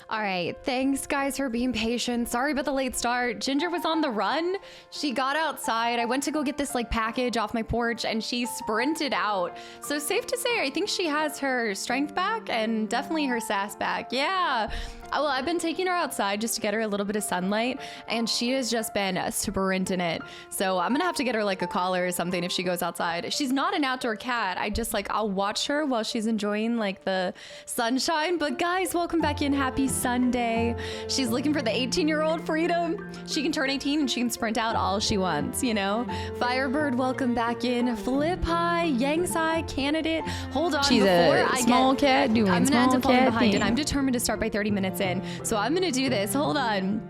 All right, thanks guys for being patient. Sorry about the late start. Ginger was on the run. She got outside. I went to go get this like package off my porch and she sprinted out. So safe to say, I think she has her strength back and definitely her sass back. Yeah. Well, I've been taking her outside just to get her a little bit of sunlight and she has just been sprinting it. So I'm gonna have to get her like a collar or something if she goes outside. She's not an outdoor cat. I just like, I'll watch her while she's enjoying like the sunshine. But guys, welcome back in. Happy Sunday. She's looking for the 18-year-old freedom. She can turn 18 and she can sprint out all she wants, you know? Firebird, welcome back in. Flip high, Yang's high, candidate. Hold on, she's before a I small get, cat doing I'm gonna small end up falling cat behind thing. and I'm determined to start by 30 minutes in. So I'm gonna do this. Hold on.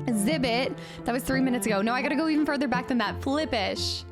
Zibbit. That was 3 minutes ago. No, I gotta go even further back than that. Flippish.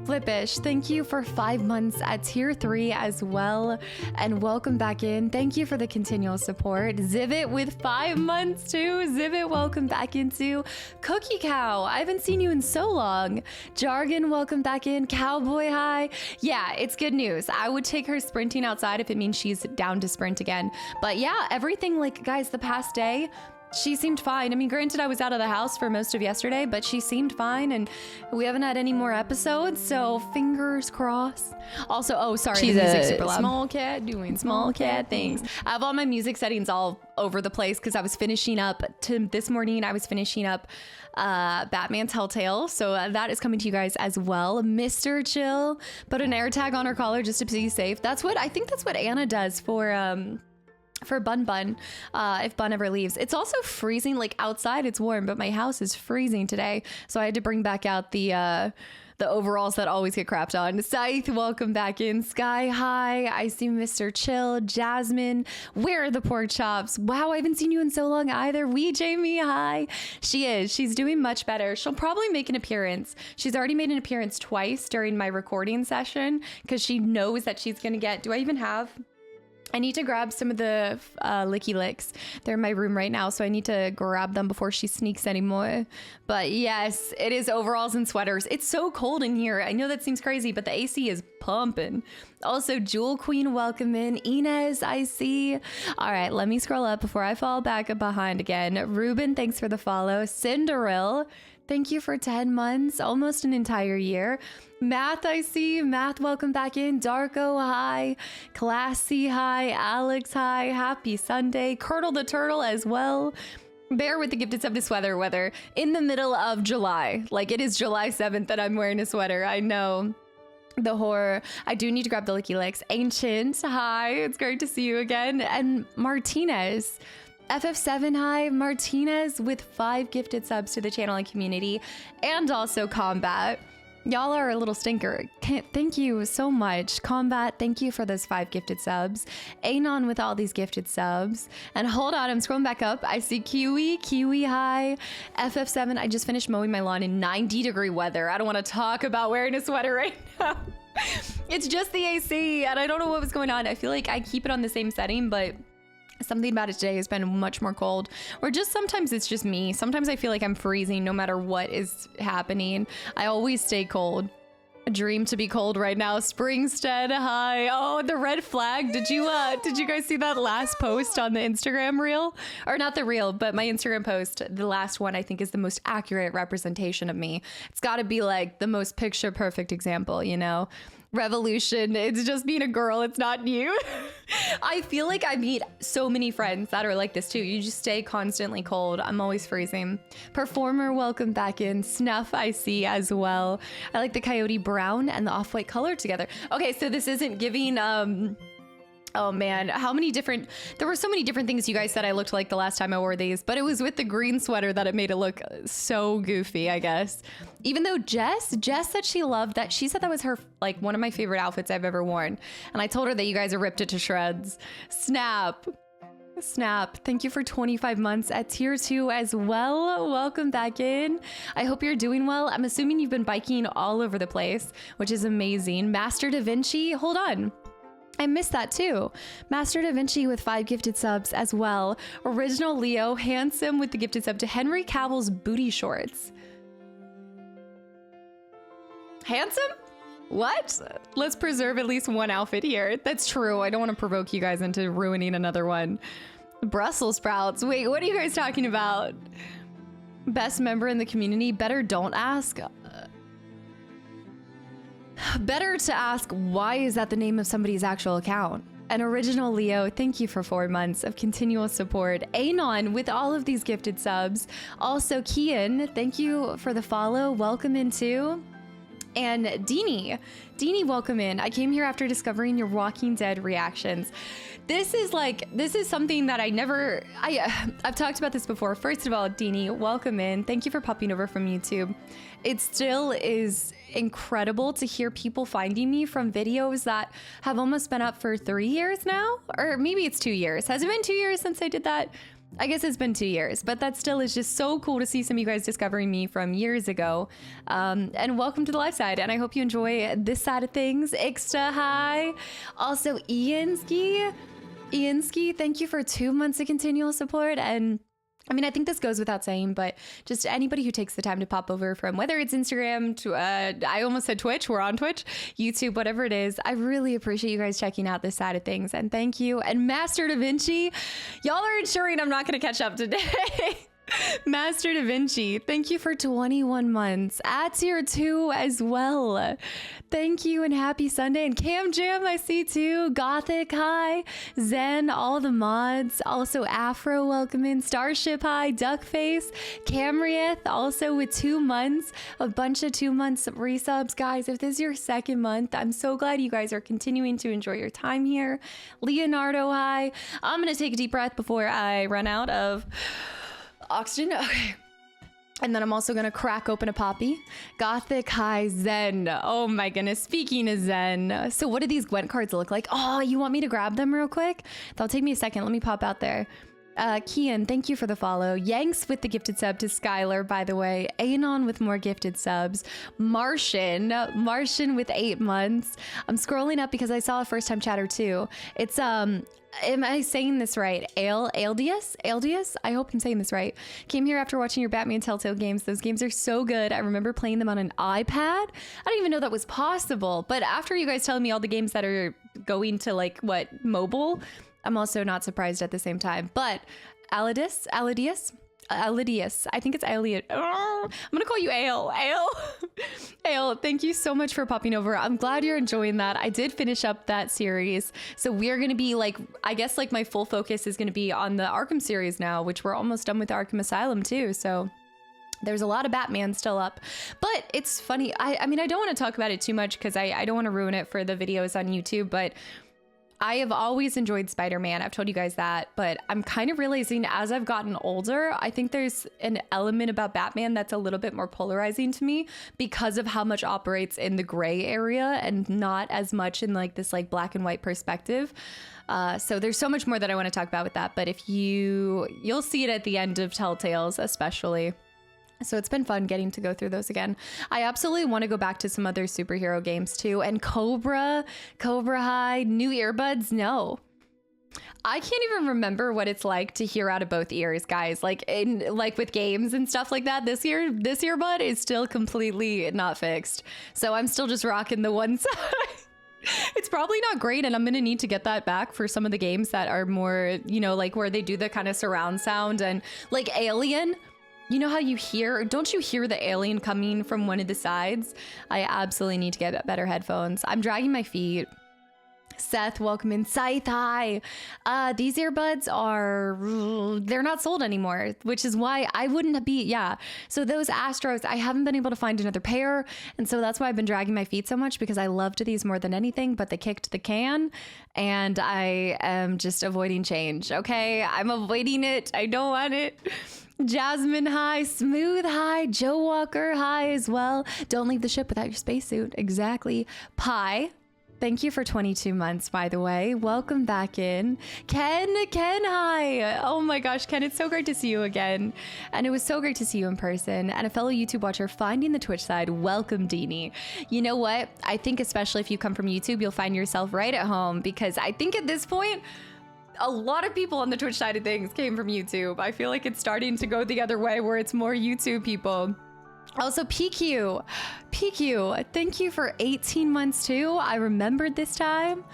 Flippish, thank you for 5 months at tier 3 as well. And welcome back in. Thank you for the continual support. Zibbit with 5 months too. Zibbit, welcome back into Cookie Cow. I haven't seen you in so long. Jargon, welcome back in. Cowboy High. Yeah, it's good news. I would take her sprinting outside if it means she's down to sprint again. But yeah, everything like, guys, the past day, she seemed fine. I mean, granted, I was out of the house for most of yesterday, but she seemed fine, and we haven't had any more episodes, so fingers crossed. Also, oh, sorry, she's the music's a super loud. small cat doing small cat things. I have all my music settings all over the place because I was finishing up this morning. I was finishing up Batman Telltale, so that is coming to you guys as well. Mr. Chill put an air tag on her collar just to be safe. I think that's what Anna does for Bun Bun, if Bun ever leaves. It's also freezing, like outside it's warm, but my house is freezing today. So I had to bring back out the overalls that always get crapped on. Scythe, welcome back in. Sky High, I see Mr. Chill. Jasmine, where are the pork chops? Wow, I haven't seen you in so long either. Wee Jamie, hi. She's doing much better. She'll probably make an appearance. She's already made an appearance twice during my recording session because she knows that she's gonna get, do I even have? I need to grab some of the Licky Licks. They're in my room right now, so I need to grab them before she sneaks anymore. But yes, it is overalls and sweaters. It's so cold in here. I know that seems crazy, but the AC is pumping. Also, Jewel Queen, welcome in. Inez, I see. All right, let me scroll up before I fall back behind again. Ruben, thanks for the follow. Cinderella, thank you for 10 months, almost an entire year. Math, I see. Math, welcome back in. Darko, hi. Classy, hi. Alex, hi. Happy Sunday. Curdle the Turtle as well. Bear with the gifted sub to sweater weather in the middle of July. Like it is July 7th that I'm wearing a sweater. I know. The horror. I do need to grab the Licky Licks. Ancient, hi. It's great to see you again. And Martinez. FF7, hi. Martinez with 5 gifted subs to the channel and community. And also Combat. Y'all are a little stinker. Thank you so much. Combat, thank you for those 5 gifted subs. Anon with all these gifted subs. And hold on, I'm scrolling back up. I see Kiwi, hi. FF7, I just finished mowing my lawn in 90-degree weather. I don't want to talk about wearing a sweater right now. It's just the AC, and I don't know what was going on. I feel like I keep it on the same setting, but something about it today has been much more cold, or just sometimes it's just me. Sometimes I feel like I'm freezing no matter what is happening. I always stay cold. A dream to be cold right now. Springstead, hi. Oh, the red flag. Did you guys see that last post on the Instagram reel? Or not the reel, but my Instagram post, the last one I think is the most accurate representation of me. It's got to be like the most picture perfect example, you know? Revolution, it's just being a girl, it's not you. I feel like I meet so many friends that are like this too. You just stay constantly cold. I'm always freezing. Performer, welcome back in. Snuff, I see as well. I like the coyote brown and the off-white color together. Okay, so this isn't giving oh man, there were so many different things you guys said I looked like the last time I wore these, but it was with the green sweater that it made it look so goofy, I guess. Even though Jess said she loved that. She said that was her, like, one of my favorite outfits I've ever worn. And I told her that you guys have ripped it to shreds. Snap, thank you for 25 months at tier 2 as well. Welcome back in. I hope you're doing well. I'm assuming you've been biking all over the place, which is amazing. Master Da Vinci, hold on. I missed that too. Master Da Vinci with 5 gifted subs as well. Original Leo, handsome with the gifted sub to Henry Cavill's booty shorts. Handsome? What? Let's preserve at least one outfit here. That's true. I don't want to provoke you guys into ruining another one. Brussels sprouts. Wait, what are you guys talking about? Best member in the community? Better don't ask. Better to ask, why is that the name of somebody's actual account? An original Leo, thank you for 4 months of continual support. Anon with all of these gifted subs. Also, Kian, thank you for the follow. Welcome in too. And Deanie, welcome in. I came here after discovering your Walking Dead reactions. This is something that I've talked about this before. First of all, Deanie, welcome in. Thank you for popping over from YouTube. It still is incredible to hear people finding me from videos that have almost been up for 3 years now, or maybe it's 2 years. Has it been 2 years since I did that? I guess it's been 2 years, but that still is just so cool to see some of you guys discovering me from years ago. And welcome to the live side, and I hope you enjoy this side of things. Ixta, hi. Also, Ianski, thank you for 2 months of continual support. And I mean, I think this goes without saying, but just anybody who takes the time to pop over from whether it's Instagram to, I almost said Twitch, we're on Twitch, YouTube, whatever it is, I really appreciate you guys checking out this side of things. And thank you. And Master Da Vinci, y'all are ensuring I'm not going to catch up today. Master Da Vinci, thank you for 21 months. At tier 2 as well. Thank you and happy Sunday. And Cam Jam, I see too. Gothic, hi. Zen, all the mods. Also Afro, welcome in. Starship, hi. Duckface. Camrieth, also with 2 months. A bunch of 2 months resubs. Guys, if this is your second month, I'm so glad you guys are continuing to enjoy your time here. Leonardo, hi. I'm going to take a deep breath before I run out of oxygen. Okay. And then I'm also going to crack open a poppy. Gothic, hi. Zen. Oh my goodness. Speaking of Zen. So what do these Gwent cards look like? Oh, you want me to grab them real quick? That'll take me a second. Let me pop out there. Kian, thank you for the follow. Yanks with the gifted sub to Skylar, by the way. Anon with more gifted subs. Martian with 8 months. I'm scrolling up because I saw a first time chatter too. It's, am I saying this right? Aldius? I hope I'm saying this right. Came here after watching your Batman Telltale games. Those games are so good. I remember playing them on an iPad. I didn't even know that was possible. But after you guys telling me all the games that are going to mobile, I'm also not surprised at the same time. But Alidius, I think it's Elliot. I'm gonna call you Ale. Ale, thank you so much for popping over. I'm glad you're enjoying that. I did finish up that series. So we're gonna be I guess my full focus is gonna be on the Arkham series now, which we're almost done with Arkham Asylum too. So there's a lot of Batman still up, but it's funny. I mean, I don't want to talk about it too much because I don't want to ruin it for the videos on YouTube, but I have always enjoyed Spider-Man. I've told you guys that, but I'm kind of realizing as I've gotten older, I think there's an element about Batman that's a little bit more polarizing to me because of how much operates in the gray area and not as much in this black and white perspective. So there's so much more that I want to talk about with that, but if you'll see it at the end of Telltales, especially. So it's been fun getting to go through those again. I absolutely want to go back to some other superhero games too. And Cobra High, new earbuds? No. I can't even remember what it's like to hear out of both ears, guys. With games and stuff like that. This earbud is still completely not fixed. So I'm still just rocking the one side. It's probably not great, and I'm gonna need to get that back for some of the games that are more, where they do the kind of surround sound and Alien. You know how don't you hear the alien coming from one of the sides? I absolutely need to get better headphones. I'm dragging my feet. Seth, welcome in. Scythe, hi. These earbuds they're not sold anymore, which is why I wouldn't be, yeah. So those Astros, I haven't been able to find another pair. And so that's why I've been dragging my feet so much, because I loved these more than anything, but they kicked the can and I am just avoiding change. Okay. I'm avoiding it. I don't want it. Jasmine, hi. Smooth, hi. Joe Walker, hi as well. Don't leave the ship without your spacesuit. Exactly. Pie, thank you for 22 months, by the way. Welcome back in. Ken, hi. Oh my gosh, Ken, it's so great to see you again. And it was so great to see you in person. And a fellow YouTube watcher finding the Twitch side. Welcome, Deanie. You know what? I think especially if you come from YouTube, you'll find yourself right at home, because I think at this point, a lot of people on the Twitch side of things came from YouTube. I feel like it's starting to go the other way where it's more YouTube people. Also, PQ, thank you for 18 months too. I remembered this time.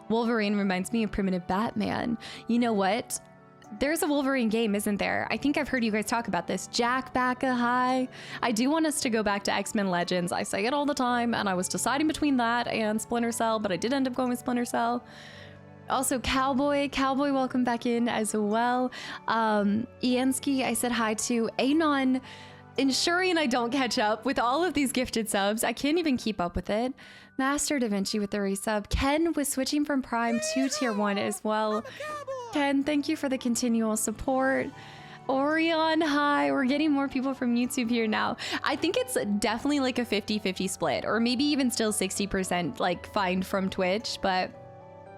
Wolverine reminds me of primitive Batman. You know what? there's a Wolverine game, isn't there? I think I've heard you guys talk about this. Jack Bacca, hi. I do want us to go back to X-Men Legends. I say it all the time, and I was deciding between that and Splinter Cell, but I did end up going with Splinter Cell. Also, Cowboy, welcome back in as well. Iansky, I said hi to. Anon, ensuring I don't catch up with all of these gifted subs. I can't even keep up with it. Master Da Vinci with the resub. Ken was switching from Prime to Tier 1 as well. Ken, thank you for the continual support. Orion, hi. We're getting more people from YouTube here now. I think it's definitely like a 50-50 split, or maybe even still 60% like find from Twitch, but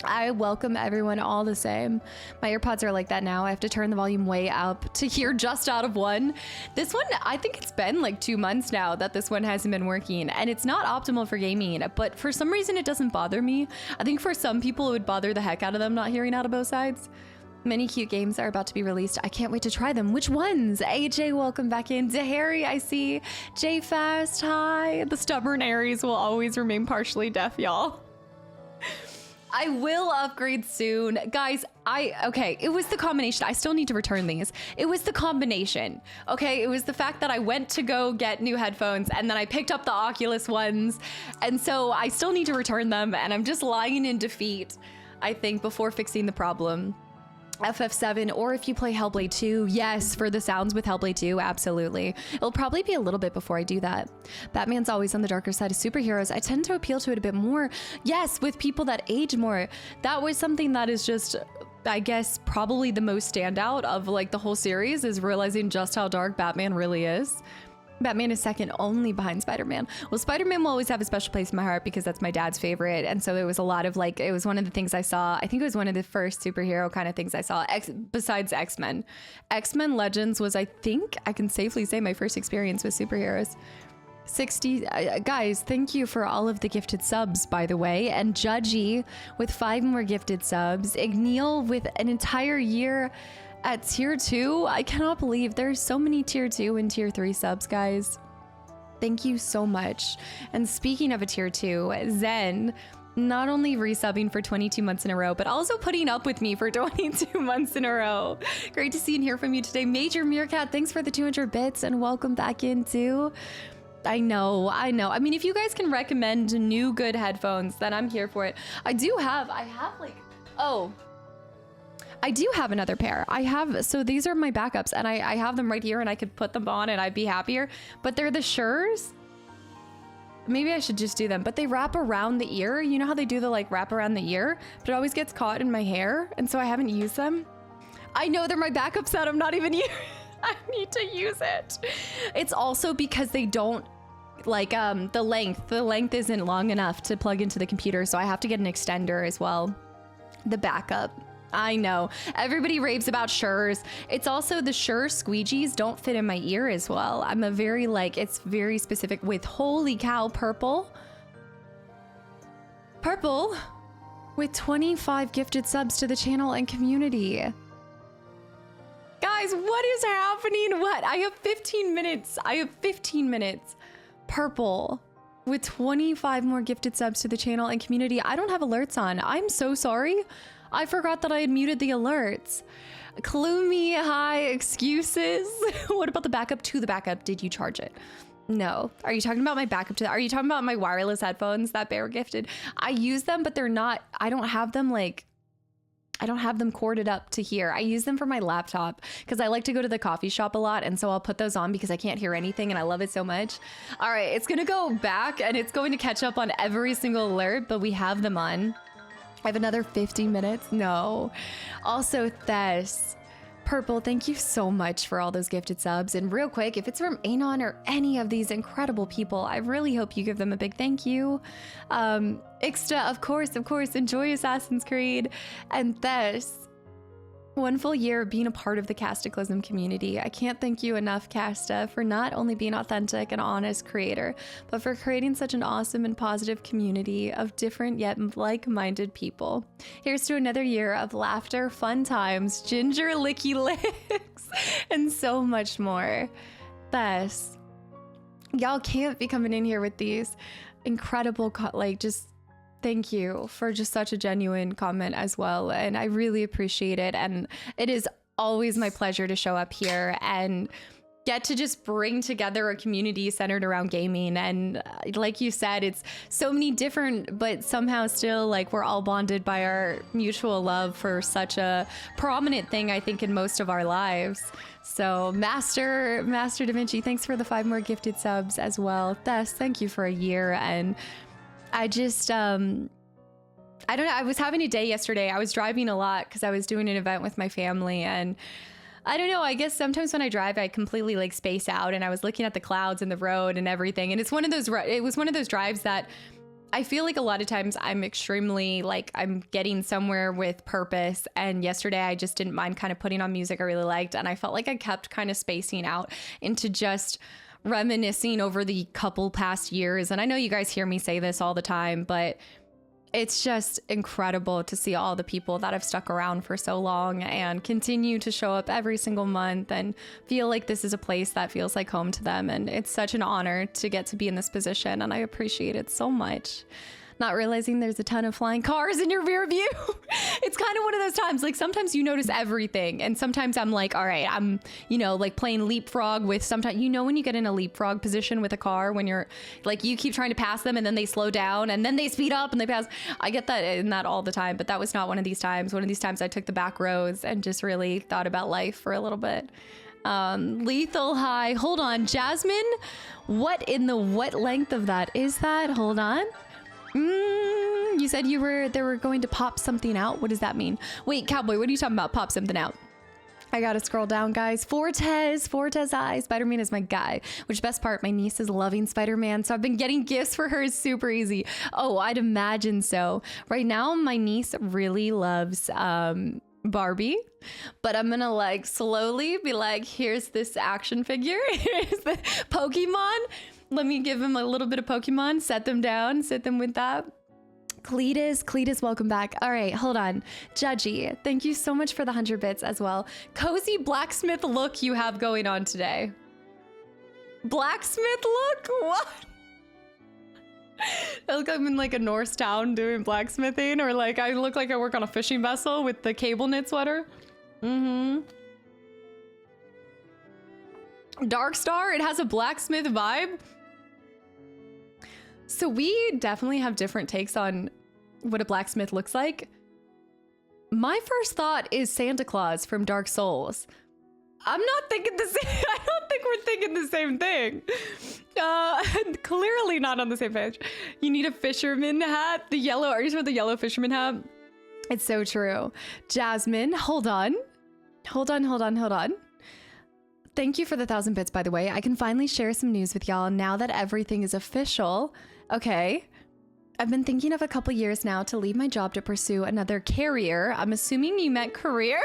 I welcome everyone all the same. My AirPods are like that now. I have to turn the volume way up to hear just out of one. This one, I think it's been like 2 months now that this one hasn't been working, and it's not optimal for gaming, but for some reason it doesn't bother me. I think for some people it would bother the heck out of them not hearing out of both sides. Many cute games are about to be released. I can't wait to try them. Which ones? AJ, welcome back in. DeHarry, I see. J Fast, hi. The stubborn Aries will always remain partially deaf, y'all. I will upgrade soon. Guys, okay, it was the combination. I still need to return these. It was the combination, okay? It was the fact that I went to go get new headphones and then I picked up the Oculus ones. And so I still need to return them, and I'm just lying in defeat, I think, before fixing the problem. FF7, or if you play Hellblade 2, yes, for the sounds with Hellblade 2, absolutely. It'll probably be a little bit before I do that. Batman's always on the darker side of superheroes. I tend to appeal to it a bit more. Yes, with people that age more. That was something that is just, I guess, probably the most standout of like the whole series, is realizing just how dark Batman really is. Batman is second only behind Spider-Man. Well, Spider-Man will always have a special place in my heart because that's my dad's favorite. And so it was a lot of like, it was one of the things I saw. I think it was one of the first superhero kind of things I saw besides X-Men. X-Men Legends was, I think I can safely say, my first experience with superheroes. 60 guys, thank you for all of the gifted subs, by the way. And Judgy with 5 more gifted subs. Igneal with an entire year at tier 2. I cannot believe there's so many tier 2 and tier 3 subs, guys. Thank you so much. And speaking of a tier 2, Zen, not only resubbing for 22 months in a row, but also putting up with me for 22 months in a row. Great to see and hear from you today. Major Meerkat, thanks for the 200 bits and welcome back in too. I know. I mean, if you guys can recommend new good headphones, then I'm here for it. I do have another pair. So these are my backups, and I have them right here, and I could put them on and I'd be happier, but they're the Shures. Maybe I should just do them, but they wrap around the ear. You know how they do the like wrap around the ear, but it always gets caught in my hair, and so I haven't used them. I know they're my backups that I'm not even using. I need to use it. It's also because they don't like the length isn't long enough to plug into the computer, so I have to get an extender as well. The backup. I know. Everybody raves about Shures. It's also the Shure squeegees don't fit in my ear as well. I'm a very it's very specific with, holy cow, Purple with 25 gifted subs to the channel and community. Guys, what is happening? What? I have 15 minutes. Purple with 25 more gifted subs to the channel and community. I don't have alerts on. I'm so sorry. I forgot that I had muted the alerts. Kloomy, hi, excuses. What about the backup to the backup? Did you charge it? No. Are you talking about my backup to that? Are you talking about my wireless headphones that Bear gifted? I use them, but they're not, I don't have them corded up to here. I use them for my laptop because I like to go to the coffee shop a lot, and so I'll put those on because I can't hear anything and I love it so much. All right, it's gonna go back and it's going to catch up on every single alert, but we have them on. I have another 50 minutes. No. Also, Thess, Purple, thank you so much for all those gifted subs. And real quick, if it's from Anon or any of these incredible people, I really hope you give them a big thank you. Ixta, of course, enjoy Assassin's Creed. And Thess, 1 full year of being a part of the Kastaclysm community. I can't thank you enough, Casta, for not only being authentic and honest creator, but for creating such an awesome and positive community of different yet like-minded people. Here's to another year of laughter, fun times, ginger licky licks, and so much more. Thess, y'all can't be coming in here with these incredible, just thank you for just such a genuine comment as well. And I really appreciate it. And it is always my pleasure to show up here and get to just bring together a community centered around gaming. And like you said, it's so many different, but somehow still like we're all bonded by our mutual love for such a prominent thing, I think, in most of our lives. So Master Da Vinci, thanks for the 5 more gifted subs as well. Thess, thank you for a year. And I just, I don't know, I was having a day yesterday. I was driving a lot because I was doing an event with my family, and I don't know, I guess sometimes when I drive, I completely like space out, and I was looking at the clouds and the road and everything. And it was one of those drives that I feel like a lot of times I'm extremely like I'm getting somewhere with purpose. And yesterday I just didn't mind kind of putting on music I really liked. And I felt like I kept kind of spacing out into just reminiscing over the couple past years. And I know you guys hear me say this all the time, but it's just incredible to see all the people that have stuck around for so long and continue to show up every single month and feel like this is a place that feels like home to them. And it's such an honor to get to be in this position, and I appreciate it so much. Not realizing there's a ton of flying cars in your rear view. It's kind of one of those times, like sometimes you notice everything, and sometimes I'm like, all right, I'm, you know, like playing leapfrog with sometimes, you know, when you get in a leapfrog position with a car, when you're like, you keep trying to pass them and then they slow down and then they speed up and they pass. I get that in that all the time, but that was not one of these times. One of these times I took the back roads and just really thought about life for a little bit. Lethal high. Hold on, Jasmine. What length of that is that? Hold on. You said they were going to pop something out. What does that mean? Wait, Cowboy, what are you talking about? Pop something out. I gotta scroll down, guys. Fortes eyes. Spider-Man is my guy. Which best part, my niece is loving Spider-Man, so I've been getting gifts for her. It's super easy. Oh, I'd imagine so. Right now, my niece really loves Barbie, but I'm gonna like slowly be like, here's this action figure. Here's the Pokemon. Let me give him a little bit of Pokemon, sit them down, sit them with that. Cletus, welcome back. All right, hold on. Judgy, thank you so much for the 100 bits as well. Cozy blacksmith look you have going on today. Blacksmith look? What? I look like I'm in like a Norse town doing blacksmithing, or like I look like I work on a fishing vessel with the cable knit sweater. Dark Star, it has a blacksmith vibe. So we definitely have different takes on what a blacksmith looks like. My first thought is Santa Claus from Dark Souls. I'm not thinking the same. I don't think we're thinking the same thing. Clearly not on the same page. You need a fisherman hat. The yellow, are you talking about the yellow fisherman hat? It's so true. Jasmine, hold on. Thank you for the 1,000 bits, by the way. I can finally share some news with y'all now that everything is official. Okay. I've been thinking of a couple years now to leave my job to pursue another career. I'm assuming you meant career.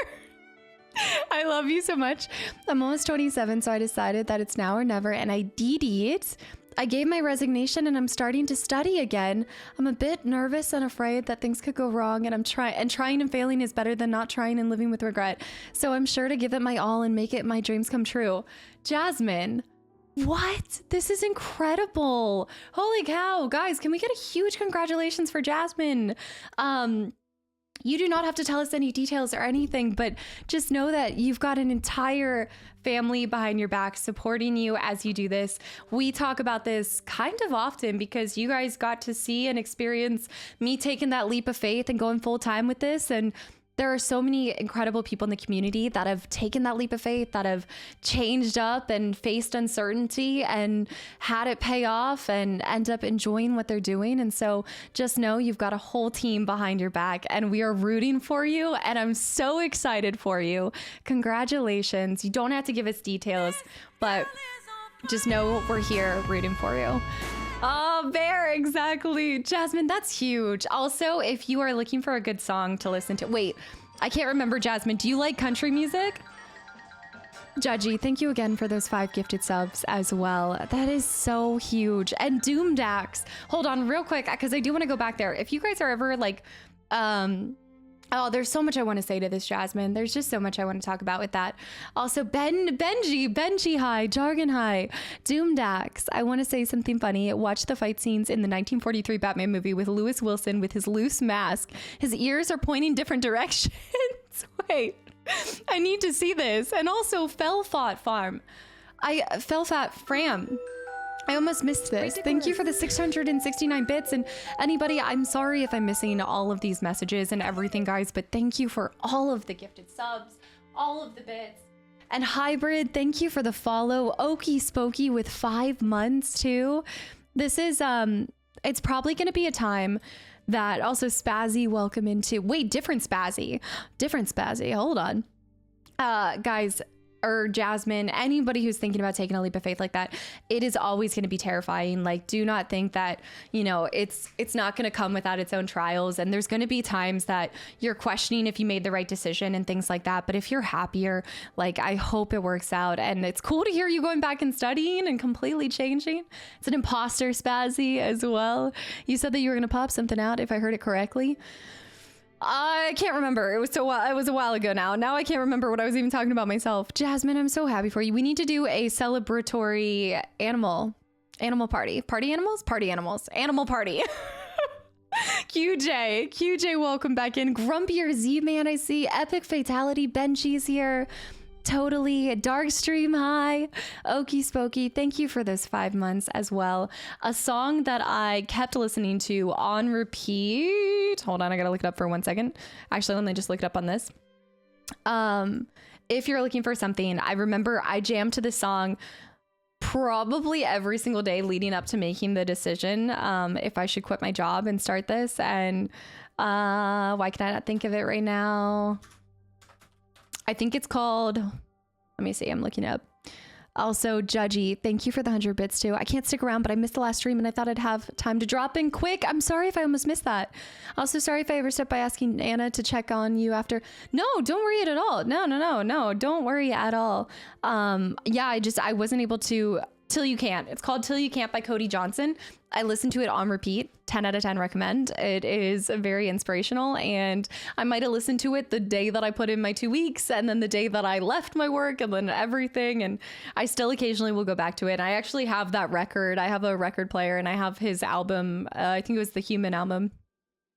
I love you so much. I'm almost 27, so I decided that it's now or never, and I did it. I gave my resignation and I'm starting to study again. I'm a bit nervous and afraid that things could go wrong, and trying and failing is better than not trying and living with regret. So I'm sure to give it my all and make it my dreams come true. Jasmine, what? This is incredible. Holy cow. Guys, can we get a huge congratulations for Jasmine? You do not have to tell us any details or anything, but just know that you've got an entire family behind your back supporting you as you do this. We talk about this kind of often because you guys got to see and experience me taking that leap of faith and going full time with this. And there are so many incredible people in the community that have taken that leap of faith, that have changed up and faced uncertainty and had it pay off and end up enjoying what they're doing. And so just know you've got a whole team behind your back, and we are rooting for you. And I'm so excited for you. Congratulations. You don't have to give us details, but just know we're here rooting for you. Oh, Bear, exactly. Jasmine, that's huge. Also, if you are looking for a good song to listen to, wait, I can't remember, Jasmine, do you like country music? Judgy, thank you again for those 5 gifted subs as well. That is so huge. And Doomdax, hold on real quick, because I do want to go back there. If you guys are ever like, oh, there's so much I want to say to this, Jasmine. There's just so much I want to talk about with that. Also, Benji High, Jargon High, Doomdax. I want to say something funny. Watch the fight scenes in the 1943 Batman movie with Lewis Wilson with his loose mask. His ears are pointing different directions. Wait. I need to see this. And also Felfat Farm. Felfat Fram. I almost missed this. Ridiculous. Thank you for the 669 bits. And anybody, I'm sorry if I'm missing all of these messages and everything, guys, but thank you for all of the gifted subs, all of the bits. And Hybrid, thank you for the follow. Okie Spokey with 5 months too. This is, it's probably going to be a time that also Spazzy, welcome into, wait, different Spazzy, hold on. Guys, or Jasmine, anybody who's thinking about taking a leap of faith like that, it is always going to be terrifying. Like, do not think that, you know, it's not going to come without its own trials. And there's going to be times that you're questioning if you made the right decision and things like that. But if you're happier, like, I hope it works out. And it's cool to hear you going back and studying and completely changing. It's an imposter Spazzy as well. You said that you were going to pop something out, if I heard it correctly. I can't remember. It was a while ago now. Now I can't remember what I was even talking about myself. Jasmine, I'm so happy for you. We need to do a celebratory animal party. Party animals? Party animals. Animal party. QJ, welcome back in. Grumpier Z-Man, I see. Epic Fatality, Benji's here. Totally. Dark Stream, hi. Okie Spokey, thank you for those 5 months as well. A song that I kept listening to on repeat. Hold on, I gotta look it up for 1 second. Actually, let me just look it up on this. If you're looking for something, I remember I jammed to this song probably every single day leading up to making the decision if I should quit my job and start this. And why can I not think of it right now? I think it's called, let me see, I'm looking up. Also, Judgy, thank you for the 100 bits too. I can't stick around, but I missed the last stream and I thought I'd have time to drop in quick. I'm sorry if I almost missed that. Also, sorry if I overstepped by asking Anna to check on you after. No, don't worry at all. No, don't worry at all. Yeah, I wasn't able to. Till You Can't. It's called Till You Can't by Cody Johnson. I listened to it on repeat. 10 out of 10 recommend. It is very inspirational, and I might have listened to it the day that I put in my 2 weeks and then the day that I left my work and then everything, and I still occasionally will go back to it. I actually have that record. I have a record player and I have his album. I think it was the Human album.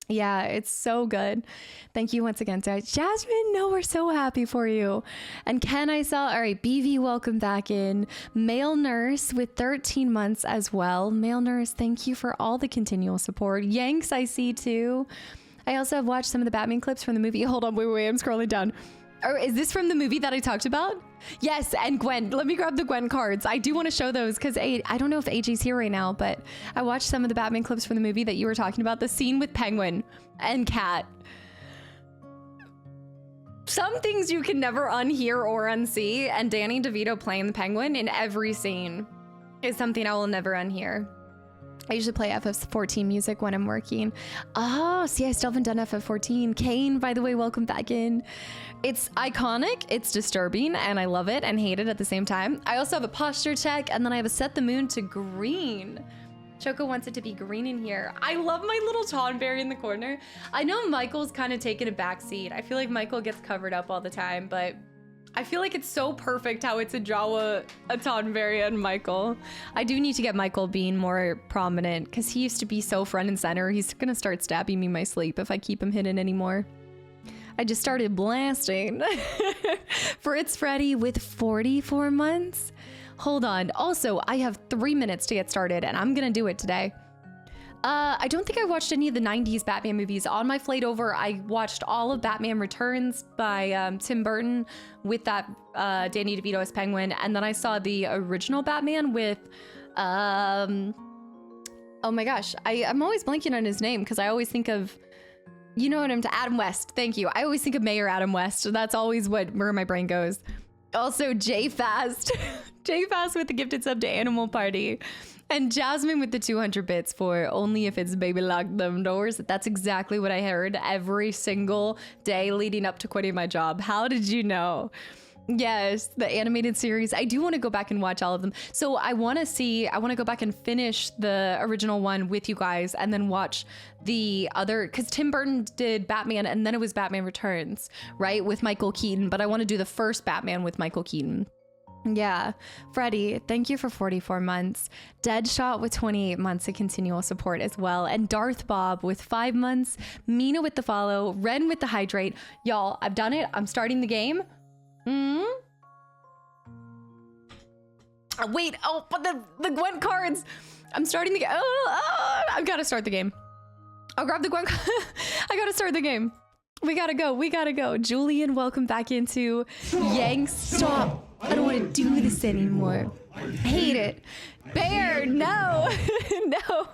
Yeah, it's so good. Thank you once again, guys. Jasmine, no, we're so happy for you. And Ken, I saw, all right, BV, welcome back in. Male Nurse with 13 months as well. Male Nurse, thank you for all the continual support. Yanks, I see too. I also have watched some of the Batman clips from the movie. Hold on, wait, I'm scrolling down. Or is this from the movie that I talked about? Yes, and Gwent. Let me grab the Gwent cards. I do want to show those because I don't know if AJ's here right now, but I watched some of the Batman clips from the movie that you were talking about. The scene with Penguin and Cat. Some things you can never unhear or unsee, and Danny DeVito playing the Penguin in every scene is something I will never unhear. I usually play FF14 music when I'm working. Oh, see, I still haven't done FF14. Kane, by the way, welcome back in. It's iconic, it's disturbing, and I love it and hate it at the same time. I also have a posture check, and then I have a set the moon to green. Choco wants it to be green in here. I love my little Tonberry in the corner. I know Michael's kind of taken a back seat. I feel like Michael gets covered up all the time, but I feel like it's so perfect how it's a Jawa, a Tonberry, and Michael. I do need to get Michael being more prominent because he used to be so front and center. He's gonna start stabbing me in my sleep if I keep him hidden anymore. I just started blasting. Fritz Freddy with 44 months. Hold on. Also, I have 3 minutes to get started and I'm gonna do it today. I don't think I watched any of the 90s Batman movies. On my flight over, I watched all of Batman Returns by Tim Burton with that Danny DeVito as Penguin. And then I saw the original Batman with, oh my gosh, I'm always blanking on his name because I always think of, you know what, Adam West. Thank you. I always think of Mayor Adam West. That's always where my brain goes. Also, J Fast. J Fast with the gifted sub to Animal Party. And Jasmine with the 200 bits for Only If It's Baby Lock Them Doors. That's exactly what I heard every single day leading up to quitting my job. How did you know? Yes, the animated series. I do want to go back and watch all of them. So I want to go back and finish the original one with you guys and then watch the other, because Tim Burton did Batman and then it was Batman Returns, right? With Michael Keaton. But I want to do the first Batman with Michael Keaton. Yeah. Freddie, thank you for 44 months. Deadshot with 28 months of continual support as well. And Darth Bob with 5 months. Mina with the follow. Ren with the hydrate. Y'all, I've done it. I'm starting the game. Wait, oh, but the Gwent cards. I'm starting the game. I've got to start the game. I'll grab the Gwent. I got to start the game. We gotta go. We gotta go. Julian, welcome back into Yanks. Stop. I don't want to do this anymore. I hate it. Bear, no. No.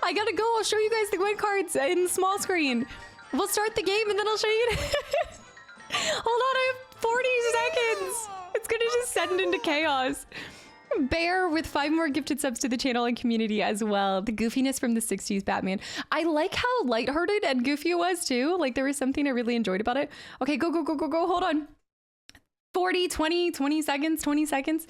I gotta go. I'll show you guys the Gwent cards in small screen. We'll start the game and then I'll show you. Hold on, I have 40 seconds. It's gonna just send into chaos. Bear with 5 more gifted subs to the channel and community as well. The goofiness from the 60s Batman. I like how lighthearted and goofy it was too. Like there was something I really enjoyed about it. Okay, go, go, go, go, go. Hold on. 40, 20 seconds, 20 seconds.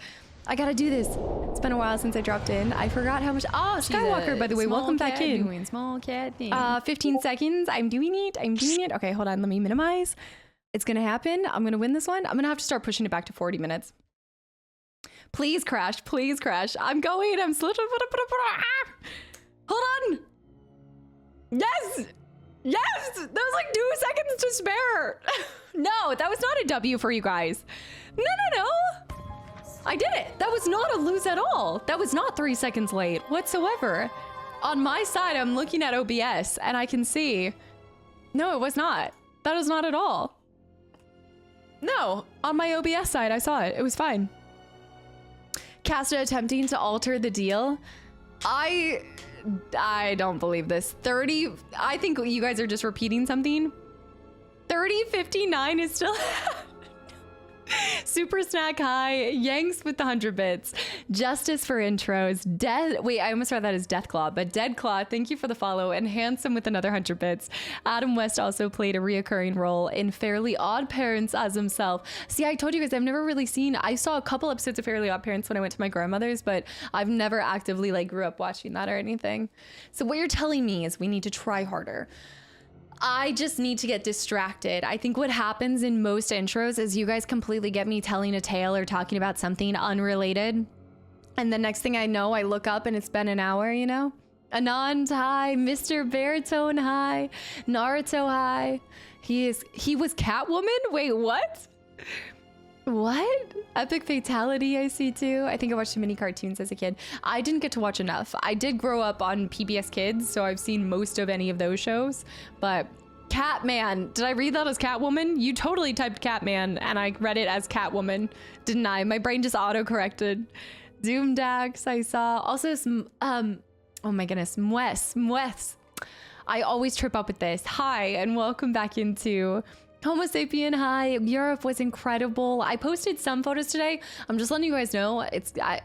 I gotta do this. It's been a while since I dropped in. I forgot how much. Oh, Skywalker, by the way, welcome back in. Doing small cat thing. 15 seconds. I'm doing it. I'm doing it. Okay, hold on. Let me minimize. It's gonna happen. I'm gonna win this one. I'm gonna have to start pushing it back to 40 minutes. Please crash. Please crash. I'm going. I'm slipping. Hold on. Yes. Yes. That was like 2 seconds to spare. No, that was not a W for you guys. No, no, no. I did it. That was not a lose at all. That was not 3 seconds late whatsoever. On my side, I'm looking at OBS and I can see. No, it was not. That was not at all. No, on my OBS side, I saw it. It was fine. Kastaclysm attempting to alter the deal. I don't believe this. 30, I think you guys are just repeating something. 3059 is still Super Snack High, Yanks with the 100 bits, Justice for intros, wait, I almost read that as Deathclaw, but Deadclaw, thank you for the follow, and Handsome with another 100 bits. Adam West also played a reoccurring role in Fairly Odd Parents as himself. See, I told you guys, I've never really seen, I saw a couple episodes of Fairly Odd Parents when I went to my grandmother's, but I've never actively like grew up watching that or anything. So what you're telling me is we need to try harder. I just need to get distracted. I think what happens in most intros is you guys completely get me telling a tale or talking about something unrelated. And the next thing I know, I look up and it's been an hour, you know? Anand, hi. Mr. Baritone, hi. Naruto, hi. He was Catwoman? Wait, what? What? Epic Fatality I see too. I think I watched too many cartoons as a kid. I didn't get to watch enough. I did grow up on PBS Kids, so I've seen most of any of those shows. But Catman, did I read that as Catwoman? You totally typed Catman and I read it as Catwoman, didn't I? My brain just auto-corrected. Doomdax I saw. Also, oh my goodness, Mwes. I always trip up with this. Hi, and welcome back into Homo sapien. Hi. Europe was incredible. I posted some photos today. I'm just letting you guys know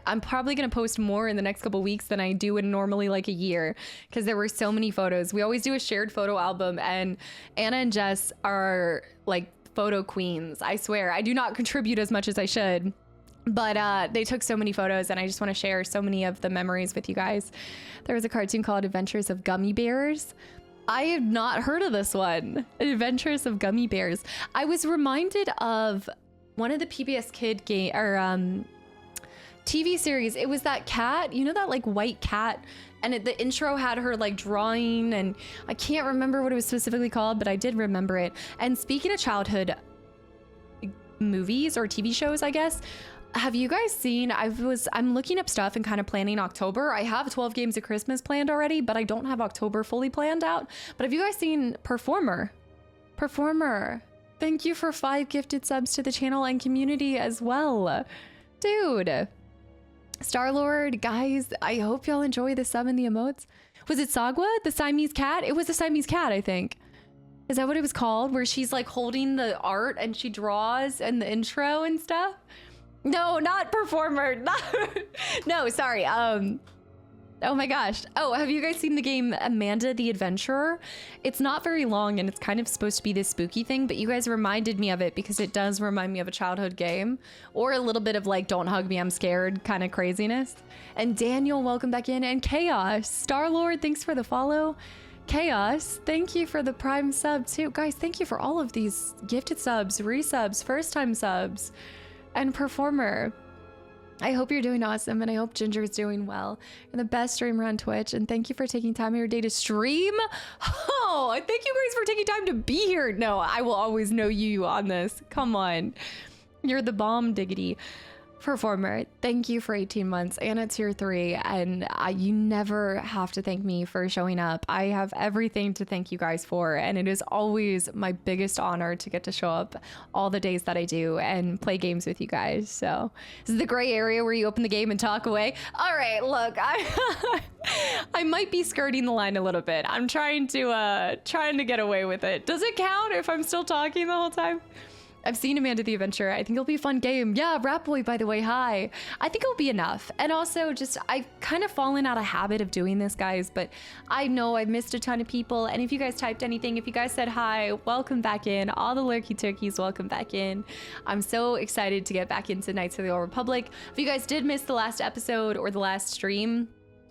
I'm probably gonna post more in the next couple weeks than I do in normally like a year, because there were so many photos. We always do a shared photo album, and Anna and Jess are like photo queens. I swear I do not contribute as much as I should, but they took so many photos and I just want to share so many of the memories with you guys. There was a cartoon called Adventures of Gummy Bears. I have not heard of this one. Adventures of Gummy Bears. I was reminded of one of the PBS Kid game or TV series. It was that cat, you know, that like white cat, and the intro had her like drawing, and I can't remember what it was specifically called, but I did remember it. And speaking of childhood movies or TV shows, I guess, have you guys seen, I'm looking up stuff and kind of planning October. I have 12 Games of Christmas planned already, but I don't have October fully planned out. But have you guys seen Performer? Thank you for 5 gifted subs to the channel and community as well. Dude. Star-Lord, guys, I hope y'all enjoy the sub and the emotes. Was it Sagwa, the Siamese cat? It was a Siamese cat, I think. Is that what it was called? Where she's like holding the art and she draws and the intro and stuff? No, not Performer. No, sorry. Oh my gosh. Oh, have you guys seen the game Amanda the Adventurer? It's not very long and it's kind of supposed to be this spooky thing, but you guys reminded me of it because it does remind me of a childhood game, or a little bit of like, don't hug me, I'm scared kind of craziness. And Daniel, welcome back in. And Chaos. Star-Lord, thanks for the follow. Chaos, thank you for the Prime sub too. Guys, thank you for all of these gifted subs, resubs, first time subs. And Performer, I hope you're doing awesome, and I hope Ginger's doing well. You're the best streamer on Twitch, and thank you for taking time of your day to stream. Oh, thank you guys for taking time to be here. No, I will always know you on this. Come on. You're the bomb diggity performer. Thank you for 18 months, and it's tier 3, and you never have to thank me for showing up. I have everything to thank you guys for, and it is always my biggest honor to get to show up all the days that I do and play games with you guys. So this is the gray area where you open the game and talk away. All right, look, I might be skirting the line a little bit. I'm trying to get away with it. Does it count if I'm still talking the whole time? I've seen Amanda the Adventure. I think it'll be a fun game. Yeah, Rat Boy, by the way, hi. I think it'll be enough. And also just, I've kind of fallen out of habit of doing this, guys, but I know I've missed a ton of people. And if you guys typed anything, if you guys said hi, welcome back in. All the lurky turkeys, welcome back in. I'm so excited to get back into Knights of the Old Republic. If you guys did miss the last episode or the last stream,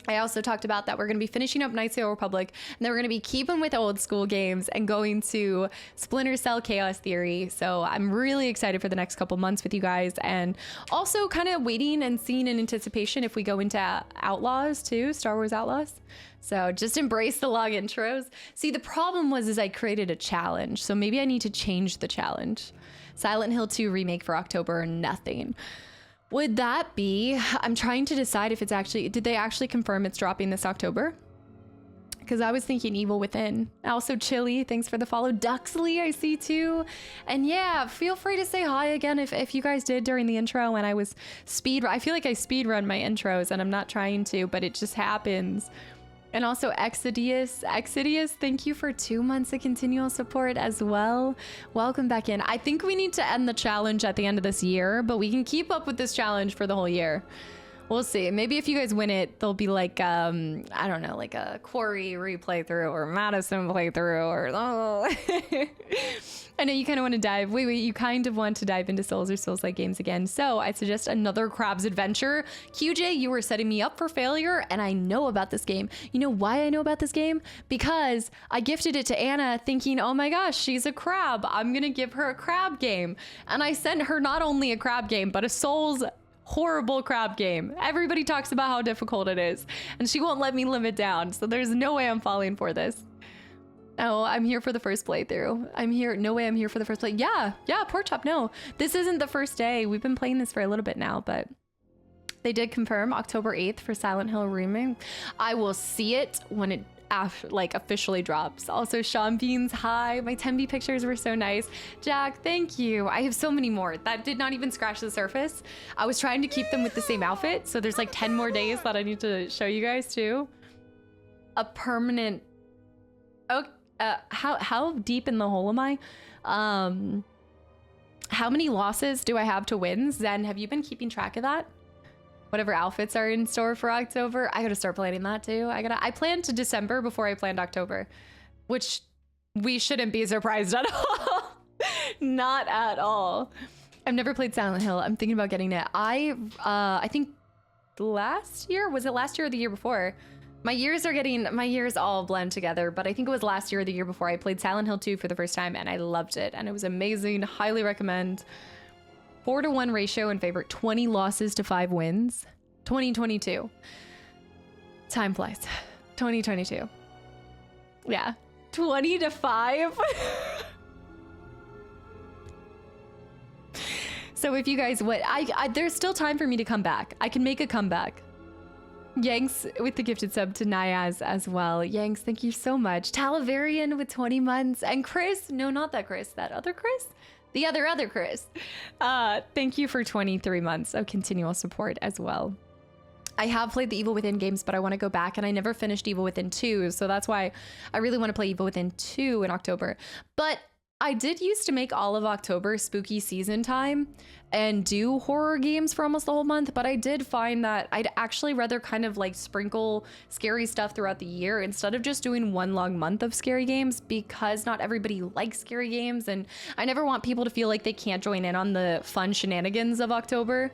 I also talked about that we're going to be finishing up Knights of the Old Republic, and then we're going to be keeping with old school games and going to Splinter Cell Chaos Theory. So I'm really excited for the next couple months with you guys, and also kind of waiting and seeing in anticipation if we go into Outlaws too, Star Wars Outlaws. So just embrace the long intros. See, the problem was I created a challenge, so maybe I need to change the challenge. Silent Hill 2 remake for October or nothing. Would that be, I'm trying to decide if it's actually, did they actually confirm it's dropping this October? Because I was thinking Evil Within. Also Chili, thanks for the follow. Duxley, I see too. And yeah, feel free to say hi again if you guys did during the intro when I was I feel like I speed run my intros and I'm not trying to, but it just happens. And also Exidius, thank you for 2 months of continual support as well. Welcome back in. I think we need to end the challenge at the end of this year, but we can keep up with this challenge for the whole year. We'll see. Maybe if you guys win it, there'll be like, I don't know, like a Quarry replay through or Madison playthrough or, oh. I know you kind of want to dive. Wait, you kind of want to dive into Souls or Souls-like games again. So I suggest another Crab's Adventure. QJ, you were setting me up for failure, and I know about this game. You know why I know about this game? Because I gifted it to Anna thinking, oh my gosh, she's a crab. I'm going to give her a crab game. And I sent her not only a crab game, but a Souls horrible crab game. Everybody talks about how difficult it is, and she won't let me limit down. So there's no way I'm falling for this. Oh, I'm here for the first playthrough. I'm here. No way I'm here for the first play. Yeah, Pork Chop. No, this isn't the first day. We've been playing this for a little bit now, but they did confirm October 8th for Silent Hill Remake. I will see it when it like officially drops. Also, Sean Beans, hi. My 10B pictures were so nice. Jack, thank you. I have so many more. That did not even scratch the surface. I was trying to keep them with the same outfit, so there's like 10 more days that I need to show you guys too. A permanent... Oh, how deep in the hole am I? How many losses do I have to wins? Zen, have you been keeping track of that? Whatever outfits are in store for October, I gotta start planning that too. I planned to December before I planned October, which we shouldn't be surprised at all. Not at all. I've never played Silent Hill. I'm thinking about getting it. I think last year, was it last year or the year before? My years all blend together, but I think it was last year or the year before I played Silent Hill 2 for the first time, and I loved it, and it was amazing. Highly recommend. 4-to-1 ratio in favor, 20 losses to 5 wins. 2022. Time flies. 2022. Yeah. 20 to 5. So if you guys would, there's still time for me to come back. I can make a comeback. Yanks with the gifted sub to Nyaz as well. Yanks, thank you so much. Talavarian with 20 months. And Chris, no, not that Chris, that other Chris? The other Chris. Thank you for 23 months of continual support as well. I have played the Evil Within games, but I want to go back, and I never finished Evil Within 2, so that's why I really want to play Evil Within 2 in October. But I did used to make all of October spooky season time and do horror games for almost the whole month, but I did find that I'd actually rather kind of like sprinkle scary stuff throughout the year instead of just doing one long month of scary games, because not everybody likes scary games, and I never want people to feel like they can't join in on the fun shenanigans of October,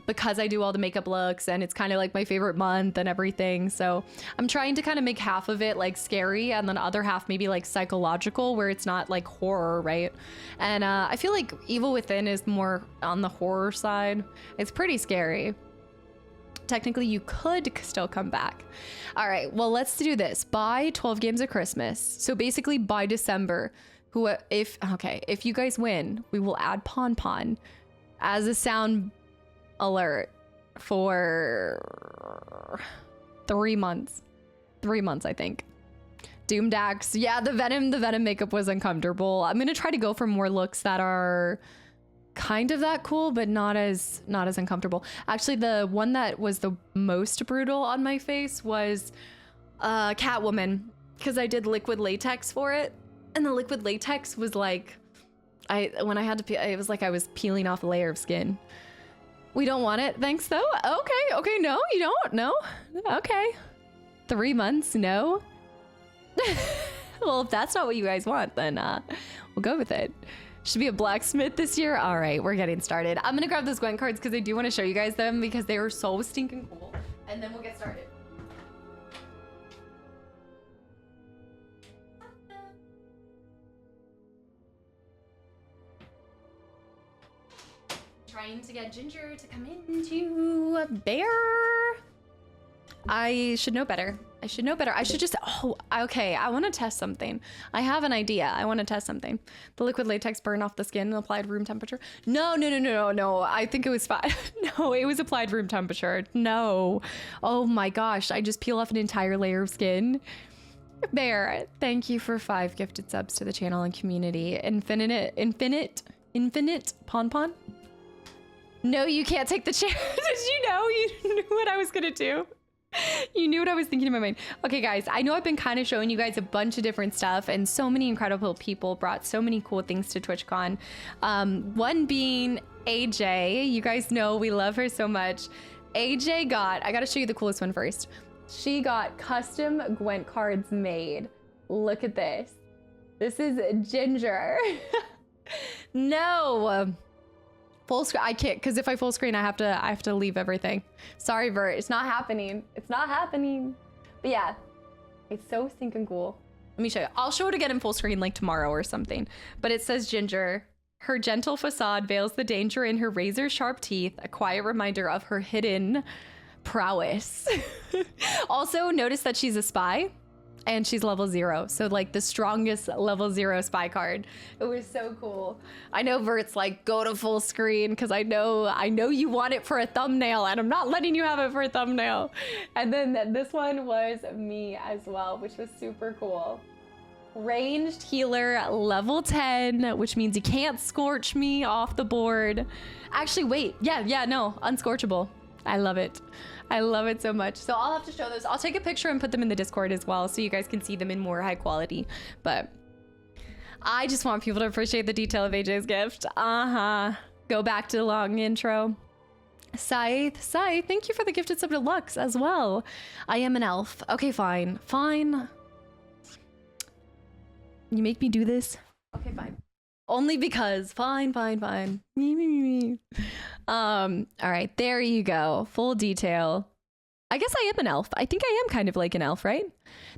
because I do all the makeup looks and it's kind of like my favorite month and everything. So I'm trying to kind of make half of it like scary and then the other half maybe like psychological, where it's not like horror, right? And I feel like Evil Within is more more on the horror side. It's pretty scary. Technically, you could still come back. All right, well, let's do this. Buy 12 games of Christmas. So basically by December, if you guys win, we will add Pon Pon as a sound alert for 3 months. 3 months, I think. Doomed Axe. Yeah, the Venom makeup was uncomfortable. I'm gonna try to go for more looks that are kind of that cool, but not as uncomfortable. Actually, the one that was the most brutal on my face was Catwoman, because I did liquid latex for it, and the liquid latex was like, when I had to peel, it was like I was peeling off a layer of skin. We don't want it, thanks though. Okay, no, you don't, no, okay. 3 months, no. Well, if that's not what you guys want, then we'll go with it. Should be a blacksmith this year. All right, we're getting started. I'm gonna grab those Gwent cards because I do want to show you guys them because they are so stinking cool, and then we'll get started. Trying to get Ginger to come into Bear. I should know better. I should know better. I should just, okay. I want to test something. I have an idea. I want to test something. The liquid latex burned off the skin and applied room temperature. No. I think it was fine. No, it was applied room temperature. No. Oh my gosh. I just peel off an entire layer of skin. Bear, thank you for 5 gifted subs to the channel and community. Infinite Pon Pon. No, you can't take the chair. Did you know? You knew what I was gonna do. You knew what I was thinking in my mind. Okay, guys, I know I've been kind of showing you guys a bunch of different stuff, and so many incredible people brought so many cool things to TwitchCon. One being AJ. You guys know we love her so much. AJ got, I gotta show you the coolest one first. She got custom Gwent cards made. Look at this. This is Ginger. No. Full screen, I can't, because if I full screen, I have to leave everything. Sorry, Vert, it's not happening. It's not happening. But yeah, it's so stinking cool. Let me show you. I'll show it again in full screen like tomorrow or something. But it says Ginger. Her gentle facade veils the danger in her razor sharp teeth, a quiet reminder of her hidden prowess. Also, notice that she's a spy. And she's level 0, so like the strongest level 0 spy card. It was so cool. I know Vert's like, go to full screen, because I know you want it for a thumbnail, and I'm not letting you have it for a thumbnail. And then this one was me as well, which was super cool. Ranged healer level 10, which means you can't scorch me off the board. Actually, wait, yeah, no, unscorchable. I love it. I love it so much. So I'll have to show those. I'll take a picture and put them in the Discord as well so you guys can see them in more high quality. But I just want people to appreciate the detail of AJ's gift. Go back to the long intro. Scythe, thank you for the gifted sub to Lux as well. I am an elf. Okay, fine. You make me do this? Okay, fine. Only because, fine. Me. All right, there you go. Full detail. I guess I am an elf. I think I am kind of like an elf, right?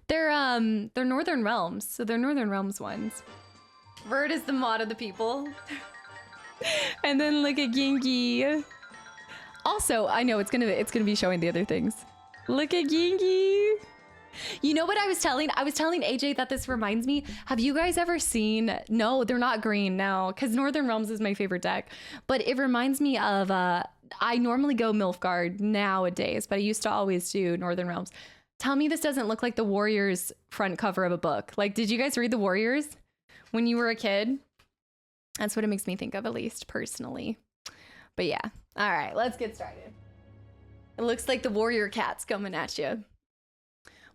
They're Northern Realms, so they're Northern Realms ones. Vert is the mod of the people. And then look at Gingy. Also, I know it's gonna be showing the other things. Look at Gingy. You know what I was telling AJ that this reminds me, have you guys ever seen, no, they're not green now, because Northern Realms is my favorite deck, but it reminds me of, I normally go Nilfgaard nowadays, but I used to always do Northern Realms. Tell me this doesn't look like the Warriors front cover of a book. Like, did you guys read the Warriors when you were a kid? That's what it makes me think of, at least personally. But yeah, all right, let's get started. It looks like the warrior cat's coming at you.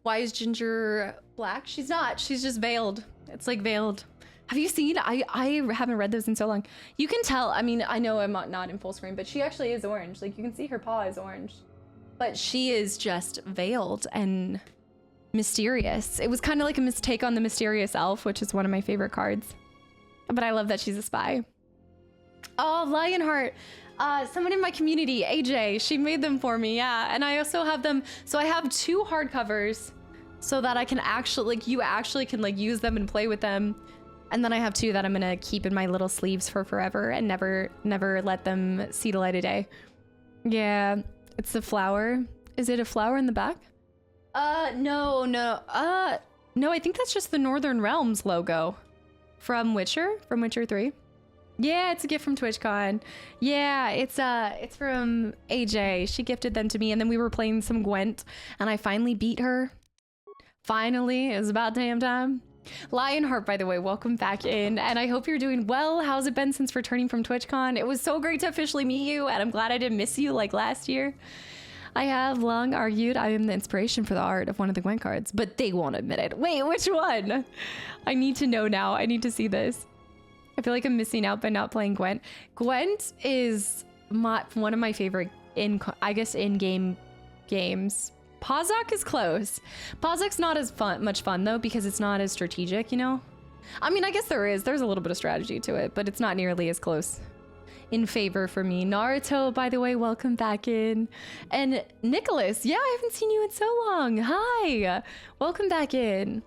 Why is Ginger black? She's not. She's just veiled. It's like veiled. Have you seen? I haven't read those in so long. You can tell. I mean, I know I'm not in full screen, but she actually is orange. Like, you can see her paw is orange. But she is just veiled and mysterious. It was kind of like a mistake on the Mysterious Elf, which is one of my favorite cards. But I love that she's a spy. Oh, Lionheart. Someone in my community, AJ, she made them for me, yeah. And I also have them, so I have 2 hardcovers so that I can actually, like, you actually can, like, use them and play with them. And then I have 2 that I'm gonna keep in my little sleeves for forever and never let them see the light of day. Yeah, it's the flower. Is it a flower in the back? No. No, I think that's just the Northern Realms logo from Witcher 3. Yeah, it's a gift from TwitchCon. Yeah, it's from AJ. She gifted them to me, and then we were playing some Gwent, and I finally beat her. Finally, it was about damn time. Lionheart, by the way, welcome back in, and I hope you're doing well. How's it been since returning from TwitchCon? It was so great to officially meet you, and I'm glad I didn't miss you like last year. I have long argued I am the inspiration for the art of one of the Gwent cards, but they won't admit it. Wait, which one? I need to know now. I need to see this. I feel like I'm missing out by not playing Gwent. Gwent is one of my favorite in-game games. Pazak is close. Pazak's not as much fun though, because it's not as strategic, you know? I mean, I guess there's a little bit of strategy to it, but it's not nearly as close in favor for me. Naruto, by the way, welcome back in. And Nicholas, yeah, I haven't seen you in so long. Hi, welcome back in.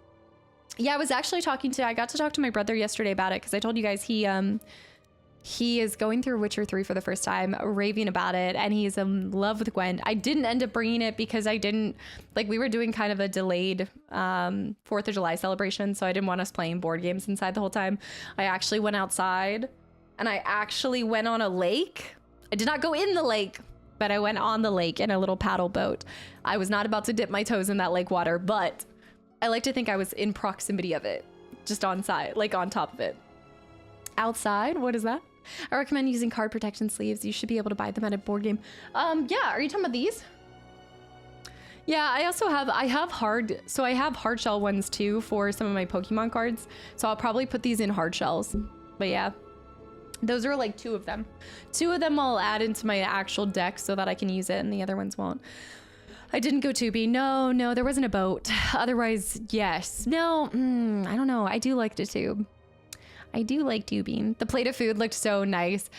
Yeah, I got to talk to my brother yesterday about it, because I told you guys he is going through Witcher 3 for the first time, raving about it, and he's in love with Gwent. I didn't end up bringing it because we were doing kind of a delayed 4th of July celebration, so I didn't want us playing board games inside the whole time. I actually went outside, and I actually went on a lake. I did not go in the lake, but I went on the lake in a little paddle boat. I was not about to dip my toes in that lake water, but I like to think I was in proximity of it, just on side, like on top of it. Outside, what is that? I recommend using card protection sleeves. You should be able to buy them at a board game. Yeah, are you talking about these? Yeah, I have hard shell ones too for some of my Pokemon cards. So I'll probably put these in hard shells. But yeah, those are like 2 of them. 2 of them I'll add into my actual deck so that I can use it, and the other ones won't. I didn't go tubing. No, there wasn't a boat. Otherwise, yes. No, I don't know. I do like to tube. I do like tubing. The plate of food looked so nice.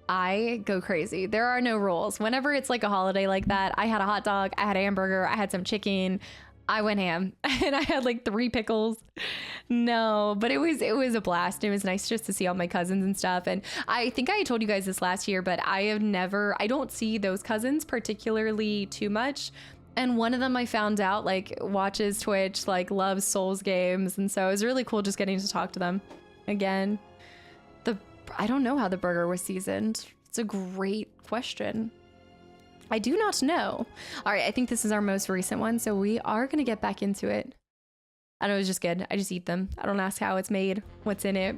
I go crazy. There are no rules. Whenever it's like a holiday like that, I had a hot dog, I had a hamburger, I had some chicken, I went ham, and I had like 3 pickles. No, but it was a blast. It was nice just to see all my cousins and stuff. And I think I told you guys this last year, but I don't see those cousins particularly too much. And one of them I found out like watches Twitch, like loves Souls games. And so it was really cool just getting to talk to them again. I don't know how the burger was seasoned. It's a great question. I do not know. All right, I think this is our most recent one, so we are gonna get back into it. I know, it's just good. I just eat them. I don't ask how it's made, what's in it.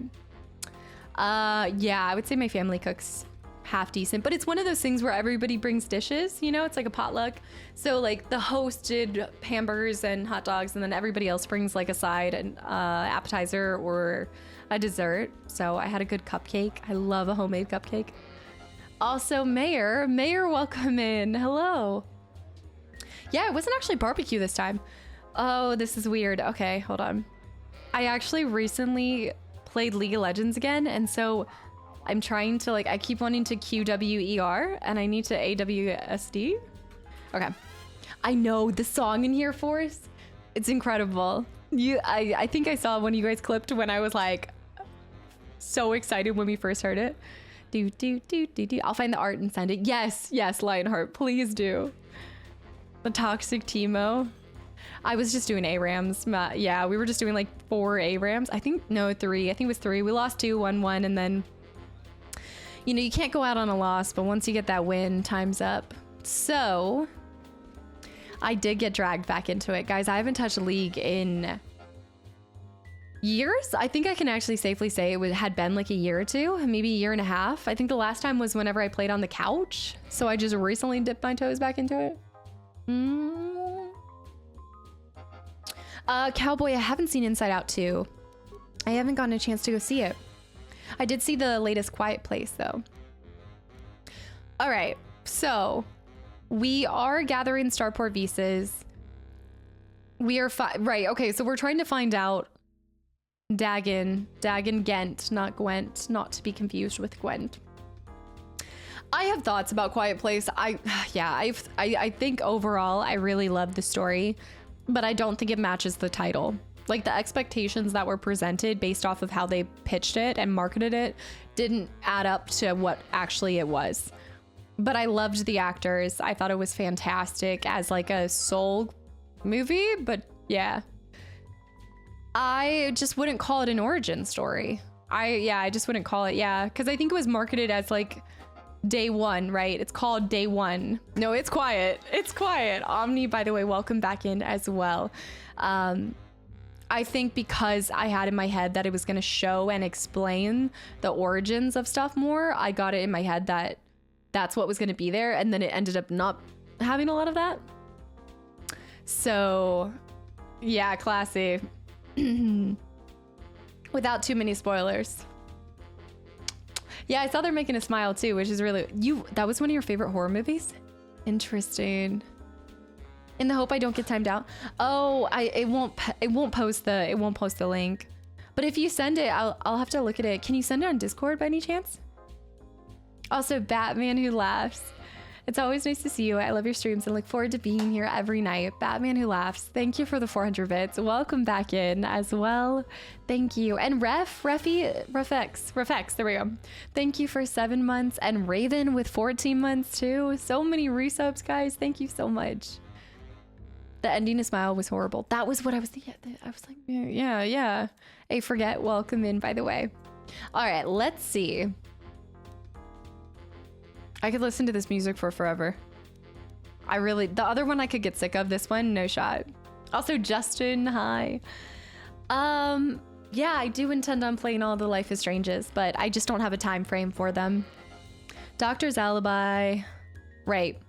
Yeah, I would say my family cooks half decent, but it's one of those things where everybody brings dishes, you know, it's like a potluck. So like the host did hamburgers and hot dogs, and then everybody else brings like a side, an appetizer or a dessert. So I had a good cupcake. I love a homemade cupcake. Also, Mayor, welcome in. Hello. Yeah, it wasn't actually barbecue this time. Oh, this is weird. Okay, hold on. I actually recently played League of Legends again, and so I'm trying to I keep wanting to QWER, and I need to AWSD. Okay. I know the song in here, Force. It's incredible. I think I saw one of you guys clipped when I was like so excited when we first heard it. Do. I'll find the art and send it. Yes, Lionheart, please do. The toxic Teemo. I was just doing ARAMs. Yeah, we were just doing like 4 ARAMs. 3. I think it was 3. We lost 2, won 1, and then, you know, you can't go out on a loss, but once you get that win, time's up. So I did get dragged back into it. Guys, I haven't touched League in years. I think I can actually safely say it had been like a year or 2, maybe a year and a half. I think the last time was whenever I played on the couch. So I just recently dipped my toes back into it. Cowboy, I haven't seen Inside Out 2. I haven't gotten a chance to go see it. I did see the latest Quiet Place though. All right, so we are gathering Starport visas. We are right. Okay, so we're trying to find out Dagon Gent, not Gwent, not to be confused with Gwent. I have thoughts about Quiet Place. I think overall I really love the story, but I don't think it matches the title. Like the expectations that were presented based off of how they pitched it and marketed it didn't add up to what actually it was. But I loved the actors. I thought it was fantastic as like a soul movie, but yeah. I just wouldn't call it an origin story. I just wouldn't call it, because I think it was marketed as like day one, right? It's called day one. No, it's quiet. It's quiet. Omni, by the way, welcome back in as well. I think because I had in my head that it was going to show and explain the origins of stuff more, I got it in my head that that's what was going to be there, and then it ended up not having a lot of that. So, yeah, classy. Without too many spoilers. Yeah, I saw they're making a smile too, which is really that was one of your favorite horror movies? Interesting. In the hope I don't get timed out. Oh, it won't post the link. But if you send it, I'll have to look at it. Can you send it on Discord by any chance? Also, Batman Who Laughs. It's always nice to see you. I love your streams and look forward to being here every night. Batman Who Laughs. Thank you for the 400 bits. Welcome back in as well. Thank you. And Refx, there we go. Thank you for 7 months. And Raven with 14 months too. So many resubs, guys. Thank you so much. The ending to Smile was horrible. That was what I was thinking. I was like, yeah. Hey, forget, welcome in, by the way. All right, let's see. I could listen to this music for forever. The other one I could get sick of. This one, no shot. Also, Justin, hi. Yeah, I do intend on playing all the Life is Stranges, but I just don't have a time frame for them. Doctor's alibi. Right.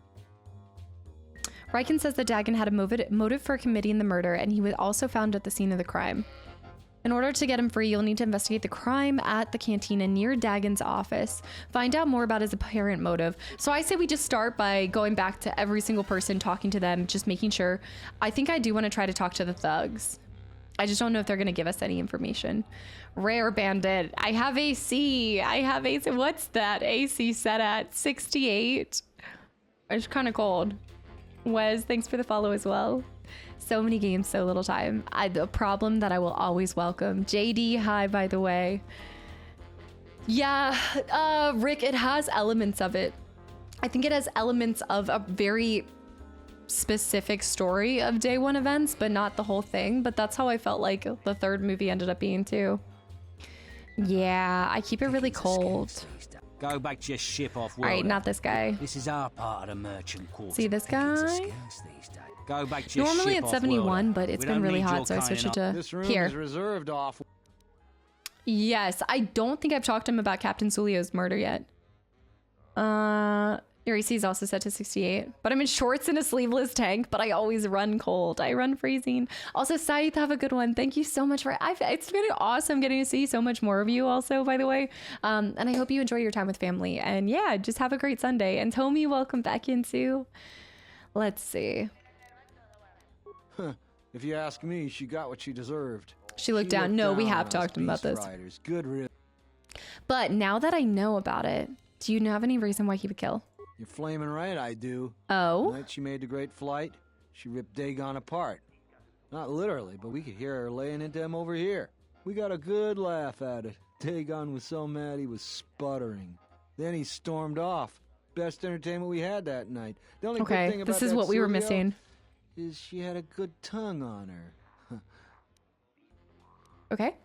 Riken says that Dagon had a motive for committing the murder, and he was also found at the scene of the crime. In order to get him free, you'll need to investigate the crime at the cantina near Dagon's office. Find out more about his apparent motive. So I say we just start by going back to every single person, talking to them, just making sure. I think I do want to try to talk to the thugs. I just don't know if they're going to give us any information. Rare Bandit. I have AC. What's that? AC set at 68. It's kind of cold. Wes, thanks for the follow as well. So many games, so little time. The problem that I will always welcome. JD, hi, by the way. Yeah, Rick, it has elements of it. I think it has elements of a very specific story of day one events, but not the whole thing. But that's how I felt like the third movie ended up being too. Yeah, I keep it really cold. Go back to your ship off world. All right, not this guy. This is our part of the merchant quarter. See this guy? Go back to your Normally ship it's 71, off-world. but it's been really hot, so I switched it to This room here. is reserved off. Yes, I don't think I've talked to him about Captain Sulio's murder yet. Your AC is also set to 68, but I'm in shorts and a sleeveless tank, but I always run cold. I run freezing. Also, Saith, have a good one. Thank you so much for it's been awesome getting to see so much more of you also, by the way. And I hope you enjoy your time with family. And yeah, just have a great Sunday. And Tommy, welcome back in too. Let's see. If you ask me, she got what she deserved. She looked down. No, we have talked about this. Good. But now that I know about it, do you have any reason why he would kill? You're flaming right, I do. Oh? The night she made the great flight, she ripped Dagon apart. Not literally, but we could hear her laying into him over here. We got a good laugh at it. Dagon was so mad he was sputtering. Then he stormed off. Best entertainment we had that night. The only good thing about this is what we were missing. Is she had a good tongue on her. Okay.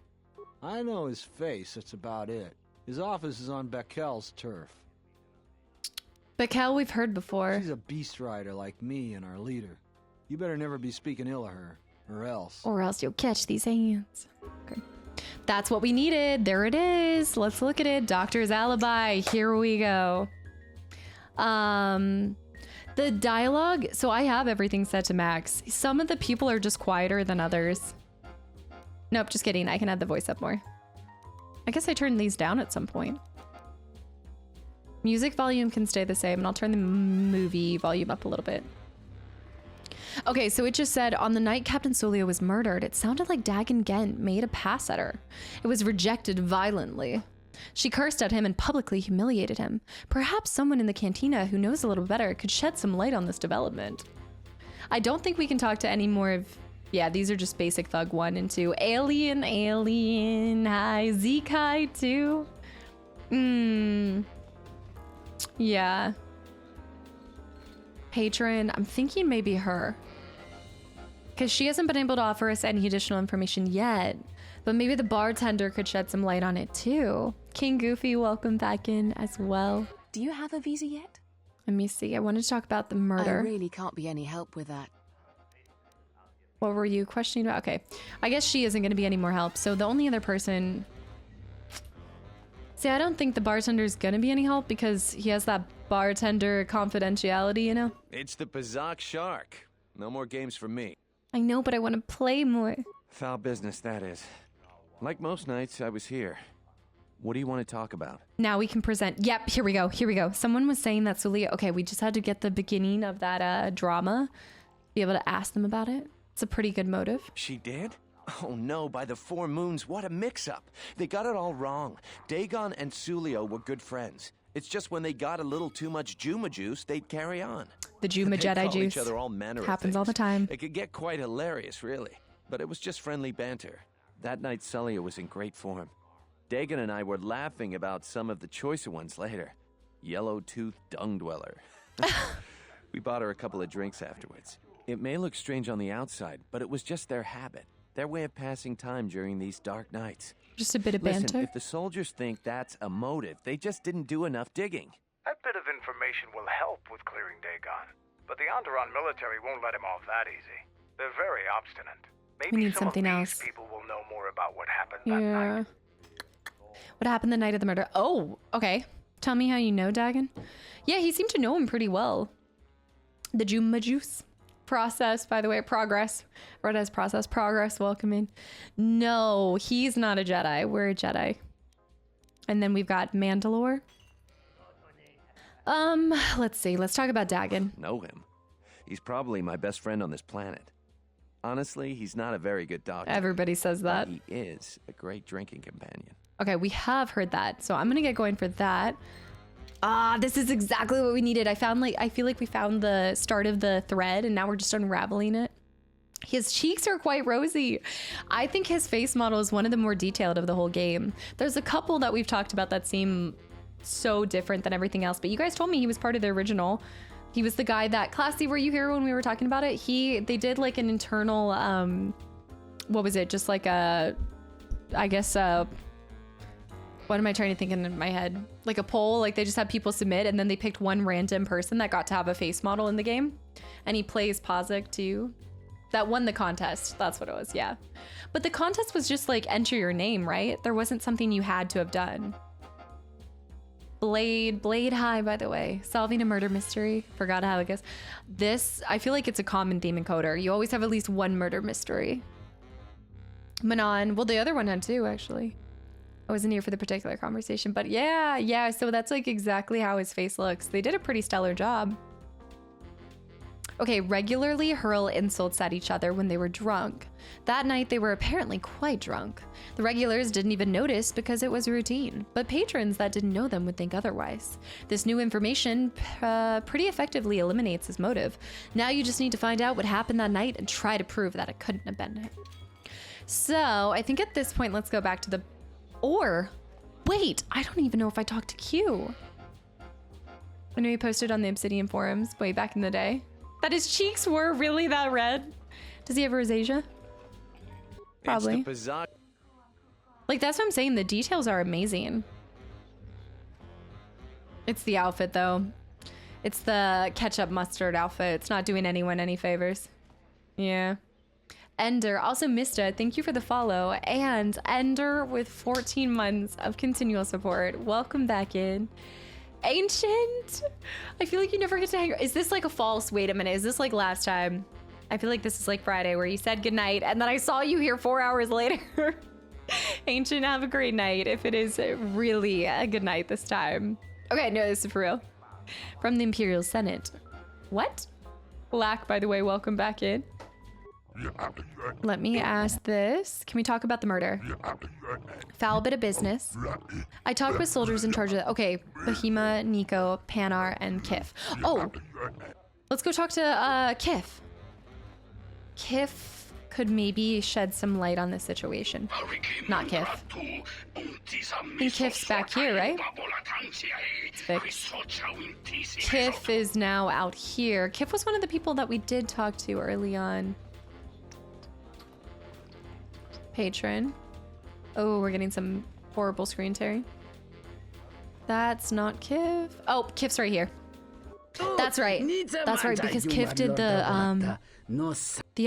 I know his face, that's about it. His office is on Bekel's turf. Bekel, we've heard before. She's a beast rider like me and our leader. You better never be speaking ill of her, or else. Or else you'll catch these hands. Okay. That's what we needed. There it is. Let's look at it. Doctor's alibi. Here we go. The dialogue. So I have everything set to max. Some of the people are just quieter than others. Nope, just kidding. I can add the voice up more. I guess I turned these down at some point. Music volume can stay the same, and I'll turn the movie volume up a little bit. Okay, so it just said, on the night Captain Sulio was murdered, it sounded like Dagon Gent made a pass at her. It was rejected violently. She cursed at him and publicly humiliated him. Perhaps someone in the cantina who knows a little better could shed some light on this development. I don't think we can talk to any more of Yeah, these are just basic Thug 1 and 2. Alien. Hi. Zeke, hi, too. Yeah. Patron. I'm thinking maybe her. Because she hasn't been able to offer us any additional information yet. But maybe the bartender could shed some light on it, too. King Goofy, welcome back in as well. Do you have a visa yet? Let me see. I wanted to talk about the murder. I really can't be any help with that. What were you questioning about? Okay. I guess she isn't going to be any more help. So the only other person... See, I don't think the bartender's going to be any help because he has that bartender confidentiality, you know? It's the Bazak Shark. No more games for me. I know, but I want to play more. Foul business, that is. Like most nights, I was here. What do you want to talk about? Now we can present. Yep, here we go. Here we go. Someone was saying that Sulia... Okay, we just had to get the beginning of that drama. Be able to ask them about it. It's a pretty good motive. She did? Oh no, by the 4 moons, what a mix-up. They got it all wrong. Dagon and Sulio were good friends. It's just when they got a little too much Juma juice, they'd carry on. The Juma Jedi call juice. Each other all manner of Happens all the things. time. It could get quite hilarious, really. But it was just friendly banter. That night, Sulio was in great form. Dagon and I were laughing about some of the choicer ones later. Yellow-toothed dung dweller. We bought her a couple of drinks afterwards. It may look strange on the outside, but it was just their habit. Their way of passing time during these dark nights. Just a bit of banter. Listen, if the soldiers think that's a motive, they just didn't do enough digging. That bit of information will help with clearing Dagon, but the Onderon military won't let him off that easy. They're very obstinate. Maybe We need some something of else. these people will know more about what happened that Yeah. night. What happened the night of the murder? Oh, okay. Tell me how you know Dagon. Yeah, he seemed to know him pretty well. The Juma juice. Process, by the way, progress. Read as process, progress, welcome in. No, he's not a Jedi. We're a Jedi. And then we've got Mandalore. Let's see. Let's talk about Dagon. Know him. He's probably my best friend on this planet. Honestly, he's not a very good doctor. Everybody says that. But he is a great drinking companion. Okay, we have heard that. So I'm going to get going for that. Ah, this is exactly what we needed. I feel like we found the start of the thread and now we're just unraveling it. His cheeks are quite rosy. I think his face model is one of the more detailed of the whole game. There's a couple that we've talked about that seem so different than everything else, but you guys told me he was part of the original. He was the guy that... Classy, were you here when we were talking about it? They did like an internal, what was it? Just like a, I guess, what am I trying to think in my head? Like a poll, like they just had people submit and then they picked one random person that got to have a face model in the game. And he plays Pazik too. That won the contest. That's what it was, yeah. But the contest was just like enter your name, right? There wasn't something you had to have done. Blade high, by the way. Solving a murder mystery. Forgot how it goes. This, I feel like it's a common theme in Coder. You always have at least one murder mystery. Manon, well the other one had two actually. I wasn't here for the particular conversation, but yeah, so that's like exactly how his face looks. They did a pretty stellar job. Okay, regularly hurl insults at each other when they were drunk. That night, they were apparently quite drunk. The regulars didn't even notice because it was routine, but patrons that didn't know them would think otherwise. This new information pretty effectively eliminates his motive. Now you just need to find out what happened that night and try to prove that it couldn't have been it. So, I think at this point, let's go back to the... Or, wait, I don't even know if I talked to Q. I know he posted on the Obsidian forums way back in the day. That his cheeks were really that red. Does he have rosacea? Probably. It's the Bazak. Like, that's what I'm saying. The details are amazing. It's the outfit, though. It's the ketchup mustard outfit. It's not doing anyone any favors. Yeah. Ender, also Mista, thank you for the follow. And Ender with 14 months of continual support. Welcome back in. Ancient, I feel like you never get to hang. Is this like a false? Wait a minute. Is this like last time? I feel like this is like Friday where you said goodnight and then I saw you here 4 hours later. Ancient, have a great night. If it is really a good night this time. Okay, no, this is for real. From the Imperial Senate. What? Black, by the way, welcome back in. Let me ask this. Can we talk about the murder? Foul bit of business. I talked with soldiers in charge of... Okay, Bahima, Nico, Panar, and Kif. Oh! Let's go talk to Kif. Kif could maybe shed some light on this situation. Not Kif. I think Kif's back here, right? It's Vix. Kif is now out here. Kif was one of the people that we did talk to early on. Patron. Oh, we're getting some horrible screen tearing. That's not Kif. Oh, Kif's right here. That's right. That's right, because Kif did the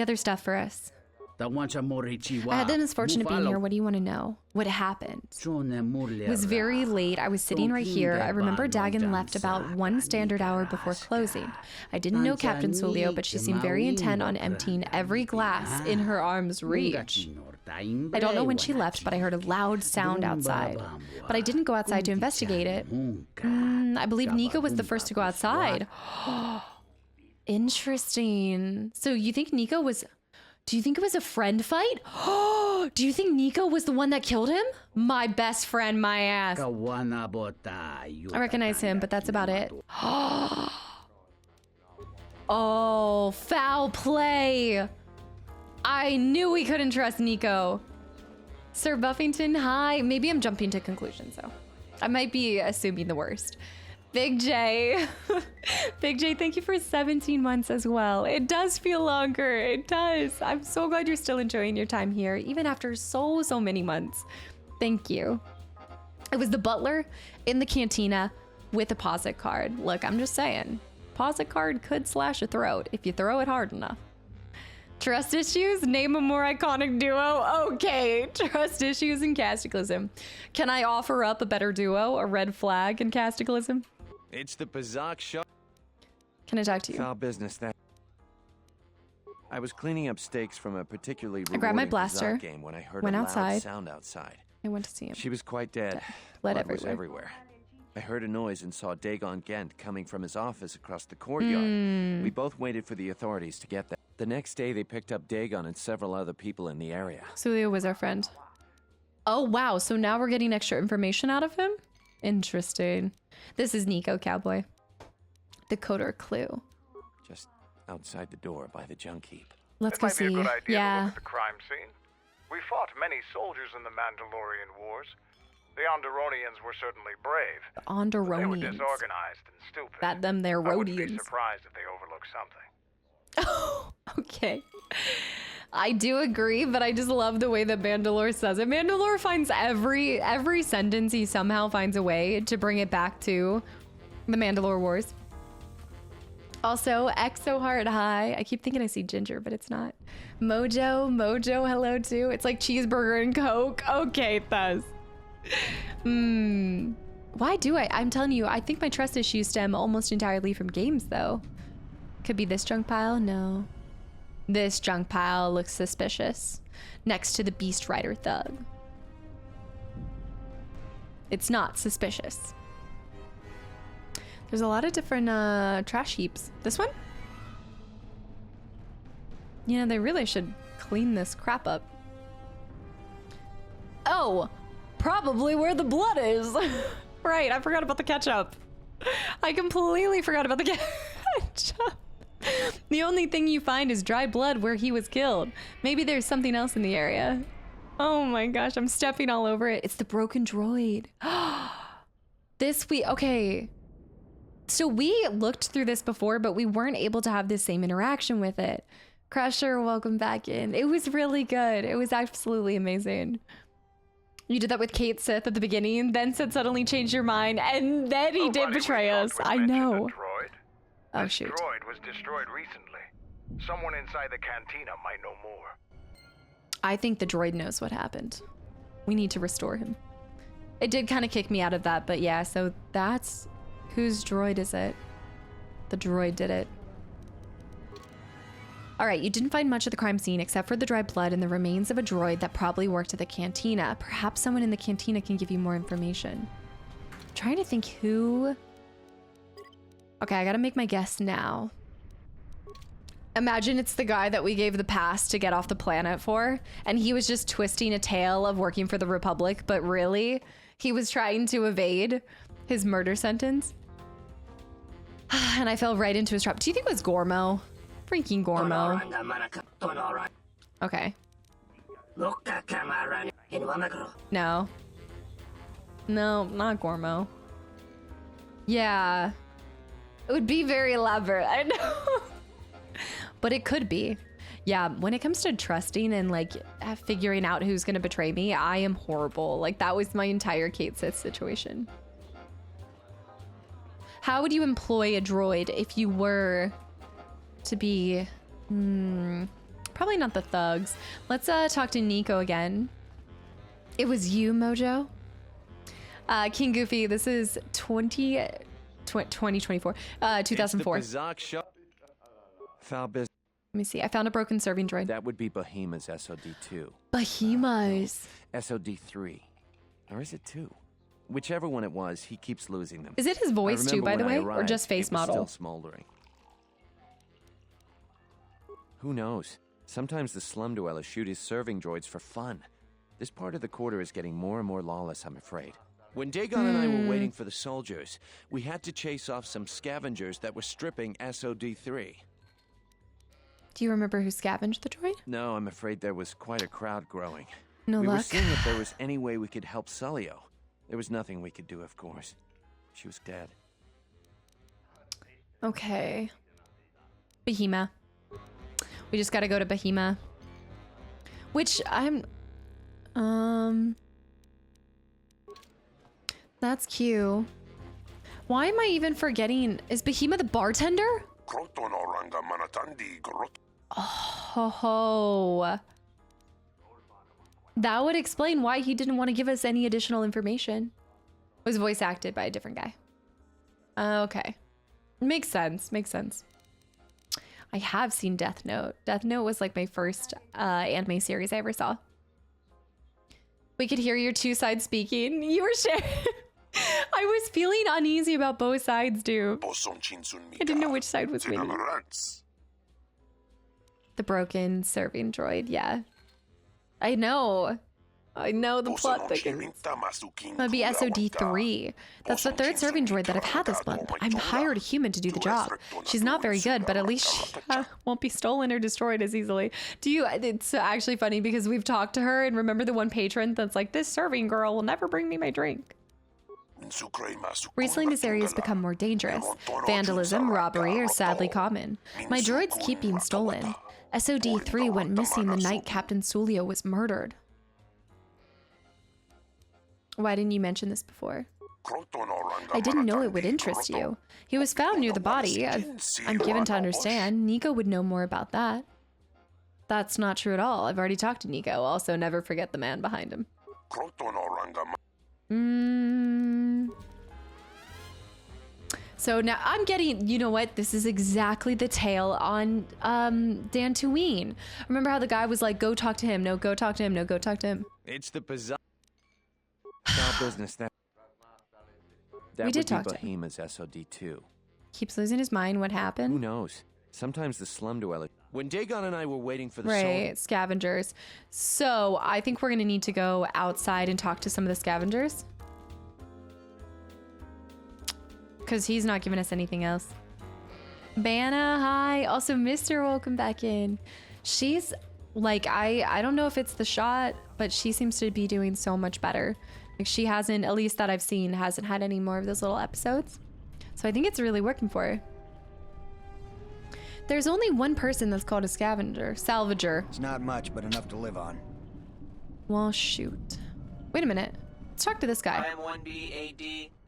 other stuff for us. I had the misfortune of being here. What do you want to know? What happened? It was very late. I was sitting right here. I remember Dagon left about 1 standard hour before closing. I didn't know Captain Sulio, but she seemed very intent on emptying every glass in her arm's reach. I don't know when she left, but I heard a loud sound outside. But I didn't go outside to investigate it. I believe Nico was the first to go outside. Interesting. So you think Nico was... Do you think it was a friend fight? Do you think Nico was the one that killed him? My best friend, my ass. I recognize him, but that's about it. Oh, foul play. I knew we couldn't trust Nico. Sir Buffington, hi. Maybe I'm jumping to conclusions, though. I might be assuming the worst. Big J. Big J, thank you for 17 months as well. It does feel longer. It does. I'm so glad you're still enjoying your time here, even after so many months. Thank you. It was the butler in the cantina with a posit card. Look, I'm just saying. Posit card could slash a throat if you throw it hard enough. Trust issues? Name a more iconic duo? Okay, trust issues and Kastaclysm. Can I offer up a better duo? A red flag and Kastaclysm? It's the Bazak show. Can I talk to you? Foul business that. I was cleaning up stakes from a particularly I grabbed my rewarding blaster, Bazak game when I heard went a loud outside. sound outside. I went to see him. She was quite dead. Blood was everywhere. I heard a noise and saw Dagon Gent coming from his office across the courtyard. We both waited for the authorities to get there. The next day, they picked up Dagon and several other people in the area. Sulio was our friend. Oh, wow. So now we're getting extra information out of him? Interesting. This is Nico, cowboy. The Kodor clue. Just outside the door by the junk heap. Let's It go might see. be a good idea to Yeah. look at the crime scene. We fought many soldiers in the Mandalorian Wars. The Onderonians were certainly brave. The But they were Onderonians. disorganized and stupid. That them, they're I wouldn't be Rhodians. surprised if they overlooked something. Oh, okay. I do agree, but I just love the way that Mandalore says it. Mandalore finds every sentence, he somehow finds a way to bring it back to the Mandalore Wars. Also, Exo Heart High. I keep thinking I see Ginger, but it's not. Mojo, hello too. It's like cheeseburger and Coke. Okay, it does. Why do I? I'm telling you, I think my trust issues stem almost entirely from games, though. Could be this junk pile? No. This junk pile looks suspicious. Next to the Beast Rider thug. It's not suspicious. There's a lot of different trash heaps. This one? You know, they really should clean this crap up. Oh, probably where the blood is. Right, I forgot about the ketchup. I completely forgot about the ketchup. The only thing you find is dry blood where he was killed. Maybe there's something else in the area. Oh my gosh, I'm stepping all over it. It's the broken droid. Okay. So we looked through this before, but we weren't able to have the same interaction with it. Crusher, welcome back in. It was really good. It was absolutely amazing. You did that with Kate Sith at the beginning, then said suddenly changed your mind, and then he did betray us. I know. Oh, This shoot. droid was destroyed recently. Someone inside the cantina might know more. I think the droid knows what happened. We need to restore him. It did kind of kick me out of that, but yeah, so that's... Whose droid is it? The droid did it. All right, you didn't find much of the crime scene except for the dry blood and the remains of a droid that probably worked at the cantina. Perhaps someone in the cantina can give you more information. I'm trying to think who... Okay, I gotta make my guess now. Imagine it's the guy that we gave the pass to get off the planet for, and he was just twisting a tale of working for the Republic, but really, he was trying to evade his murder sentence. And I fell right into his trap. Do you think it was Gormo? Freaking Gormo. Okay. No. No, not Gormo. Yeah. It would be very elaborate, I know. But it could be. Yeah, when it comes to trusting and like figuring out who's gonna betray me, I am horrible. Like that was my entire Kate Sith situation. How would you employ a droid if you were to be... probably not the thugs. Let's talk to Nico again. It was you, Mojo? King Goofy, this is 2024. 2004. Foul business. Let me see. I found a broken serving droid. That would be Behemoth's SOD-2. Behemoths. SOD-3. Or is it 2? Whichever one it was, he keeps losing them. Is it his voice too, by the way? Or Arrived, just face it was model? still smoldering. Who knows? Sometimes the slum dwellers shoot his serving droids for fun. This part of the quarter is getting more and more lawless, I'm afraid. When Dagon and I were waiting for the soldiers, we had to chase off some scavengers that were stripping SOD-3. Do you remember who scavenged the droid? No, I'm afraid there was quite a crowd growing. No we luck. were seeing if there was any way we could help Sulio. There was nothing we could do, of course. She was dead. Okay. Behemoth. We just gotta go to Behemoth. Which I'm... That's cute. Why am I even forgetting? Is Behemoth the bartender? Oh. That would explain why he didn't want to give us any additional information. It was voice acted by a different guy. Okay. Makes sense. Makes sense. I have seen Death Note. Death Note was like my first anime series I ever saw. We could hear your two sides speaking. You were sharing. I was feeling uneasy about both sides, dude. I didn't know which side was winning. The broken serving droid, yeah. I know the plot thickens. That'd be SOD-3. That's the third serving droid that I've had this month. I'm hired a human to do the job. She's not very good, but at least she won't be stolen or destroyed as easily. It's actually funny because we've talked to her and remember the one patron that's like, this serving girl will never bring me my drink. Recently, this area has become more dangerous. Vandalism, robbery are sadly common. My droids keep being stolen. SOD-3 went missing the night Captain Sulio was murdered. Why didn't you mention this before? I didn't know it would interest you. He was found near the body. I'm given to understand Nico would know more about that. That's not true at all. I've already talked to Nico. Also, never forget the man behind him. So now I'm getting, you know what? This is exactly the tale on Dantooine. Remember how the guy was like, go talk to him. No, go talk to him. No, go talk to him. It's the bizarre business that we did talk to him. Behemoth's SOD-2. Keeps losing his mind. What happened? Who knows? Sometimes the slum dwellers. When Dagon and I were waiting for the right, scavengers. So I think we're gonna need to go outside and talk to some of the scavengers. Because he's not giving us anything else. Banna, hi. Also, Mr. Welcome back in. She's like, I don't know if it's the shot, but she seems to be doing so much better. Like she hasn't, at least that I've seen, hasn't had any more of those little episodes. So I think it's really working for her. There's only one person that's called a salvager. It's not much, but enough to live on. Well, shoot. Wait a minute. Let's talk to this guy. I am 1B AD,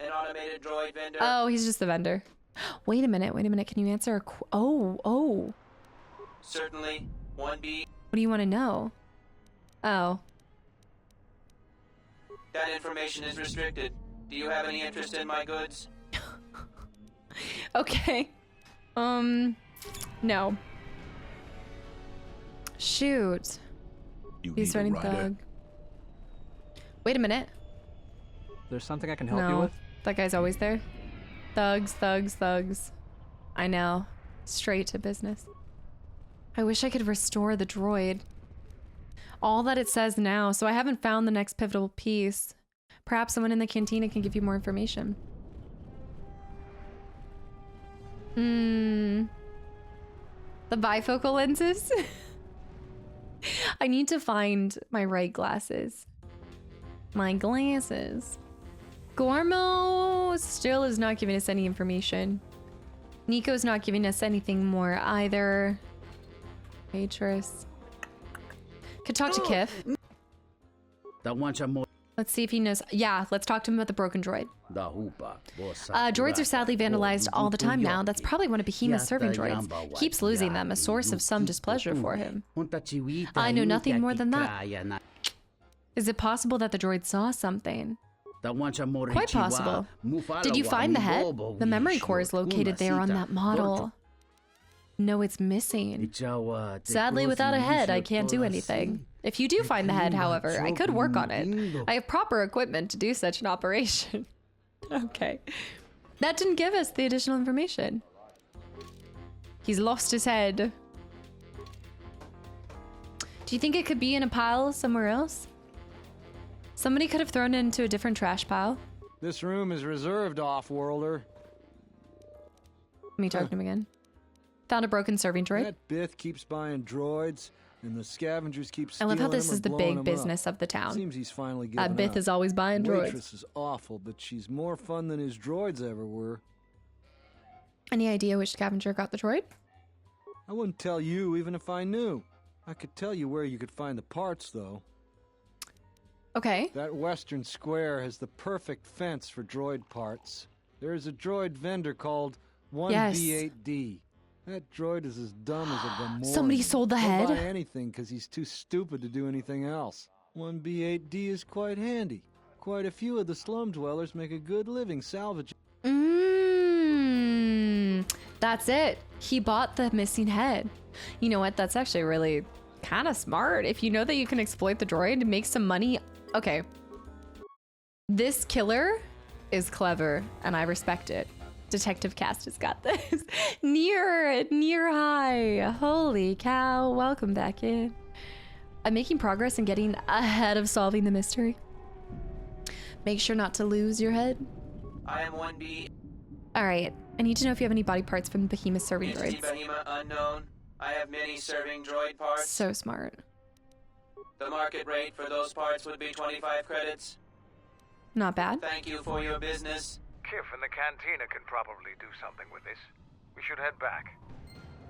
an automated droid vendor. Oh, he's just the vendor. Wait a minute. Can you answer a oh. Certainly, 1B. What do you want to know? Oh. That information is restricted. Do you have any interest in my goods? Okay. No. Shoot. He's running thug. Wait a minute. There's something I can help you with? That guy's always there. Thugs. I know. Straight to business. I wish I could restore the droid. All that it says now, so I haven't found the next pivotal piece. Perhaps someone in the cantina can give you more information. The bifocal lenses? I need to find my right glasses. My glasses. Gormo still is not giving us any information. Nico's not giving us anything more either. Waitress. Could talk to Kif. Let's see if he knows. Yeah, let's talk to him about the broken droid. Droids are sadly vandalized all the time now. That's probably one of Behemoth's serving droids. Keeps losing them, a source of some displeasure for him. I know nothing more than that. Is it possible that the droid saw something? Quite possible. Did you find the head? The memory core is located there on that model. No, it's missing. Sadly, without a head, I can't do anything. If you do find the head, however, I could work on it. I have proper equipment to do such an operation. Okay. That didn't give us the additional information. He's lost his head. Do you think it could be in a pile somewhere else? Somebody could have thrown it into a different trash pile. This room is reserved, off-worlder. Let me talk to him again. Found a broken serving droid. That Bith keeps buying droids, and the scavengers keep I stealing love how this them or is the blowing big them business up. of the town. Seems he's finally given Bith up. is always buying droids. Waitress is awful, but she's more fun than his droids ever were. Any idea which scavenger got the droid? I wouldn't tell you even if I knew. I could tell you where you could find the parts, though. Okay. That western square has the perfect fence for droid parts. There is a droid vendor called 1B8D. That droid is as dumb as a Gamorrean. Somebody sold the head? He'll buy anything because he's too stupid to do anything else. 1B8D is quite handy. Quite a few of the slum dwellers make a good living salvaging. That's it. He bought the missing head. You know what? That's actually really kind of smart. If you know that you can exploit the droid and make some money. Okay. This killer is clever, and I respect it. Detective Cast has got this. Near high. Holy cow. Welcome back in. I'm making progress in getting ahead of solving the mystery. Make sure not to lose your head. I am 1B. All right. I need to know if you have any body parts from Behemoth serving Entity droids. Behemoth unknown. I have many serving droid parts. So smart. The market rate for those parts would be 25 credits. Not bad. Thank you for your business. Kif and the Cantina can probably do something with this. We should head back.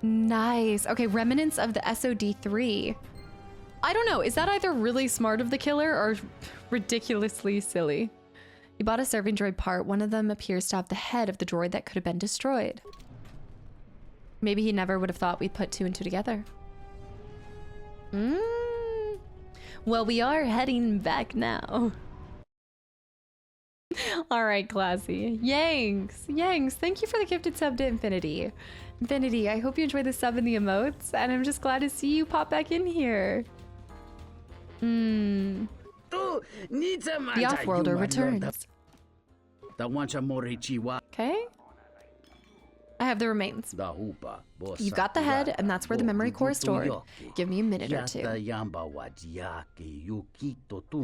Nice. Okay, remnants of the SOD3. I don't know. Is that either really smart of the killer or ridiculously silly? You bought a serving droid part. One of them appears to have the head of the droid that could have been destroyed. Maybe he never would have thought we'd put two and two together. Well, we are heading back now. All right, classy. Yanks, thank you for the gifted sub to Infinity. Infinity, I hope you enjoyed the sub and the emotes, and I'm just glad to see you pop back in here. The off-worlder returns. Okay. I have the remains. You've got the head, and that's where the memory core is stored. Give me a minute or two.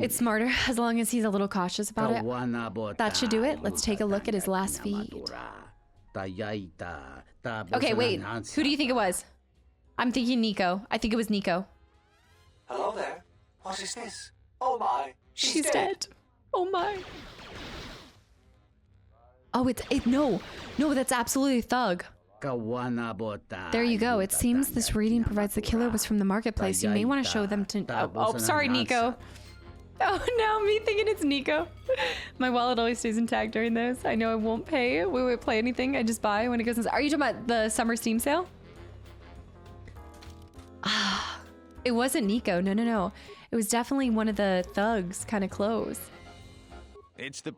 It's smarter as long as he's a little cautious about it. That should do it. Let's take a look at his last feed. Okay, wait. Who do you think it was? I'm thinking Nico. I think it was Nico. Hello there. What is this? Oh my. She's dead. Oh my. Oh, no, that's absolutely Thug. There you go. It seems this reading provides the killer was from the marketplace. You may want to show them to... Oh, sorry, Nico. Oh, no, me thinking it's Nico. My wallet always stays intact during this. I know I won't pay. We won't play anything. I just buy when it goes in... Are you talking about the summer Steam sale? Ah, it wasn't Nico. No. It was definitely one of the Thugs kind of clothes. It's the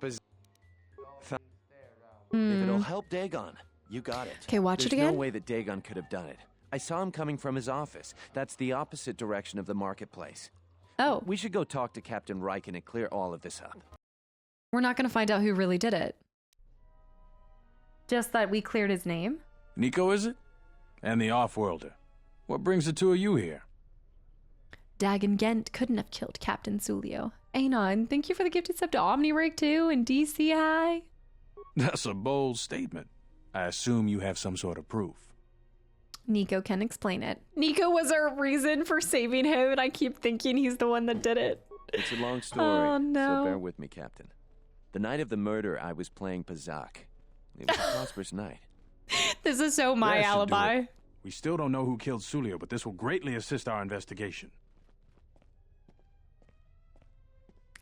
If it'll help Dagon, you got it. Okay, watch it again. There's no way that Dagon could have done it. I saw him coming from his office. That's the opposite direction of the marketplace. Oh. We should go talk to Captain Riken and clear all of this up. We're not going to find out who really did it. Just that we cleared his name. Nico, is it? And the off-worlder. What brings the two of you here? Dagon Gwent couldn't have killed Captain Zulio. Anon, thank you for the gifted sub to Omnirig 2 and DC High. That's a bold statement. I assume you have some sort of proof. Nico can explain it. Nico was our reason for saving him, and I keep thinking he's the one that did it. It's a long story, Oh, no. so bear with me, Captain. The night of the murder, I was playing Pazak. It was a prosperous night. This is so my That should do alibi. it. We still don't know who killed Sulio, but this will greatly assist our investigation.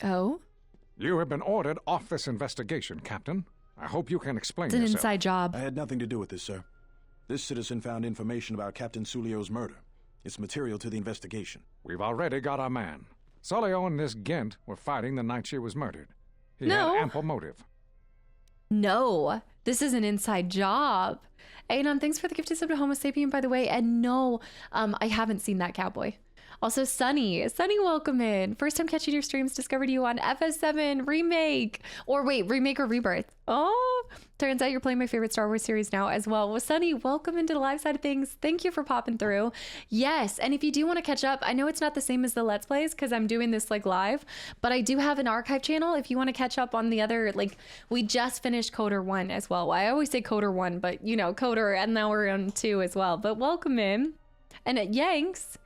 Oh? You have been ordered off this investigation, Captain. I hope you can explain It's an yourself. inside job. I had nothing to do with this, sir. This citizen found information about Captain Sulio's murder. It's material to the investigation. We've already got our man. Sulio and this Gwent were fighting the night she was murdered. He No. had ample motive. No, this is an inside job. Anon, thanks for the gifted sub to Homo Sapien, by the way. And no, I haven't seen that cowboy. Also, Sunny, welcome in. First time catching your streams, discovered you on FS7 Remake. Or wait, Remake or Rebirth? Oh, turns out you're playing my favorite Star Wars series now as well. Well, Sunny, welcome into the live side of things. Thank you for popping through. Yes, and if you do want to catch up, I know it's not the same as the Let's Plays because I'm doing this like live, but I do have an archive channel if you want to catch up on the other, like, we just finished Coder 1 as well. I always say Coder 1, but you know, Coder, and now we're on 2 as well. But welcome in. And at Yanks,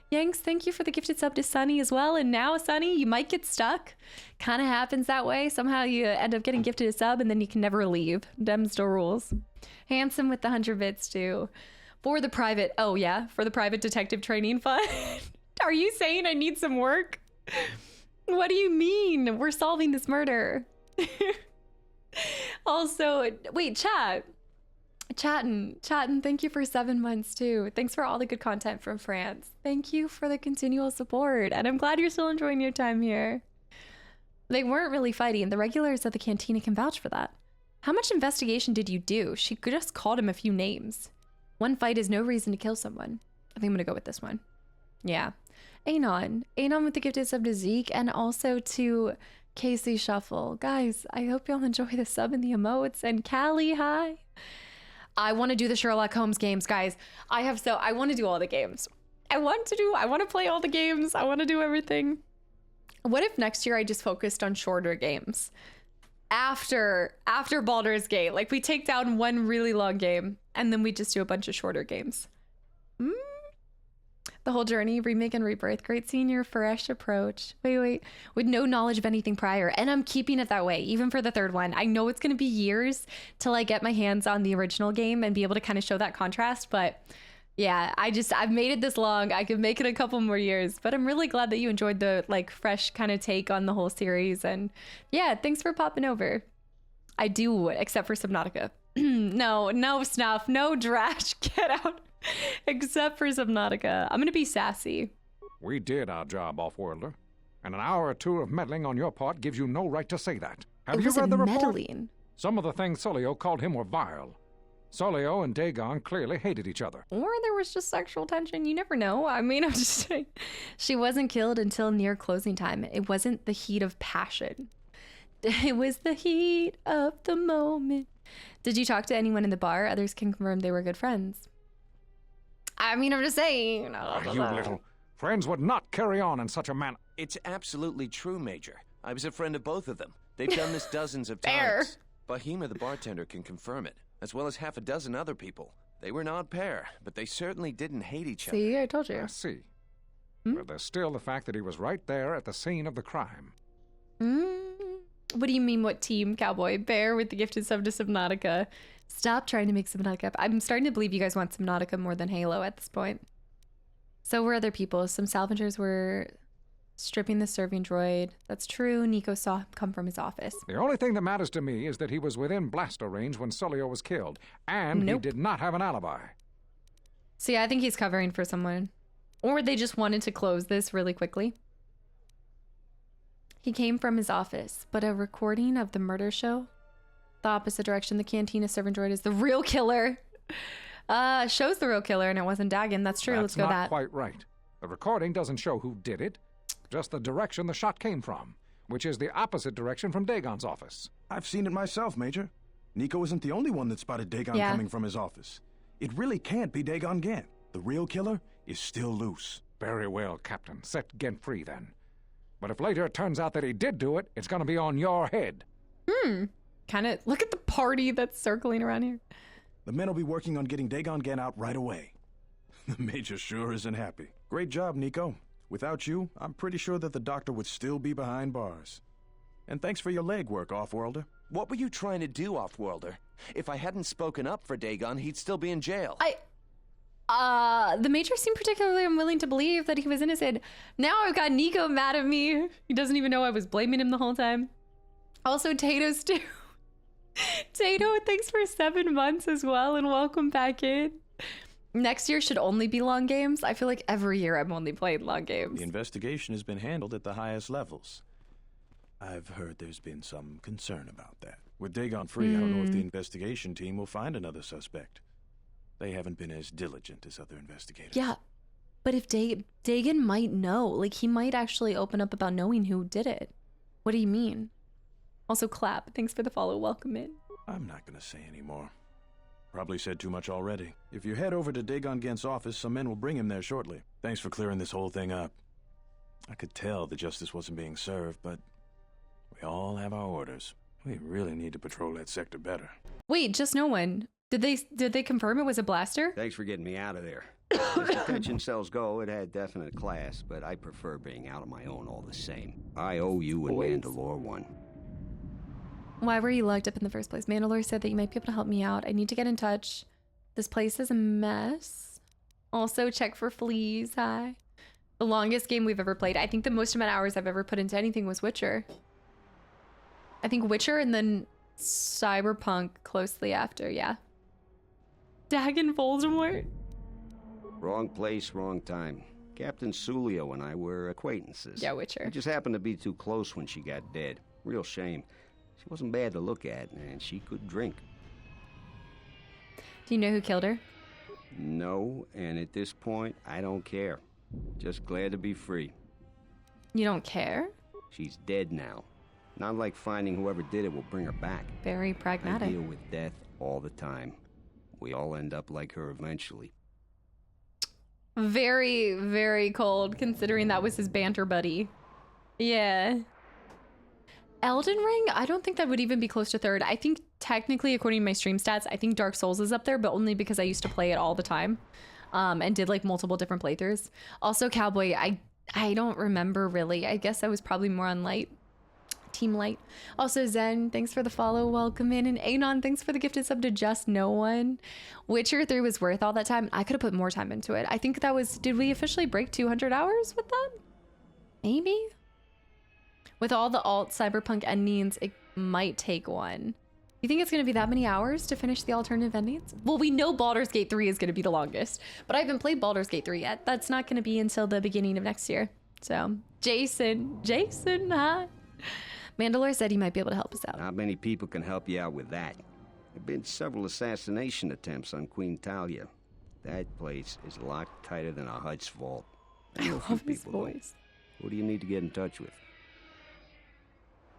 thank you for the gifted sub to Sunny as well. And now, Sunny, you might get stuck. Kind of happens that way. Somehow you end up getting gifted a sub and then you can never leave. Dem still rules. Handsome with the 100 bits too. For the private, oh yeah, for the private detective training fund. Are you saying I need some work? What do you mean? We're solving this murder. Also, wait, Chatting, thank you for 7 months too. Thanks for all the good content from France. Thank you for the continual support, and I'm glad you're still enjoying your time here. They weren't really fighting. The regulars at the Cantina can vouch for that. How much investigation did you do? She just called him a few names. One fight is no reason to kill someone. I think I'm gonna go with this one. Yeah. Anon with the gifted sub to Zeke, and also to Casey Shuffle. Guys, I hope y'all enjoy the sub and the emotes. And Callie, hi. I want to do the Sherlock Holmes games, guys. I want to do all the games. I want to play all the games. I want to do everything. What if next year I just focused on shorter games? After Baldur's Gate, like we take down one really long game and then we just do a bunch of shorter games. The whole journey, remake and rebirth. Great seeing your fresh approach. Wait. With no knowledge of anything prior. And I'm keeping it that way, even for the third one. I know it's going to be years till I get my hands on the original game and be able to kind of show that contrast. But yeah, I've made it this long. I could make it a couple more years. But I'm really glad that you enjoyed the like fresh kind of take on the whole series. And yeah, thanks for popping over. I do, except for Subnautica. No, Snuff. No, Drash. Get out. Except for Subnautica. I'm gonna be sassy. We did our job, Off-Worlder. And an hour or two of meddling on your part gives you no right to say that. Have you read the report? Meddling. Some of the things Sulio called him were vile. Sulio and Dagon clearly hated each other. Or there was just sexual tension. You never know. I mean, I'm just saying. She wasn't killed until near closing time. It wasn't the heat of passion. It was the heat of the moment. Did you talk to anyone in the bar? Others can confirm they were good friends. I mean, I'm just saying. You little. Friends would not carry on in such a manner. It's absolutely true, Major. I was a friend of both of them. They've done this dozens of Fair. times. Bahima, the bartender, can confirm it, as well as half a dozen other people. They were an odd pair, but they certainly didn't hate each other. See, I told you. I see. But there's still the fact that he was right there at the scene of the crime. What do you mean, what team, Cowboy? Bear with the gifted sub to Subnautica. Stop trying to make Subnautica up. I'm starting to believe you guys want Subnautica more than Halo at this point. So were other people. Some salvagers were stripping the serving droid. That's true. Nico saw him come from his office. The only thing that matters to me is that he was within blaster range when Sulio was killed. And he did not have an alibi. See, I think he's covering for someone. Or they just wanted to close this really quickly. He came from his office, but a recording of the murder show? The opposite direction. The Cantina servant droid is the real killer. Shows the real killer and it wasn't Dagon. That's true. Let's go That's that. not quite right. The recording doesn't show who did it, just the direction the shot came from, which is the opposite direction from Dagon's office. I've seen it myself, Major. Nico isn't the only one that spotted Dagon coming from his office. It really can't be Dagon Gwent. The real killer is still loose. Very well, Captain. Set Gwent free then. But if later it turns out that he did do it, it's going to be on your head. Kind of look at the party that's circling around here. The men will be working on getting Dagon Gwent out right away. The Major sure isn't happy. Great job, Nico. Without you, I'm pretty sure that the doctor would still be behind bars. And thanks for your legwork, Offworlder. What were you trying to do, Offworlder? If I hadn't spoken up for Dagon, he'd still be in jail. The Major seemed particularly unwilling to believe that he was innocent. Now I've got Nico mad at me. He doesn't even know I was blaming him the whole time. Also, Tato's too. Tato, thanks for 7 months as well, and welcome back in. Next year should only be long games. I feel like every year I'm only playing long games. The investigation has been handled at the highest levels. I've heard there's been some concern about that. With Dagon free, I don't know if the investigation team will find another suspect. They haven't been as diligent as other investigators. Yeah, but if Dagon might know, like he might actually open up about knowing who did it. What do you mean? Also, Clap, thanks for the follow. Welcome in. I'm not gonna say any more. Probably said too much already. If you head over to Dagon Gent's office, some men will bring him there shortly. Thanks for clearing this whole thing up. I could tell the justice wasn't being served, but we all have our orders. We really need to patrol that sector better. Wait, just no one. Did they confirm it was a blaster? Thanks for getting me out of there. As detention cells go, it had definite class, but I prefer being out on my own all the same. I owe you and Mandalore one. Why were you locked up in the first place? Mandalore said that you might be able to help me out. I need to get in touch. This place is a mess. Also, check for fleas. Hi. The longest game we've ever played. I think the most amount of hours I've ever put into anything was Witcher. I think Witcher and then Cyberpunk closely after, yeah. Dagon Voldemort? Wrong place, wrong time. Captain Sulio and I were acquaintances. Yeah, Witcher. We just happened to be too close when she got dead. Real shame. She wasn't bad to look at, and she could drink. Do you know who killed her? No, and at this point, I don't care. Just glad to be free. You don't care? She's dead now. Not like finding whoever did it will bring her back. Very pragmatic. I deal with death all the time. We all end up like her eventually. Very, very cold, considering that was his banter buddy. Yeah. Elden Ring? I don't think that would even be close to third. I think technically, according to my stream stats, I think Dark Souls is up there, but only because I used to play it all the time. And did like multiple different playthroughs. Also, Cowboy, I don't remember really. I guess I was probably more on light. Team Light. Also, Zen, thanks for the follow. Welcome in. And Anon, thanks for the gifted sub to Just No One. Witcher 3 was worth all that time. I could have put more time into it. I think that was... Did we officially break 200 hours with that? Maybe? With all the alt Cyberpunk endings, it might take one. You think it's going to be that many hours to finish the alternative endings? Well, we know Baldur's Gate 3 is going to be the longest, but I haven't played Baldur's Gate 3 yet. That's not going to be until the beginning of next year. So, Jason, hi. Mandalore said he might be able to help us out. Not many people can help you out with that. There have been several assassination attempts on Queen Talia. That place is locked tighter than a Hut's vault. I love his voice. Who do you need to get in touch with?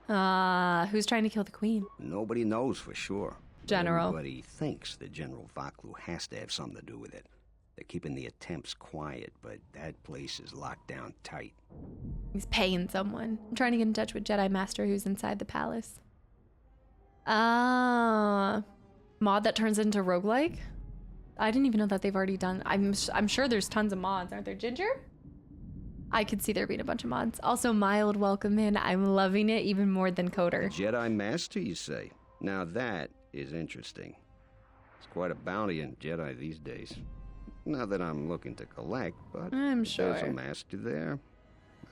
Who's trying to kill the queen? Nobody knows for sure. General. Everybody thinks that General Vaklu has to have something to do with it. They're keeping the attempts quiet, but that place is locked down tight. He's paying someone. I'm trying to get in touch with Jedi Master who's inside the palace. Mod that turns into roguelike? I didn't even know that they've already done. I'm sure there's tons of mods, aren't there? Ginger? I could see there being a bunch of mods. Also, Mild, welcome in. I'm loving it even more than Coder. Jedi Master, you say? Now that is interesting. It's quite a bounty in Jedi these days. Not that I'm looking to collect, but I'm if sure there's a master there.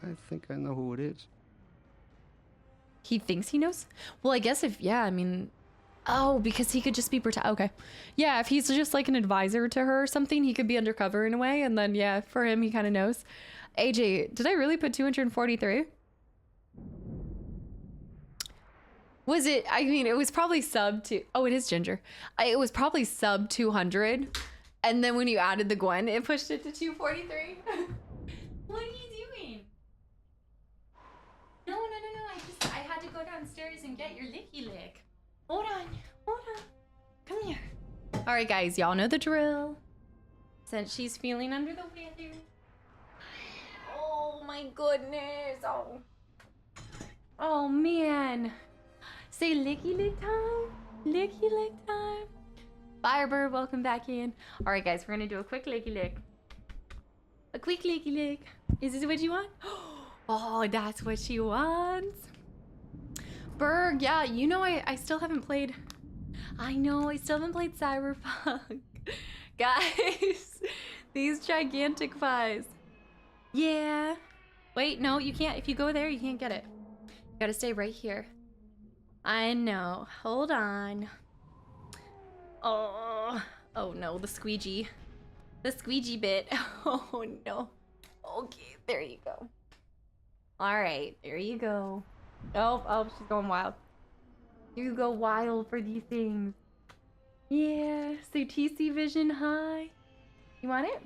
I think I know who it is. He thinks he knows? Well, I guess if, yeah, I mean... Oh, because he could just be... Okay. Yeah, if he's just like an advisor to her or something, he could be undercover in a way. And then, yeah, for him, he kind of knows. AJ, did I really put 243? Was it... I mean, it was probably sub to... Oh, it is Ginger. It was probably sub 200. And then when you added the Gwen, it pushed it to 243. What are you doing? No. I had to go downstairs and get your licky lick. Hold on. Come here. All right, guys, y'all know the drill. Since she's feeling under the weather. Oh my goodness. Oh man. Say licky lick time. Licky lick time. Firebird, welcome back in. All right, guys, we're gonna do a quick licky lick. A quick licky lick. Is this what you want? Oh, that's what she wants. Berg, yeah, you know I still haven't played. I know, I still haven't played Cyberpunk. Guys, these gigantic fies. Yeah. Wait, no, you can't. If you go there, you can't get it. You gotta stay right here. I know. Hold on. Oh no, the squeegee. The squeegee bit. Oh no. Okay, there you go. Alright, there you go. Oh, she's going wild. You go wild for these things. Yeah, so TC Vision high. You want it?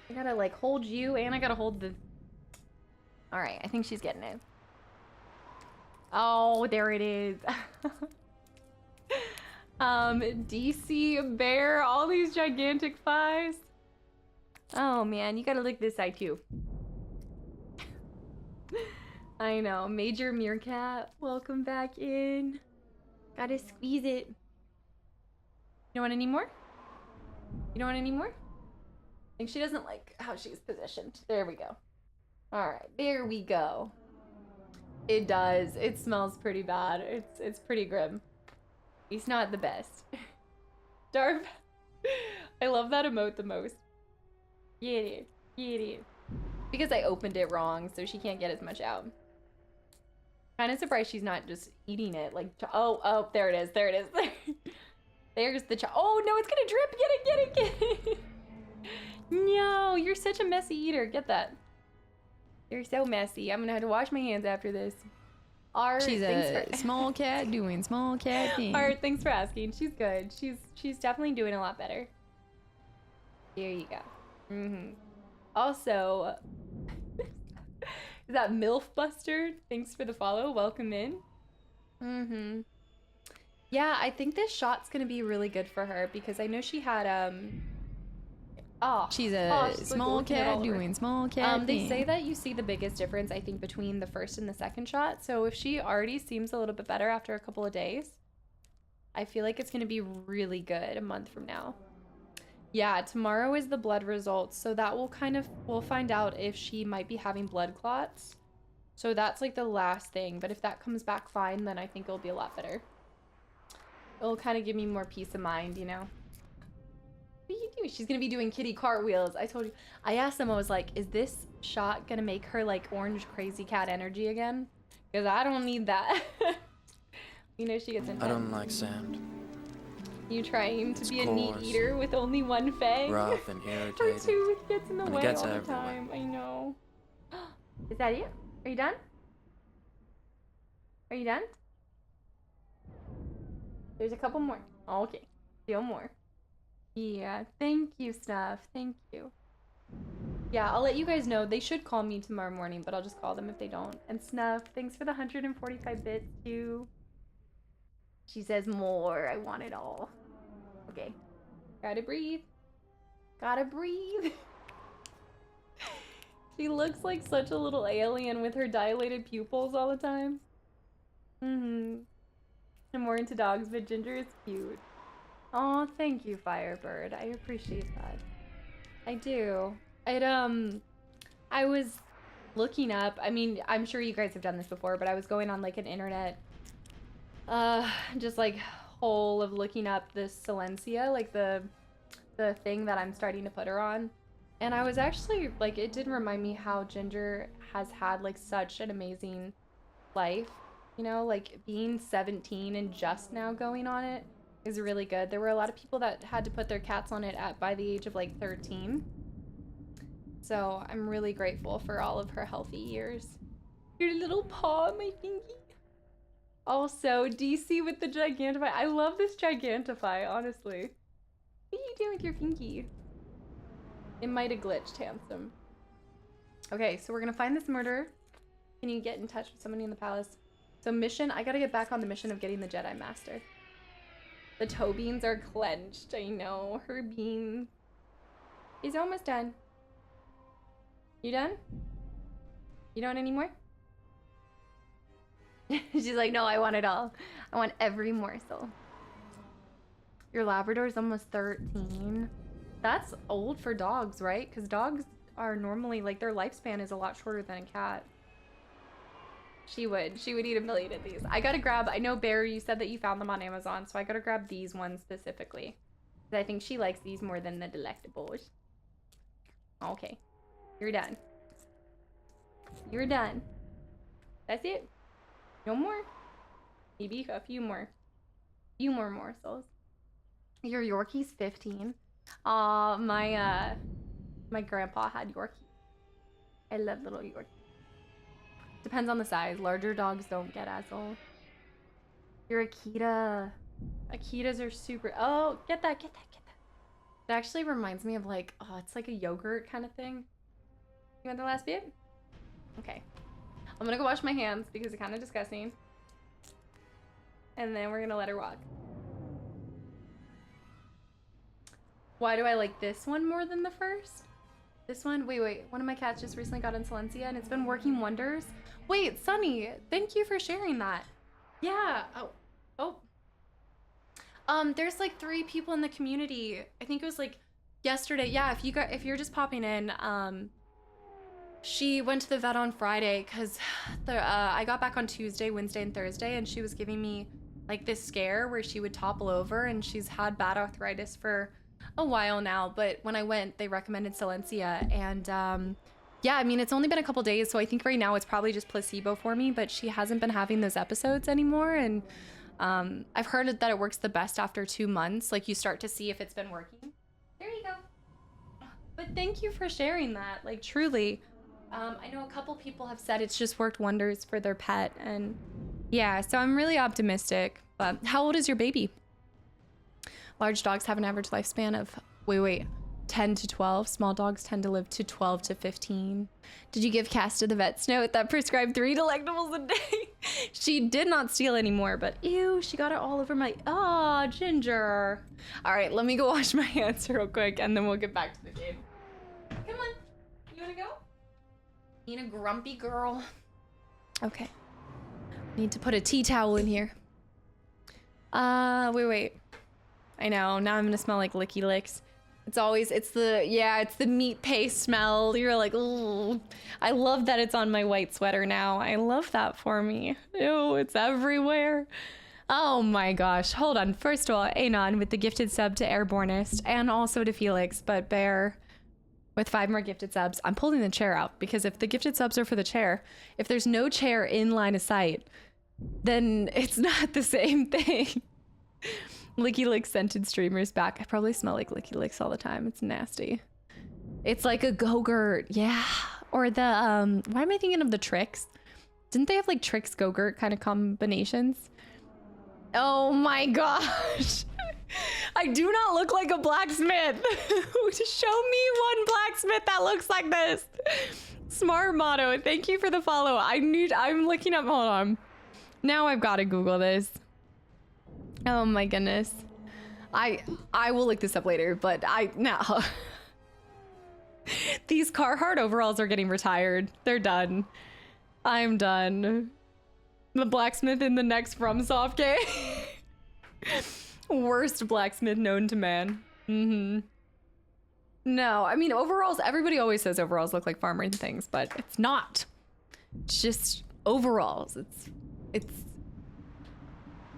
I gotta like hold you and I gotta hold the... Alright, I think she's getting it. Oh, there it is. DC bear, all these gigantic fies. Oh man, you gotta lick this side too. I know, Major Meerkat, welcome back in. Gotta squeeze it. You don't want any more? You don't want any more? I think she doesn't like how she's positioned. There we go. Alright, there we go. It does. It smells pretty bad. It's pretty grim. He's not the best. Darf. I love that emote the most. Yeah, it is. Yeah, it is. Because I opened it wrong, so she can't get as much out. Kind of surprised she's not just eating it. Like, oh, there it is. There it is. There's the oh, no, it's gonna drip. Get it. No, you're such a messy eater. Get that. You're so messy. I'm gonna have to wash my hands after this. Art, she's a small cat doing small cat things. Art, thanks for asking. She's good. She's definitely doing a lot better. There you go. Also, is that MILF Buster? Thanks for the follow. Welcome in. Yeah, I think this shot's gonna be really good for her because I know she had she's a small cat doing small cat they say that you see the biggest difference, I think, between the first and the second shot. So if she already seems a little bit better after a couple of days, I feel like it's gonna be really good a month from now. Yeah, tomorrow is the blood results, so that will we'll find out if she might be having blood clots. So that's like the last thing, but if that comes back fine, then I think it'll be a lot better. It'll kind of give me more peace of mind, you know? What are you doing? She's gonna be doing kitty cartwheels. I told you. I asked them, I was like, is this shot gonna make her like orange crazy cat energy again? Because I don't need that. You know she gets intense. I don't like sand. You trying to be a coarse, neat eater with only one fang? rough and Her irritating. tooth gets in the And it way gets all the everywhere. time. I know. Is that it? Are you done? Are you done? There's a couple more. Oh, okay. Still more. Yeah, thank you, Snuff. Thank you. Yeah, I'll let you guys know. They should call me tomorrow morning, but I'll just call them if they don't. And Snuff, thanks for the 145 bits, too. She says more. I want it all. Okay. Gotta breathe. Gotta breathe. She looks like such a little alien with her dilated pupils all the time. I'm more into dogs, but Ginger is cute. Oh, thank you, Firebird. I appreciate that. I do. I was looking up, I mean, I'm sure you guys have done this before, but I was going on like an internet, just like hole of looking up this Silencia, like the thing that I'm starting to put her on. And I was actually, like, it did remind me how Ginger has had like such an amazing life, you know, like being 17 and just now going on it is really good. There were a lot of people that had to put their cats on it by the age of like 13. So I'm really grateful for all of her healthy years. Your little paw, my pinky. Also, DC with the Gigantify. I love this Gigantify, honestly. What are you doing with your pinky? It might have glitched, handsome. Okay, so we're gonna find this murderer. Can you get in touch with somebody in the palace? So mission, I gotta get back on the mission of getting the Jedi Master. The toe beans are clenched, I know. Her bean is almost done. You done? You don't want any more? She's like, no, I want it all. I want every morsel. Your Labrador's almost 13. That's old for dogs, right? Because dogs are normally, like, their lifespan is a lot shorter than a cat. She would eat a million of these. I gotta grab, I know, Bear, you said that you found them on Amazon, so I gotta grab these ones specifically. I think she likes these more than the Delectables. Okay. You're done. You're done. That's it. No more? Maybe a few more. Few more morsels. Your Yorkie's 15. Aw, my grandpa had Yorkie. I love little Yorkie. Depends on the size. Larger dogs don't get as old. Your Akita. Akitas are super... Oh, get that. It actually reminds me of, like, oh, it's like a yogurt kind of thing. You want the last bit? Okay. I'm gonna go wash my hands because it's kind of disgusting. And then we're gonna let her walk. Why do I like this one more than the first? This one? Wait. One of my cats just recently got in Silencia and it's been working wonders. Wait, Sunny, thank you for sharing that. Yeah. Oh. There's like 3 people in the community. I think it was like yesterday. Yeah, if you're just popping in, she went to the vet on Friday because I got back on Tuesday, Wednesday, and Thursday, and she was giving me like this scare where she would topple over, and she's had bad arthritis for a while now. But when I went, they recommended Silencia, and yeah, I mean, it's only been a couple days, so I think right now it's probably just placebo for me, but she hasn't been having those episodes anymore, and I've heard that it works the best after 2 months. Like, you start to see if it's been working. There you go. But thank you for sharing that, like, truly. I know a couple people have said it's just worked wonders for their pet, and yeah, so I'm really optimistic. But how old is your baby? Large dogs have an average lifespan of, wait, 10 to 12. Small dogs tend to live to 12 to 15. Did you give Casta the vet's note that prescribed 3 delectables a day? She did not steal anymore, but ew, she got it all over my... Oh, Ginger. All right, let me go wash my hands real quick, and then we'll get back to the game. Come on. You want to go? Being a grumpy girl. Okay. Need to put a tea towel in here. Wait. I know, now I'm gonna smell like Licky Licks. It's the meat paste smell. You're like, ooh. I love that it's on my white sweater now. I love that for me. Ew, it's everywhere. Oh my gosh, hold on. First of all, Anon with the gifted sub to Airbornist and also to Felix, but Bear with 5 more gifted subs. I'm pulling the chair out because if the gifted subs are for the chair, if there's no chair in line of sight, then it's not the same thing. Licky Licks scented streamers back. I probably smell like Licky Licks all the time. It's nasty. It's like a Go-Gurt. Yeah. Or the, why am I thinking of the Tricks? Didn't they have like Tricks Go-Gurt kind of combinations? Oh my gosh. I do not look like a blacksmith. Show me one blacksmith that looks like this. Smart motto. Thank you for the follow. I'm looking up, hold on. Now I've got to Google this. Oh my goodness. I will look this up later, but no. These Carhartt overalls are getting retired. They're done. I'm done. The blacksmith in the next FromSoft game. Worst blacksmith known to man. No, I mean, overalls, everybody always says overalls look like farmer and things, but it's not. It's just overalls. It's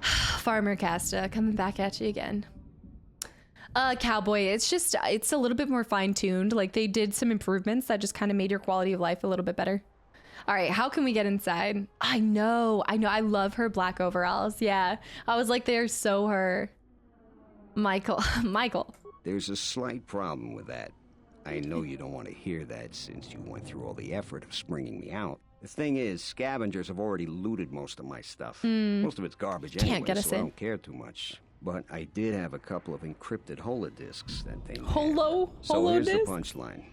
Farmer Casta coming back at you again. Cowboy, it's a little bit more fine-tuned. Like, they did some improvements that just kind of made your quality of life a little bit better. All right, how can we get inside? I know. I love her black overalls. Yeah, I was like, they're so her. Michael. There's a slight problem with that. I know you don't want to hear that since you went through all the effort of springing me out. The thing is, scavengers have already looted most of my stuff. Most of it's garbage anyway, so I don't care too much. But I did have a couple of encrypted holodiscs that they had. So here's the punchline.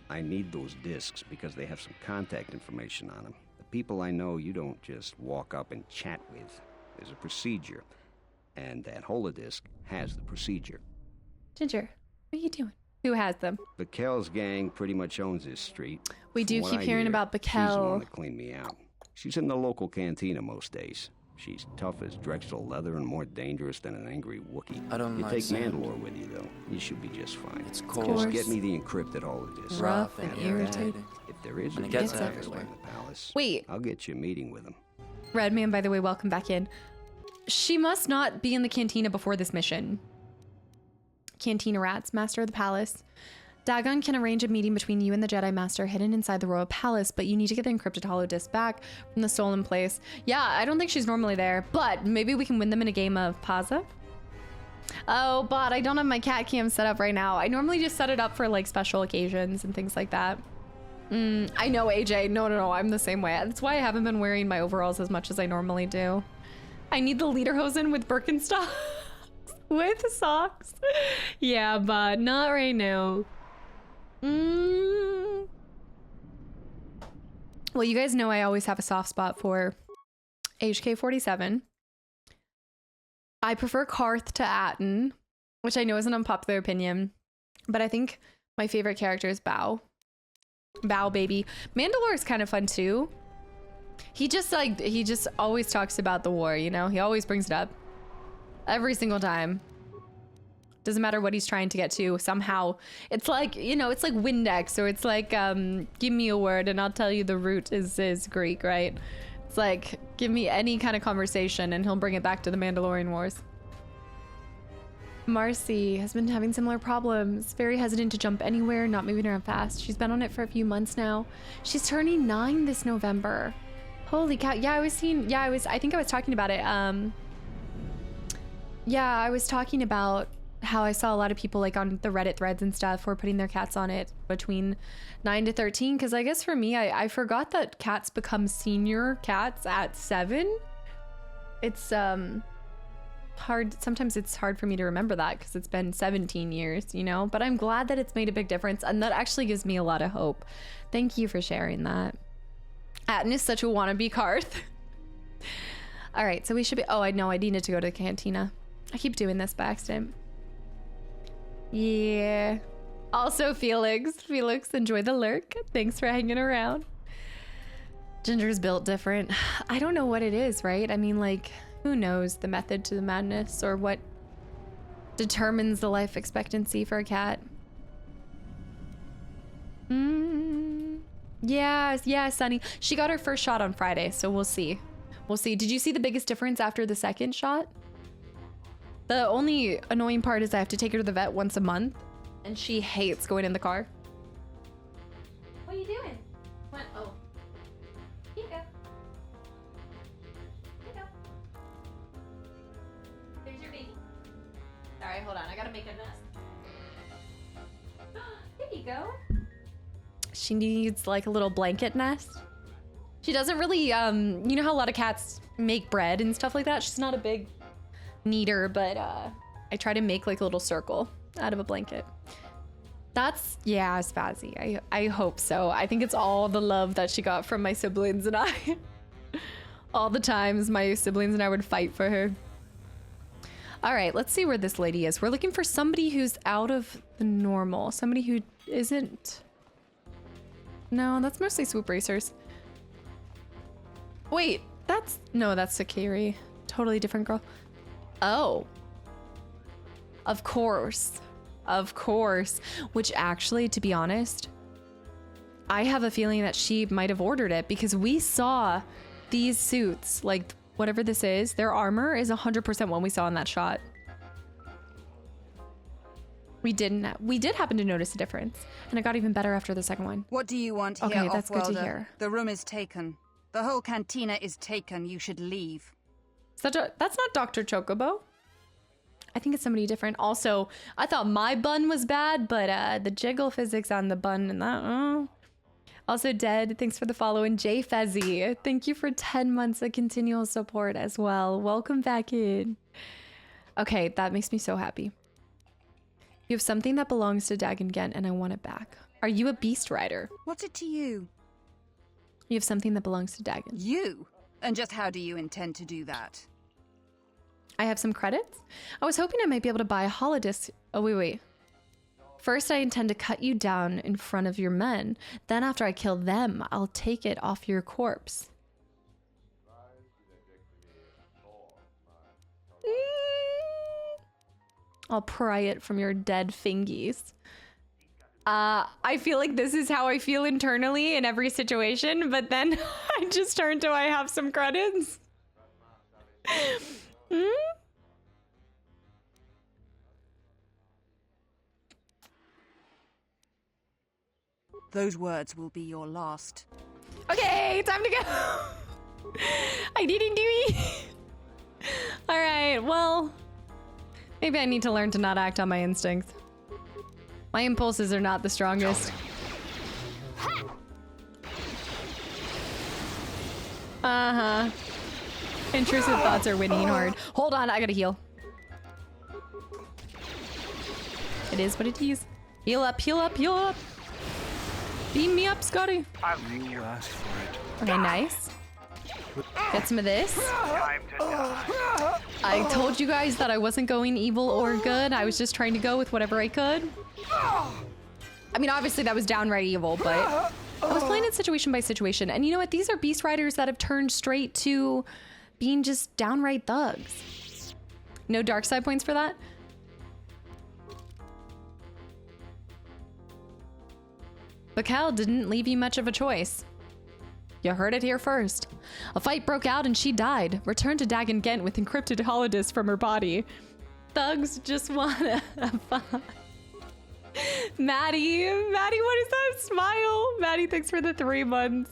I need those discs because they have some contact information on them. The people I know you don't just walk up and chat with. There's a procedure. And that holodisc has the procedure. Ginger, what are you doing? Who has them? Bakel's gang pretty much owns this street. We do keep hearing about Bakel. She's the one that cleaned me out. She's in the local cantina most days. She's tough as Drexel leather and more dangerous than an angry Wookiee. I don't You like take sand. Mandalore with you, though. You should be just fine. It's Just coarse. get me the encrypted holodesk. Rough and After irritating. that, if there is And a it gets disaster everywhere. in the palace, Wait. I'll get you a meeting with him. Redman, by the way, welcome back in. She must not be in the cantina before this mission. Cantina rats, master of the palace. Dagon can arrange a meeting between you and the Jedi Master hidden inside the royal palace, but you need to get the encrypted holodisc back from the stolen place. Yeah, I don't think she's normally there, but maybe we can win them in a game of Paza. Oh, but I don't have my cat cam set up right now. I normally just set it up for like special occasions and things like that. I know, AJ. No, I'm the same way. That's why I haven't been wearing my overalls as much as I normally do. I need the lederhosen with Birkenstocks. With socks. Yeah, but not right now. Well, you guys know I always have a soft spot for HK-47. I prefer Karth to Atten, which I know is an unpopular opinion, but I think my favorite character is Bao. Bao, baby. Mandalore is kind of fun too. He just always talks about the war, you know? He always brings it up. Every single time. Doesn't matter what he's trying to get to, somehow. It's like, you know, it's like Windex, or it's like, give me a word and I'll tell you the root is Greek, right? It's like, give me any kind of conversation and he'll bring it back to the Mandalorian Wars. Marcy has been having similar problems. Very hesitant to jump anywhere, not moving around fast. She's been on it for a few months now. She's turning 9 this November. Holy cow. Yeah, I think I was talking about it. Yeah, I was talking about how I saw a lot of people like on the Reddit threads and stuff were putting their cats on it between 9 to 13. Because I guess for me, I forgot that cats become senior cats at 7. It's hard. Sometimes it's hard for me to remember that because it's been 17 years, you know, but I'm glad that it's made a big difference. And that actually gives me a lot of hope. Thank you for sharing that. Atten is such a wannabe Karth. All right, so we should be, oh, I know I needed to go to the cantina. I keep doing this by accident. Yeah. Also, Felix, enjoy the lurk. Thanks for hanging around. Ginger's built different. I don't know what it is, right? I mean, like, who knows the method to the madness or what determines the life expectancy for a cat? Yeah, Sunny. She got her first shot on Friday, so we'll see. Did you see the biggest difference after the second shot? The only annoying part is I have to take her to the vet once a month, and she hates going in the car. What are you doing? What? Oh. Here you go. Here you go. There's your baby. All right, hold on. I gotta make a nest. Here you go. She needs like a little blanket nest. She doesn't really, you know how a lot of cats make bread and stuff like that? She's not a big kneader, but I try to make like a little circle out of a blanket. That's, yeah, Spazzy. I hope so. I think it's all the love that she got from my siblings and I. All the times my siblings and I would fight for her. All right, let's see where this lady is. We're looking for somebody who's out of the normal. Somebody who isn't. No, that's mostly swoop racers. Wait, that's Sakiri. Totally different girl. Oh. Of course. Which actually, to be honest, I have a feeling that she might have ordered it because we saw these suits, like whatever this is, their armor is 100% what we saw in that shot. We did happen to notice a difference, and it got even better after the second one. What do you want here, Okay, that's good to Off-Worlder? hear. The room is taken. The whole cantina is taken. You should leave. That's not Dr. Chocobo. I think it's somebody different. Also, I thought my bun was bad, but the jiggle physics on the bun and that. Also, Dead, thanks for the follow. And Jay Fezzy, thank you for 10 months of continual support as well. Welcome back in. Okay, that makes me so happy. You have something that belongs to Dagon Gent, and I want it back. Are you a beast rider? What's it to you? You have something that belongs to Dagon. You? And just how do you intend to do that? I have some credits. I was hoping I might be able to buy a holodisc. Oh, wait. First, I intend to cut you down in front of your men. Then after I kill them, I'll take it off your corpse. I'll pry it from your dead fingies. I feel like this is how I feel internally in every situation, but then I just turn to I have some credits. Those words will be your last. Okay, time to go. I didn't do it. All right, well, maybe I need to learn to not act on my instincts. My impulses are not the strongest. Uh-huh. Intrusive thoughts are winning hard. Hold on, I gotta heal. It is what it is. Heal up, heal up, heal up. Beam me up, Scotty. You asked for it. Okay, nice. Get some of this. Time to die. I told you guys that I wasn't going evil or good. I was just trying to go with whatever I could. I mean, obviously that was downright evil, but I was playing it situation by situation. And you know what? These are beast riders that have turned straight to being just downright thugs. No dark side points for that? But Cal didn't leave you much of a choice. You heard it here first. A fight broke out and she died. Returned to Dagon Gent with encrypted holodisc from her body. Thugs just wanna have fun. Maddie, what is that smile? Maddie, thanks for the 3 months.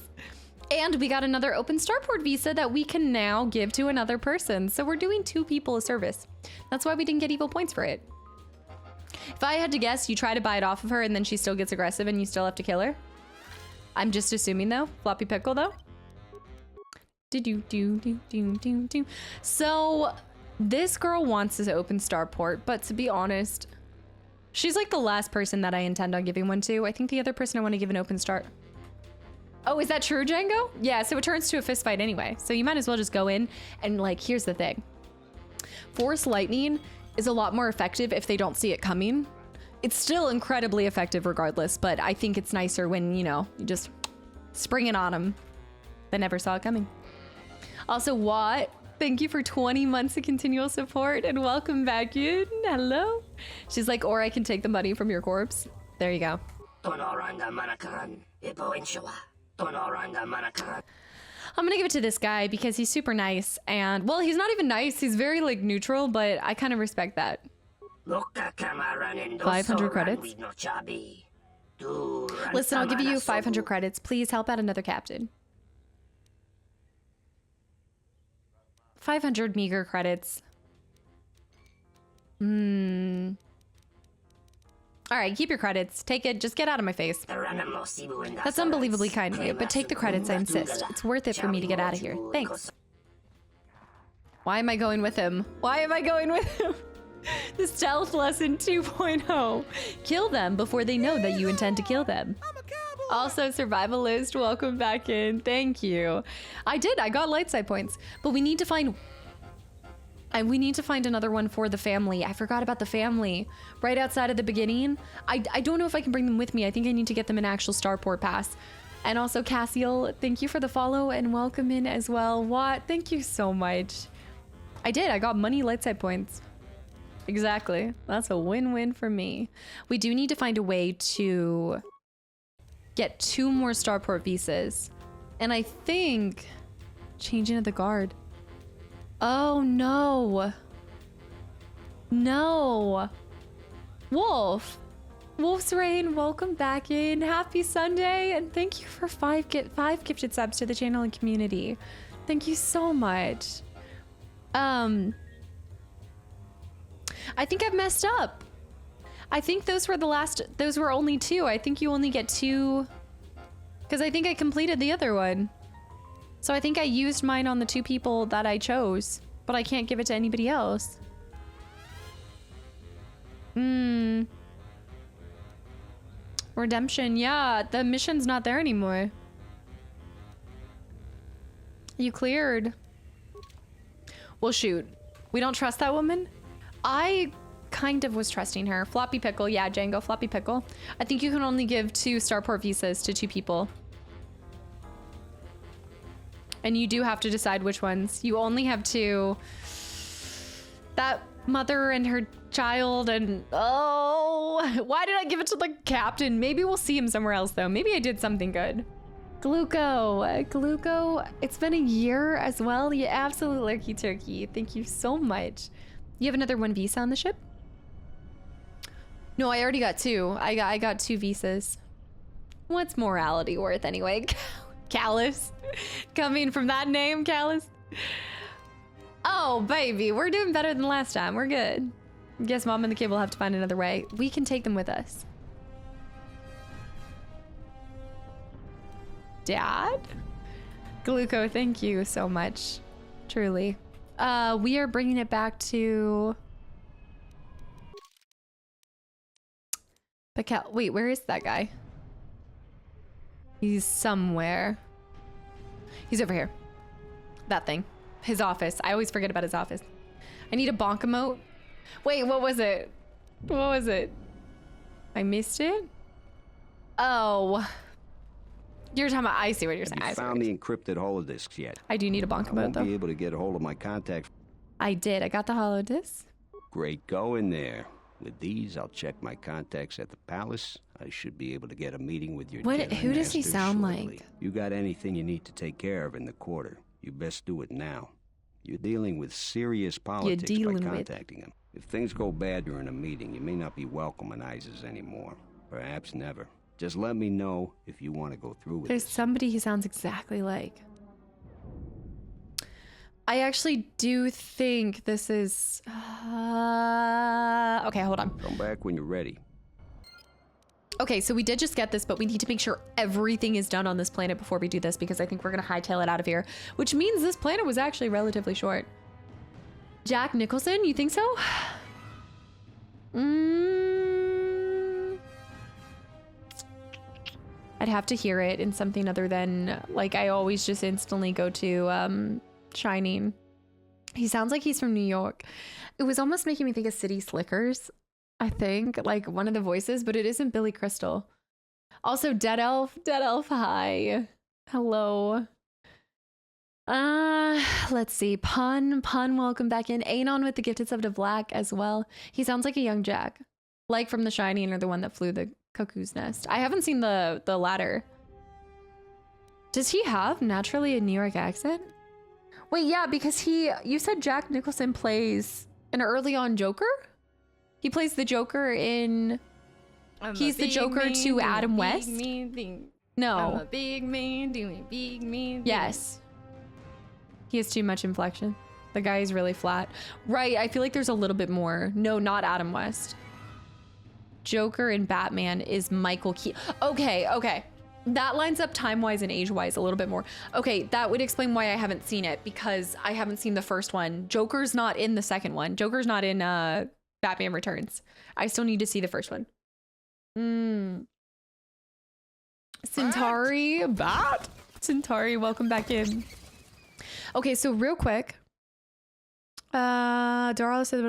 And we got another open starport visa that we can now give to another person. So we're doing 2 people a service. That's why we didn't get evil points for it. If I had to guess, you try to buy it off of her and then she still gets aggressive and you still have to kill her. I'm just assuming though. Floppy pickle though. So this girl wants to open starport, but to be honest, she's like the last person that I intend on giving one to. I think the other person I want to give an open start. Oh, is that true, Django? Yeah, so it turns to a fist fight anyway. So you might as well just go in and like, here's the thing. Force lightning is a lot more effective if they don't see it coming. It's still incredibly effective regardless, but I think it's nicer when, you know, you just spring it on them. They never saw it coming. Also, Watt, thank you for 20 months of continual support and welcome back in. Hello. She's like, or I can take the money from your corpse. There you go. I'm gonna give it to this guy because he's super nice and, well, he's not even nice. He's very like neutral, but I kind of respect that. 500 credits. Listen, I'll give you 500 credits. Please help out another captain. 500 meager credits. All right, keep your credits. Take it. Just get out of my face. That's unbelievably kind of you, but take the credits, I insist. It's worth it for me to get out of here. Thanks. Why am I going with him? Why am I going with him? The stealth lesson 2.0. Kill them before they know that you intend to kill them. Also, survivalist, welcome back in. Thank you. I got light side points, but we need to find another one for the family. I forgot about the family right outside of the beginning. I don't know if I can bring them with me. I think I need to get them an actual starport pass. And also Cassiel, thank you for the follow and welcome in as well. Watt, thank you so much. I got money light side points. Exactly. That's a win-win for me. We do need to find a way to get 2 more starport visas. And I think changing of the guard. Oh no. No. Wolf's Reign, welcome back in. Happy Sunday and thank you for 5 gifted subs to the channel and community. Thank you so much. I think I've messed up. I think those were only 2. I think you only get 2 because I think I completed the other one. So I think I used mine on the 2 people that I chose, but I can't give it to anybody else. Redemption, yeah, the mission's not there anymore. You cleared. Well, shoot. We don't trust that woman? I kind of was trusting her. Floppy pickle, yeah, Django, floppy pickle. I think you can only give 2 starport visas to 2 people. And you do have to decide which ones. You only have 2. That mother and her child, and oh, why did I give it to the captain? Maybe we'll see him somewhere else though. Maybe I did something good. Gluco, it's been a year as well. You absolute lurky turkey. Thank you so much. You have another 1 visa on the ship? No, I already got 2. I got 2 visas. What's morality worth anyway? Callus. Coming from that name, Callus. Oh, baby, we're doing better than last time. We're good. Guess Mom and the kid will have to find another way. We can take them with us. Dad? Gluco, thank you so much. Truly. We are bringing it back to... Wait, where is that guy? He's somewhere. He's over here. That thing. His office. I always forget about his office. I need a bonk emote. Wait, what was it? What was it? I missed it? Oh. You're talking about... I see what you're saying. Have you found the encrypted holodisks yet? I do need a bonk emote, though. I won't be able to get a hold of my contacts. I did. I got the holodisc. Great going there. With these, I'll check my contacts at the palace. I should be able to get a meeting with your Jedi Who does he master sound shortly. like? You got anything you need to take care of in the quarter, you best do it now. You're dealing with serious politics by contacting him. If things go bad during a meeting, you may not be welcome in Isis anymore. Perhaps never. Just let me know if you want to go through with There's this. somebody he sounds exactly like. I actually do think this is... okay, hold on. Come back when you're ready. Okay, so we did just get this, but we need to make sure everything is done on this planet before we do this, because I think we're going to hightail it out of here, which means this planet was actually relatively short. Jack Nicholson, you think so? I'd have to hear it in something other than, like, I always just instantly go to Shining. He sounds like he's from New York. It was almost making me think of City Slickers, I think, like one of the voices, but it isn't Billy Crystal. Also, Dead Elf, hi. Hello. Let's see. Pun, welcome back in. Anon with the Gifted Sub to Black as well. He sounds like a young Jack, like from The Shining or the one that flew the cuckoo's nest. I haven't seen the latter. Does he have naturally a New York accent? Wait, yeah, because you said Jack Nicholson plays an early on Joker? He plays the Joker in... He's the Joker to Adam West? No. I'm a big man doing big man. Yes. He has too much inflection. The guy is really flat. Right, I feel like there's a little bit more. No, not Adam West. Joker in Batman is Michael Keaton. Okay. That lines up time-wise and age-wise a little bit more. Okay, that would explain why I haven't seen it, because I haven't seen the first one. Joker's not in the second one. Joker's not in Batman Returns. I still need to see the first one. Centauri, Centauri, welcome back in. Okay, so real quick. Darla says,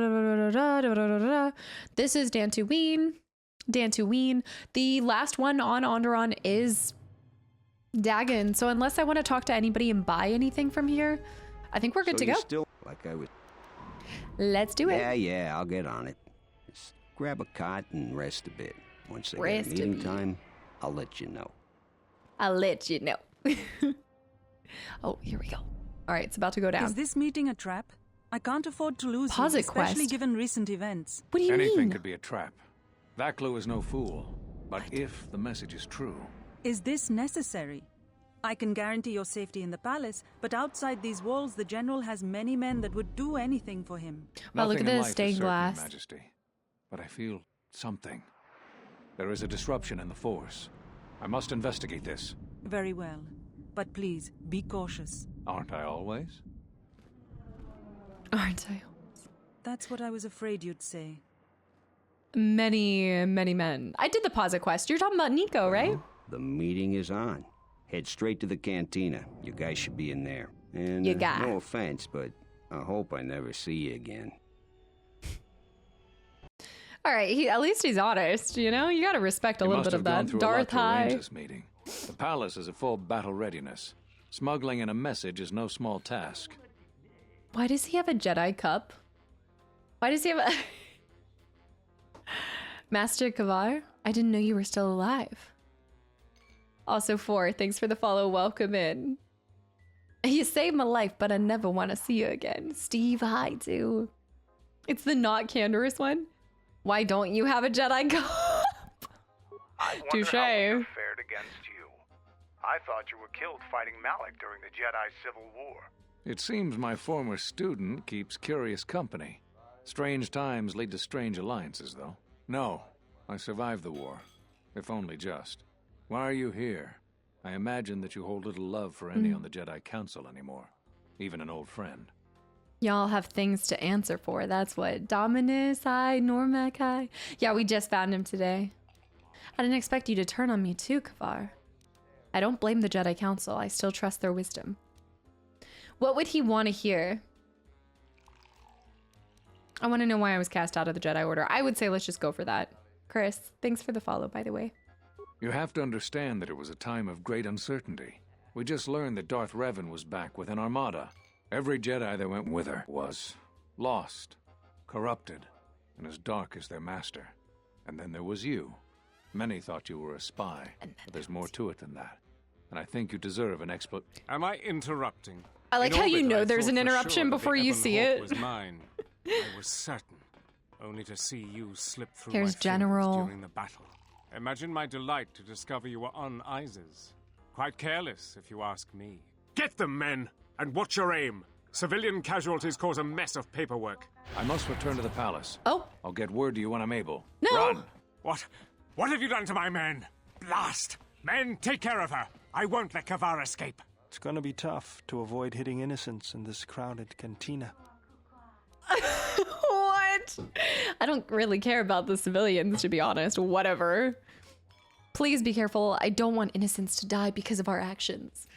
this is Dantooine. The last one on Onderon is Dagon. So unless I want to talk to anybody and buy anything from here, I think we're good to go. Still like I was. Let's do it. Yeah, I'll get on it. Just grab a cot and rest a bit. Once I get meeting time, I'll let you know. Oh, here we go. All right, it's about to go down. Is this meeting a trap? I can't afford to lose you, especially given recent events. What do you mean? Anything could be a trap. Vaklu is no fool. But if the message is true... Is this necessary? I can guarantee your safety in the palace, but outside these walls, the general has many men that would do anything for him. Well, look at Nothing in the life stained is certain, glass. Your Majesty. But I feel something. There is a disruption in the Force. I must investigate this. Very well. But please, be cautious. Aren't I always? Aren't I? That's what I was afraid you'd say. Many men. I did the posit quest. You're talking about Nico, right? The meeting is on. Head straight to the Cantina. You guys should be in there. And no offense, but I hope I never see you again. All right, at least he's honest, you know? You gotta respect a little bit of that. Darth High. This meeting. The palace is at full battle readiness. Smuggling in a message is no small task. Why does he have a Jedi cup? Why does he have a... Master Kavar? I didn't know you were still alive. Also 4, thanks for the follow. Welcome in. You saved my life, but I never want to see you again. Steve, hi, too. It's the not candorous one. Why don't you have a Jedi cop? I wonder Touche. how it fared against you. I thought you were killed fighting Malik during the Jedi Civil War. It seems my former student keeps curious company. Strange times lead to strange alliances, though. No, I survived the war. If only just. Why are you here? I imagine that you hold little love for any on the Jedi Council anymore. Even an old friend. Y'all have things to answer for. That's what. Dominus, hi. Normac, hi. Yeah, we just found him today. I didn't expect you to turn on me too, Kavar. I don't blame the Jedi Council. I still trust their wisdom. What would he want to hear? I want to know why I was cast out of the Jedi Order. I would say let's just go for that. Chris, thanks for the follow, by the way. You have to understand that it was a time of great uncertainty. We just learned that Darth Revan was back with an armada. Every Jedi that went with her was lost, corrupted, and as dark as their master. And then there was you. Many thought you were a spy, but there's more to it than that. And I think you deserve an explanation. Am I interrupting? I like how you know there's an interruption before you see it. Was mine. I was certain, only to see you slip through Here's my fingers General. during the battle. Imagine my delight to discover you were on Isis. Quite careless, if you ask me. Get them, men, and watch your aim. Civilian casualties cause a mess of paperwork. I must return to the palace. Oh. I'll get word to you when I'm able. No. Run! What have you done to my men? Blast! Men, take care of her. I won't let Kavar escape. It's gonna be tough to avoid hitting innocents in this crowded cantina. What? I don't really care about the civilians, to be honest. Whatever. Please be careful. I don't want innocents to die because of our actions.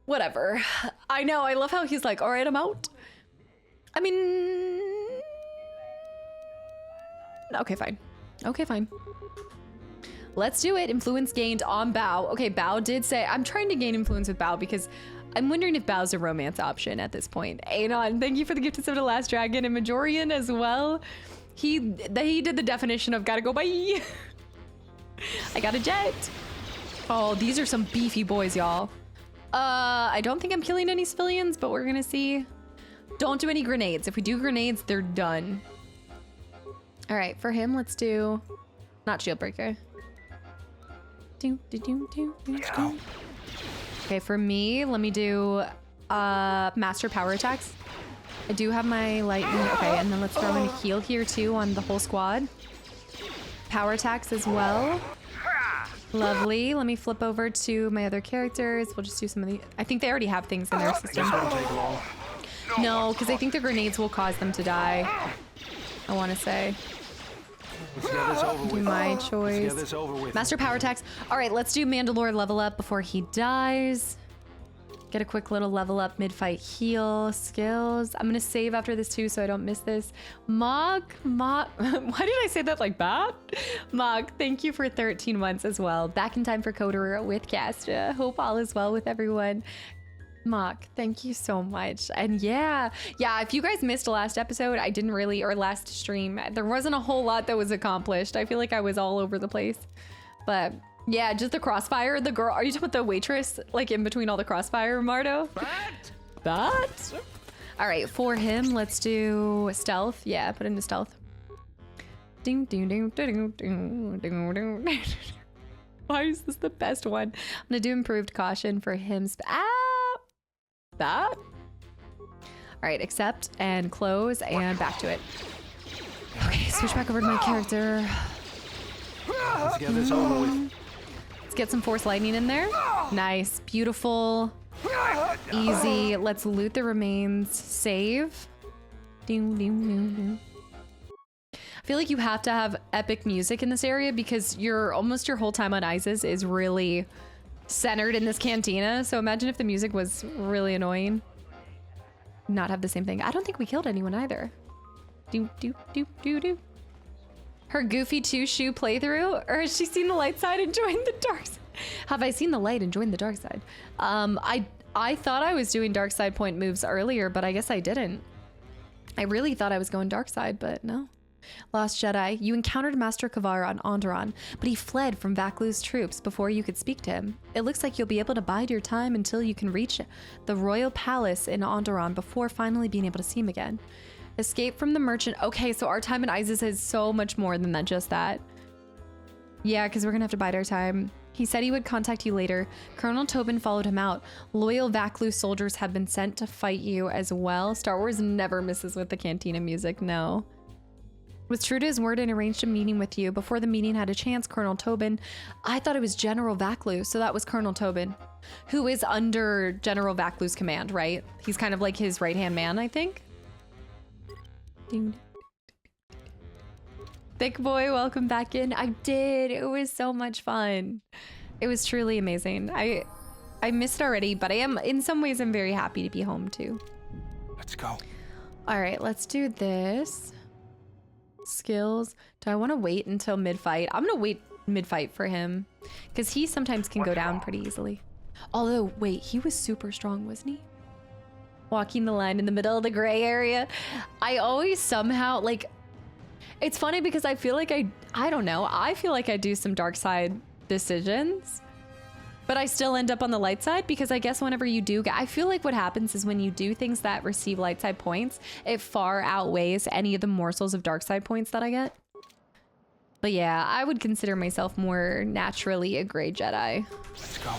Whatever. I know. I love how he's like, all right, I'm out. I mean... Okay, fine. Okay, fine. Let's do it. Influence gained on Bao. Okay, Bao did say... I'm trying to gain influence with Bao because I'm wondering if Bao's a romance option at this point. Anon, thank you for the gift of the Last Dragon, and Majorian as well. He did the definition of gotta go bye. I got a jet. Oh, these are some beefy boys, y'all. I don't think I'm killing any civilians, but we're gonna see. Don't do any grenades. If we do grenades, they're done. All right, for him, let's do not shield breaker. Okay, for me, let me do master power attacks. I do have my lightning. Okay, and then let's throw in a heal here too on the whole squad. Power attacks as well. Lovely. Let me flip over to my other characters. We'll just do some of the... I think they already have things in their system. No, because I think the grenades will cause them to die. I want to say. Do my choice. Master power attacks. All right, let's do Mandalore level up before he dies. Get a quick little level up mid-fight heal skills. I'm gonna save after this too so I don't miss this. Mog, why did I say that like bad? Mog, thank you for 13 months as well. Back in time for Coder with Casta. Hope all is well with everyone. Mock, thank you so much. And yeah, if you guys missed the last episode, I didn't really, or last stream, there wasn't a whole lot that was accomplished. I feel like I was all over the place. But yeah, just the crossfire, the girl, are you talking about the waitress, like in between all the crossfire, Mardo? Bat? All right, for him, let's do stealth. Yeah, put into stealth. Ding, ding, ding, ding, ding, ding, ding. Why is this the best one? I'm gonna do improved caution for him. That. All right, accept and close and back to it. Okay, switch back over to my character. Let's get this over with. Let's get some force lightning in there. Nice, beautiful, easy. Let's loot the remains. Save. Ding, ding, ding, ding. I feel like you have to have epic music in this area because almost your whole time on Isis is really centered in this cantina. So imagine if the music was really annoying. Not have the same thing. I don't think we killed anyone either. Do, do, do, do, do. Her Goofy 2 shoe playthrough? Or has she seen the light side and joined the dark side? Have I seen the light and joined the dark side? I thought I was doing dark side point moves earlier, but I guess I didn't. I really thought I was going dark side, but no. Lost Jedi, you encountered Master Kavar on Onderon, but he fled from Vaklu's troops before you could speak to him. It looks like you'll be able to bide your time until you can reach the royal palace in Onderon before finally being able to see him again. Escape from the merchant. Okay, so our time in Isis is so much more than that, just that. Yeah, because we're gonna have to bide our time. He said he would contact you later. Colonel Tobin followed him out. Loyal Vaklu soldiers have been sent to fight you as well. Star Wars never misses with the Cantina music, no. Was true to his word and arranged a meeting with you. Before the meeting had a chance, Colonel Tobin. I thought it was General Vaklu, so that was Colonel Tobin, who is under General Vaklu's command, right? He's kind of like his right-hand man, I think. Thick boy, welcome back in. I did. It was so much fun. It was truly amazing. I missed it already, but I am, in some ways, I'm very happy to be home too. Let's go. All right, let's do this. Skills. Do I want to wait until mid-fight? I'm gonna wait mid-fight for him because he sometimes can go down pretty easily. Although, wait, he was super strong, wasn't he? Walking the line in the middle of the gray area. I always somehow, like, it's funny because I feel like I don't know, I feel like I do some dark side decisions, but I still end up on the light side because I guess whenever you do, I feel like what happens is when you do things that receive light side points, it far outweighs any of the morsels of dark side points that I get. But yeah, I would consider myself more naturally a gray Jedi. Let's go.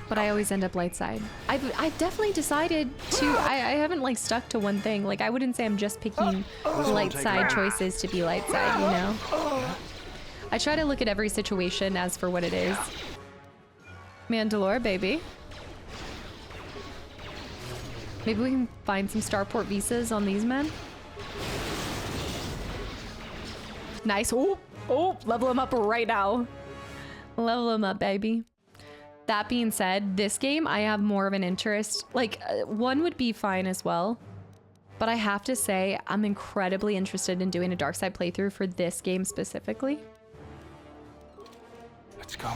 But I always end up light side. I've definitely decided to, I haven't like stuck to one thing. Like I wouldn't say I'm just picking light side choices to be light side, you know? I try to look at every situation as for what it is. Mandalore, baby. Maybe we can find some starport visas on these men. Nice. Oh, level him up right now. Level him up, baby. That being said, this game, I have more of an interest. Like, one would be fine as well. But I have to say, I'm incredibly interested in doing a dark side playthrough for this game specifically. Let's go.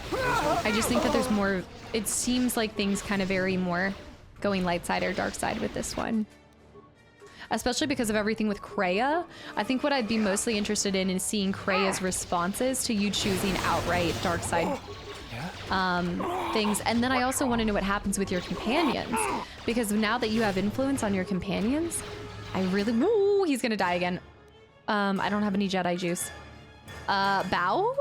I just think that there's more, it seems like things kind of vary more going light side or dark side with this one. Especially because of everything with Kreia. I think what I'd be mostly interested in is seeing Kreia's responses to you choosing outright dark side things. And then I also want to know what happens with your companions, because now that you have influence on your companions, I really, woo, he's gonna die again. I don't have any Jedi juice. Bao,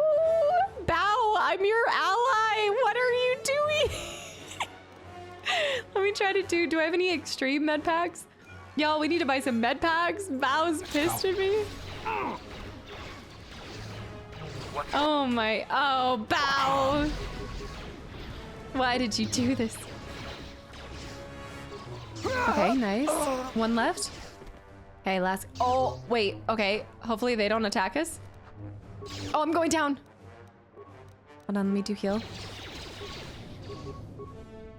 I'm your ally. What are you doing? Let me try to do I have any extreme med packs? Y'all, we need to buy some med packs. Bao's pissed at me. Oh my, oh, Bao. Why did you do this? Okay, nice. One left. Okay, last. Oh, wait. Okay, hopefully they don't attack us. Oh, I'm going down. Hold on, let me do heal.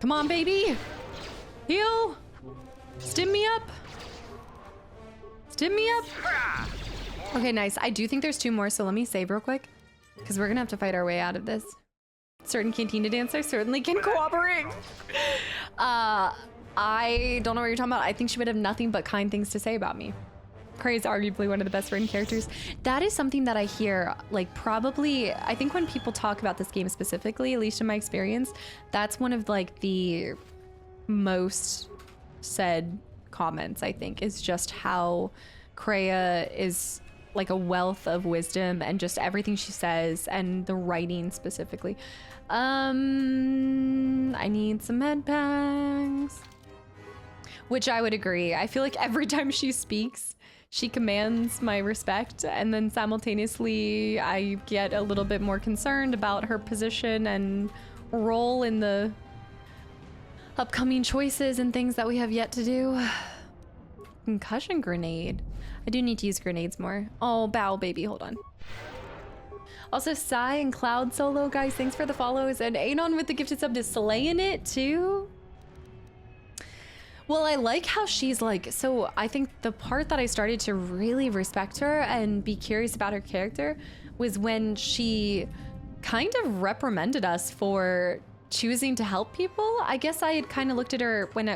Come on, baby. Heal. Stim me up. Stim me up. Okay, nice. I do think there's 2 more, so let me save real quick, because we're gonna have to fight our way out of this. Certain Cantina dancers certainly can cooperate. I don't know what you're talking about. I think she would have nothing but kind things to say about me. Kreia is arguably one of the best written characters. That is something that I hear, like, probably, I think when people talk about this game specifically, at least in my experience, that's one of, like, the most said comments, I think, is just how Kreia is like a wealth of wisdom and just everything she says, and the writing specifically. I need some med packs. Which I would agree. I feel like every time she speaks, she commands my respect, and then simultaneously I get a little bit more concerned about her position and role in the upcoming choices and things that we have yet to do. Concussion grenade. I do need to use grenades more. Oh, Bao, baby, hold on. Also, Sai and Cloud Solo, guys, thanks for the follows. And Anon with the gifted sub to slaying it, too. Well, I like how she's like, so I think the part that I started to really respect her and be curious about her character was when she kind of reprimanded us for choosing to help people. I guess I had kind of looked at her when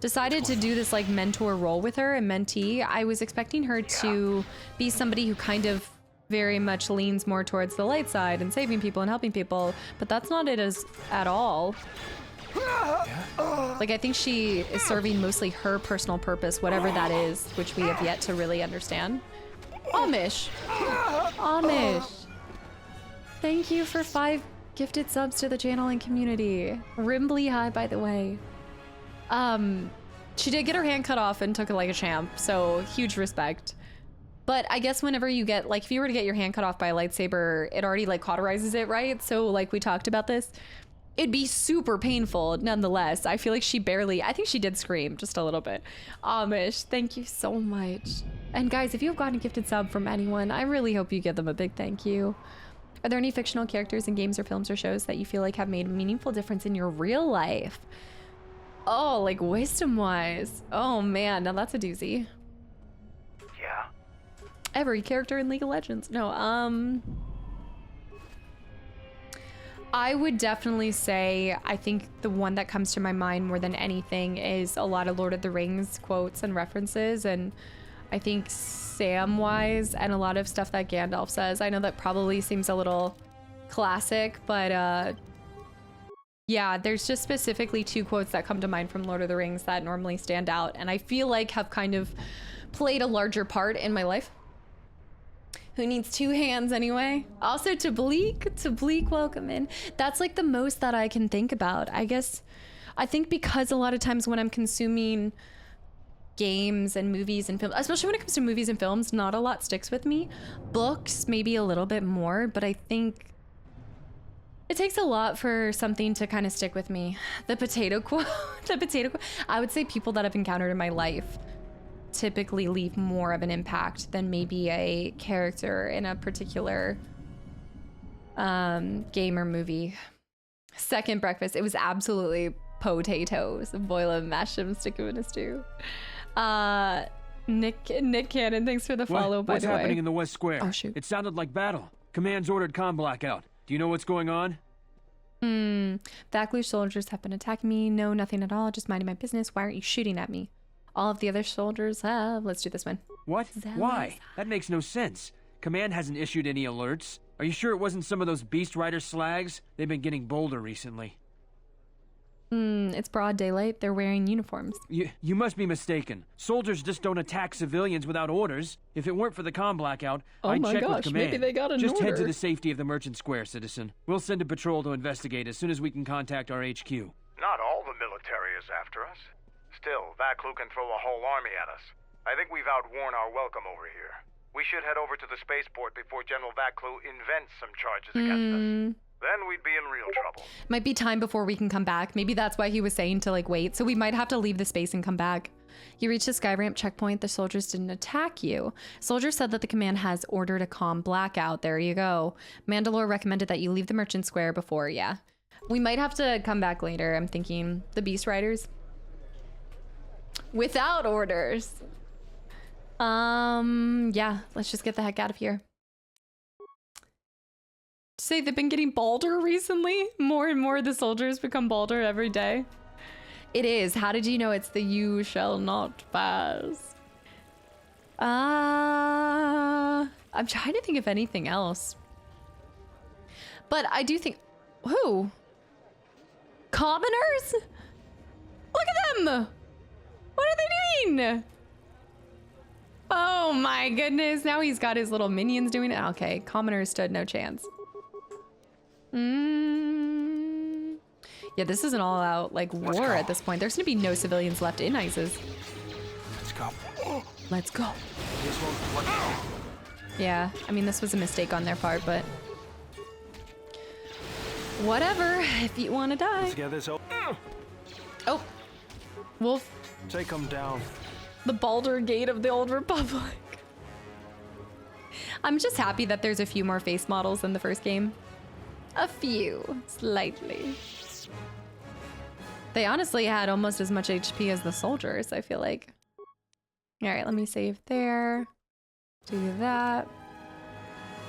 decided to do this like mentor role with her and mentee, I was expecting her to be somebody who kind of very much leans more towards the light side and saving people and helping people, but that's not it at all. Like, I think she is serving mostly her personal purpose, whatever that is, which we have yet to really understand. Amish. Amish. Thank you for 5 gifted subs to the channel and community. Rimbly high, by the way. She did get her hand cut off and took it like a champ, so huge respect. But I guess whenever you get, like, if you were to get your hand cut off by a lightsaber, it already, like, cauterizes it, right? So, like, we talked about this. It'd be super painful, nonetheless. I feel like she barely, I think she did scream just a little bit. Amish, thank you so much. And guys, if you have gotten a gifted sub from anyone, I really hope you give them a big thank you. Are there any fictional characters in games or films or shows that you feel like have made a meaningful difference in your real life? Oh, like wisdom-wise. Oh man, now that's a doozy. Yeah? Every character in League of Legends. No, I would definitely say, I think the one that comes to my mind more than anything is a lot of Lord of the Rings quotes and references, and I think Samwise and a lot of stuff that Gandalf says. I know that probably seems a little classic, but yeah, there's just specifically 2 quotes that come to mind from Lord of the Rings that normally stand out, and I feel like have kind of played a larger part in my life. Who needs 2 hands anyway? Also to Bleak, welcome in. That's like the most that I can think about. I guess, I think because a lot of times when I'm consuming games and movies and films, especially when it comes to movies and films, not a lot sticks with me. Books, maybe a little bit more, but I think it takes a lot for something to kind of stick with me. The potato quote, I would say people that I've encountered in my life typically leave more of an impact than maybe a character in a particular game or movie. Second breakfast, it was absolutely potatoes. Boil them, mash them, stick them in a stew. Nick Cannon, thanks for the follow, by the way. What's happening in the West Square? Oh, shoot. It sounded like battle. Command's ordered comm blackout. Do you know what's going on? Vaklu soldiers have been attacking me. No, nothing at all. Just minding my business. Why aren't you shooting at me? All of the other soldiers have. Let's do this one. What? Why? That makes no sense. Command hasn't issued any alerts. Are you sure it wasn't some of those Beast Rider slags? They've been getting bolder recently. It's broad daylight. They're wearing uniforms. You must be mistaken. Soldiers just don't attack civilians without orders. If it weren't for the comm blackout, I'd check with command. Maybe they got an Just order. head to the safety of the Merchant Square, citizen. We'll send a patrol to investigate as soon as we can contact our HQ. Not all the military is after us. Still, Vaklu can throw a whole army at us. I think we've outworn our welcome over here. We should head over to the spaceport before General Vaklu invents some charges against us. Then we'd be in real trouble. Might be time before we can come back. Maybe that's why he was saying to like wait. So we might have to leave the space and come back. You reached the Skyramp checkpoint. The soldiers didn't attack you. Soldiers said that the command has ordered a comm blackout. There you go. Mandalore recommended that you leave the Merchant Square before. Yeah. We might have to come back later. I'm thinking the Beast Riders. Without orders. Yeah, let's just get the heck out of here. Say they've been getting balder recently. More and more of the soldiers become balder every day. It is. How did you know it's the you shall not pass? I'm trying to think of anything else. But I do think, who? Commoners? Look at them. What are they doing? Oh my goodness. Now he's got his little minions doing it. Okay, commoners stood no chance. Yeah, this is an all-out like war at this point. There's gonna be no civilians left in ISIS. Let's go. Let's go. Yeah, I mean, this was a mistake on their part, but whatever, if you want to die. Let's get this Oh, Wolf. Take them down. The Baldur Gate of the Old Republic. I'm just happy that there's a few more face models than the first game. A few, slightly. They honestly had almost as much HP as the soldiers, I feel like. All right, let me save there. Do that.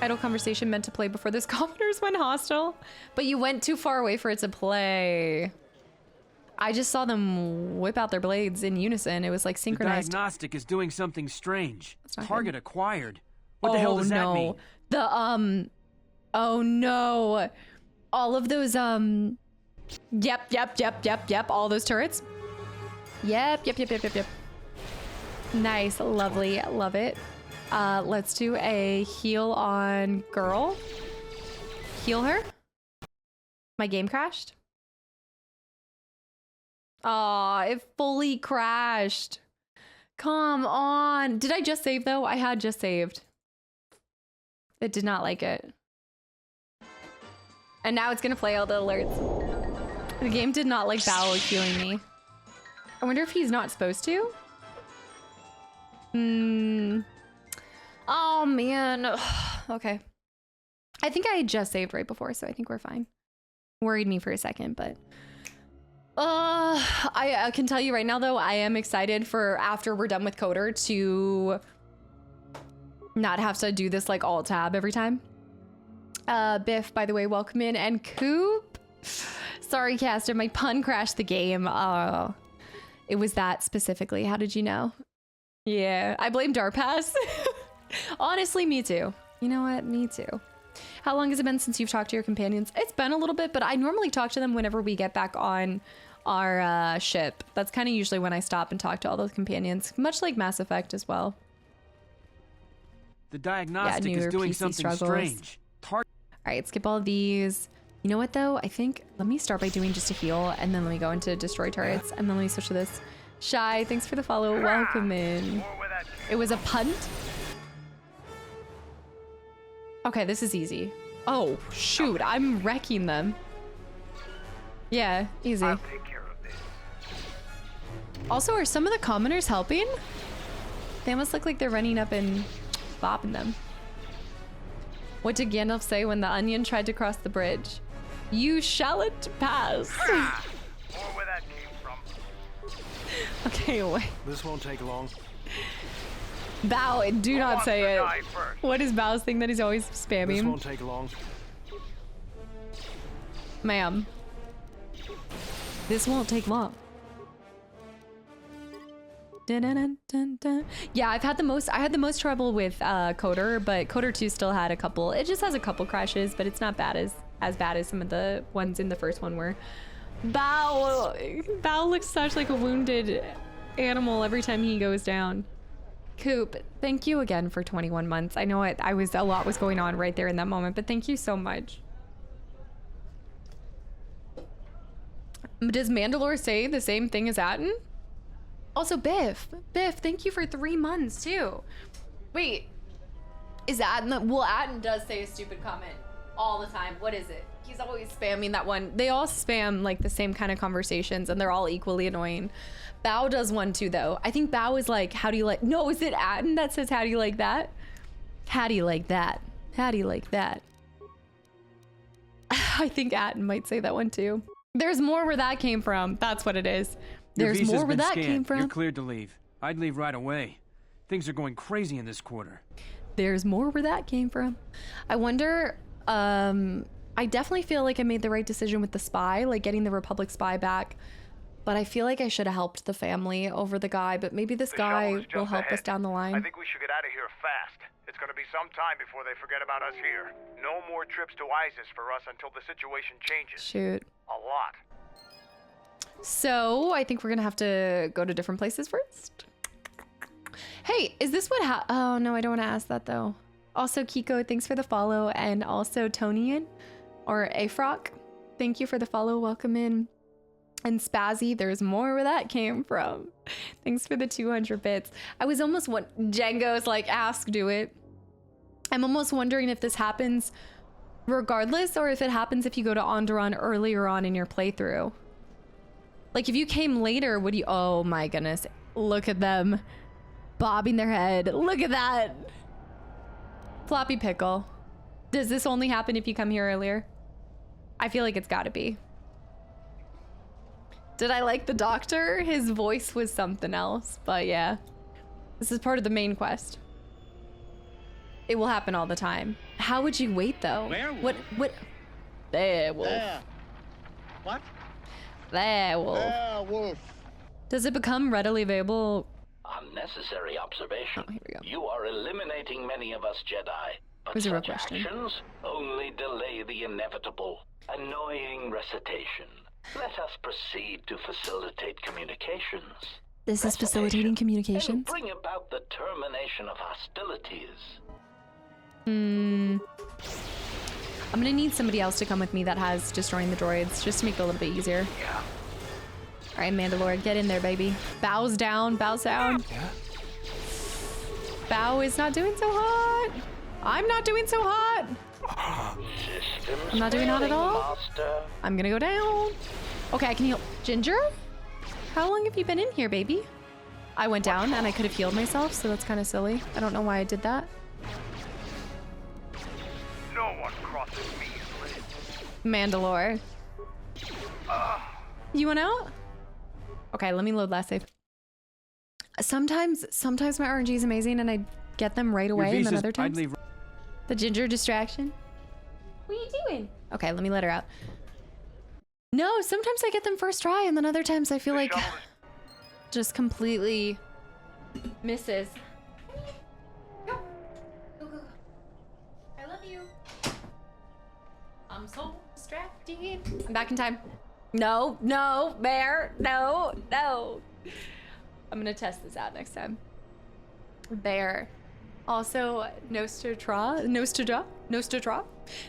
Idle conversation meant to play before those commoners went hostile, but you went too far away for it to play. I just saw them whip out their blades in unison. It was like The synchronized. diagnostic is doing something strange. not Target acquired. What the hell does that mean? Oh no. All of those, yep. All those turrets. Yep. Nice, lovely, love it. Let's do a heal on girl. Heal her. My game crashed. Aw, it fully crashed. Come on. Did I just save though? I had just saved. It did not like it. And now it's gonna play all the alerts. The game did not like Bao healing me. I wonder if he's not supposed to? Oh man. Okay. I think I had just saved right before, so I think we're fine. Worried me for a second, but I can tell you right now though, I am excited for after we're done with Coder to not have to do this like alt tab every time. Biff, by the way, welcome in, and Coop. Sorry, Caster, my pun crashed the game. It was that specifically. How did you know? Yeah, I blame Darpass. Honestly, me too. You know what? Me too. How long has it been since you've talked to your companions? It's been a little bit, but I normally talk to them whenever we get back on our ship. That's kind of usually when I stop and talk to all those companions, much like Mass Effect as well. The diagnostic is doing something strange. All right, skip all these. You know what though? I think let me start by doing just a heal, and then let me go into destroy turrets, and then let me switch to this. Shy, thanks for the follow. Welcome in. It was a punt. Okay, this is easy. Oh shoot, I'm wrecking them. Yeah, easy. I'll take care of this. Also, are some of the commoners helping? They almost look like they're running up and bopping them. What did Gandalf say when the onion tried to cross the bridge? You shall't pass. More where that came from. Okay, wait. This won't take long. Bao, do not say it. What is Bao's thing that he's always spamming? This won't take long. Ma'am. This won't take long. Dun, dun, dun, dun. Yeah, I had the most trouble with Coder, but Coder 2 still had a couple. It just has a couple crashes, but it's not bad as bad as some of the ones in the first one were. Bao looks such like a wounded animal every time he goes down. Coop, thank you again for 21 months. I know a lot was going on right there in that moment, but thank you so much. Does Mandalore say the same thing as Atten? Also, Biff, thank you for 3 months too. Wait, is Atten? Well, Atten does say a stupid comment all the time. What is it? He's always spamming that one. They all spam like the same kind of conversations, and they're all equally annoying. Bao does one too, though. I think Bao is like, how do you like? No, is it Atten that says, how do you like that? How do you like that? How do you like that? I think Atten might say that one too. There's more where that came from. That's what it is. There's more where that came from. You're cleared to leave. I'd leave right away. Things are going crazy in this quarter. There's more where that came from. I wonder, I definitely feel like I made the right decision with the spy, like getting the Republic spy back. But I feel like I should have helped the family over the guy, but maybe this guy will help us down the line. I think we should get out of here fast. It's gonna be some time before they forget about us here. No more trips to Isis for us until the situation changes. Shoot. A lot. So I think we're gonna have to go to different places first. Hey, is this what oh no, I don't want to ask that though. Also, Kiko, thanks for the follow, and also Tonian or Afrock, thank you for the follow. Welcome in. And Spazzy, there's more where that came from. Thanks for the 200 bits. I was almost Django's like, ask, do it. I'm almost wondering if this happens regardless, or if it happens if you go to Onderon earlier on in your playthrough. Like if you came later, would you? Oh my goodness, look at them bobbing their head. Look at that. Floppy pickle. Does this only happen if you come here earlier? I feel like it's gotta be. Did I like the doctor? His voice was something else, but yeah. This is part of the main quest. It will happen all the time. How would you wait though? Werewolf. What? Werewolf. There. What? There, wolf. Does it become readily available? Unnecessary observation. Oh, here we go. You are eliminating many of us Jedi, but Where's the real such question? actions only delay the inevitable. Annoying recitation. Let us proceed to facilitate communications. This is facilitating And communications. bring about the termination of hostilities. I'm gonna need somebody else to come with me that has destroying the droids, just to make it a little bit easier. Yeah. All right, Mandalore, get in there, baby. Bows down, bows down. Yeah. Bow is not doing so hot. I'm not doing so hot. I'm not doing hot at all. Master. I'm gonna go down. Okay, I can heal. Ginger? How long have you been in here, baby? I went down and I could have healed myself, so that's kind of silly. I don't know why I did that. No one crosses me and lives. Mandalore. You went out? Okay, let me load last save. Sometimes my RNG is amazing and I get them right away, and then other times the Ginger distraction. What are you doing? Okay, let me let her out. No, sometimes I get them first try, and then other times I feel like just completely misses. Go. I love you. I'm so distracted. I'm back in time. No, Bear. No. I'm gonna test this out next time. Bear. Also, Nostra.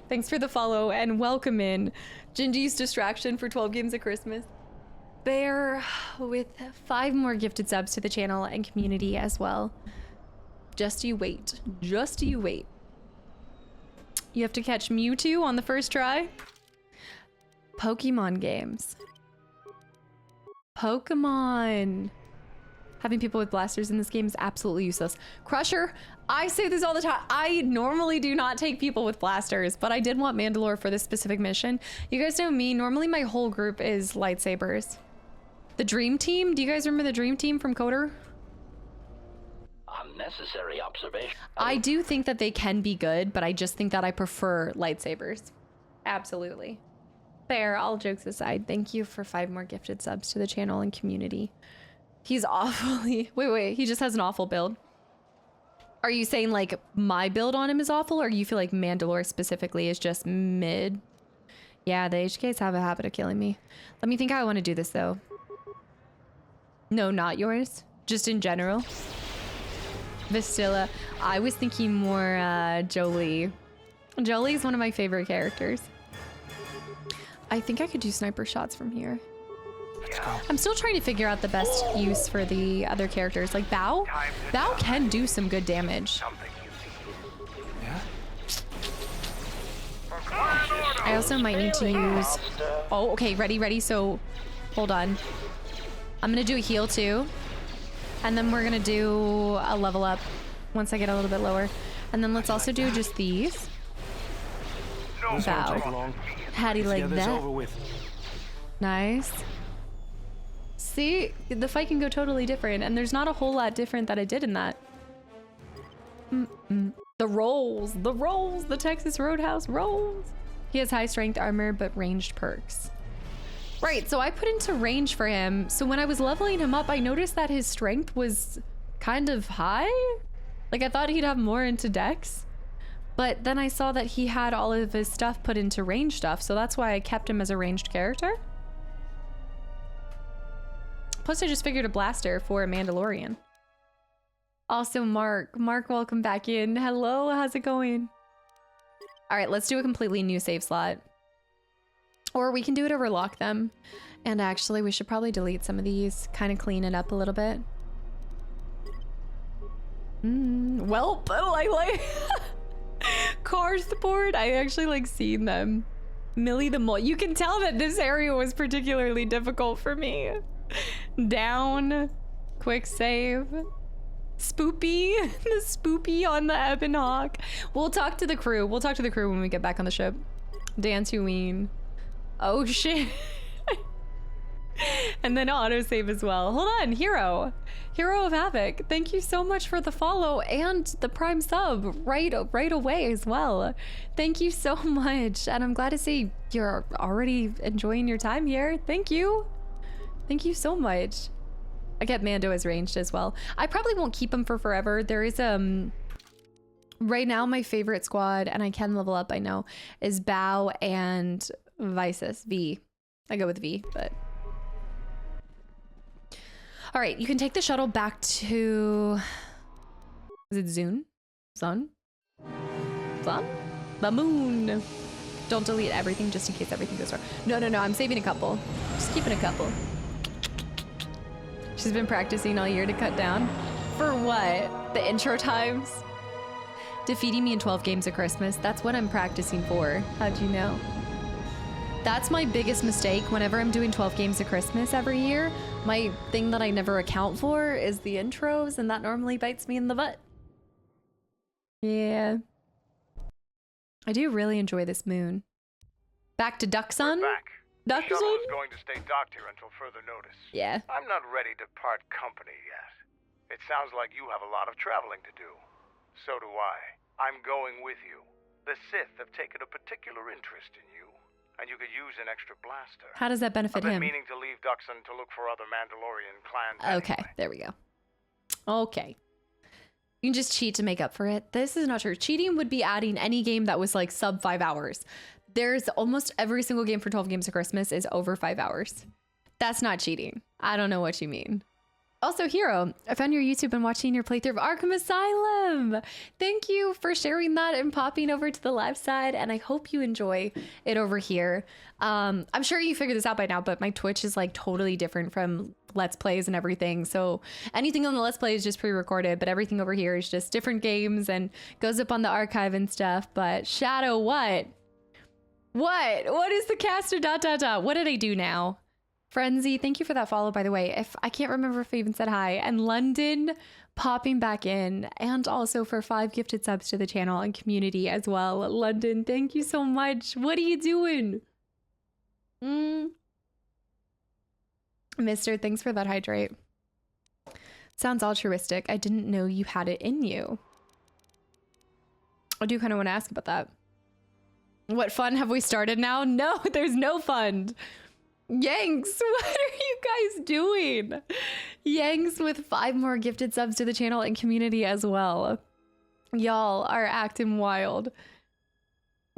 Thanks for the follow and welcome in Gingy's distraction for 12 games of Christmas. Bear with 5 more gifted subs to the channel and community as well. Just you wait. You have to catch Mewtwo on the first try. Pokemon games. Pokemon. Having people with blasters in this game is absolutely useless. Crusher, I say this all the time. I normally do not take people with blasters, but I did want Mandalore for this specific mission. You guys know me, normally my whole group is lightsabers. The Dream Team, do you guys remember the Dream Team from Coder? Unnecessary observation. I do think that they can be good, but I just think that I prefer lightsabers. Absolutely. Fair, all jokes aside, thank you for 5 more gifted subs to the channel and community. He's awfully... Wait, he just has an awful build. Are you saying like my build on him is awful, or you feel like Mandalore specifically is just mid? Yeah, the HKs have a habit of killing me. Let me think how I want to do this though. No, not yours. Just in general. Vistilla. I was thinking more Jolie. Jolie is one of my favorite characters. I think I could do sniper shots from here. I'm still trying to figure out the best use for the other characters. Like Bao can do some good damage. Yeah. I also might need to use... Oh, okay, ready. So, hold on. I'm gonna do a heal too. And then we're gonna do a level up once I get a little bit lower. And then let's also do just these. Bao. How do you like that? Nice. See, the fight can go totally different, and there's not a whole lot different that I did in that. The rolls, the Texas Roadhouse rolls. He has high strength armor, but ranged perks. Right, so I put into range for him. So when I was leveling him up, I noticed that his strength was kind of high. Like I thought he'd have more into dex. But then I saw that he had all of his stuff put into range stuff, so that's why I kept him as a ranged character. Plus I just figured a blaster for a Mandalorian. Also Mark, welcome back in. Hello, how's it going? All right, let's do a completely new save slot. Or we can do it over lock them. And actually we should probably delete some of these, kind of clean it up a little bit. Well, I like Cars board. I actually like seeing them. Millie the Mole. You can tell that this area was particularly difficult for me. Down. Quick save. Spoopy. The Spoopy on the Ebon Hawk. We'll talk to the crew. We'll talk to the crew when we get back on the ship. Dantooine. Oh shit. And then autosave as well. Hold on, Hero of Havoc, thank you so much for the follow and the Prime sub right away as well. Thank you so much, and I'm glad to see you're already enjoying your time here. Thank you so much. I get Mando as ranged as well. I probably won't keep him for forever. There is right now my favorite squad, and I can level up, I know, is Bao and Visus V. I go with V, but all right, you can take the shuttle back to, is it Zun? The moon. Don't delete everything just in case everything goes wrong. No, I'm saving a couple. Just keeping a couple. She's been practicing all year to cut down. For what? The intro times? Defeating me in 12 games of Christmas. That's what I'm practicing for. How'd you know? That's my biggest mistake whenever I'm doing 12 games of Christmas every year. My thing that I never account for is the intros, and that normally bites me in the butt. Yeah. I do really enjoy this moon. Back to Duxon? The shuttle is going to stay docked here until further notice. Yeah. I'm not ready to part company yet. It sounds like you have a lot of traveling to do. So do I. I'm going with you. The Sith have taken a particular interest in you, and you could use an extra blaster. How does that benefit I've been him? meaning to leave Duxon to look for other Mandalorian clans. Okay, there we go. Okay. You can just cheat to make up for it. This is not true. Cheating would be adding any game that was like sub 5 hours. There's almost every single game for 12 games of Christmas is over 5 hours. That's not cheating. I don't know what you mean. Also, Hero, I found your YouTube and watching your playthrough of Arkham Asylum. Thank you for sharing that and popping over to the live side, and I hope you enjoy it over here. I'm sure you figured this out by now, but my Twitch is like totally different from Let's Plays and everything. So anything on the Let's Play is just pre-recorded, but everything over here is just different games and goes up on the archive and stuff. But Shadow, what? What is the caster ... What did I do now? Frenzy, thank you for that follow, by the way. If I can't remember if I even said hi. And London popping back in, and also for 5 gifted subs to the channel and community as well. London, thank you so much. What are you doing? Mister, thanks for that hydrate. Sounds altruistic. I didn't know you had it in you. I do kind of want to ask about that. What fun have we started now? No, there's no fun. Yanks, what are you guys doing? Yanks with 5 more gifted subs to the channel and community as well. Y'all are acting wild.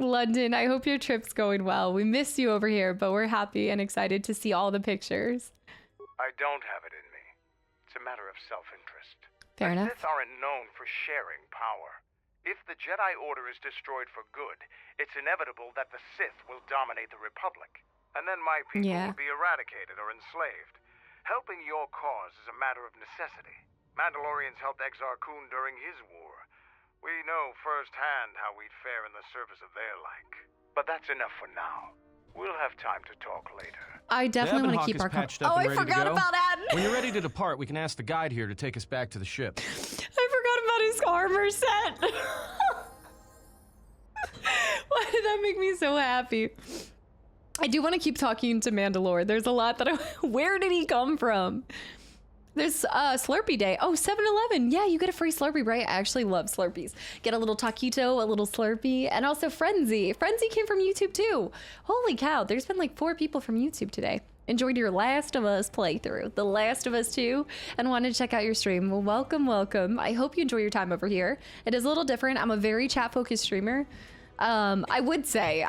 London, I hope your trip's going well. We miss you over here, but we're happy and excited to see all the pictures. I don't have it in me. It's a matter of self-interest. Fair enough. The Sith aren't known for sharing power. If the Jedi Order is destroyed for good, it's inevitable that the Sith will dominate the Republic. And then my people will be eradicated or enslaved. Helping your cause is a matter of necessity. Mandalorians helped Exar Kun during his war. We know firsthand how we'd fare in the service of their like. But that's enough for now. We'll have time to talk later. I definitely want to keep our... Oh, I forgot about that! When you're ready to depart, we can ask the guide here to take us back to the ship. I forgot about his armor set! Why did that make me so happy? I do want to keep talking to Mandalore. There's a lot that where did he come from? There's Slurpee Day. Oh, 7-Eleven. Yeah, you get a free Slurpee, right? I actually love Slurpees. Get a little taquito, a little Slurpee, and also Frenzy. Frenzy came from YouTube too. Holy cow, there's been like 4 people from YouTube today. Enjoyed your Last of Us playthrough, The Last of Us 2, and wanted to check out your stream. Well, welcome, welcome. I hope you enjoy your time over here. It is a little different. I'm a very chat-focused streamer. I would say,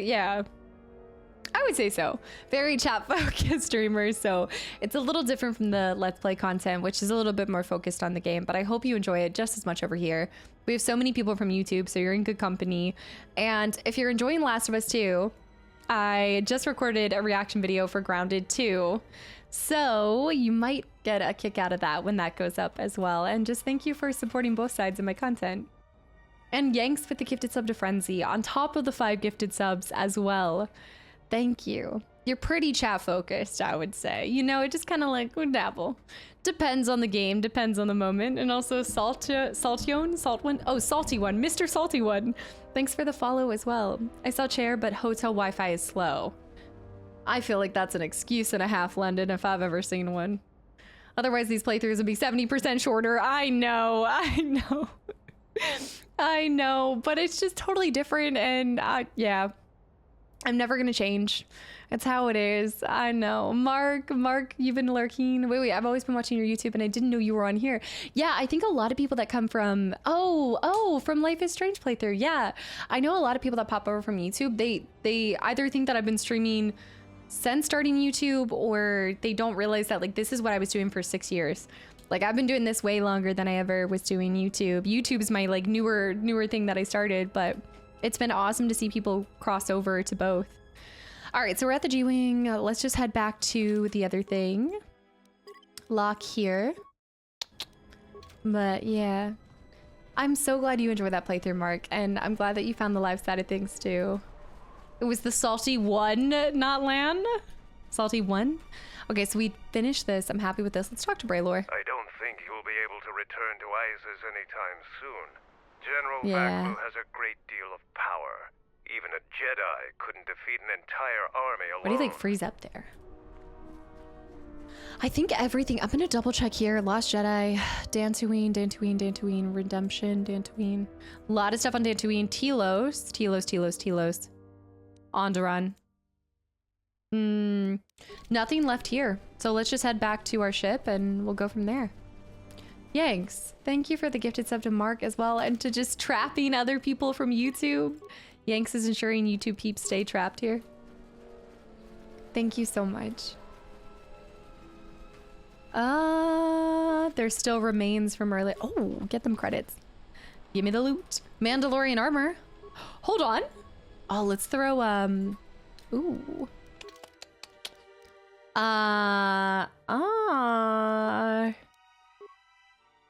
yeah. I would say so. Very chat-focused streamer, so it's a little different from the Let's Play content, which is a little bit more focused on the game, but I hope you enjoy it just as much over here. We have so many people from YouTube, so you're in good company. And if you're enjoying Last of Us 2, I just recorded a reaction video for Grounded 2, so you might get a kick out of that when that goes up as well. And just thank you for supporting both sides of my content. And Yanks with the gifted sub to Frenzy, on top of the 5 gifted subs as well. Thank you. You're pretty chat focused, I would say. You know, it just kind of like would dabble. Depends on the game, depends on the moment. And also Salty One, Mr. Salty One. Thanks for the follow as well. I saw chair, but hotel Wi-Fi is slow. I feel like that's an excuse and a half, London, if I've ever seen one. Otherwise, these playthroughs would be 70% shorter. I know. I know, but it's just totally different, and yeah. I'm never gonna change. It's how it is. I know. Mark, you've been lurking. Wait, I've always been watching your YouTube and I didn't know you were on here. Yeah, I think a lot of people that come from, from Life is Strange playthrough. Yeah, I know a lot of people that pop over from YouTube. They either think that I've been streaming since starting YouTube, or they don't realize that like this is what I was doing for 6 years. Like I've been doing this way longer than I ever was doing YouTube. YouTube is my like newer thing that I started, but it's been awesome to see people cross over to both. All right, so we're at the G-Wing. Let's just head back to the other thing. Lock here. But yeah, I'm so glad you enjoyed that playthrough, Mark, and I'm glad that you found the live side of things too. It was the salty one, not land. Salty one. Okay, so we finished this. I'm happy with this. Let's talk to Braylor. I don't think you'll be able to return to Isis anytime soon. General Yeah. Vaklu has a great deal of power. Even a Jedi couldn't defeat an entire army alone. What do you think freeze up there? I think everything. I'm gonna double check here. Lost Jedi, Dantooine, Redemption, Dantooine. A lot of stuff on Dantooine. Telos. Onderon. Nothing left here. So let's just head back to our ship and we'll go from there. Yanks, thank you for the gifted sub to Mark as well, and to just trapping other people from YouTube. Yanks is ensuring YouTube peeps stay trapped here. Thank you so much. There still remains from earlier. Oh, get them credits. Give me the loot. Mandalorian armor. Hold on. Oh, let's throw, ooh.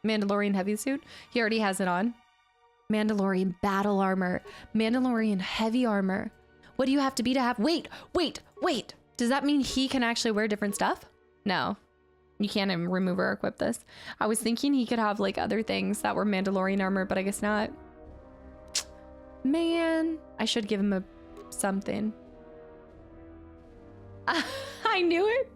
Mandalorian heavy suit. He already has it on. Mandalorian battle armor. Mandalorian heavy armor. What do you have to be to have? Wait. Does that mean he can actually wear different stuff? No. You can't even remove or equip this. I was thinking he could have like other things that were Mandalorian armor, but I guess not. Man, I should give him something. I knew it.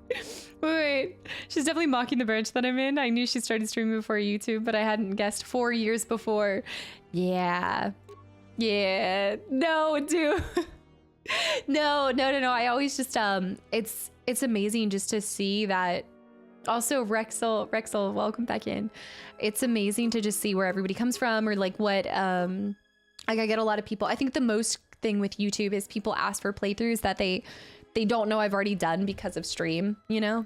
Wait, she's definitely mocking the branch that I'm in. I knew she started streaming before YouTube, but I hadn't guessed 4 years before. Yeah. No, dude. No. I always just it's amazing just to see that. Also, Rexel, welcome back in. It's amazing to just see where everybody comes from, or like what like I get a lot of people. I think the most thing with YouTube is people ask for playthroughs that they don't know I've already done because of stream, you know?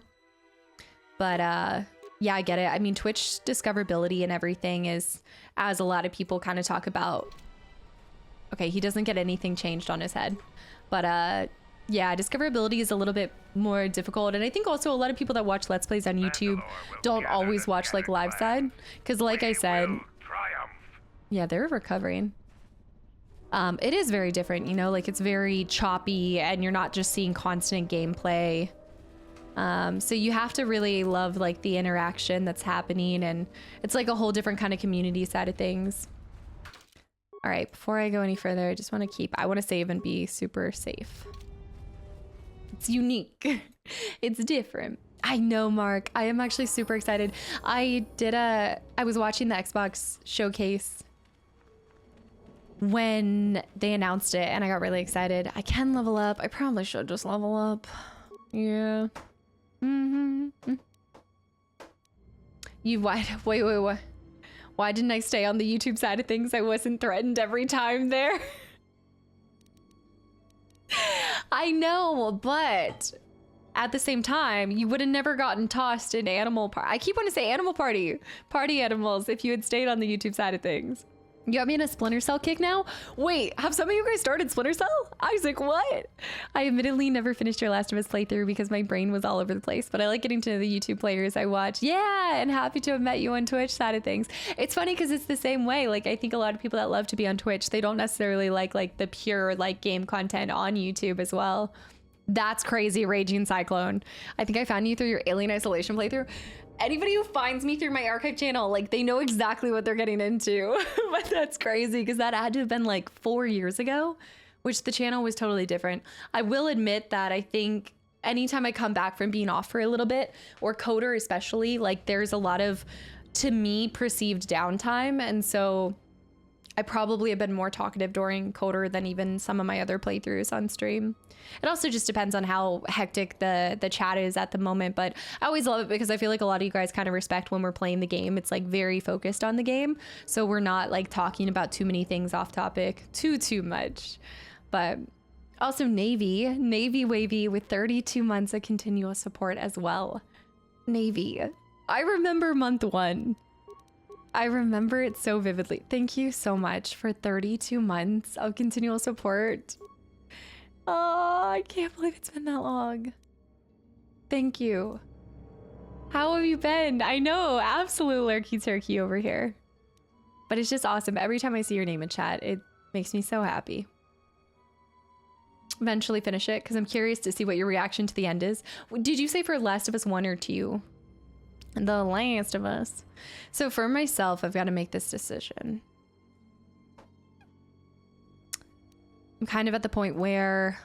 But yeah, I get it. I mean, Twitch discoverability and everything is, as a lot of people kind of talk about. Okay, he doesn't get anything changed on his head. But yeah, discoverability is a little bit more difficult. And I think also a lot of people that watch Let's Plays on YouTube don't always watch like live side. Because like I said, yeah, they're recovering. It is very different, you know, like it's very choppy and you're not just seeing constant gameplay. So you have to really love like the interaction that's happening, and it's like a whole different kind of community side of things. All right, before I go any further, I want to save and be super safe. It's unique. It's different. I know, Mark. I am actually super excited. I was watching the Xbox showcase when they announced it, and I got really excited. I can level up. I probably should just level up. Yeah. Wait. Why didn't I stay on the YouTube side of things? I wasn't threatened every time there. I know, but at the same time, you would have never gotten tossed in I keep wanting to say animal party animals if you had stayed on the YouTube side of things. You got me in a Splinter Cell kick now? Wait, have some of you guys started Splinter Cell? Isaac, what? I admittedly never finished your Last of Us playthrough because my brain was all over the place, but I like getting to know the YouTube players I watch. Yeah, and happy to have met you on Twitch side of things. It's funny because it's the same way. Like, I think a lot of people that love to be on Twitch, they don't necessarily like the pure like game content on YouTube as well. That's crazy, Raging Cyclone. I think I found you through your Alien Isolation playthrough. Anybody who finds me through my archive channel, like they know exactly what they're getting into. But that's crazy because that had to have been like 4 years ago, which the channel was totally different. I will admit that I think anytime I come back from being off for a little bit, or Coder especially, like there's a lot of, to me, perceived downtime. And so I probably have been more talkative during Coder than even some of my other playthroughs on stream. It also just depends on how hectic the chat is at the moment, but I always love it because I feel like a lot of you guys kind of respect when we're playing the game. It's like very focused on the game, so we're not like talking about too many things off topic too much. But also Navy Wavy with 32 months of continual support as well. Navy, I remember month 1. I remember it so vividly. Thank you so much for 32 months of continual support. Oh, I can't believe it's been that long. Thank you. How have you been? I know, absolute lurky turkey over here. But it's just awesome. Every time I see your name in chat, it makes me so happy. Eventually finish it, because I'm curious to see what your reaction to the end is. Did you say for Last of Us 1 or 2? The Last of Us. So for myself, I've got to make this decision. I'm kind of at the point where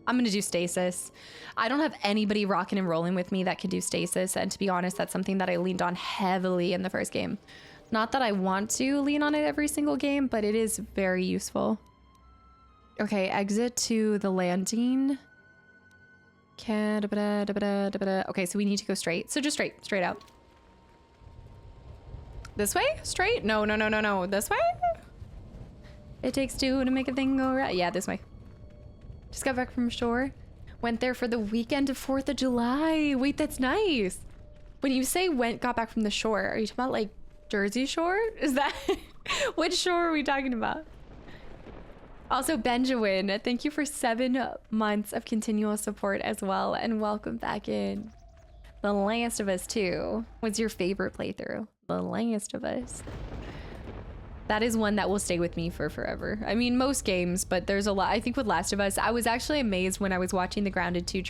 I'm going to do stasis. I don't have anybody rocking and rolling with me that can do stasis. And to be honest, that's something that I leaned on heavily in the first game. Not that I want to lean on it every single game, but it is very useful. Okay, exit to the landing. Okay, so we need to go straight. So just straight out. This way? Straight? No. This way? It takes two to make a thing go right. Yeah, this way. Just got back from shore. Went there for the weekend of 4th of July. Wait, that's nice. When you say got back from the shore, are you talking about like Jersey Shore? Is that which shore are we talking about? Also, Benjamin, thank you for 7 months of continual support as well, and welcome back in. The Last of Us 2 was your favorite playthrough. The Last of Us. That is one that will stay with me for forever. I mean, most games, but there's a lot. I think with Last of Us, I was actually amazed when I was watching the Grounded 2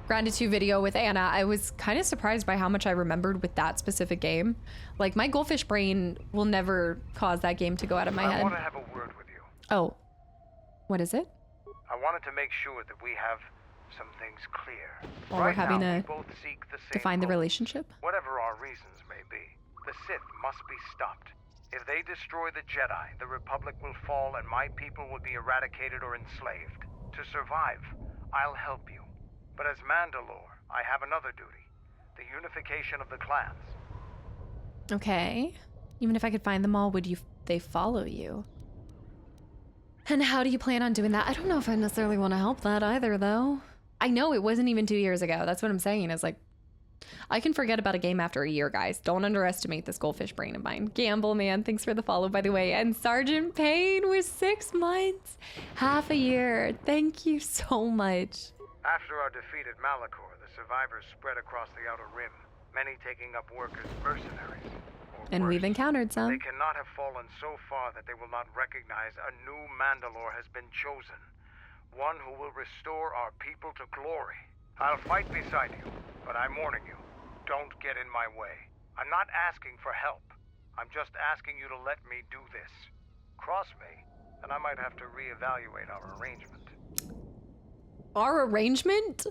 Grounded 2 video with Anna. I was kind of surprised by how much I remembered with that specific game. Like, my goldfish brain will never cause that game to go out of my head. I want to have a word with you. Oh, what is it? I wanted to make sure that we have some things clear. Well, right we're having now, to we both seek the same define the goal. relationship. Whatever our reasons may be, the Sith must be stopped. If they destroy the Jedi, the Republic will fall and my people will be eradicated or enslaved. To survive, I'll help you. But as Mandalore, I have another duty. The unification of the clans. Okay. Even if I could find them all, would they follow you? And how do you plan on doing that? I don't know if I necessarily want to help that either, though. I know it wasn't even 2 years ago. That's what I'm saying. Is like, I can forget about a game after a year, guys. Don't underestimate this goldfish brain of mine. Gamble, man. Thanks for the follow, by the way. And Sergeant Payne was 6 months. Half a year. Thank you so much. After our defeat at Malachor, the survivors spread across the Outer Rim, many taking up work as mercenaries. And we've encountered some. They cannot have fallen so far that they will not recognize a new Mandalore has been chosen. One who will restore our people to glory. I'll fight beside you, but I'm warning you, don't get in my way. I'm not asking for help. I'm just asking you to let me do this. Cross me, and I might have to reevaluate our arrangement. Our arrangement?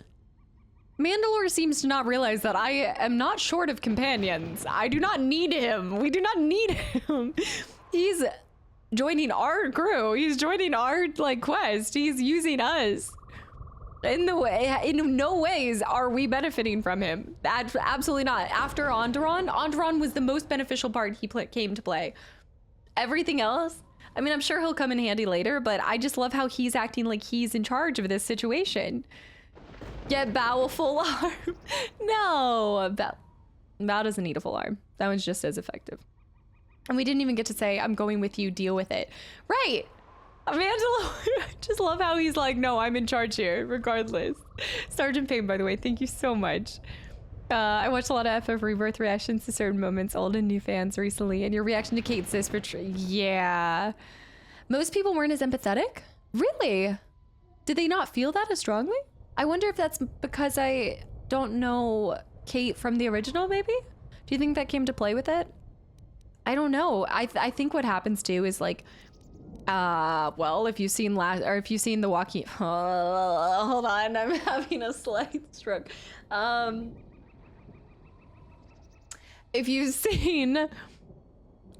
Mandalore seems to not realize that I am not short of companions. I do not need him. We do not need him. He's joining our crew. He's joining our quest. He's using us. In no ways are we benefiting from him. Absolutely not. After Onderon was the most beneficial part he came to play. Everything else, I mean, I'm sure he'll come in handy later, but I just love how he's acting like he's in charge of this situation. Get Bao a full arm. No, Bao doesn't need a full arm. That one's just as effective. And we didn't even get to say, I'm going with you, deal with it. Right. Mandalore, I just love how he's like, no, I'm in charge here, regardless. Sergeant Payne, by the way, thank you so much. I watched a lot of FF Rebirth reactions to certain moments, old and new fans recently, and your reaction to Kate's sis betrayal. Yeah. Most people weren't as empathetic? Really? Did they not feel that as strongly? I wonder if that's because I don't know Kate from the original, maybe? Do you think that came to play with it? I don't know. I think what happens too is like, Well, if you've seen The Walking, hold on, I'm having a slight stroke. If you've seen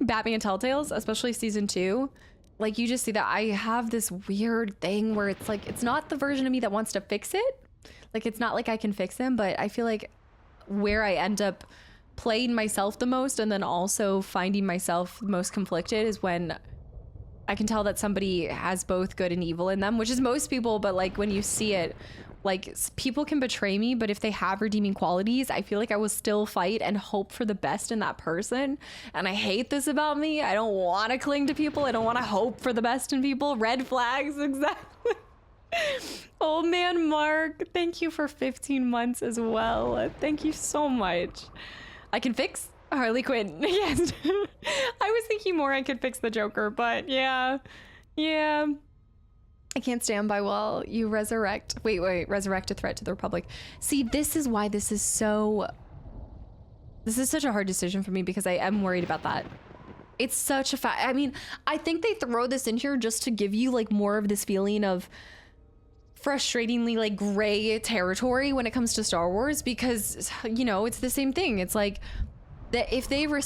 Batman Telltales, especially season 2, like you just see that I have this weird thing where it's like, it's not the version of me that wants to fix it. Like, it's not like I can fix him, but I feel like where I end up playing myself the most and then also finding myself most conflicted is when I can tell that somebody has both good and evil in them, which is most people, but like when you see it, like people can betray me, but if they have redeeming qualities, I feel like I will still fight and hope for the best in that person. And I hate this about me. I don't want to cling to people. I don't want to hope for the best in people. Red flags, exactly. Old man Mark, thank you for 15 months as well. Thank you so much. I can fix Harley Quinn. Yes. I was thinking more I could fix the Joker, but yeah. I can't stand by while you resurrect. Wait, resurrect a threat to the Republic. See, this is why this is such a hard decision for me, because I am worried about that. It's such a I mean, I think they throw this in here just to give you like more of this feeling of frustratingly like gray territory when it comes to Star Wars, because, you know, it's the same thing. It's like that if they were,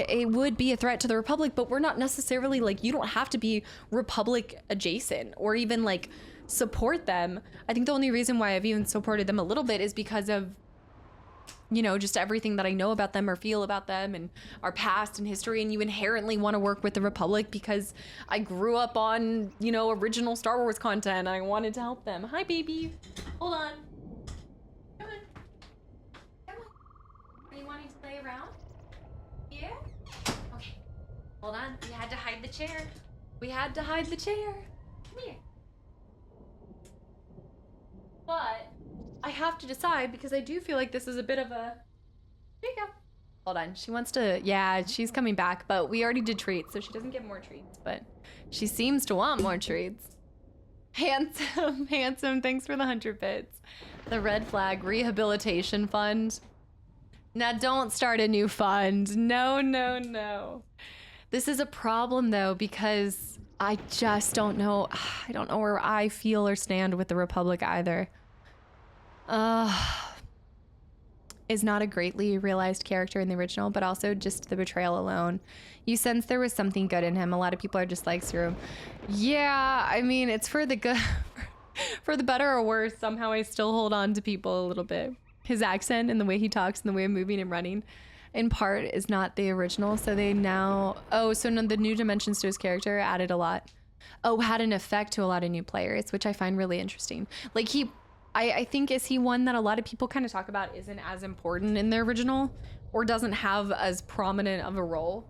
it would be a threat to the Republic, but we're not necessarily like, you don't have to be Republic adjacent or even like support them. I think the only reason why I've even supported them a little bit is because of, you know, just everything that I know about them or feel about them and our past and history. And you inherently want to work with the Republic because I grew up on, you know, original Star Wars content and I wanted to help them. Hi, baby. Hold on. Come on. Are you wanting to play around? Yeah? Okay. Hold on. We had to hide the chair. Come here. But I have to decide because I do feel like this is a bit of a... There you go. Hold on. She wants to... Yeah, she's coming back, but we already did treats, so she doesn't get more treats, but she seems to want more treats. Handsome. Thanks for the 100 bits. The Red Flag Rehabilitation Fund. Now don't start a new fund. No. This is a problem though, because I just don't know. I don't know where I feel or stand with the Republic either. Is not a greatly realized character in the original, but also just the betrayal alone. You sense there was something good in him. A lot of people are just like, screw him. Yeah, I mean, it's for the good, for the better or worse. Somehow I still hold on to people a little bit. His accent and the way he talks and the way of moving and running in part is not the original. So they now, the new dimensions to his character added a lot. Had an effect to a lot of new players, which I find really interesting. Like I think, is he one that a lot of people kind of talk about isn't as important in the original or doesn't have as prominent of a role.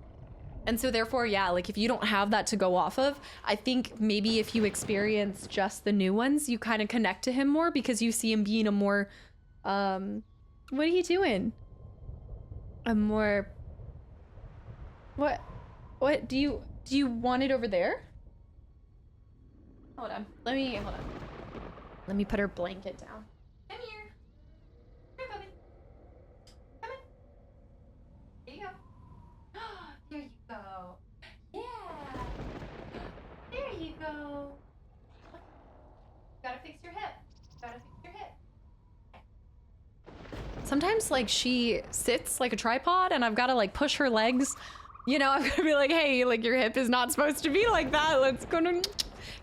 And so therefore, yeah, like if you don't have that to go off of, I think maybe if you experience just the new ones, you kind of connect to him more because you see him being a more, what are you doing? A more, what do you want it over there? Hold on. Let me put her blanket down. Come here. Come here, Bubby. Come in. There you go. There you go. Yeah. There you go. Gotta fix your hip. Sometimes like she sits like a tripod and I've got to like push her legs. You know, I'm gonna be like, hey, like your hip is not supposed to be like that. Let's go and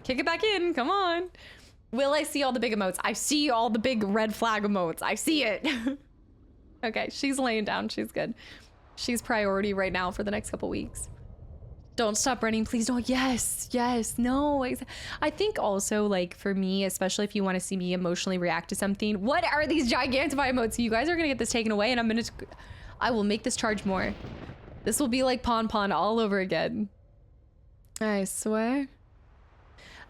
kick it back in. Come on. Will I see all the big emotes? I see all the big red flag emotes. I see it. Okay, she's laying down. She's good. She's priority right now for the next couple weeks. Don't stop running, please don't. Yes, no. I think also, like, for me, especially if you want to see me emotionally react to something, what are these Gigantify emotes? You guys are gonna get this taken away and I will make this charge more. This will be like Pon all over again. I swear.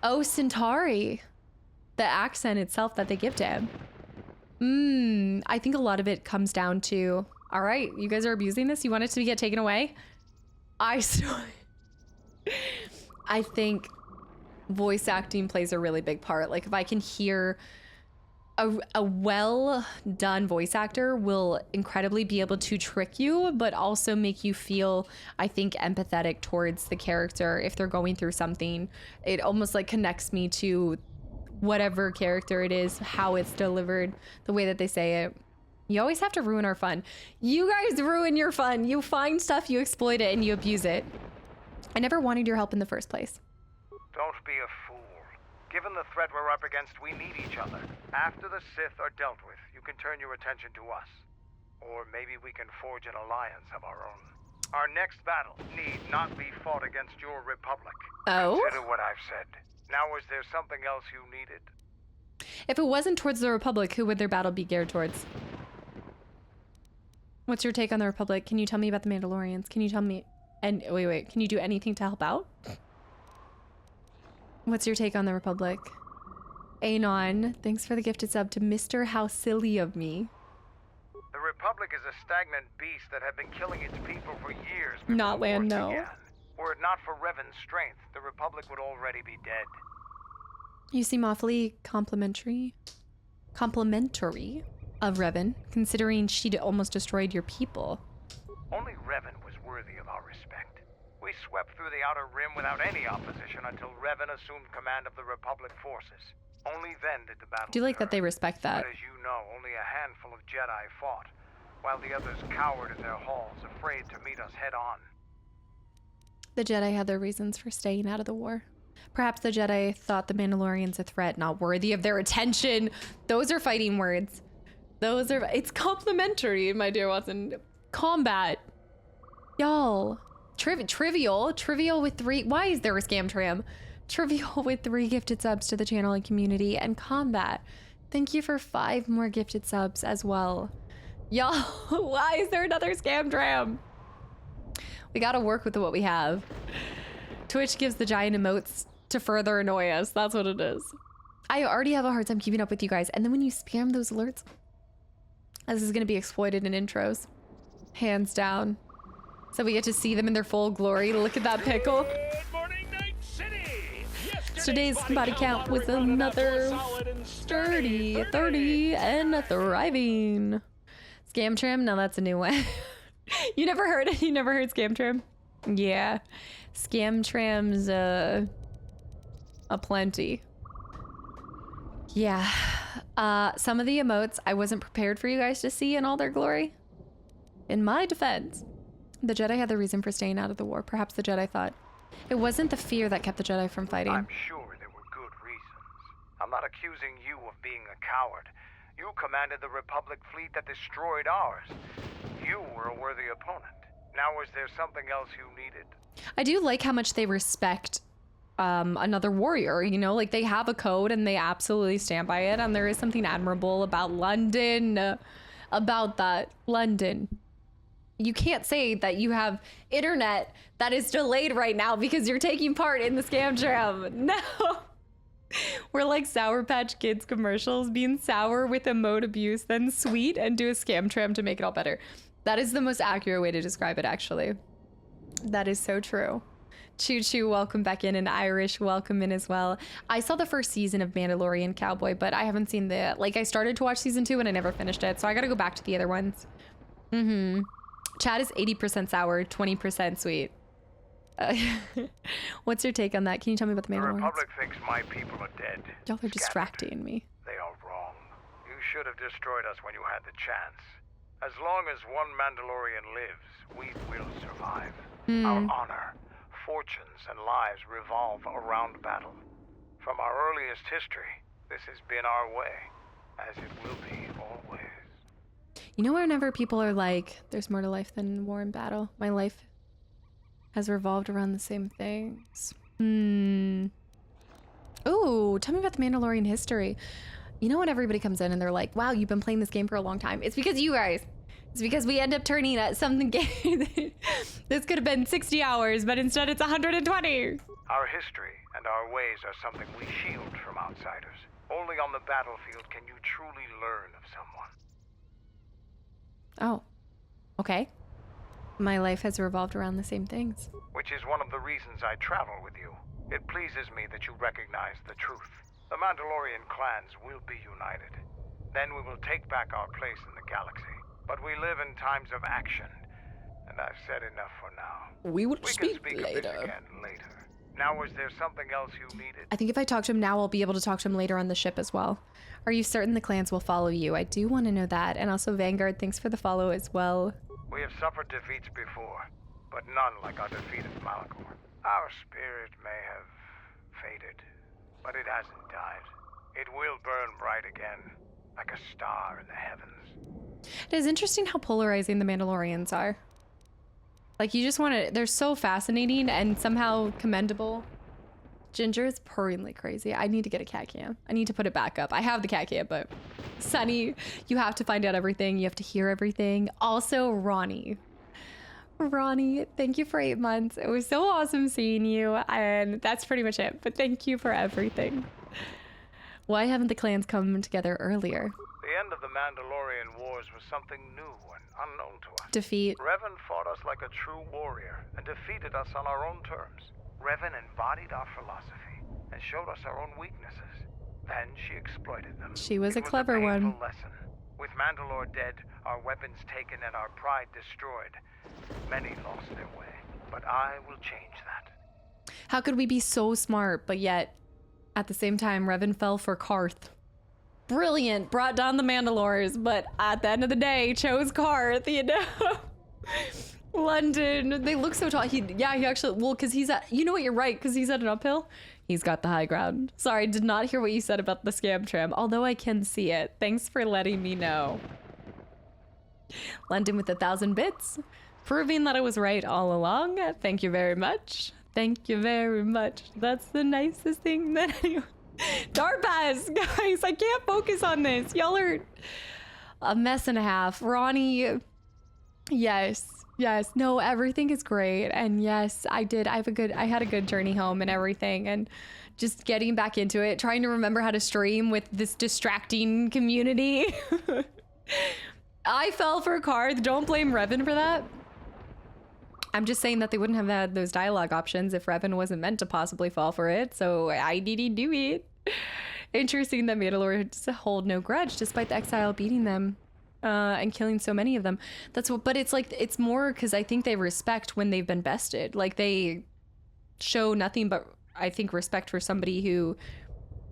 Oh, Centauri. The accent itself that they give to him. I think a lot of it comes down to, all right, you guys are abusing this. You want it to get taken away? I think voice acting plays a really big part. Like if I can hear a well done voice actor will incredibly be able to trick you, but also make you feel, I think, empathetic towards the character if they're going through something. It almost like connects me to whatever character it is, how it's delivered, the way that they say it. You always have to ruin our fun. You guys ruin your fun. You find stuff, you exploit it, and you abuse it. I never wanted your help in the first place. Don't be a fool. Given the threat we're up against, we need each other. After the Sith are dealt with, you can turn your attention to us. Or maybe we can forge an alliance of our own. Our next battle need not be fought against your Republic. Oh? Consider what I've said. Now, is there something else you needed? If it wasn't towards the Republic, who would their battle be geared towards? What's your take on the Republic? Can you tell me about the Mandalorians? Can you tell me... And wait, can you do anything to help out? What's your take on the Republic? Anon, thanks for the gifted sub to Mr. How Silly of Me. The Republic is a stagnant beast that had been killing its people for years. Not land, no. Began. Were it not for Revan's strength, the Republic would already be dead. You seem awfully complimentary of Revan, considering she almost destroyed your people. Only Revan was worthy of our respect. We swept through the Outer Rim without any opposition until Revan assumed command of the Republic forces. Only then did the battle Do you like turn. that they respect that? But as you know, only a handful of Jedi fought, while the others cowered in their halls, afraid to meet us head on. The Jedi had their reasons for staying out of the war. Perhaps the Jedi thought the Mandalorians a threat, not worthy of their attention. Those are fighting words. It's complimentary, my dear Watson. Combat. Y'all. Trivial with 3. Why is there a scam tram? Trivial with 3 gifted subs to the channel and community, and combat. Thank you for 5 more gifted subs as well. Y'all, why is there another scam tram? We gotta work with what we have. Twitch gives the giant emotes to further annoy us. That's what it is. I already have a hard time keeping up with you guys, and then when you spam those alerts, this is gonna be exploited in intros. Hands down. So we get to see them in their full glory. Look at that pickle. Today's body count was another 30 and thriving. Scam trim? No, that's a new one. You never heard it? You never heard scam trim? Yeah. Scam tram's aplenty. Yeah. Some of the emotes I wasn't prepared for you guys to see in all their glory. In my defense, the Jedi had the reason for staying out of the war. Perhaps the Jedi thought it wasn't the fear that kept the Jedi from fighting. I'm sure there were good reasons. I'm not accusing you of being a coward. You commanded the Republic fleet that destroyed ours. You were a worthy opponent. Now, is there something else you needed? I do like how much they respect another warrior, you know, like they have a code and they absolutely stand by it. And there is something admirable about London, about that. London. You can't say that you have internet that is delayed right now because you're taking part in the scam tram. No. We're like Sour Patch Kids commercials, being sour with emote abuse, then sweet and do a scam tram to make it all better. That is the most accurate way to describe it, actually. That is so true. Choo Choo, welcome back in, and Irish, welcome in as well. I saw the first season of Mandalorian Cowboy, but I haven't seen I started to watch season 2 and I never finished it, so I gotta go back to the other ones. Chad is 80% sour, 20% sweet. What's your take on that? Can you tell me about the Mandalorians? The Republic thinks my people are dead. Y'all are distracting me. They are wrong. You should have destroyed us when you had the chance. As long as one Mandalorian lives, we will survive. Our honor, fortunes, and lives revolve around battle. From our earliest history, this has been our way, as it will be always. You know, whenever people are like, there's more to life than war and battle, my life has revolved around the same things. Oh, tell me about the Mandalorian history. You know when everybody comes in and they're like, wow, you've been playing this game for a long time. It's because you guys. It's because we end up turning at something game. This could have been 60 hours, but instead it's 120. Our history and our ways are something we shield from outsiders. Only on the battlefield can you truly learn of someone. Oh, okay. My life has revolved around the same things. Which is one of the reasons I travel with you. It pleases me that you recognize the truth. The Mandalorian clans will be united. Then we will take back our place in the galaxy. But we live in times of action, and I've said enough for now. We will can speak speak later. Of this again later. Now, was there something else you needed? I think if I talk to him now, I'll be able to talk to him later on the ship as well. Are you certain the clans will follow you? I do want to know that. And also Vanguard, thanks for the follow as well. We have suffered defeats before, but none like our defeat of Mandalore. Our spirit may have faded, but it hasn't died. It will burn bright again, like a star in the heavens. It is interesting how polarizing the Mandalorians are. Like, you just want to... They're so fascinating and somehow commendable. Ginger is purring like crazy. I need to get a cat cam. I need to put it back up. I have the cat cam, but... Sunny, you have to find out everything. You have to hear everything. Also, Ronnie, thank you for 8 months. It was so awesome seeing you. And that's pretty much it. But thank you for everything. Why haven't the clans come together earlier? The end of the Mandalorian Wars was something new and unknown to us. Defeat. Revan fought us like a true warrior and defeated us on our own terms. Revan embodied our philosophy and showed us our own weaknesses. Then she exploited them. She was a clever one. Lesson. With Mandalore dead, our weapons taken, and our pride destroyed, many lost their way. But I will change that. How could we be so smart, but yet, at the same time, Revan fell for Karth? Brilliant, brought down the Mandalores, but at the end of the day, chose Karth, you know? London, they look so tall. He actually, well, because he's at, you know what, you're right, because he's at an uphill. He's got the high ground. Sorry, did not hear what you said about the scam tram, although I can see it. Thanks for letting me know. London with 1,000 bits, proving that I was right all along. Thank you very much. Thank you very much. That's the nicest thing that anyone... Darpass, guys, I can't focus on this. Y'all are a mess and a half. Ronnie, yes, no, everything is great. And yes, I had a good journey home and everything, and just getting back into it, trying to remember how to stream with this distracting community. I fell for Karth. Don't blame Revan for that. I'm just saying that they wouldn't have had those dialogue options if Revan wasn't meant to possibly fall for it, so I didn't do it. Interesting that Mandalore hold no grudge despite the exile beating them and killing so many of them. That's what, but it's like, it's more because I think they respect when they've been bested. Like, they show nothing but, I think, respect for somebody who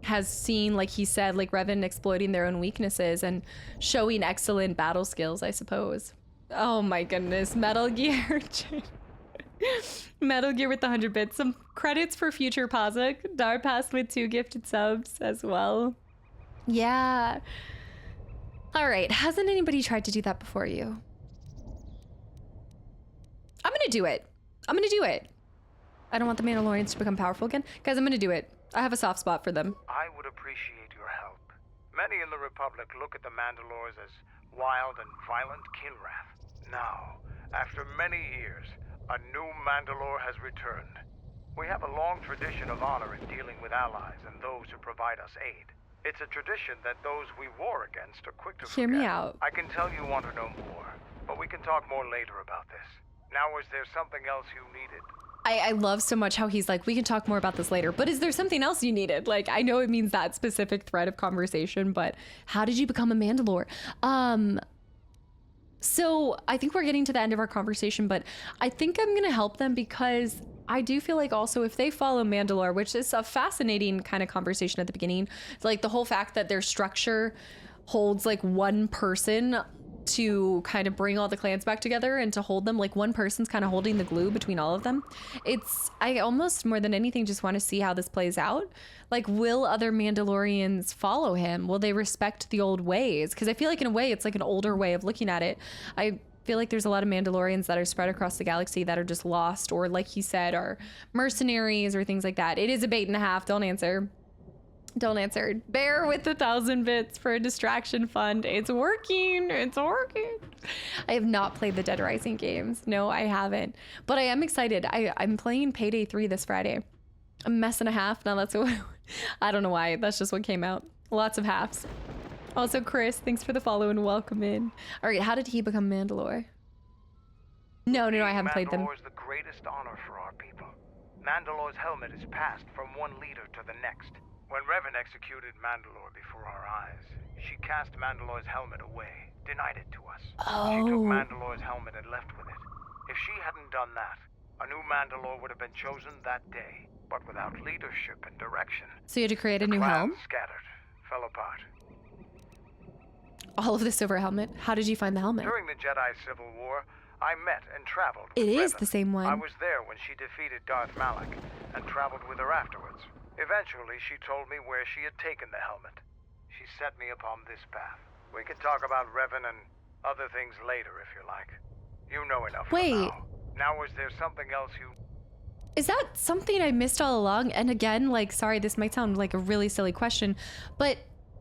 has seen, like he said, like Revan exploiting their own weaknesses and showing excellent battle skills, I suppose. Oh my goodness, Metal Gear. Metal Gear with the 100 bits. Some credits for future Pazak. Darpass with 2 gifted subs as well. Yeah. All right, hasn't anybody tried to do that before you? I'm gonna do it. I don't want the Mandalorians to become powerful again. Guys, I'm gonna do it. I have a soft spot for them. I would appreciate your help. Many in the Republic look at the Mandalores as wild and violent Kinrath. Now, after many years, a new Mandalore has returned. We have a long tradition of honor in dealing with allies and those who provide us aid. It's a tradition that those we war against are quick to forget. Hear me out. I can tell you want to know more, but we can talk more later about this. Now, is there something else you needed? I love so much how he's like, we can talk more about this later, but is there something else you needed? Like, I know it means that specific thread of conversation, but how did you become a Mandalore? So I think we're getting to the end of our conversation, but I think I'm going to help them because I do feel like also if they follow Mandalore, which is a fascinating kind of conversation at the beginning, like the whole fact that their structure holds like one person to kind of bring all the clans back together and to hold them, like one person's kind of holding the glue between all of them. I almost more than anything just want to see how this plays out. Like, will other Mandalorians follow him? Will they respect the old ways? Because I feel like in a way it's like an older way of looking at it. I feel like there's a lot of Mandalorians that are spread across the galaxy that are just lost, or like he said, are mercenaries or things like that. It is a bait and a half. Don't answer. Bear with 1,000 bits for a distraction fund. It's working. I have not played the Dead Rising games. No, I haven't. But I am excited. I'm playing Payday 3 this Friday. A mess and a half. Now that's what... I don't know why. That's just what came out. Lots of halves. Also, Chris, thanks for the follow and welcome in. All right, how did he become Mandalore? No, I haven't played them. Mandalore is the greatest honor for our people. Mandalore's helmet is passed from one leader to the next. When Revan executed Mandalore before our eyes, she cast Mandalore's helmet away, denied it to us. Oh. She took Mandalore's helmet and left with it. If she hadn't done that, a new Mandalore would have been chosen that day, but without leadership and direction. So you had to create a new Clan helm? Scattered, fell apart. All of this over a helmet? How did you find the helmet? During the Jedi Civil War, I met and traveled It with is Revan. the same one. I was there when she defeated Darth Malak and traveled with her afterwards. Eventually, she told me where she had taken the helmet. She set me upon this path. We can talk about Revan and other things later if you like. You know enough for Wait. now. Now, is there something else you... Is that something I missed all along? And again, like, sorry, this might sound like a really silly question, but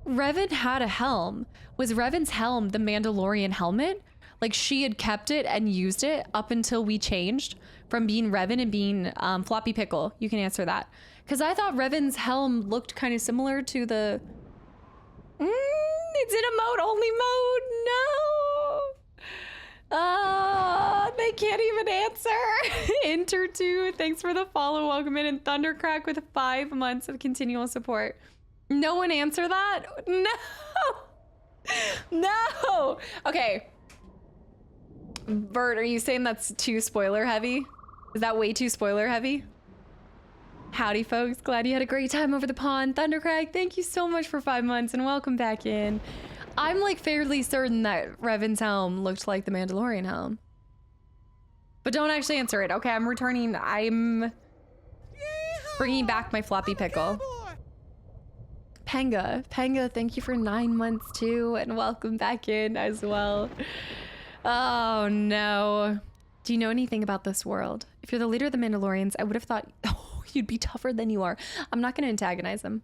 Revan had a helm. Was Revan's helm the Mandalorian helmet? Like, she had kept it and used it up until we changed from being Revan and being Floppy Pickle. You can answer that. Because I thought Revan's helm looked kind of similar to the... it's in a mode-only mode. No! They can't even answer. Enter2, thanks for the follow. Welcome in. And Thundercrack with 5 months of continual support. No one answer that? No! No! Okay. Bert, are you saying that's too spoiler heavy? Is that way too spoiler heavy? Howdy, folks. Glad you had a great time over the pond. Thundercrack, thank you so much for 5 months and welcome back in. I'm like fairly certain that Revan's helm looked like the Mandalorian helm. But don't actually answer it. Okay, I'm bringing back my floppy pickle. Penga, thank you for 9 months too and welcome back in as well. Oh no. Do you know anything about this world? If you're the leader of the Mandalorians, I would have thought you'd be tougher than you are. I'm not going to antagonize them.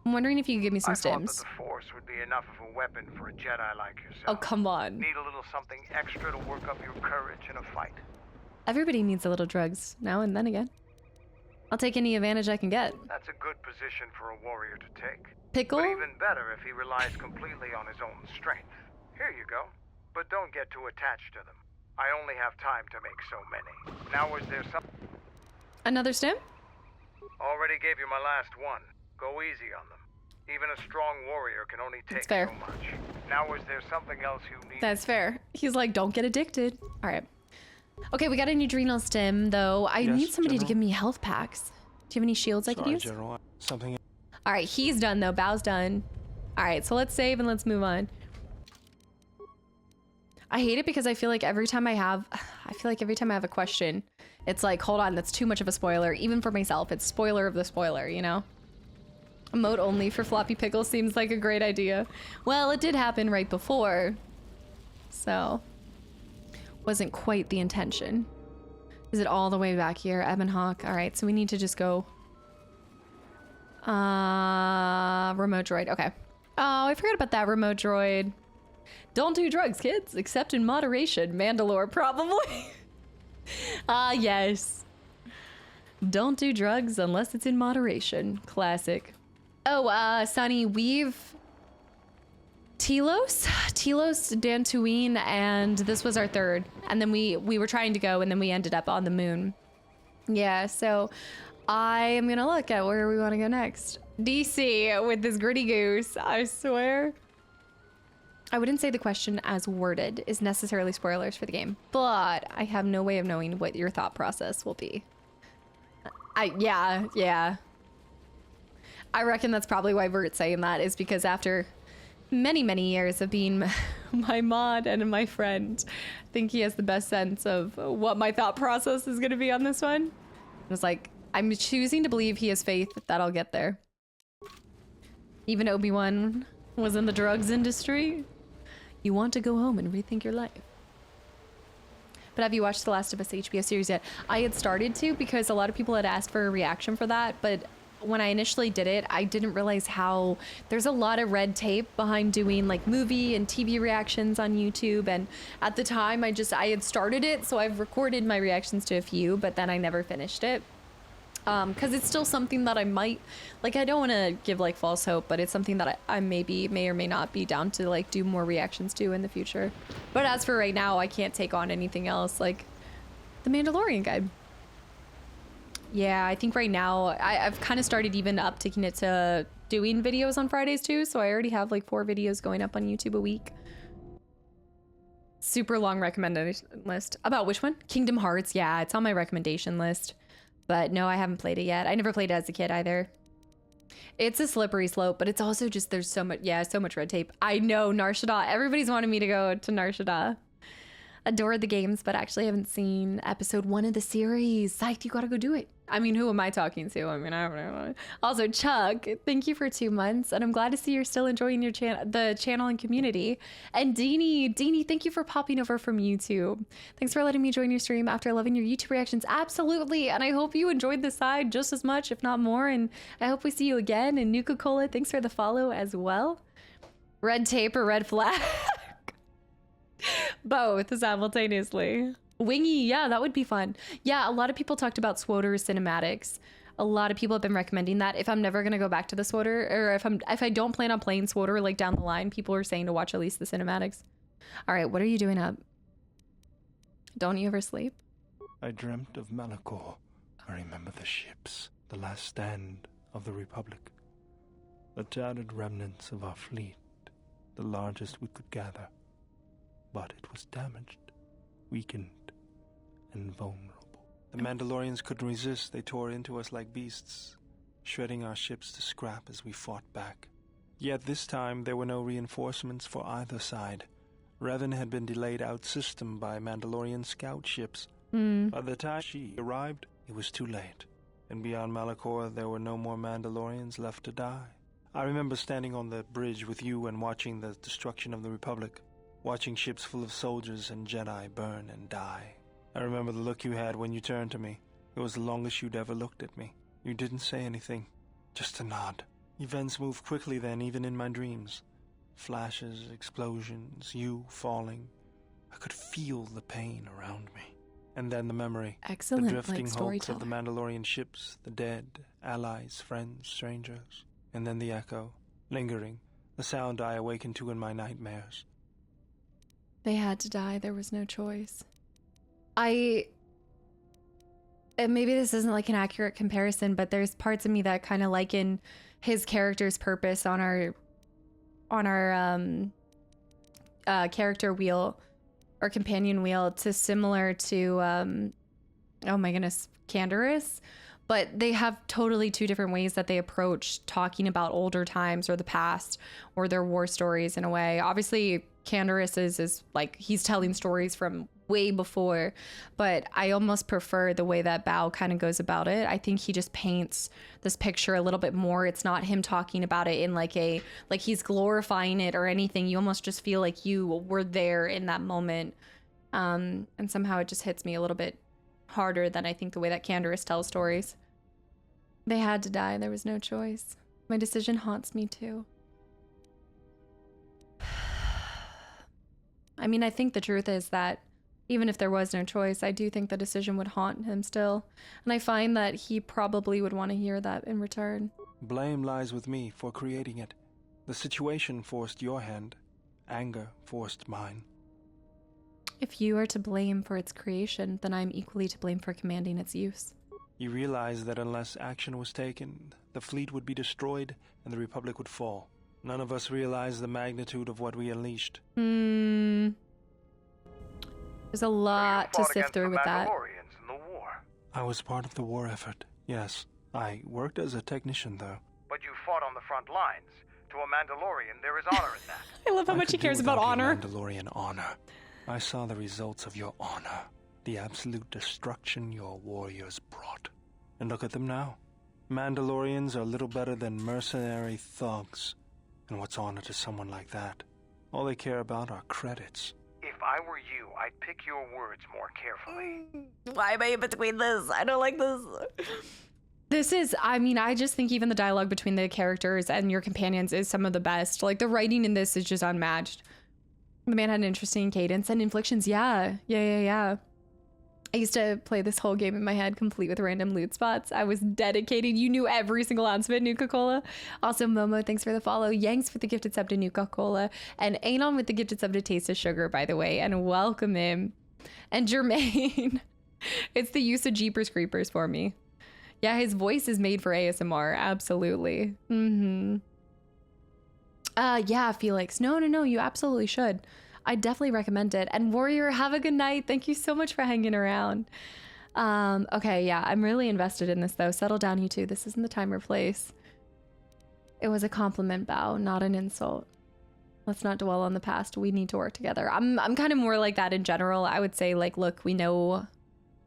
I'm wondering if you could give me some stims. I thought that the Force would be enough of a weapon for a Jedi like yourself. Oh, come on. Need a little something extra to work up your courage in a fight. Everybody needs a little drugs now and then again. I'll take any advantage I can get. That's a good position for a warrior to take. Pickle? But even better if he relies completely on his own strength. Here you go. But don't get too attached to them. I only have time to make so many. Now is there some... Another stim? Already gave you my last one. Go easy on them. Even a strong warrior can only take so much. Now is there something else you need? That's fair. He's like, don't get addicted. All right. Okay, we got an adrenal stim, though. I need somebody to give me health packs. Do you have any shields I could use? General. Something... All right, he's done, though. Bao's done. All right, so let's save and let's move on. I hate it because I feel like every time I have a question, it's like, hold on, that's too much of a spoiler. Even for myself, it's spoiler of the spoiler, you know? Emote only for floppy pickle seems like a great idea. Well, it did happen right before, so wasn't quite the intention. Is it all the way back here? Ebonhawk. All right, so we need to just go remote droid. Okay. Oh, I forgot about that remote droid. Don't do drugs, kids, except in moderation. Mandalore, probably. Yes. Don't do drugs unless it's in moderation. Classic. Oh, Sunny, we've... Telos, Dantooine, and this was our third. And then we were trying to go, and then we ended up on the moon. Yeah, so I am gonna look at where we want to go next. DC with this gritty goose, I swear. I wouldn't say the question as worded is necessarily spoilers for the game, but I have no way of knowing what your thought process will be. Yeah. I reckon that's probably why Bert's saying that, is because after many, many years of being my mod and my friend, I think he has the best sense of what my thought process is going to be on this one. I was like, I'm choosing to believe he has faith that I'll get there. Even Obi-Wan was in the drugs industry. You want to go home and rethink your life. But have you watched The Last of Us HBO series yet? I had started to because a lot of people had asked for a reaction for that, but when I initially did it, I didn't realize how there's a lot of red tape behind doing like movie and TV reactions on YouTube. And at the time I had started it, so I've recorded my reactions to a few, but then I never finished it. Because it's still something that I might, like, I don't want to give like false hope, but it's something that I may or may not be down to like do more reactions to in the future. But as for right now, I can't take on anything else like the Mandalorian guide. Yeah, I think right now I've kind of started even upticking it to doing videos on Fridays too, so I already have like 4 videos going up on YouTube a week. Super long recommendation list. About which one? Kingdom Hearts. Yeah, it's on my recommendation list. But no, I haven't played it yet. I never played it as a kid either. It's a slippery slope, but it's also just, there's so much, yeah, so much red tape. I know, Nar Shaddaa. Everybody's wanted me to go to Nar Shaddaa. Adored the games, but actually haven't seen episode 1 of the series. Psyched, you gotta go do it. I mean, who am I talking to? I mean, I don't know. Also, Chuck, thank you for 2 months, and I'm glad to see you're still enjoying your the channel and community. And Deanie, thank you for popping over from YouTube. Thanks for letting me join your stream after loving your YouTube reactions. Absolutely, and I hope you enjoyed the side just as much, if not more, and I hope we see you again. And Nuka-Cola, thanks for the follow as well. Red tape or red flag? Both simultaneously. Wingy, yeah, that would be fun. Yeah, a lot of people talked about SWTOR cinematics. A lot of people have been recommending that. If I'm never gonna go back to the SWTOR, or if I don't plan on playing SWTOR like down the line, people are saying to watch at least the cinematics. All right, what are you doing up? Don't you ever sleep? I dreamt of Mandalore. I remember the ships, the last stand of the Republic, the tattered remnants of our fleet, the largest we could gather. But it was damaged, weakened, and vulnerable. The Mandalorians couldn't resist. They tore into us like beasts, shredding our ships to scrap as we fought back. Yet this time there were no reinforcements for either side. Revan had been delayed out-system by Mandalorian scout ships. By the time she arrived, it was too late. And beyond Malachor, there were no more Mandalorians left to die. I remember standing on the bridge with you and watching the destruction of the Republic. Watching ships full of soldiers and Jedi burn and die. I remember the look you had when you turned to me. It was the longest you'd ever looked at me. You didn't say anything, just a nod. Events moved quickly then, even in my dreams. Flashes, explosions, you falling. I could feel the pain around me. And then the memory. Excellent, the drifting like hulks of storyteller. the Mandalorian ships, the dead, allies, friends, strangers. And then the echo, lingering, the sound I awakened to in my nightmares. They had to die. There was no choice. And maybe this isn't like an accurate comparison, but there's parts of me that kind of liken his character's purpose on our character wheel or companion wheel to similar to oh my goodness, Canderous. But they have totally 2 different ways that they approach talking about older times or the past or their war stories in a way. Obviously, Canderous is like, he's telling stories from way before, but I almost prefer the way that Bao kind of goes about it. I think he just paints this picture a little bit more. It's not him talking about it in like he's glorifying it or anything. You almost just feel like you were there in that moment. And somehow it just hits me a little bit harder than I think the way that Canderous tells stories. They had to die. There was no choice. My decision haunts me too. I mean, I think the truth is that even if there was no choice, I do think the decision would haunt him still. And I find that he probably would want to hear that in return. Blame lies with me for creating it. The situation forced your hand. Anger forced mine. If you are to blame for its creation, then I'm equally to blame for commanding its use. You realized that unless action was taken, the fleet would be destroyed and the Republic would fall. None of us realized the magnitude of what we unleashed. There's a lot to sift through with that. In the war. I was part of the war effort, yes. I worked as a technician, though. But you fought on the front lines. To a Mandalorian, there is honor in that. I love how much he cares about honor. Mandalorian honor. I saw the results of your honor. The absolute destruction your warriors brought. And look at them now. Mandalorians are little better than mercenary thugs. And what's honor to someone like that? All they care about are credits. If I were you, I'd pick your words more carefully. Why am I in between this? I don't like this. This is, I mean, I just think even the dialogue between the characters and your companions is some of the best. Like, the writing in this is just unmatched. The man had an interesting cadence and inflections. Yeah. I used to play this whole game in my head, complete with random loot spots. I was dedicated. You knew every single ounce of it, Nuka-Cola. Also, Momo, thanks for the follow. Yanks with the gifted sub to Nuka-Cola. And Anon with the gifted sub to Taste of Sugar, by the way. And welcome him. And Jermaine. It's the use of Jeepers Creepers for me. Yeah, his voice is made for ASMR. Absolutely. Yeah, Felix. No, you absolutely should. I definitely recommend it. And Warrior, have a good night. Thank you so much for hanging around. Okay, yeah, I'm really invested in this though. Settle down, you two. This isn't the time or place. It was a compliment, Bao, not an insult. Let's not dwell on the past. We need to work together. I'm kind of more like that in general. I would say, like, look, we know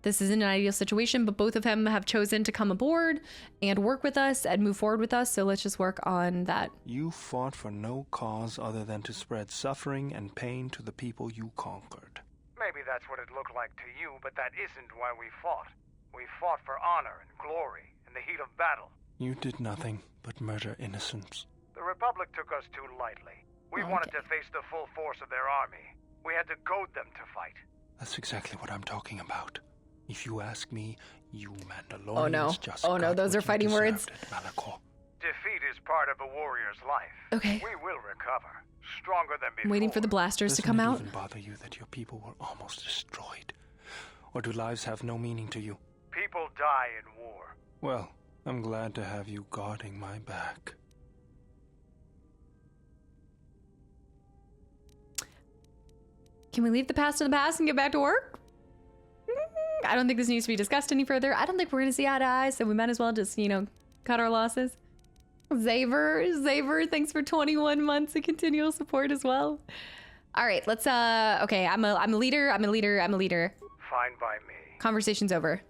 this isn't an ideal situation, but both of them have chosen to come aboard and work with us and move forward with us. So let's just work on that. You fought for no cause other than to spread suffering and pain to the people you conquered. Maybe that's what it looked like to you, but that isn't why we fought. We fought for honor and glory in the heat of battle. You did nothing but murder innocents. The Republic took us too lightly. We wanted to face the full force of their army. We had to goad them to fight. That's exactly what I'm talking about. If you ask me, you Mandalorians Oh no. just Oh no, those are fighting words. Defeat is part of a warrior's life. Okay. We will recover. Stronger than before. I'm waiting for the blasters to come out. Doesn't it even bother you that your people were almost destroyed? Or do lives have no meaning to you? People die in war. Well, I'm glad to have you guarding my back. Can we leave the past in the past and get back to work? I don't think this needs to be discussed any further. I don't think we're going to see eye to eye, so we might as well just, you know, cut our losses. Zaver, thanks for 21 months of continual support as well. All right, let's, okay, I'm a leader. Fine by me. Conversation's over.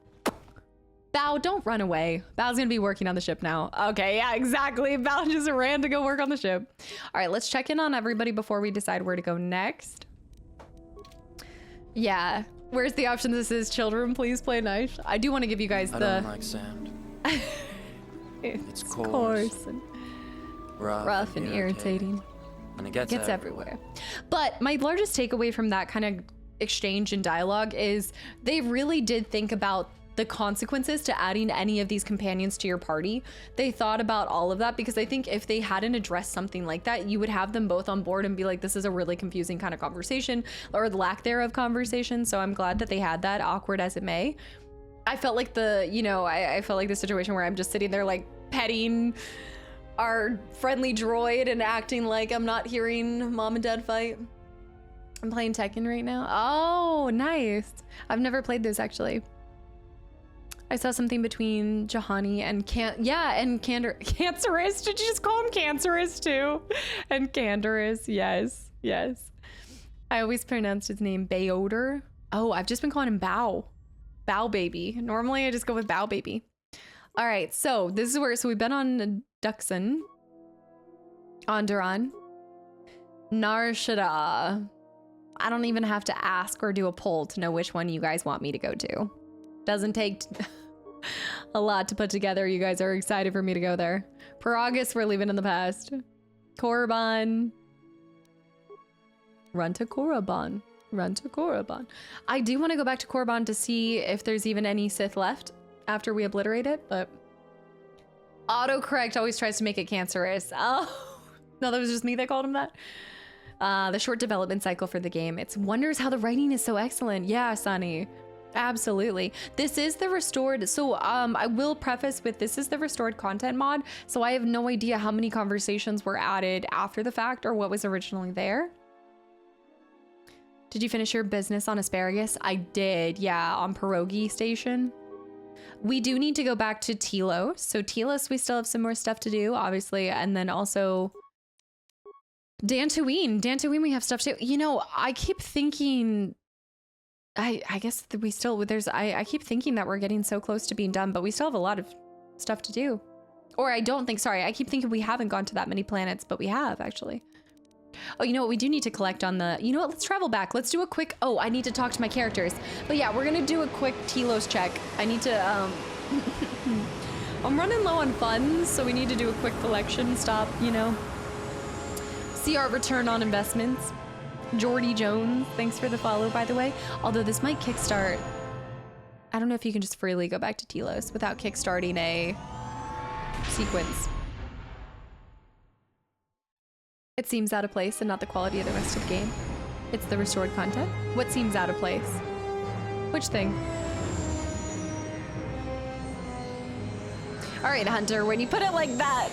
Bao, don't run away. Bao's gonna be working on the ship now. Okay, yeah, exactly. Bao just ran to go work on the ship. All right, let's check in on everybody before we decide where to go next. Yeah, where's the option? This is children, please play nice. I do want to give you guys I don't like sand. it's coarse and rough and irritating. And it gets everywhere. But my largest takeaway from that kind of exchange and dialogue is they really did think about the consequences to adding any of these companions to your party. They thought about all of that, because I think if they hadn't addressed something like that, you would have them both on board and be like, this is a really confusing kind of conversation, or the lack thereof conversation. So I'm glad that they had that, awkward as it may. I felt like I felt like the situation where I'm just sitting there like petting our friendly droid and acting like I'm not hearing mom and dad fight. I'm playing Tekken right now. Oh, nice. I've never played this actually. I saw something between Jahani and Cancerous. Did you just call him Cancerous too? And Canderous, yes. I always pronounced his name Bao-Dur. Oh, I've just been calling him Bao. Bao baby. Normally I just go with Bao baby. All right, so this is where, we've been on Duxon, Onderon, Nar Shaddaa. I don't even have to ask or do a poll to know which one you guys want me to go to. Doesn't take a lot to put together. You guys are excited for me to go there. Paragus, we're leaving in the past. Korriban. Run to Korriban. I do want to go back to Korriban to see if there's even any Sith left after we obliterate it, but autocorrect always tries to make it Cancerous. Oh, no, that was just me that called him that. The short development cycle for the game. It's wonders how the writing is so excellent. Yeah, Sunny. Absolutely. This is the restored, so I will preface with this is the restored content mod, so I have no idea how many conversations were added after the fact or what was originally there. Did you finish your business on asparagus? I did, yeah, on Pierogi Station. We do need to go back to Telos. So Telos, we still have some more stuff to do, obviously, and then also Dantooine. Dantooine, we have stuff to, you know, I keep thinking, I guess that we still, I keep thinking that we're getting so close to being done, but we still have a lot of stuff to do. Or I don't think, sorry, I keep thinking we haven't gone to that many planets, but we have actually. Oh, you know what? We do need to collect on the, you know what? Let's travel back. Let's do a quick, oh, I need to talk to my characters. But yeah, we're going to do a quick Telos check. I need to, I'm running low on funds, so we need to do a quick collection stop, you know. See our return on investments. Jordy Jones, thanks for the follow, by the way. Although this might kickstart, I don't know if you can just freely go back to Telos without kickstarting a sequence. It seems out of place and not the quality of the rest of the game. It's the restored content. What seems out of place? Which thing? All right, Hunter, when you put it like that,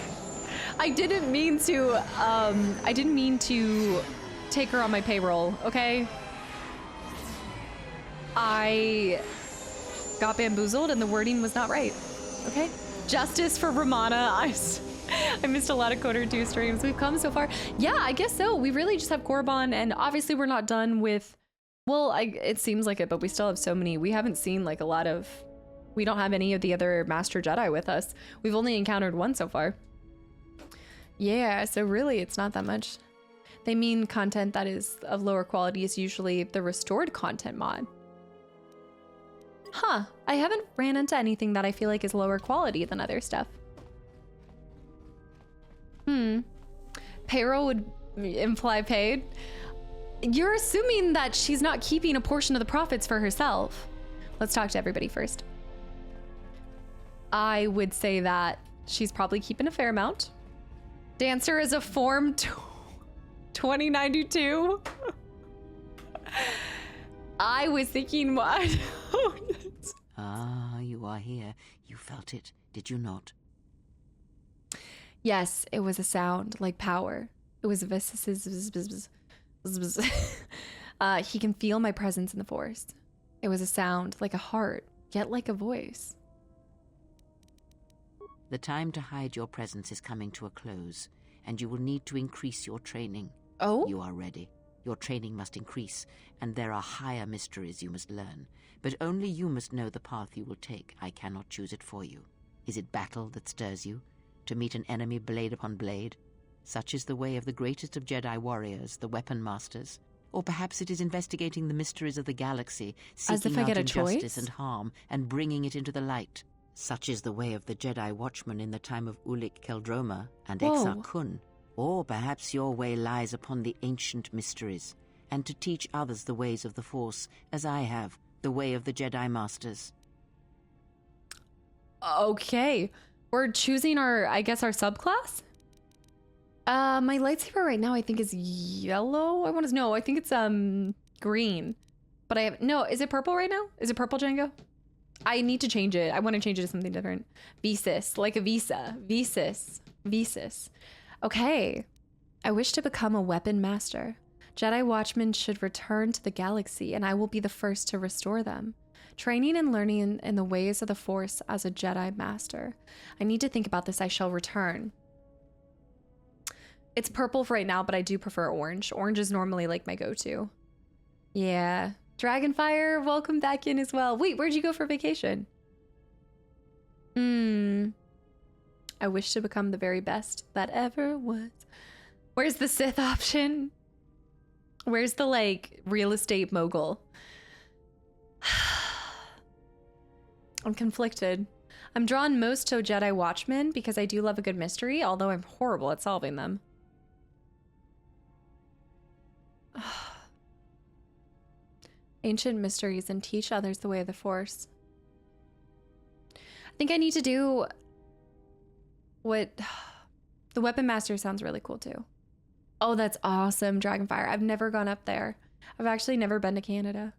I didn't mean to take her on my payroll, okay? I got bamboozled and the wording was not right, okay? Justice for Romana. I missed a lot of Coder 2 streams. We've come so far. Yeah, I guess so. We really just have Korban, and obviously we're not done with, well, it seems like it, but we still have so many. We haven't seen like a lot of, we don't have any of the other Master Jedi with us. We've only encountered one so far. Yeah, so really it's not that much. They mean content that is of lower quality is usually the restored content mod. Huh, I haven't ran into anything that I feel like is lower quality than other stuff. Payroll would imply paid. You're assuming that she's not keeping a portion of the profits for herself. Let's talk to everybody first. I would say that she's probably keeping a fair amount. Dancer is a form 2092. I was thinking what? Ah, you are here. You felt it, did you not? Yes, it was a sound like power. It was he can feel my presence in the forest. It was a sound like a heart, yet like a voice. The time to hide your presence is coming to a close, and you will need to increase your training. Oh? You are ready. Your training must increase, and there are higher mysteries you must learn. But only you must know the path you will take. I cannot choose it for you. Is it battle that stirs you? To meet an enemy blade upon blade? Such is the way of the greatest of Jedi warriors, the weapon masters. Or perhaps it is investigating the mysteries of the galaxy, seeking out injustice and harm, and bringing it into the light. Such is the way of the Jedi Watchman in the time of Ulic Keldroma and Exar Kun. Or perhaps your way lies upon the ancient mysteries, and to teach others the ways of the Force, as I have, the way of the Jedi Masters. Okay. We're choosing our, I guess, our subclass? My lightsaber right now I think is yellow. I want to know. I think it's green. But I have, no, is it purple right now? Is it purple, Django? I need to change it. I want to change it to something different. Visas, like a visa. Visas. Okay. I wish to become a weapon master. Jedi Watchmen should return to the galaxy, and I will be the first to restore them. Training and learning in the ways of the Force as a Jedi Master. I need to think about this. I shall return. It's purple for right now, but I do prefer orange. Orange is normally like my go-to. Yeah. Dragonfire, welcome back in as well. Wait, where'd you go for vacation? I wish to become the very best that ever was. Where's the Sith option? Where's the, like, real estate mogul? I'm conflicted. I'm drawn most to Jedi Watchmen because I do love a good mystery, although I'm horrible at solving them. Ancient mysteries and teach others the way of the Force. I think I need to do what the Weapon Master sounds really cool too. Oh, that's awesome, Dragonfire. I've never gone up there. I've actually never been to Canada.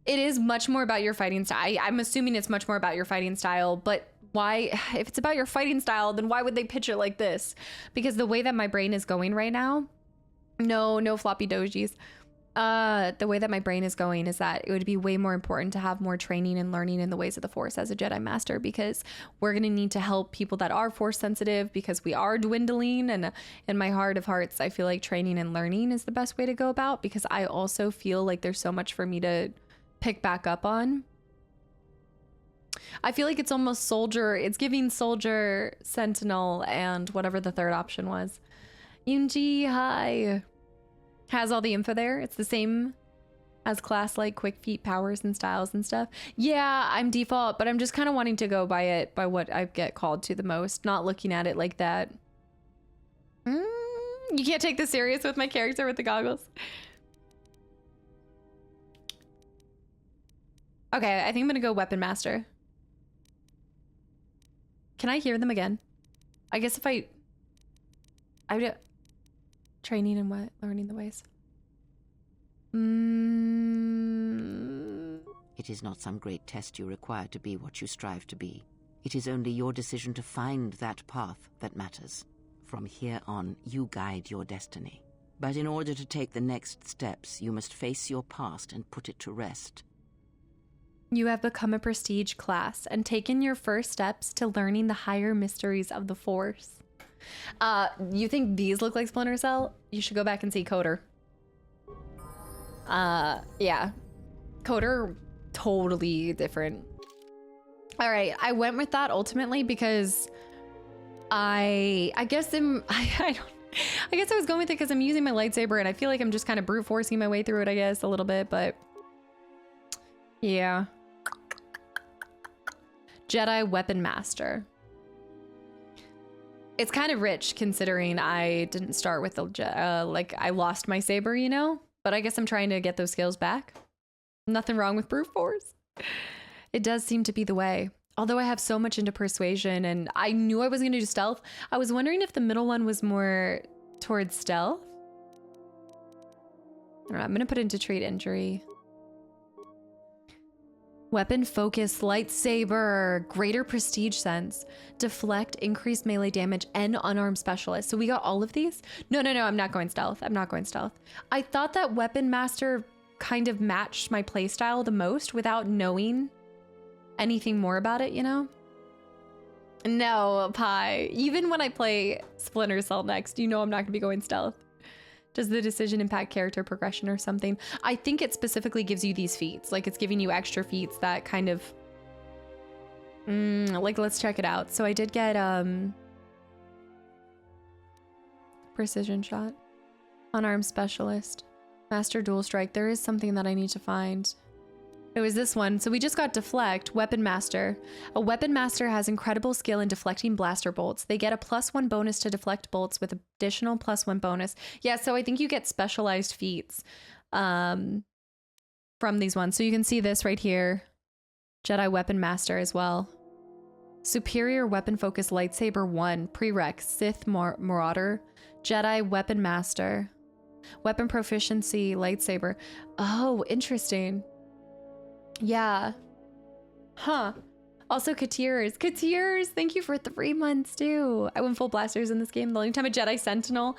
It is much more about your fighting style. I'm assuming it's much more about your fighting style, but why, if it's about your fighting style, then why would they pitch it like this? Because the way that my brain is going right now, no floppy dojis. The way that my brain is going is that it would be way more important to have more training and learning in the ways of the Force as a Jedi Master, because we're going to need to help people that are Force sensitive because we are dwindling. And in my heart of hearts, I feel like training and learning is the best way to go about, because I also feel like there's so much for me to pick back up on. I feel like it's almost soldier. It's giving soldier, sentinel, and whatever the third option was. Yunji, hi. Has all the info there. It's the same as class like quick feet powers and styles and stuff. Yeah, I'm default, but I'm just kind of wanting to go by it, by what I get called to the most, not looking at it like that. You can't take this serious with my character with the goggles. Okay, I think I'm gonna go Weapon Master. Can I hear them again? I guess if I would training and what? Learning the ways. It is not some great test you require to be what you strive to be. It is only your decision to find that path that matters. From here on, you guide your destiny. But in order to take the next steps, you must face your past and put it to rest. You have become a prestige class and taken your first steps to learning the higher mysteries of the Force. You think these look like Splinter Cell? You should go back and see Coder. Yeah. Coder, totally different. All right, I went with that ultimately because I guess I guess I was going with it because I'm using my lightsaber and I feel like I'm just kind of brute forcing my way through it, I guess, a little bit, but yeah. Jedi Weapon Master. It's kind of rich considering I didn't start with the, like I lost my saber, you know? But I guess I'm trying to get those skills back. Nothing wrong with brute force. It does seem to be the way. Although I have so much into persuasion and I knew I was going to do stealth, I was wondering if the middle one was more towards stealth. I don't know, I'm going to put into trait injury. Weapon focus, lightsaber, greater prestige sense, deflect, increased melee damage, and unarmed specialist. So we got all of these? No, I'm not going stealth. I'm not going stealth. I thought that Weapon Master kind of matched my playstyle the most without knowing anything more about it, you know? No, Pi. Even when I play Splinter Cell next, you know I'm not going to be going stealth. Does the decision impact character progression or something? I think it specifically gives you these feats. Like it's giving you extra feats that kind of... like let's check it out. So I did get precision shot, unarmed specialist, master dual strike. There is something that I need to find. It was this one. So we just got deflect, weapon master. A weapon master has incredible skill in deflecting blaster bolts. They get a +1 bonus to deflect bolts with additional +1 bonus. Yeah, so I think you get specialized feats from these ones. So you can see this right here. Jedi weapon master as well. Superior weapon focus lightsaber 1, prereq, Sith Marauder, Jedi weapon master. Weapon proficiency lightsaber. Oh, interesting. Yeah. Huh. Also, Kateers, thank you for 3 months too. I went full blasters in this game. The only time a Jedi Sentinel.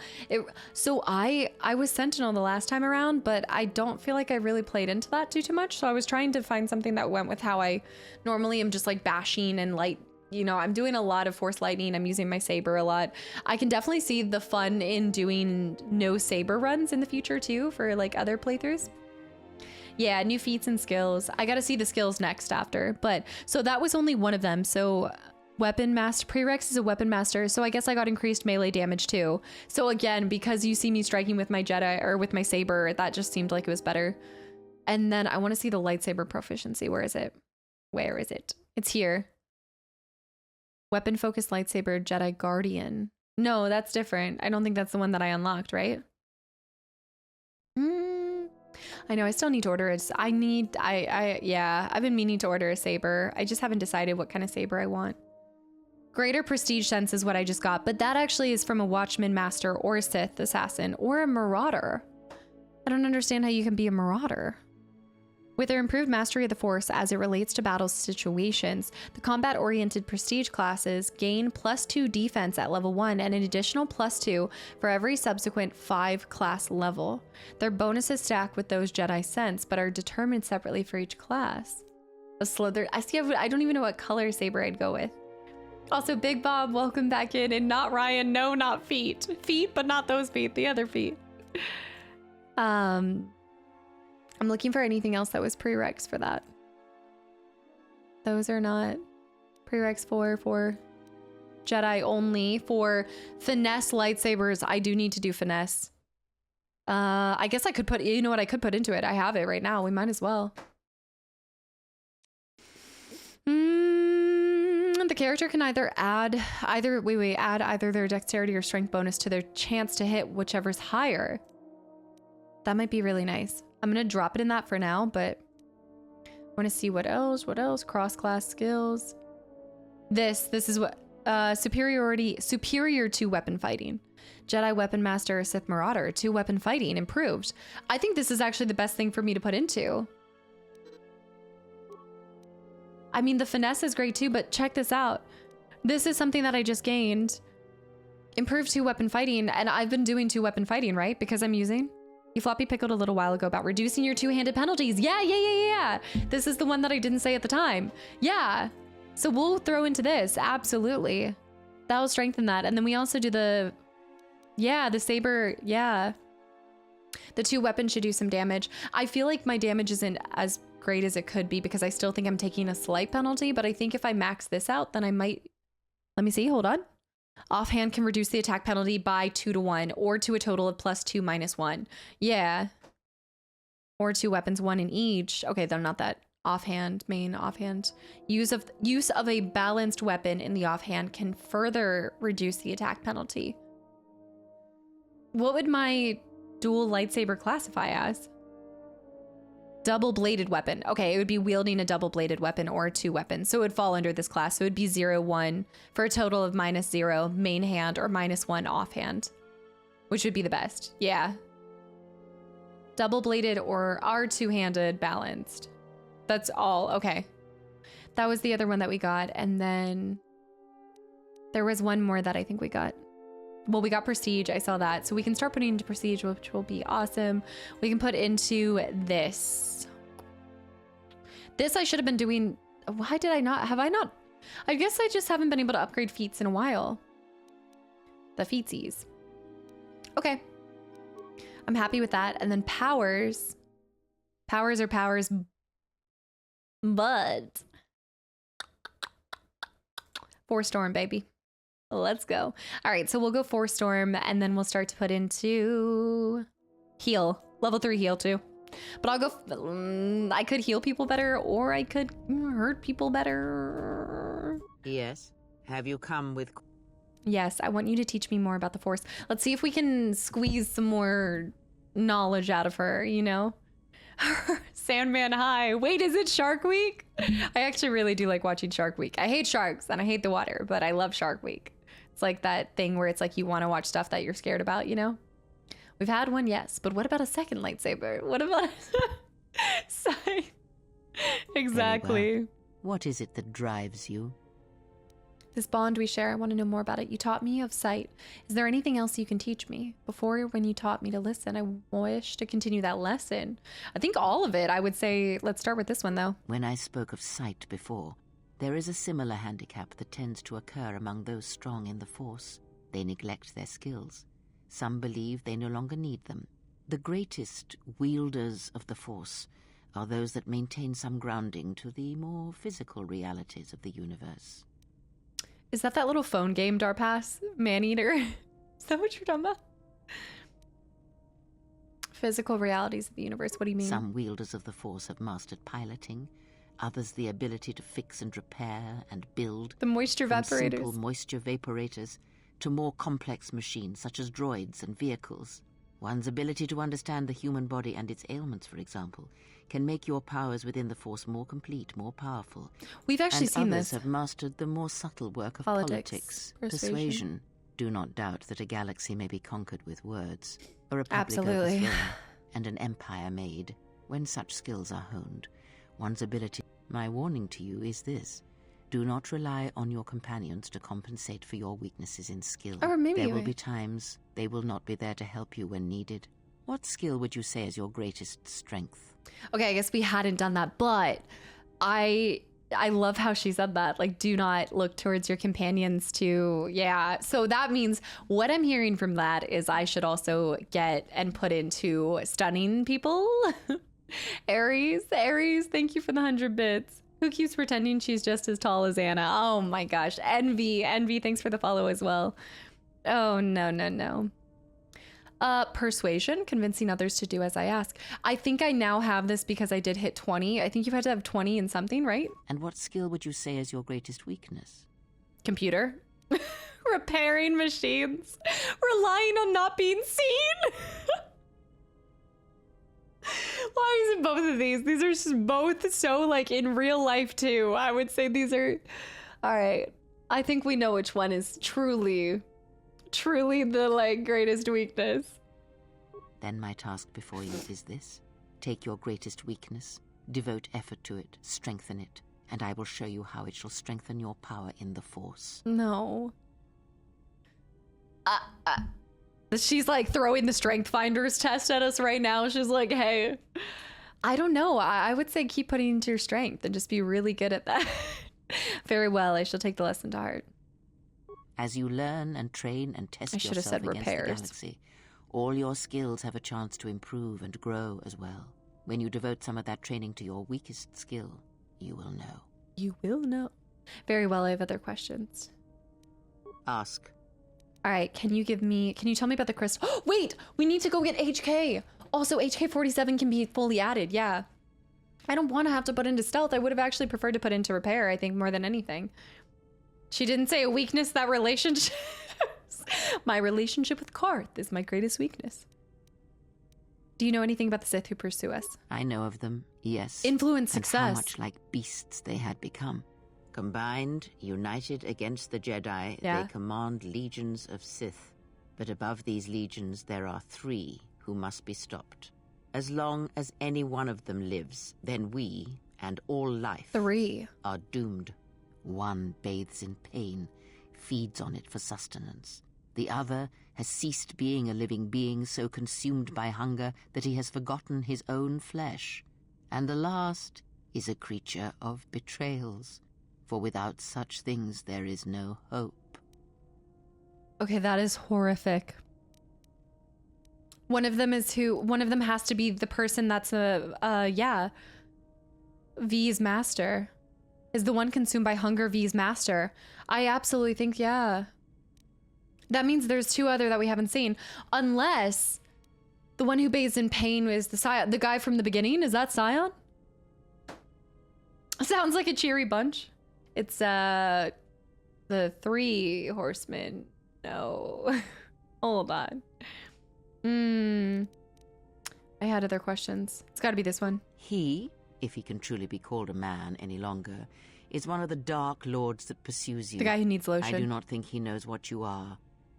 So I was Sentinel the last time around, but I don't feel like I really played into that too much. So I was trying to find something that went with how I normally am, just like bashing and light. You know, I'm doing a lot of force lightning. I'm using my saber a lot. I can definitely see the fun in doing no saber runs in the future too for like other playthroughs. Yeah, new feats and skills. I gotta see the skills next after, but so that was only one of them. So weapon master, prereq is a weapon master. So I guess I got increased melee damage too. So again, because you see me striking with my Jedi or with my saber, that just seemed like it was better. And then I want to see the lightsaber proficiency. Where is it? Where is it? It's here. Weapon focused lightsaber, Jedi Guardian. No, that's different. I don't think that's the one that I unlocked, right? I know I still need to order it. Yeah, I've been meaning to order a saber. I just haven't decided what kind of saber I want. Greater prestige sense is what I just got, but that actually is from a Watchman Master or a Sith Assassin or a Marauder. I don't understand how you can be a Marauder. With their improved mastery of the Force as it relates to battle situations, the combat-oriented prestige classes gain +2 defense at level 1 and an additional +2 for every subsequent 5 class level. Their bonuses stack with those Jedi Sense, but are determined separately for each class. A Slither. I don't even know what color saber I'd go with. Also, Big Bob, welcome back in, and not Ryan. No, not feet. Feet, but not those feet. The other feet. I'm looking for anything else that was prereqs for that. Those are not prereqs for Jedi only. For finesse lightsabers, I do need to do finesse. I guess I could put, you know what I could put into it? I have it right now. We might as well. The character can either add either their dexterity or strength bonus to their chance to hit, whichever's higher. That might be really nice. I'm going to drop it in that for now, but I want to see what else, cross-class skills. This is what, superior to weapon fighting. Jedi Weapon Master, Sith Marauder, 2 weapon fighting, improved. I think this is actually the best thing for me to put into. I mean, the finesse is great too, but check this out. This is something that I just gained. Improved 2-weapon fighting, and I've been doing 2-weapon fighting, right? Because I'm using... You floppy pickled a little while ago about reducing your 2-handed penalties. Yeah. This is the one that I didn't say at the time. Yeah. So we'll throw into this. Absolutely. That'll strengthen that. And then we also do the... Yeah, the saber. Yeah. The 2 weapons should do some damage. I feel like my damage isn't as great as it could be because I still think I'm taking a slight penalty, but I think if I max this out, then I might... Let me see. Hold on. Offhand can reduce the attack penalty by 2 to 1 or to a total of +2 -1. Yeah. Or 2 weapons, 1 in each. Okay, they're not that. Offhand, main, offhand. Use of a balanced weapon in the offhand can further reduce the attack penalty. What would my dual lightsaber classify as? Double-bladed weapon. Okay, it would be wielding a double-bladed weapon or 2 weapons. So it would fall under this class. So it would be 0, 1 for a total of -0 main hand or -1 offhand, which would be the best. Yeah. Double-bladed or are 2-handed balanced. That's all. Okay. That was the other one that we got. And then there was one more that I think we got. Well, we got prestige. I saw that. So we can start putting into prestige, which will be awesome. We can put into this. This I should have been doing. Why did I not? Have I not? I guess I just haven't been able to upgrade feats in a while. The featsies. Okay. I'm happy with that. And then powers. Powers are powers. But. Force Storm, baby. Let's go. All right, so we'll go Force Storm, and then we'll start to put into heal. Level 3 heal, too. But I'll go... I could heal people better, or I could hurt people better. Yes? Have you come with... Yes, I want you to teach me more about the Force. Let's see if we can squeeze some more knowledge out of her, you know? Sandman High. Wait, is it Shark Week? I actually really do like watching Shark Week. I hate sharks, and I hate the water, but I love Shark Week. It's like that thing where it's like you want to watch stuff that you're scared about, you know? We've had one, yes, but what about a second lightsaber? What about sight? Exactly. Well. What is it that drives you? This bond we share, I want to know more about it. You taught me of sight. Is there anything else you can teach me? Before, when you taught me to listen, I wish to continue that lesson. I think all of it, I would say, let's start with this one, though. When I spoke of sight before, there is a similar handicap that tends to occur among those strong in the Force. They neglect their skills. Some believe they no longer need them. The greatest wielders of the Force are those that maintain some grounding to the more physical realities of the universe. Is that little phone game, Darpass? Maneater? Is that what you're talking about? Physical realities of the universe, what do you mean? Some wielders of the Force have mastered piloting, others the ability to fix and repair and build. The moisture vaporators. Simple moisture vaporators to more complex machines such as droids and vehicles. One's ability to understand the human body and its ailments, for example, can make your powers within the Force more complete, more powerful. We've actually seen others this. Have mastered the more subtle work of politics, persuasion. Do not doubt that a galaxy may be conquered with words, a republic overthrown, and an empire made. When such skills are honed, one's ability... My warning to you is this. Do not rely on your companions to compensate for your weaknesses in skill. Or maybe there will be times they will not be there to help you when needed. What skill would you say is your greatest strength? Okay, I guess we hadn't done that, but I love how she said that. Like, do not look towards your companions to... Yeah, so that means what I'm hearing from that is I should also get and put into stunning people. Aries, thank you for the 100 bits. Who keeps pretending she's just as tall as Anna? Oh my gosh. Envy, thanks for the follow as well. Oh, no. Persuasion, convincing others to do as I ask. I think I now have this because I did hit 20. I think you've had to have 20 in something, right? And what skill would you say is your greatest weakness? Computer. Repairing machines. Relying on not being seen. Why is it both of these? These are just both so, like, in real life, too. I would say these are... All right. I think we know which one is truly the, like, greatest weakness. Then my task before you is this. Take your greatest weakness, devote effort to it, strengthen it, and I will show you how it shall strengthen your power in the Force. No. She's like throwing the Strength Finders test at us right now. She's like, hey, I don't know. I would say keep putting into your strength and just be really good at that. Very well. I shall take the lesson to heart. As you learn and train and test I should have yourself said against repairs. the galaxy, all your skills have a chance to improve and grow as well. When you devote some of that training to your weakest skill, you will know. You will know. Very well. I have other questions. Ask. All right. Can you tell me about the crystal? Wait, we need to go get HK. Also, HK-47 can be fully added. Yeah. I don't want to have to put into stealth. I would have actually preferred to put into repair, I think, more than anything. She didn't say a weakness, that relationship. My relationship with Karth is my greatest weakness. Do you know anything about the Sith who pursue us? I know of them, yes. Influence and success. how much like beasts they had become. Combined, united against the Jedi, they command legions of Sith. But above these legions, there are 3 who must be stopped. As long as any one of them lives, then we, and all life, 3 are doomed. One bathes in pain, feeds on it for sustenance. The other has ceased being a living being, so consumed by hunger that he has forgotten his own flesh. And the last is a creature of betrayals, for without such things there is no hope. Okay, that is horrific. One of them has to be the person that's V's master. Is the one consumed by hunger V's master? I absolutely think, yeah. That means there's 2 other that we haven't seen. Unless the one who bathes in pain is the Scion. The guy from the beginning, is that Scion? Sounds like a cheery bunch. It's the 3 horsemen. No. Hold on. I had other questions. It's gotta be this one. He, if he can truly be called a man any longer, is one of the Dark Lords that pursues you. The guy who needs lotion. I do not think he knows what you are.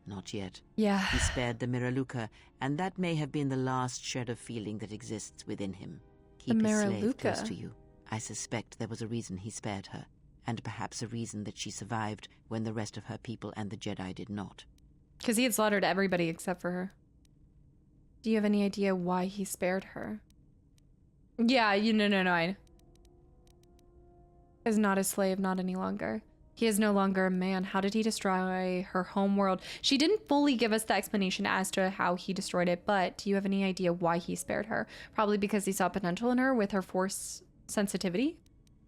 Not yet. Yeah. He spared the Miraluka, and that may have been the last shred of feeling that exists within him. Keep his slave close to you. I suspect there was a reason he spared her, and perhaps a reason that she survived when the rest of her people and the Jedi did not. Because he had slaughtered everybody except for her. Do you have any idea why he spared her? Yeah, no. Is not a slave, not any longer. He is no longer a man. How did he destroy her homeworld? She didn't fully give us the explanation as to how he destroyed it, but do you have any idea why he spared her? Probably because he saw potential in her with her Force sensitivity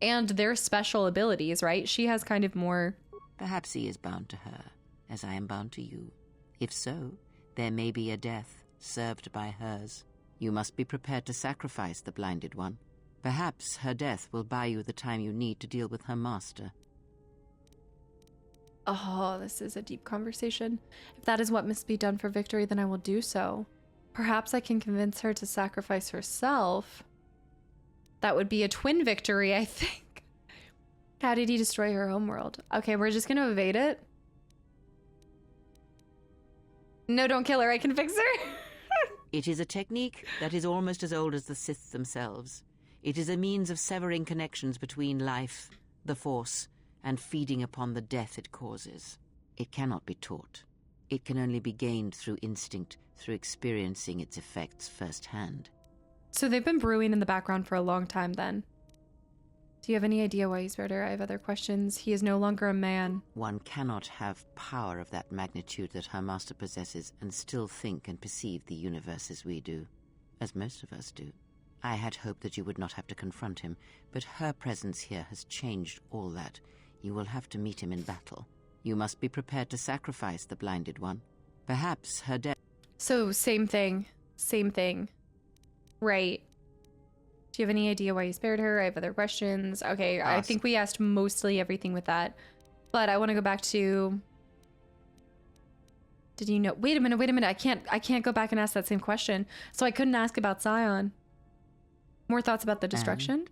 and their special abilities, right? She has kind of more... Perhaps he is bound to her, as I am bound to you. If so, there may be a death served by hers. You must be prepared to sacrifice the blinded one. Perhaps her death will buy you the time you need to deal with her master. Oh, this is a deep conversation. If that is what must be done for victory, then I will do so. Perhaps I can convince her to sacrifice herself. That would be a twin victory, I think. How did he destroy her homeworld? Okay, we're just gonna evade it. No, don't kill her. I can fix her. It is a technique that is almost as old as the Sith themselves. It is a means of severing connections between life, the Force, and feeding upon the death it causes. It cannot be taught. It can only be gained through instinct, through experiencing its effects firsthand. So they've been brewing in the background for a long time then. Do you have any idea why he spared her? I have other questions. He is no longer a man. One cannot have power of that magnitude that her master possesses and still think and perceive the universe as we do, as most of us do. I had hoped that you would not have to confront him, but her presence here has changed all that. You will have to meet him in battle. You must be prepared to sacrifice the blinded one. Perhaps her death... So, same thing. Same thing. Right. Do you have any idea why you spared her? I have other questions. Okay, I think we asked mostly everything with that. But I want to go back to... Did you know... Wait a minute. I can't go back and ask that same question. So I couldn't ask about Scion. More thoughts about the destruction?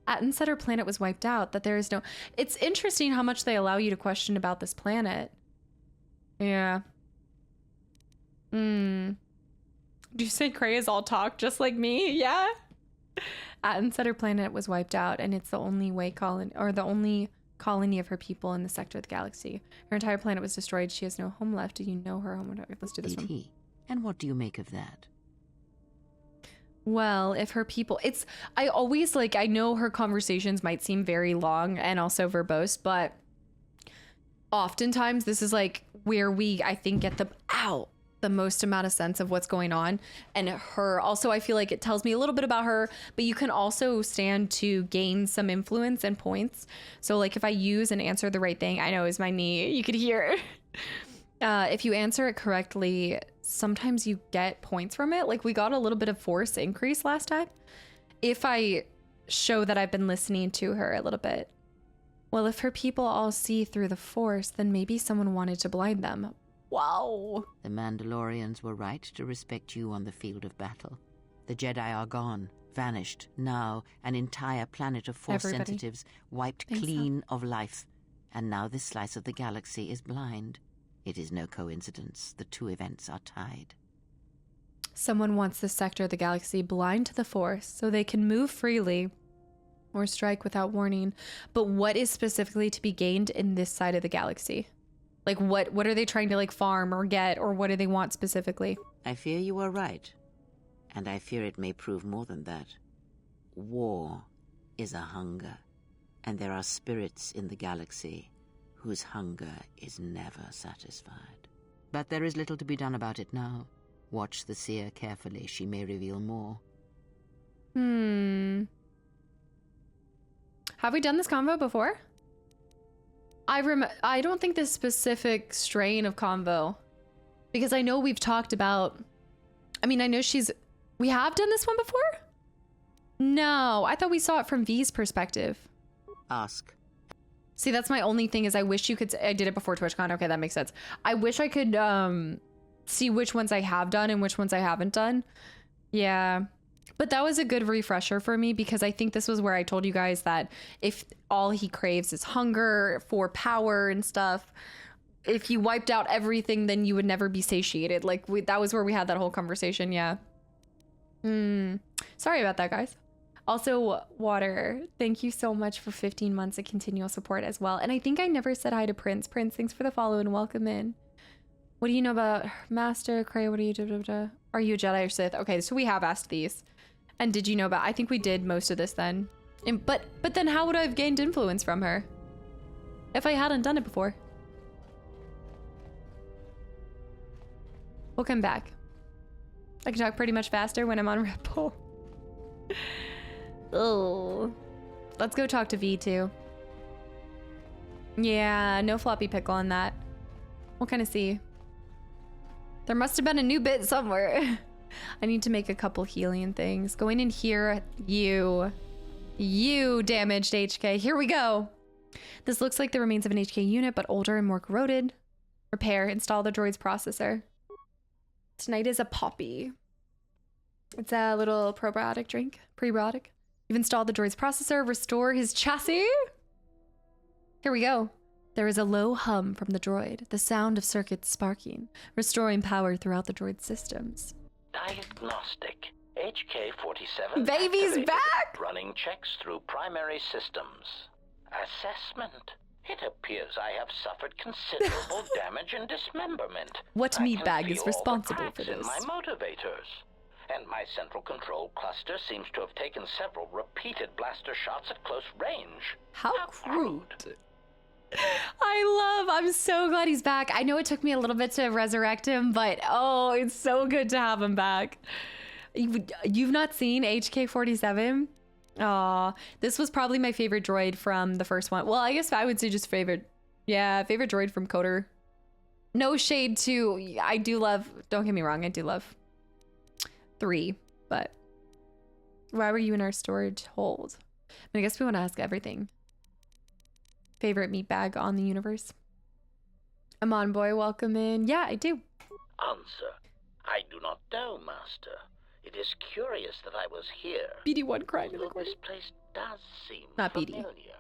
Atten said her planet was wiped out, that there is no... It's interesting how much they allow you to question about this planet. Yeah. Do you say Kreia's all talk just like me? Yeah? Atten said her planet was wiped out, and it's the only colony of her people in the sector of the galaxy. Her entire planet was destroyed. She has no home left. Do you know her home? Let's do this Did one. he? And what do you make of that? Well, if her people, I always I know her conversations might seem very long and also verbose, but oftentimes this is where we, I think, get the most amount of sense of what's going on. And her, also, I feel like it tells me a little bit about her, but you can also stand to gain some influence and points. So if I use and answer the right thing, I know is my knee, you could hear it. If you answer it correctly, sometimes you get points from it. We got a little bit of force increase last time. If I show that I've been listening to her a little bit. Well, if her people all see through the force, then maybe someone wanted to blind them. Wow. The Mandalorians were right to respect you on the field of battle. The Jedi are gone, vanished. Now an entire planet of Force sensitives wiped clean of life. And now this slice of the galaxy is blind. It is no coincidence. The two events are tied. Someone wants this sector of the galaxy blind to the Force so they can move freely or strike without warning. But what is specifically to be gained in this side of the galaxy? What are they trying to farm or get, or what do they want specifically? I fear you are right. And I fear it may prove more than that. War is a hunger. And there are spirits in the galaxy whose hunger is never satisfied. But there is little to be done about it now. Watch the seer carefully. She may reveal more. Have we done this convo before? I don't think this specific strain of convo, because I know we've talked about, I know we have done this one before? No, I thought we saw it from V's perspective. Ask. See, that's my only thing is I wish you could, I did it before TwitchCon. Okay, that makes sense. I wish I could see which ones I have done and which ones I haven't done. Yeah. But that was a good refresher for me, because I think this was where I told you guys that if all he craves is hunger for power and stuff, if you wiped out everything, then you would never be satiated. That was where we had that whole conversation. Yeah. Sorry about that, guys. Also, Water, thank you so much for 15 months of continual support as well. And I think I never said hi to Prince. Prince, thanks for the follow and welcome in. What do you know about Master Kreia? What are you? Are you a Jedi or Sith? Okay, so we have asked these. And did you know about? I think we did most of this then. But then how would I have gained influence from her if I hadn't done it before? We'll come back. I can talk pretty much faster when I'm on Red Bull. Oh, let's go talk to V too. Yeah, no floppy pickle on that. We'll kind of see. There must have been a new bit somewhere. I need to make a couple healing things. Going in here, you damaged HK. Here we go. This looks like the remains of an HK unit, but older and more corroded. Repair, install the droid's processor. Tonight is a poppy. It's a little probiotic drink, prebiotic. You've installed the droid's processor, restore his chassis. Here we go. There is a low hum from the droid, the sound of circuits sparking, restoring power throughout the droid's systems. Diagnostic. HK-47 Baby's activated. Back! Running checks through primary systems. Assessment. It appears I have suffered considerable damage and dismemberment. What meatbag is feel responsible all the for cracks in this? my motivators. And my central control cluster seems to have taken several repeated blaster shots at close range. How crude. I'm so glad he's back. I know it took me a little bit to resurrect him, but oh, it's so good to have him back. You've not seen HK-47? Aw, this was probably my favorite droid from the first one. Well, I guess I would say just favorite. Yeah, favorite droid from KOTOR. No shade to, I do love, don't get me wrong, I do love 3, but why were you in our storage hold? I guess we want to ask everything. Favorite meatbag on the universe? Amon boy, welcome in. Yeah, I do. Answer. I do not know, Master. It is curious that I was here. BD1 crying in the corner. This place does seem not familiar. BD.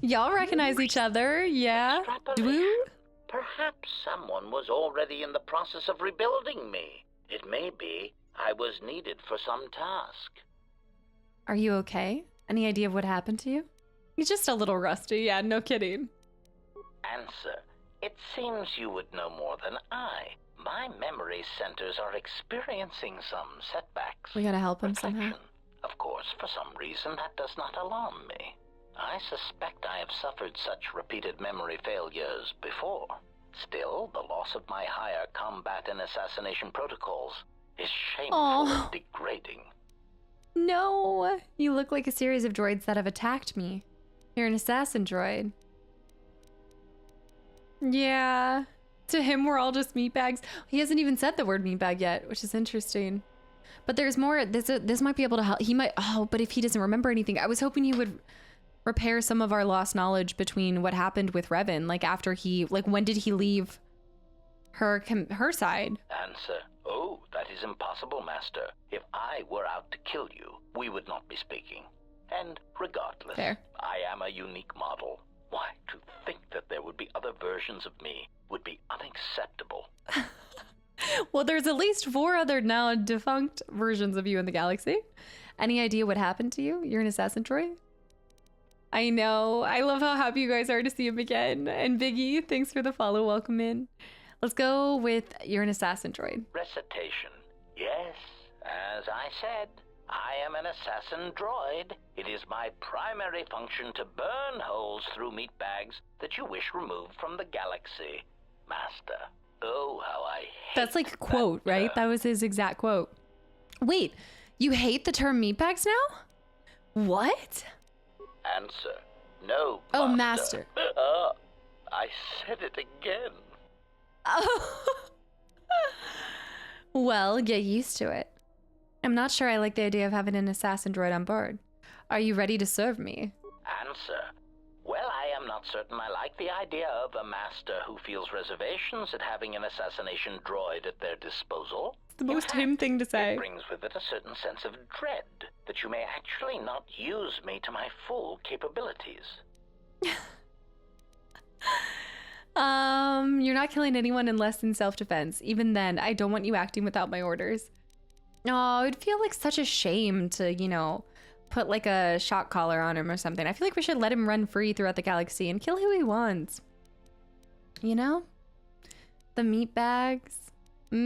Y'all recognize each other, yeah? Do? Perhaps someone was already in the process of rebuilding me. It may be I was needed for some task. Are you okay? Any idea of what happened to you? He's just a little rusty, yeah, no kidding. Answer. It seems you would know more than I. My memory centers are experiencing some setbacks. We gotta help him somehow. Of course, for some reason, that does not alarm me. I suspect I have suffered such repeated memory failures before. Still, the loss of my higher combat and assassination protocols is shameful and degrading. No! You look like a series of droids that have attacked me. You're an assassin droid. Yeah. To him, we're all just meatbags. He hasn't even said the word meatbag yet, which is interesting. But there's more. This might be able to help. He might. Oh, but if he doesn't remember anything, I was hoping he would repair some of our lost knowledge between what happened with Revan. Like after he, like when did he leave her side? Answer. Oh, that is impossible, Master. If I were out to kill you, we would not be speaking. And regardless, Fair. I am a unique model. Why, to think that there would be other versions of me would be unacceptable. Well, there's at least 4 other now defunct versions of you in the galaxy. Any idea what happened to you? You're an assassin droid? I know. I love how happy you guys are to see him again. And Biggie, thanks for the follow. Welcome in. Let's go with you're an assassin droid. Recitation. Yes, as I said, I am an assassin droid. It is my primary function to burn holes through meat bags that you wish removed from the galaxy. Master, oh, how I hate That's like a quote, right? That was his exact quote. Wait, you hate the term meatbags now? What? Answer. No, Oh, Master. I said it again. Oh. Well, get used to it. I'm not sure I like the idea of having an assassin droid on board. Are you ready to serve me? Answer. Well, I am not certain I like the idea of a master who feels reservations at having an assassination droid at their disposal. It's the most him thing to say. It brings with it a certain sense of dread that you may actually not use me to my full capabilities. You're not killing anyone unless in self-defense. Even then, I don't want you acting without my orders. Oh, it'd feel like such a shame to, you know, put like a shock collar on him or something. I feel like we should let him run free throughout the galaxy and kill who he wants. You know? The meat bags. Are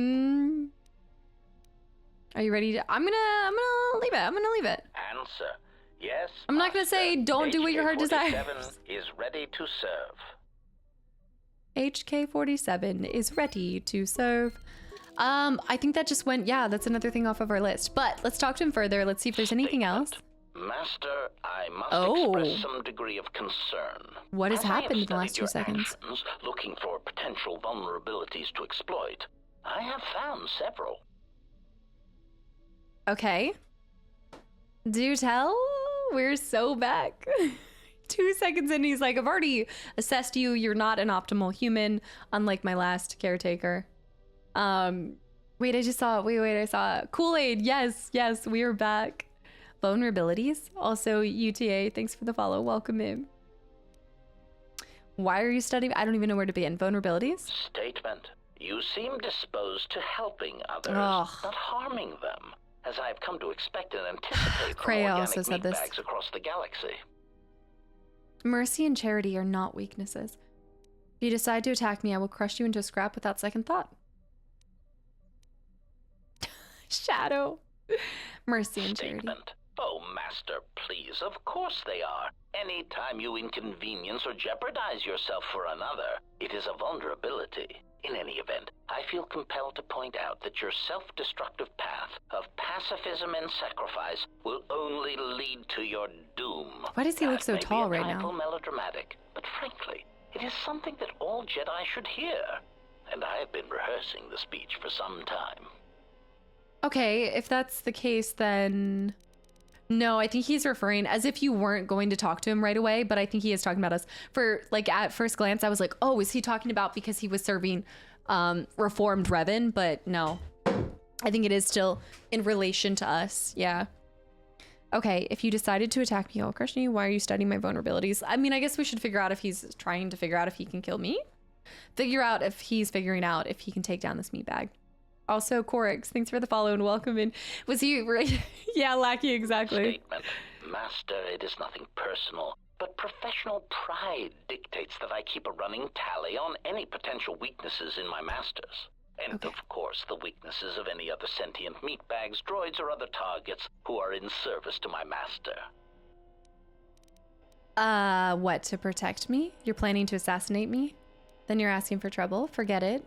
you ready to? I'm gonna leave it. I'm gonna leave it. Answer. Yes. I'm not gonna say don't do what your heart desires. HK-47 is ready to serve. HK-47 is ready to serve. I think that just went, yeah, that's another thing off of our list. But let's talk to him further. Let's see if there's anything else. Master, I must express some degree of concern. What has As I have happened in the last studied 2 your seconds? actions, looking for potential vulnerabilities to exploit, I have found several. Okay. Do tell? We're so back. 2 seconds in, he's like, I've already assessed you. You're not an optimal human, unlike my last caretaker. Wait, I saw Kool-Aid. Yes, we are back. Vulnerabilities. Also, UTA, thanks for the follow. Welcome in. Why are you studying? I don't even know where to begin. Vulnerabilities? Statement. You seem disposed to helping others, Ugh. not harming them, as I've come to expect and anticipate from Kreia organic also said this. meatbags across the galaxy. Mercy and charity are not weaknesses. If you decide to attack me, I will crush you into a scrap without second thought. Shadow. Mercy and charity. Statement. Oh, Master, please, of course they are. Any time you inconvenience or jeopardize yourself for another, it is a vulnerability. In any event, I feel compelled to point out that your self-destructive path of pacifism and sacrifice will only lead to your doom. Why does he look so That may tall be a right trifle now? melodramatic, but frankly, it is something that all Jedi should hear. And I have been rehearsing the speech for some time. Okay, if that's the case, then no, I think he's referring as if you weren't going to talk to him right away, but I think he is talking about us. For like at first glance, I was like, oh, is he talking about because he was serving reformed Revan? But no, I think it is still in relation to us. Yeah. Okay, if you decided to attack me, I'll crush you. Why are you studying my vulnerabilities? I mean, I guess we should figure out if he's trying to figure out if he can kill me. Figure out if he's figuring out if he can take down this meat bag. Also, Corix, thanks for the follow and welcome in. Was he right? Yeah, Lackey, exactly. Statement. Master, it is nothing personal, but professional pride dictates that I keep a running tally on any potential weaknesses in my masters. And of course, the weaknesses of any other sentient meatbags, droids, or other targets who are in service to my master. What, to protect me? You're planning to assassinate me? Then you're asking for trouble. Forget it.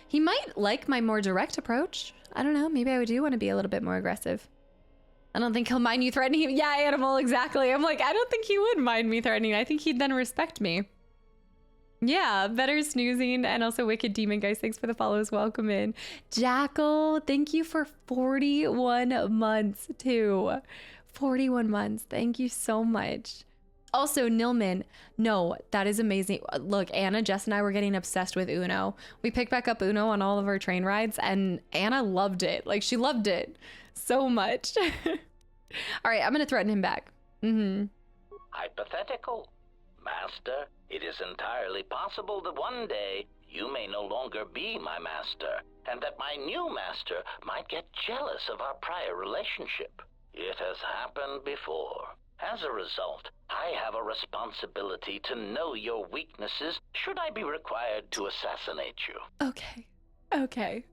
He might like my more direct approach. I don't know. Maybe I do want to be a little bit more aggressive. I don't think he'll mind you threatening him. Yeah, Animal, exactly. I'm like, I don't think he would mind me threatening. I think he'd then respect me. Yeah, better snoozing. And also Wicked Demon, guys. Thanks for the follows. Welcome in. Jackal, thank you for 41 months, too. 41 months. Thank you so much. Also, Nilman, no, that is amazing. Look, Anna, Jess, and I were getting obsessed with Uno. We picked back up Uno on all of our train rides, and Anna loved it. Like, she loved it so much. All right, I'm going to threaten him back. Hypothetical. Master, it is entirely possible that one day you may no longer be my master, and that my new master might get jealous of our prior relationship. It has happened before. As a result, I have a responsibility to know your weaknesses should I be required to assassinate you. Okay.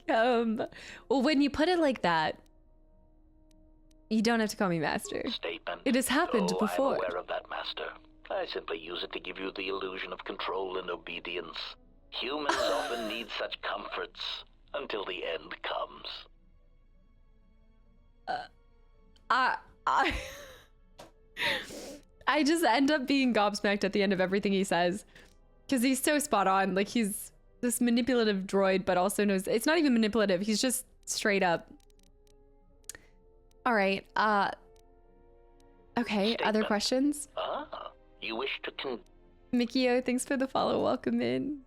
Well, when you put it like that, you don't have to call me master. Statement. It has happened before. I'm aware of that, master. I simply use it to give you the illusion of control and obedience. Humans often need such comforts until the end comes. I just end up being gobsmacked at the end of everything he says, because he's so spot on. Like, he's this manipulative droid, but also knows it's not even manipulative. He's just straight up. All right. Okay. Statement. Other questions? You wish to Mikio, thanks for the follow. Welcome in.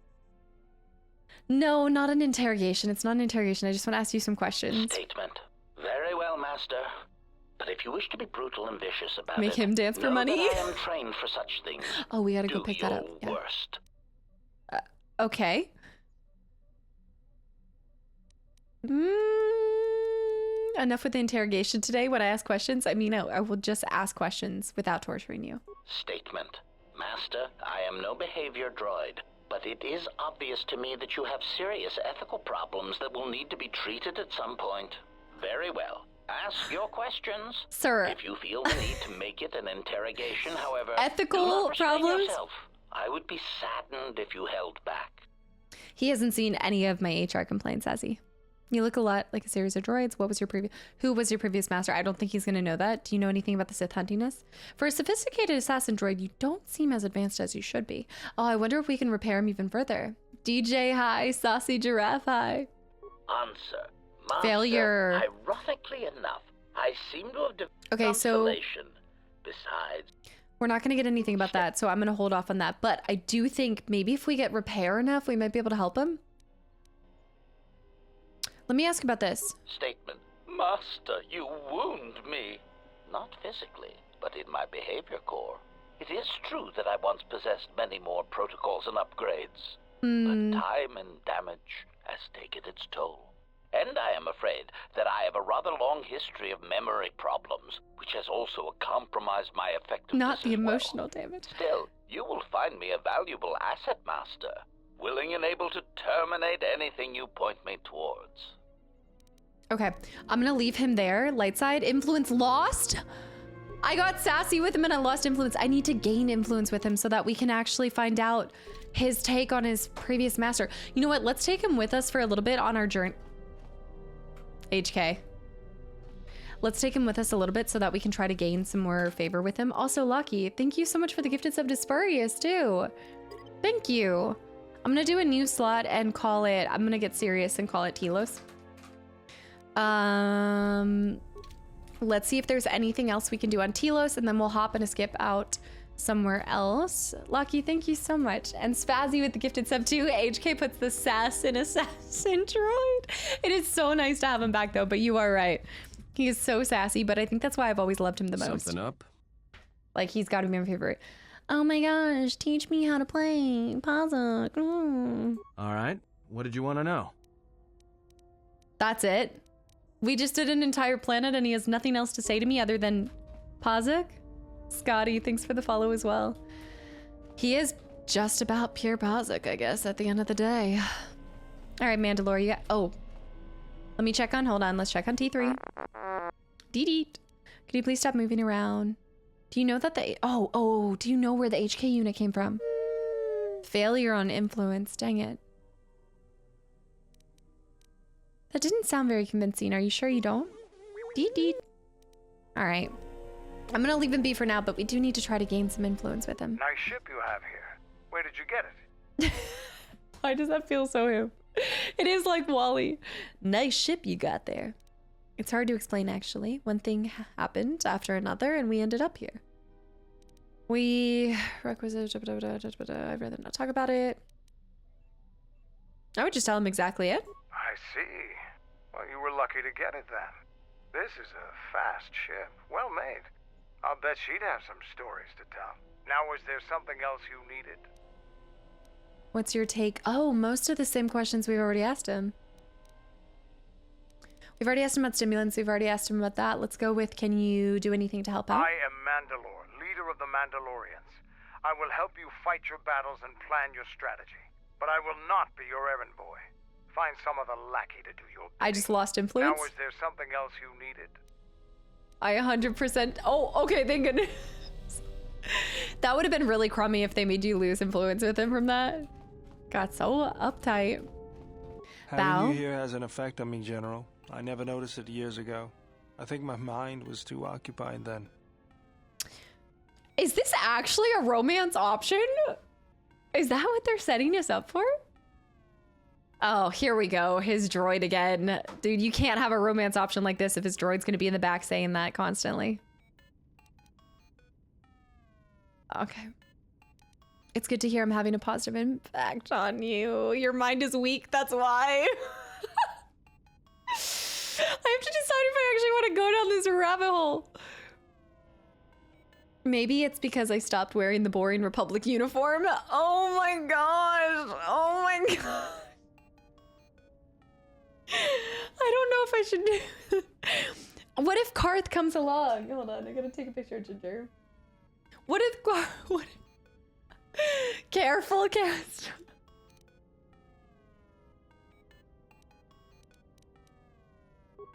No, not an interrogation. It's not an interrogation. I just want to ask you some questions. Statement. Very well, master. But if you wish to be brutal and vicious about Make him dance for money? That I am trained for such things. Oh, we gotta go pick that up. Do your worst. Okay. Enough with the interrogation today. When I ask questions, I mean, I will just ask questions without torturing you. Statement. Master, I am no behavior droid, but it is obvious to me that you have serious ethical problems that will need to be treated at some point. Very well. Ask your questions. Sir. If you feel the need to make it an interrogation, however, ethical do not restrain problems? yourself. I would be saddened if you held back. He hasn't seen any of my HR complaints, has he? You look a lot like a series of droids. Who was your previous master? I don't think he's going to know that. Do you know anything about the Sith huntiness? For a sophisticated assassin droid, you don't seem as advanced as you should be. Oh, I wonder if we can repair him even further. DJ, hi. Saucy Giraffe, hi. Answer. Master, Failure. Ironically enough, I seem to have developed Okay, so consolation. Besides, we're not going to get anything about that, so I'm going to hold off on that. But I do think maybe if we get repair enough, we might be able to help him. Let me ask about this. Statement. Master, you wound me. Not physically, but in my behavior core. It is true that I once possessed many more protocols and upgrades. But time and damage has taken its toll. And I am afraid that I have a rather long history of memory problems, which has also compromised my effectiveness. Not the emotional damage. Still, you will find me a valuable asset, Master, willing and able to terminate anything you point me towards. Okay, I'm gonna leave him there. Light side, influence lost. I got sassy with him and I lost influence. I need to gain influence with him so that we can actually find out his take on his previous master. You know what? Let's take him with us for a little bit on our journey. HK. Let's take him with us a little bit so that we can try to gain some more favor with him. Also, Lucky, thank you so much for the gifted sub to Spurious, too. Thank you. I'm gonna do a new slot and call it, I'm gonna get serious and call it Telos. Let's see if there's anything else we can do on Telos, and then we'll hop and skip out somewhere else. Lucky, thank you so much. And Spazzy with the gifted sub too. HK puts the sass in Assassin Droid. It is so nice to have him back though, but you are right. He is so sassy, but I think that's why I've always loved him the most. Something up? Like, he's got to be my favorite. Oh my gosh, teach me how to play. Pazak. All right. What did you want to know? That's it. We just did an entire planet and he has nothing else to say to me other than Pazik. Scotty, thanks for the follow as well. He is just about pure Pazik, I guess, at the end of the day. All right, Mandalore, you got... Oh. Let me check on... Hold on, let's check on T3. Deet. Could you please stop moving around? Do you know that the... Oh, do you know where the HK unit came from? Failure on influence, dang it. That didn't sound very convincing. Are you sure you don't? Deet. All right. I'm gonna leave him be for now, but we do need to try to gain some influence with him. Nice ship you have here. Where did you get it? Why does that feel so him? It is like Wally. Nice ship you got there. It's hard to explain, actually. One thing happened after another, and we ended up here. We... Requisite... I'd rather not talk about it. I would just tell him exactly it. I see. Well, you were lucky to get it then. This is a fast ship. Well made. I'll bet she'd have some stories to tell. Now, was there something else you needed? What's your take? Oh, most of the same questions we've already asked him. We've already asked him about stimulants. We've already asked him about that. Let's go with, can you do anything to help out? I am Mandalore, leader of the Mandalorians. I will help you fight your battles and plan your strategy. But I will not be your errand boy. Find some other lackey to do your bidding. I just lost influence. Now, was there something else you needed? I 100%. Oh, okay, thank goodness. That would have been really crummy if they made you lose influence with him from that. Got so uptight. Having you here has an effect on me, General. I never noticed it years ago. I think my mind was too occupied then. Is this actually a romance option? Is that what they're setting us up for? Oh, here we go. His droid again. Dude, you can't have a romance option like this if his droid's going to be in the back saying that constantly. Okay. It's good to hear I'm having a positive impact on you. Your mind is weak, that's why. I have to decide if I actually want to go down this rabbit hole. Maybe it's because I stopped wearing the boring Republic uniform. Oh my gosh. Oh my god. I don't know if I should do... What if Karth comes along? Hold on, I gotta take a picture of Ginger. What if Karth... Careful, Cast.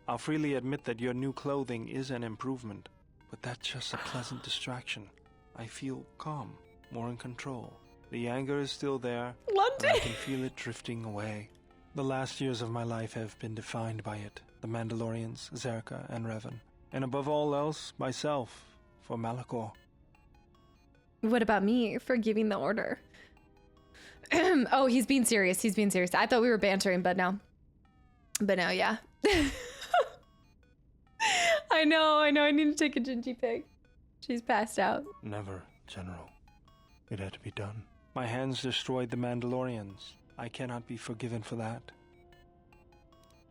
I'll freely admit that your new clothing is an improvement, but that's just a pleasant distraction. I feel calm, more in control. The anger is still there, London. and I can feel it drifting away. The last years of my life have been defined by it. The Mandalorians, Zerka, and Revan. And above all else, myself, for Malachor. What about me for giving the order? Oh, he's being serious. He's being serious. I thought we were bantering, but no. But no, yeah. I know. I need to take a Gingy pic. She's passed out. Never, General. It had to be done. My hands destroyed the Mandalorians. I cannot be forgiven for that.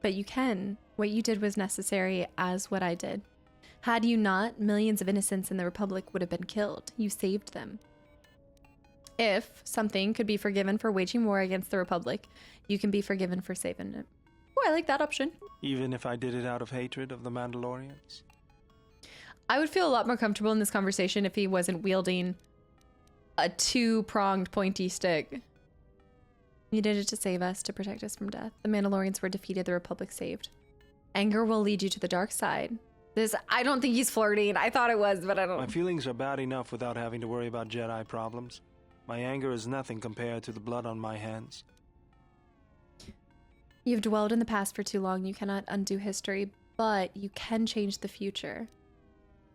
But you can. What you did was necessary, as what I did. Had you not, millions of innocents in the Republic would have been killed. You saved them. If something could be forgiven for waging war against the Republic, you can be forgiven for saving it. Oh, I like that option. Even if I did it out of hatred of the Mandalorians? I would feel a lot more comfortable in this conversation if he wasn't wielding a two-pronged pointy stick. You did it to save us, to protect us from death. The Mandalorians were defeated, the Republic saved. Anger will lead you to the dark side. I don't think he's flirting. I thought it was, but I don't. My feelings are bad enough without having to worry about Jedi problems. My anger is nothing compared to the blood on my hands. You've dwelled in the past for too long. You cannot undo history, but you can change the future.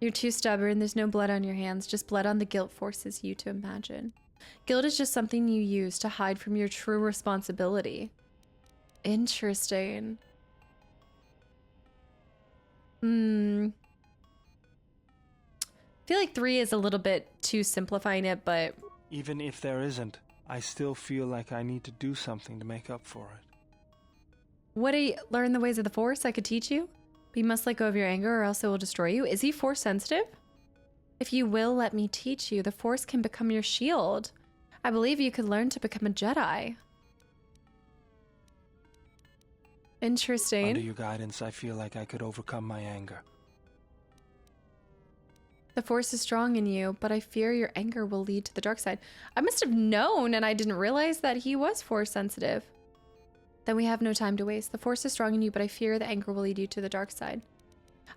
You're too stubborn. There's no blood on your hands. Just blood on the guilt forces you to imagine. Guilt is just something you use to hide from your true responsibility. Interesting. I feel like 3 is a little bit too simplifying it, but... Even if there isn't, I still feel like I need to do something to make up for it. What, learn the ways of the Force? I could teach you? But you must let go of your anger or else it will destroy you. Is he Force sensitive? If you will let me teach you, the Force can become your shield. I believe you could learn to become a Jedi. Interesting. Under your guidance, I feel like I could overcome my anger. The Force is strong in you, but I fear your anger will lead to the dark side. I must have known, and I didn't realize that he was Force sensitive. Then we have no time to waste. The Force is strong in you, but I fear the anger will lead you to the dark side.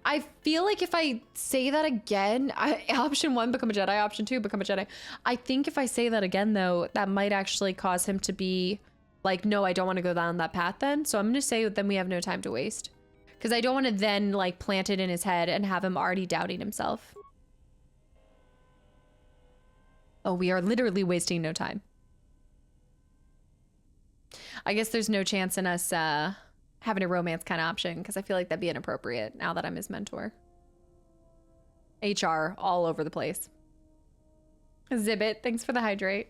I feel like if I say that again, option 1, become a Jedi. Option 2, become a Jedi. I think if I say that again, though, that might actually cause him to be like, no, I don't want to go down that path then. So I'm going to say then we have no time to waste. Because I don't want to then like plant it in his head and have him already doubting himself. Oh, we are literally wasting no time. I guess there's no chance in us having a romance kind of option because I feel like that'd be inappropriate now that I'm his mentor. HR all over the place. Zibbit, thanks for the hydrate.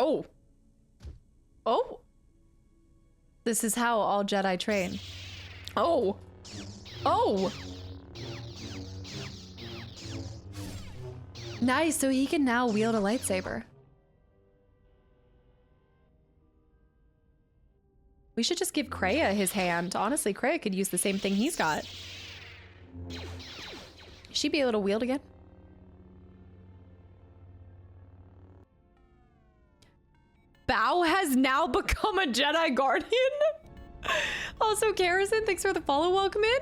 Oh. Oh. This is how all Jedi train. Oh. Oh. Nice, so he can now wield a lightsaber. We should just give Kreia his hand. Honestly, Kreia could use the same thing he's got. She'd be able to wield again. Bao has now become a Jedi Guardian? Also, Garrison, thanks for the follow. Welcome in.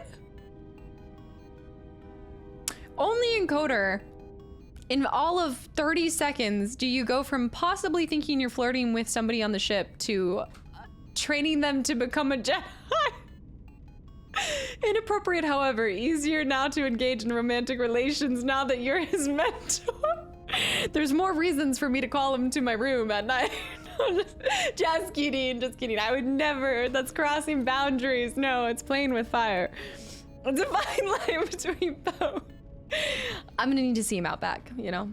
Only in Coder, in all of 30 seconds, do you go from possibly thinking you're flirting with somebody on the ship to training them to become a Jedi. Inappropriate, however, easier now to engage in romantic relations now that you're his mentor. There's more reasons for me to call him to my room at night. Just kidding, just kidding. I would never. That's crossing boundaries. No, it's playing with fire. It's a fine line between both. I'm gonna need to see him out back, you know?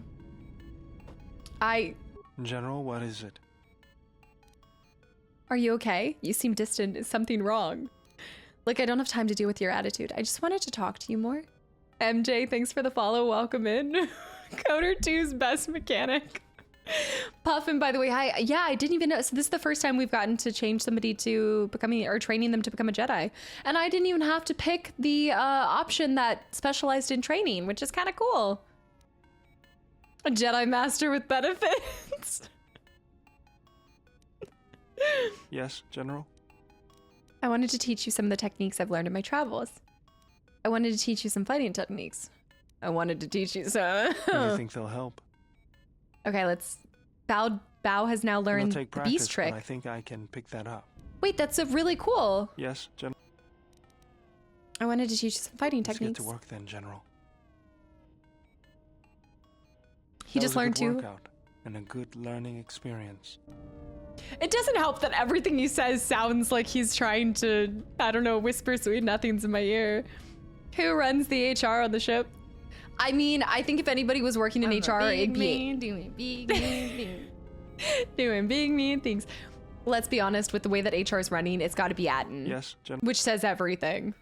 General, what is it? Are you okay? You seem distant. Is something wrong? Look, I don't have time to deal with your attitude. I just wanted to talk to you more. MJ, thanks for the follow. Welcome in. Coder 2's best mechanic. Puffin, by the way, hi. Yeah, I didn't even know. So this is the first time we've gotten to change somebody to becoming or training them to become a Jedi. And I didn't even have to pick the option that specialized in training, which is kind of cool. A Jedi Master with benefits. Yes, General? I wanted to teach you some of the techniques I've learned in my travels. I wanted to teach you some fighting techniques. I wanted to teach you some. Do you think they'll help? Okay, let's... Bao has now learned take the practice, beast trick. But I think I can pick that up. Wait, that's a really cool. Yes, General. I wanted to teach you some fighting Let's techniques. get to work then, General. He just learned to... workout and a good learning experience. It doesn't help that everything he says sounds like he's trying to, I don't know, whisper sweet nothings in my ear. Who runs the HR on the ship? I mean, I think if anybody was working in HR, it'd be doing big mean doing big mean things. Let's be honest, with the way that HR is running, it's got to be Atten. Yes, General. Which says everything.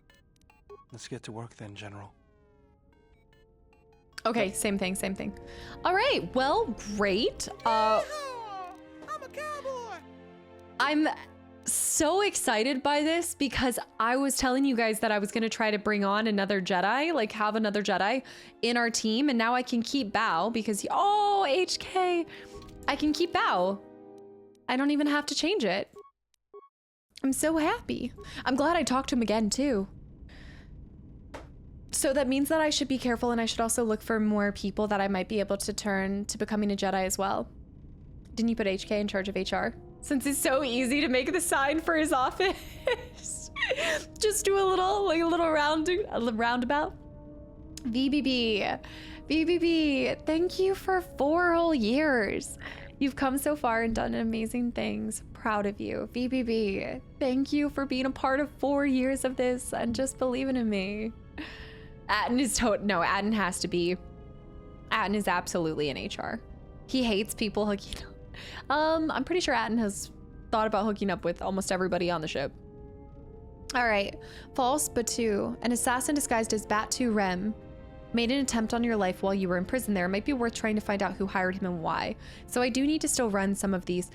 Let's get to work then, General. Okay, same thing, same thing. All right, well, great. I'm a cowboy. I'm so excited by this because I was telling you guys that I was going to try to bring on another Jedi, like have another Jedi in our team. And now I can keep Bao because, oh, HK, I can keep Bao. I don't even have to change it. I'm so happy. I'm glad I talked to him again too. So that means that I should be careful and I should also look for more people that I might be able to turn to becoming a Jedi as well. Didn't you put HK in charge of HR? Since it's so easy to make the sign for his office. Just do a little roundabout. VBB, thank you for 4 whole years. You've come so far and done amazing things. Proud of you. VBB, thank you for being a part of 4 years of this and just believing in me. Atten is no, Atten has to be. Atten is absolutely an HR. He hates people hooking up. I'm pretty sure Atten has thought about hooking up with almost everybody on the ship. All right, false Batu, an assassin disguised as Batu Rem. made an attempt on your life while you were in prison there. It might be worth trying to find out who hired him and why. So I do need to still run some of these.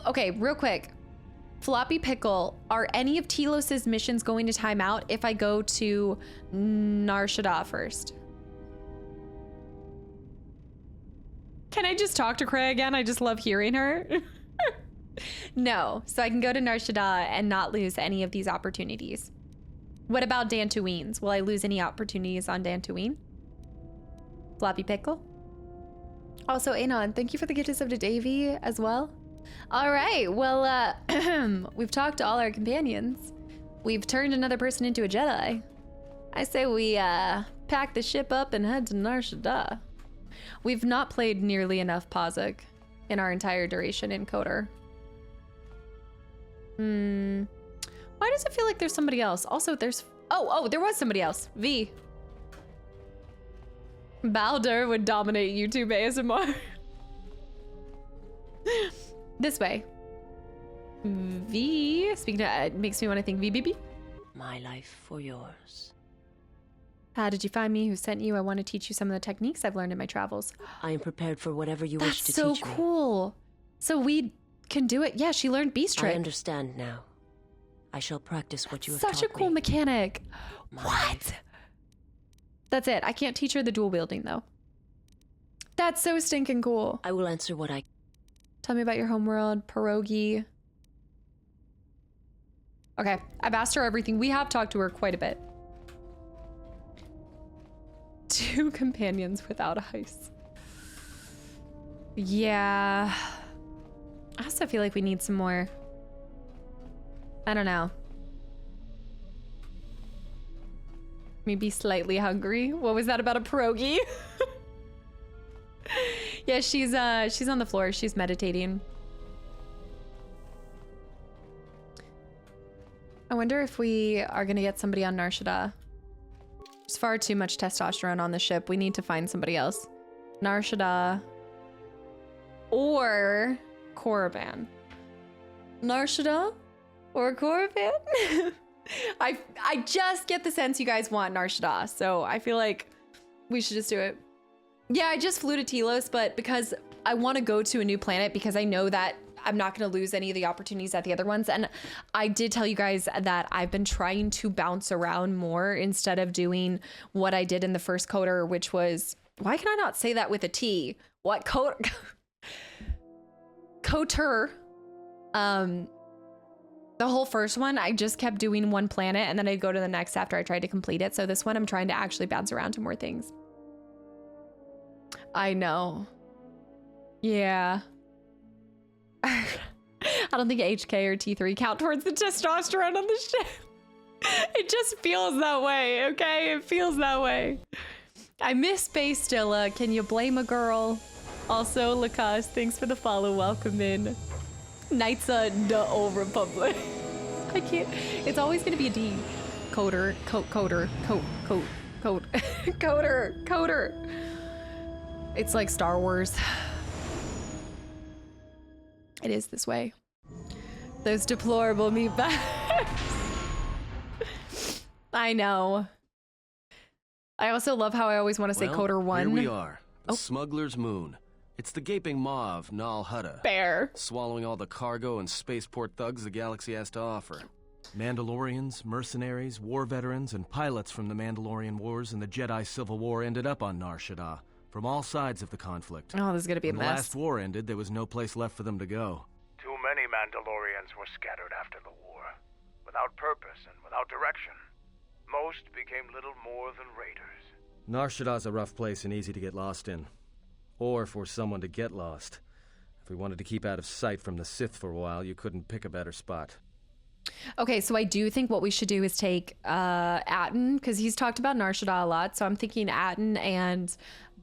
Okay, real quick. Floppy Pickle, are any of Telos's missions going to time out if I go to Nar Shaddaa first? Can I just talk to Kreia again? I just love hearing her. No, so I can go to Nar Shaddaa and not lose any of these opportunities. What about Dantooine's? Will I lose any opportunities on Dantooine? Floppy Pickle? Also, Anon, thank you for the gift of sub to Davey as well. All right, well, we've talked to all our companions. We've turned another person into a Jedi. I say we pack the ship up and head to Nar Shaddaa. We've not played nearly enough Pazik in our entire duration in Coder. Why does it feel like there's somebody else? Also, there's... Oh, there was somebody else. V. Bao-Dur would dominate YouTube ASMR. This way. V. Speaking of, it makes me want to think VBB. My life for yours. How did you find me? Who sent you? I want to teach you some of the techniques I've learned in my travels. I am prepared for whatever you wish to teach me. That's so cool. So we can do it. Yeah, she learned Beast Trick. I understand now. I shall practice what you have taught me. Such a cool mechanic. What? That's it. I can't teach her the dual wielding though. That's so stinking cool. I will answer what I... Tell me about your homeworld, pierogi. Okay, I've asked her everything. We have talked to her quite a bit. 2 companions without ice. Yeah. I also feel like we need some more. I don't know. Maybe slightly hungry. What was that about a pierogi? Yeah, she's on the floor. She's meditating. I wonder if we are gonna get somebody on Nar Shaddaa. There's far too much testosterone on the ship. We need to find somebody else. Nar Shaddaa or Korriban. Nar Shaddaa or Korriban? I just get the sense you guys want Nar Shaddaa, so I feel like we should just do it. Yeah, I just flew to Telos, but because I want to go to a new planet because I know that I'm not going to lose any of the opportunities at the other ones. And I did tell you guys that I've been trying to bounce around more instead of doing what I did in the first Coder, which was, why can I not say that with a T? What Coder? Coder. The whole first one, I just kept doing one planet and then I'd go to the next after I tried to complete it. So this one, I'm trying to actually bounce around to more things. I know. Yeah. I don't think HK or T3 count towards the testosterone on the ship. It just feels that way, okay? It feels that way. I miss Space Dilla. Can you blame a girl? Also, Lacoste, thanks for the follow. Welcome in. Knights of the Old Republic. I can't. It's always gonna be a D. Coder. Coder. It's like Star Wars. It is this way. Those deplorable meatbags. I know. I also love how I always want to say Coder 1. Here we are. The Smuggler's Moon. It's the gaping maw of Nar Shaddaa. Bear. Swallowing all the cargo and spaceport thugs the galaxy has to offer. Mandalorians, mercenaries, war veterans, and pilots from the Mandalorian Wars and the Jedi Civil War ended up on Nar Shaddaa. From all sides of the conflict. Oh, this is gonna be a mess. When the last war ended, there was no place left for them to go. Too many Mandalorians were scattered after the war, without purpose and without direction. Most became little more than raiders. Nar Shaddaa's a rough place and easy to get lost in. Or for someone to get lost. If we wanted to keep out of sight from the Sith for a while, you couldn't pick a better spot. Okay, so I do think what we should do is take Atten, because he's talked about Nar Shaddaa a lot, so I'm thinking Atten and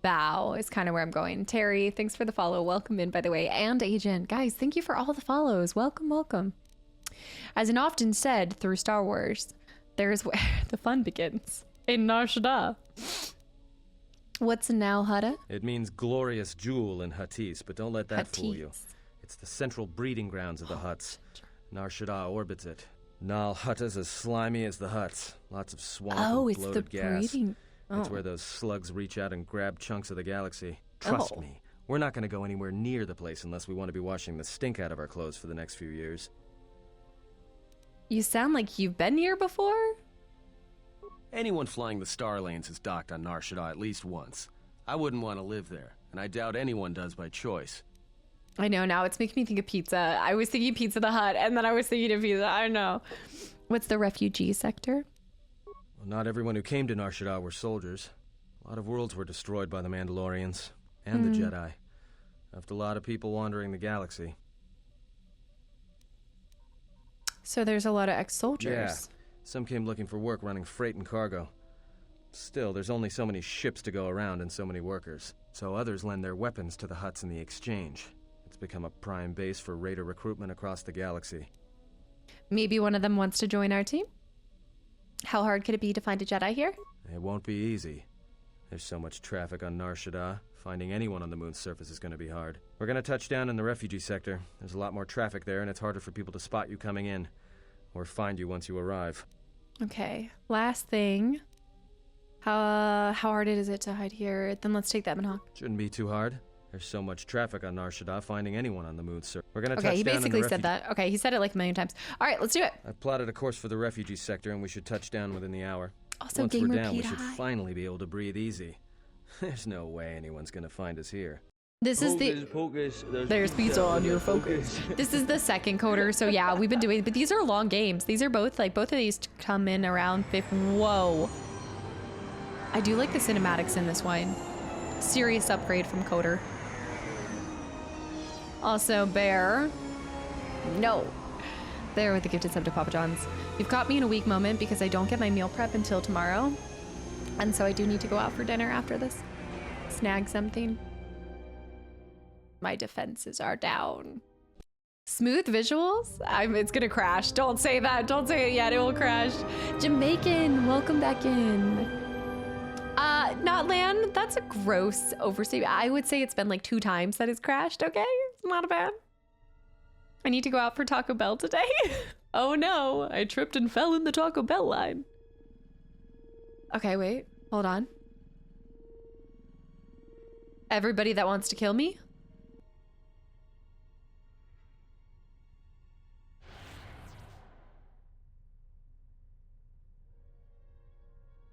Bao is kind of where I'm going. Terry, thanks for the follow. Welcome in, by the way. And Agent. Guys, thank you for all the follows. Welcome, welcome. As an often said through Star Wars, there's where the fun begins. In Nar Shaddaa. What's Nar Shaddaa? It means glorious jewel in Huttese, but don't let that fool you. It's the central breeding grounds of the Hutts. Nar Shaddaa orbits it. Nar Hutta's as slimy as the Hutts. Lots of swamp and bloated gas. Breeding. It's where those slugs reach out and grab chunks of the galaxy. Trust me, we're not going to go anywhere near the place unless we want to be washing the stink out of our clothes for the next few years. You sound like you've been here before? Anyone flying the Star Lanes has docked on Nar Shaddaa at least once. I wouldn't want to live there, and I doubt anyone does by choice. I know, now it's making me think of pizza. I was thinking Pizza the Hut, and then I was thinking of pizza. I don't know. What's the refugee sector? Well, not everyone who came to Nar Shaddaa were soldiers. A lot of worlds were destroyed by the Mandalorians and the Jedi. Left a lot of people wandering the galaxy. So there's a lot of ex-soldiers. Yeah. Some came looking for work running freight and cargo. Still, there's only so many ships to go around and so many workers. So others lend their weapons to the Hutts in the exchange. It's become a prime base for raider recruitment across the galaxy. Maybe one of them wants to join our team? How hard could it be to find a Jedi here? It won't be easy. There's so much traffic on Nar Shaddaa. Finding anyone on the moon's surface is going to be hard. We're going to touch down in the refugee sector. There's a lot more traffic there, and it's harder for people to spot you coming in. Or find you once you arrive. Okay. Last thing. How hard is it to hide here? Then let's take that Minhawk. Shouldn't be too hard. There's so much traffic on Nar Shaddaa, finding anyone on the moon's surface. We're going to touch down in the he basically said that. Okay, he said it like a million times. All right, let's do it. I've plotted a course for the refugee sector, and we should touch down within the hour. Also, once we're gamer down, we Pete, should hi. finally be able to breathe easy. There's no way anyone's going to find us here. This is there's pizza on your focus. This is the second coder, so yeah, we've been doing, but these are long games. These are both of these come in around 50. Whoa. I do like the cinematics in this one. Serious upgrade from coder. Also, Bear. No. There with the gifted sub to Papa John's. You've caught me in a weak moment because I don't get my meal prep until tomorrow. And so I do need to go out for dinner after this. Snag something. My defenses are down. Smooth visuals? It's gonna crash. Don't say that. Don't say it yet. It will crash. Jamaican, welcome back in. Not land. That's a gross overstatement. I would say it's been like 2 times that it's crashed. Okay, not bad. I need to go out for Taco Bell today. Oh no, I tripped and fell in the Taco Bell line. Okay, wait, hold on. Everybody that wants to kill me?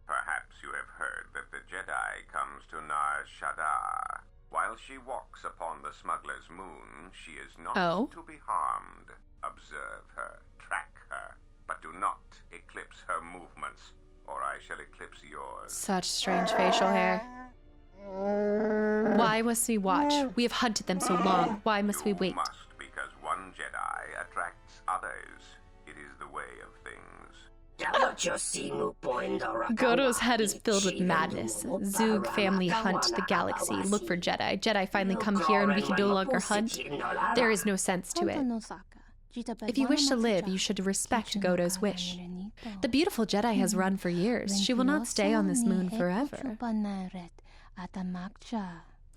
Perhaps you have heard that the Jedi comes to Nar Shaddaa. While she walks upon the smuggler's moon, she is not to be harmed. Observe her, track her, but do not eclipse her movements, or I shall eclipse yours. Such strange facial hair. Why must we watch? We have hunted them so long. Why must we wait? Must, because one Jedi attracts others. It is the way of things. Godo's head is filled with madness. Zoog family hunt the galaxy. Look for Jedi. Jedi finally come here and we can no longer hunt. There is no sense to it. If you wish to live, you should respect Godo's wish. The beautiful Jedi has run for years. She will not stay on this moon forever.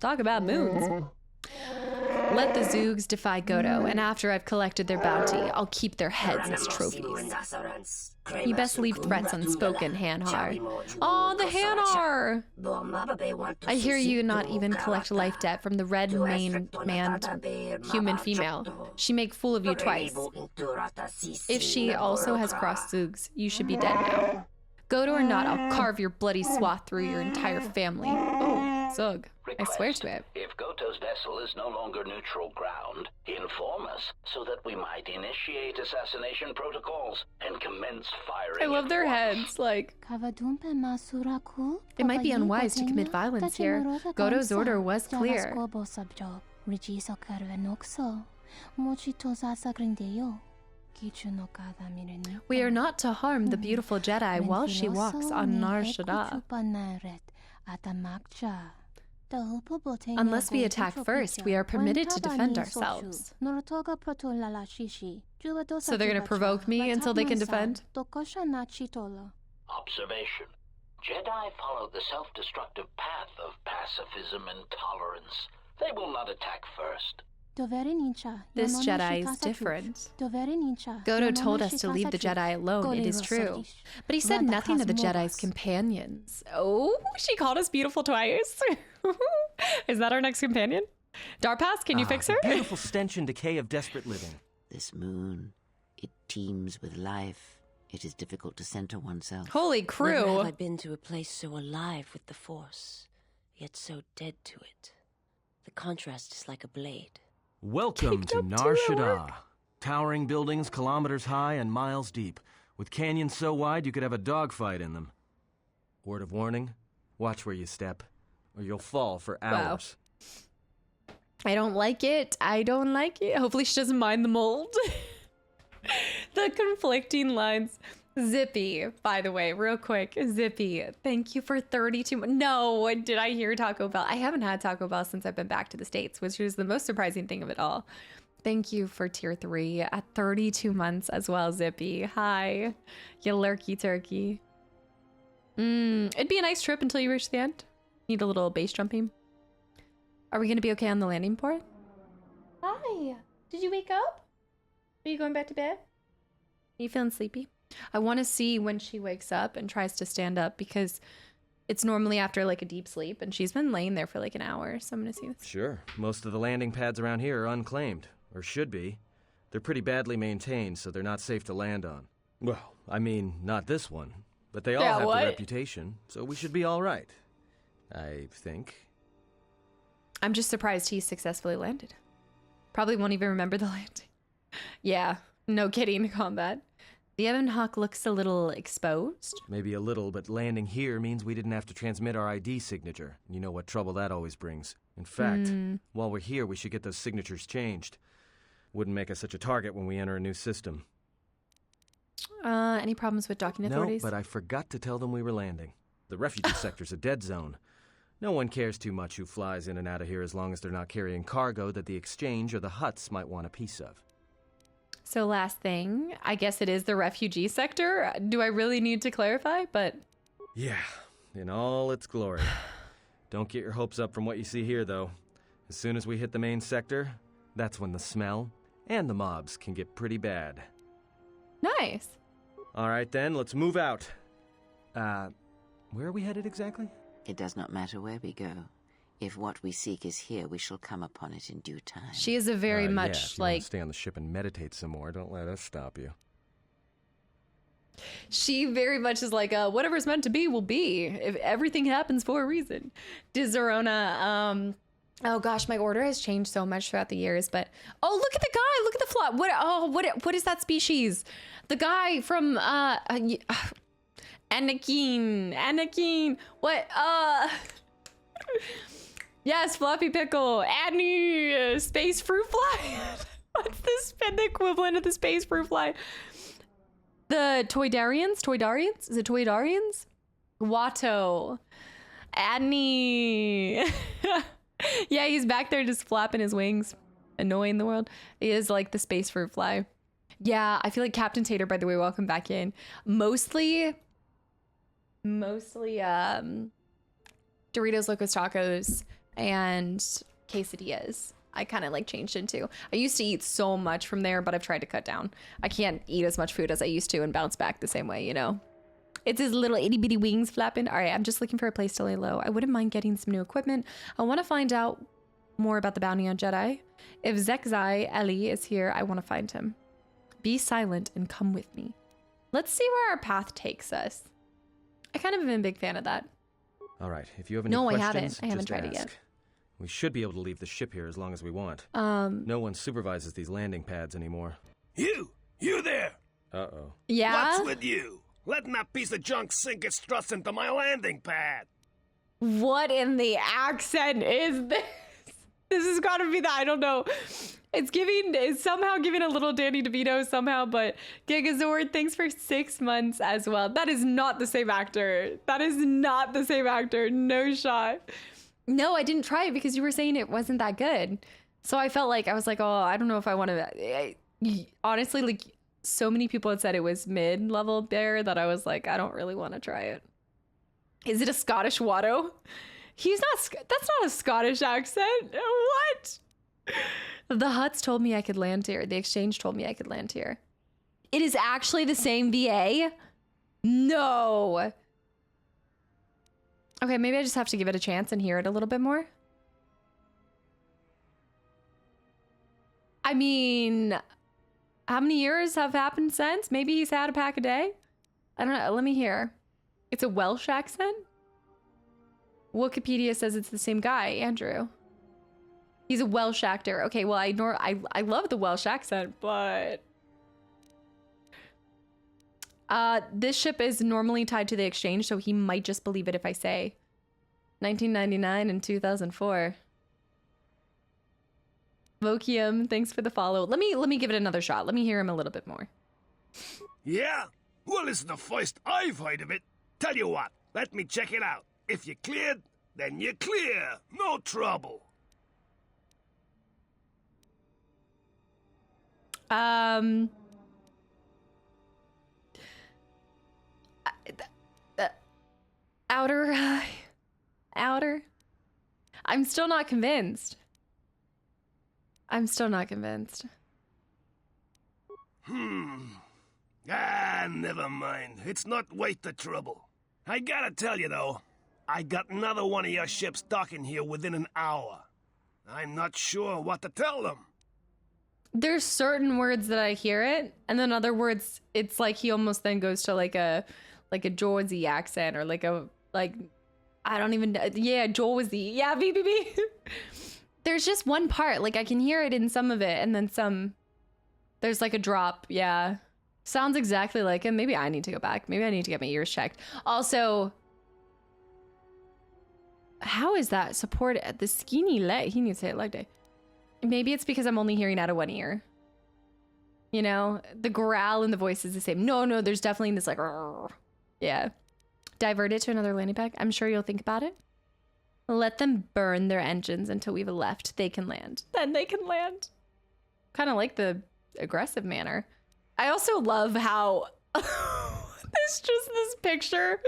Talk about moons. Let the Zoogs defy Godo, and after I've collected their bounty, I'll keep their heads as trophies. You best leave threats unspoken, Hanar. Aw, the Hanar! I hear you not even collect life debt from the red-maned human female. She make fool of you twice. If she also has crossed Zoogs, you should be dead now. Godo or not, I'll carve your bloody swath through your entire family. Oh, Zug. I swear to it. If Goto's vessel is no longer neutral ground, inform us so that we might initiate assassination protocols and commence firing. I love their heads, like... It might be unwise to commit violence here. Godo's order was clear. We are not to harm the beautiful Jedi while she walks on Nar Shaddaa. Unless we attack first, we are permitted to defend ourselves. So they're gonna provoke me until they can defend? Observation. Jedi follow the self-destructive path of pacifism and tolerance. They will not attack first. This Jedi is different. Godo told us to leave the Jedi alone, it is true. But he said nothing to the Jedi's companions. Oh, she called us beautiful twice. Is that our next companion? Darpass, can you fix her? Beautiful stench and decay of desperate living. This moon, it teems with life. It is difficult to center oneself. Holy crew. Never have I been to a place so alive with the Force, yet so dead to it. The contrast is like a blade. Welcome to Nar Shaddaa. Towering buildings kilometers high and miles deep, with canyons so wide you could have a dogfight in them. Word of warning, watch where you step, or you'll fall for hours. Wow. I don't like it. I don't like it. Hopefully she doesn't mind the mold. The conflicting lines. Zippy, by the way, real quick. Zippy, thank you for 32. No, did I hear Taco Bell? I haven't had Taco Bell since I've been back to the States, which was the most surprising thing of it all. Thank you for tier 3 at 32 months as well, Zippy. Hi, you lurky turkey. It'd be a nice trip until you reach the end. Need a little base jumping. Are we going to be okay on the landing port? Hi, did you wake up? Are you going back to bed? Are you feeling sleepy? I want to see when she wakes up and tries to stand up because it's normally after like a deep sleep and she's been laying there for like an hour. So I'm going to see this. Sure. Most of the landing pads around here are unclaimed, or should be. They're pretty badly maintained, so they're not safe to land on. Well, I mean, not this one, but they all have the reputation, so we should be all right. I think. I'm just surprised he successfully landed. Probably won't even remember the landing. Yeah, no kidding, combat. The Ebon Hawk looks a little exposed. Maybe a little, but landing here means we didn't have to transmit our ID signature. You know what trouble that always brings. In fact, while we're here, we should get those signatures changed. Wouldn't make us such a target when we enter a new system. Any problems with docking authorities? No, but I forgot to tell them we were landing. The refugee sector's a dead zone. No one cares too much who flies in and out of here as long as they're not carrying cargo that the exchange or the Hutts might want a piece of. So last thing, I guess it is the refugee sector. Do I really need to clarify? But yeah, in all its glory. Don't get your hopes up from what you see here, though. As soon as we hit the main sector, that's when the smell and the mobs can get pretty bad. Nice. All right, then, let's move out. Where are we headed exactly? It does not matter where we go. If what we seek is here, we shall come upon it in due time. She is a very much yeah, if you want to stay on the ship and meditate some more. Don't let us stop you. She very much is like, whatever's meant to be will be. If everything happens for a reason. Dizarona, oh gosh, my order has changed so much throughout the years, but oh, look at the guy, look at the fly. What is that species? The guy from Anakin. What? Yes, Floppy Pickle. Adney, space fruit fly. What's the equivalent of the space fruit fly? The Toydarians? Is it Toydarians? Watto. Adney. Yeah, he's back there just flapping his wings, annoying the world. He is like the space fruit fly. Yeah, I feel like Captain Tater, by the way, welcome back in. Mostly Doritos Locos Tacos and quesadillas. I kind of like changed into. I used to eat so much from there, but I've tried to cut down. I can't eat as much food as I used to and bounce back the same way, you know? It's his little itty bitty wings flapping. All right, I'm just looking for a place to lay low. I wouldn't mind getting some new equipment. I want to find out more about the bounty on Jedi. If Zekzai Eli is here, I want to find him. Be silent and come with me. Let's see where our path takes us. I kind of am a big fan of that. All right, if you have any questions, I haven't just tried ask. it yet. We should be able to leave the ship here as long as we want. No one supervises these landing pads anymore. You there! Uh-oh. Yeah? What's with you? Letting that piece of junk sink its struts into my landing pad. What in the accent is this? This has got to be the, I don't know. It's somehow giving a little Danny DeVito somehow, but Gigazord, thanks for 6 months as well. That is not the same actor. No shot. No, I didn't try it because you were saying it wasn't that good. So I felt like, I was like, oh, I don't know if I want to. Honestly, like, so many people had said it was mid-level there that I was like, I don't really want to try it. Is it a Scottish Watto? That's not a Scottish accent. What? The Huts told me I could land here. The Exchange told me I could land here. It is actually the same VA? No. Okay, maybe I just have to give it a chance and hear it a little bit more. I mean, how many years have happened since? Maybe he's had a pack a day? I don't know. Let me hear. It's a Welsh accent? Wikipedia says it's the same guy, Andrew. He's a Welsh actor. Okay, well, I love the Welsh accent, but... this ship is normally tied to the Exchange, so he might just believe it if I say 1999 and 2004. Vokium, thanks for the follow. Let me give it another shot. Let me hear him a little bit more. Yeah? Well, it's the first I've heard of it. Tell you what, let me check it out. If you're cleared, then you're clear. No trouble. Outer. I'm still not convinced. Never mind. It's not worth the trouble. I gotta tell you, though, I got another one of your ships docking here within an hour. I'm not sure what to tell them. There's certain words that I hear it, and then other words, it's like he almost then goes to like a Jersey accent or I don't even know. Yeah, Jersey. Yeah, BBB. There's just one part, like I can hear it in some of it, and then some, there's like a drop. Yeah. Sounds exactly like him. Maybe I need to go back. Maybe I need to get my ears checked. Also, how is that support at the skinny leg? He needs to hit leg day. Maybe it's because I'm only hearing out of one ear. You know, the growl in the voice is the same. No, there's definitely this like, yeah. Divert it to another landing pad. I'm sure you'll think about it. Let them burn their engines until we've left. They can land. Then they can land. Kind of like the aggressive manner. I also love how there's just this picture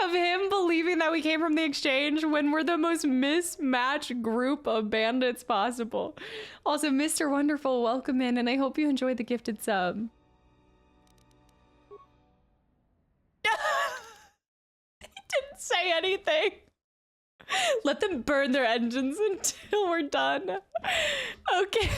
of him believing that we came from the Exchange when we're the most mismatched group of bandits possible. Also, Mr. Wonderful, welcome in, and I hope you enjoyed the gifted sub. He didn't say anything. Let them burn their engines until we're done. Okay.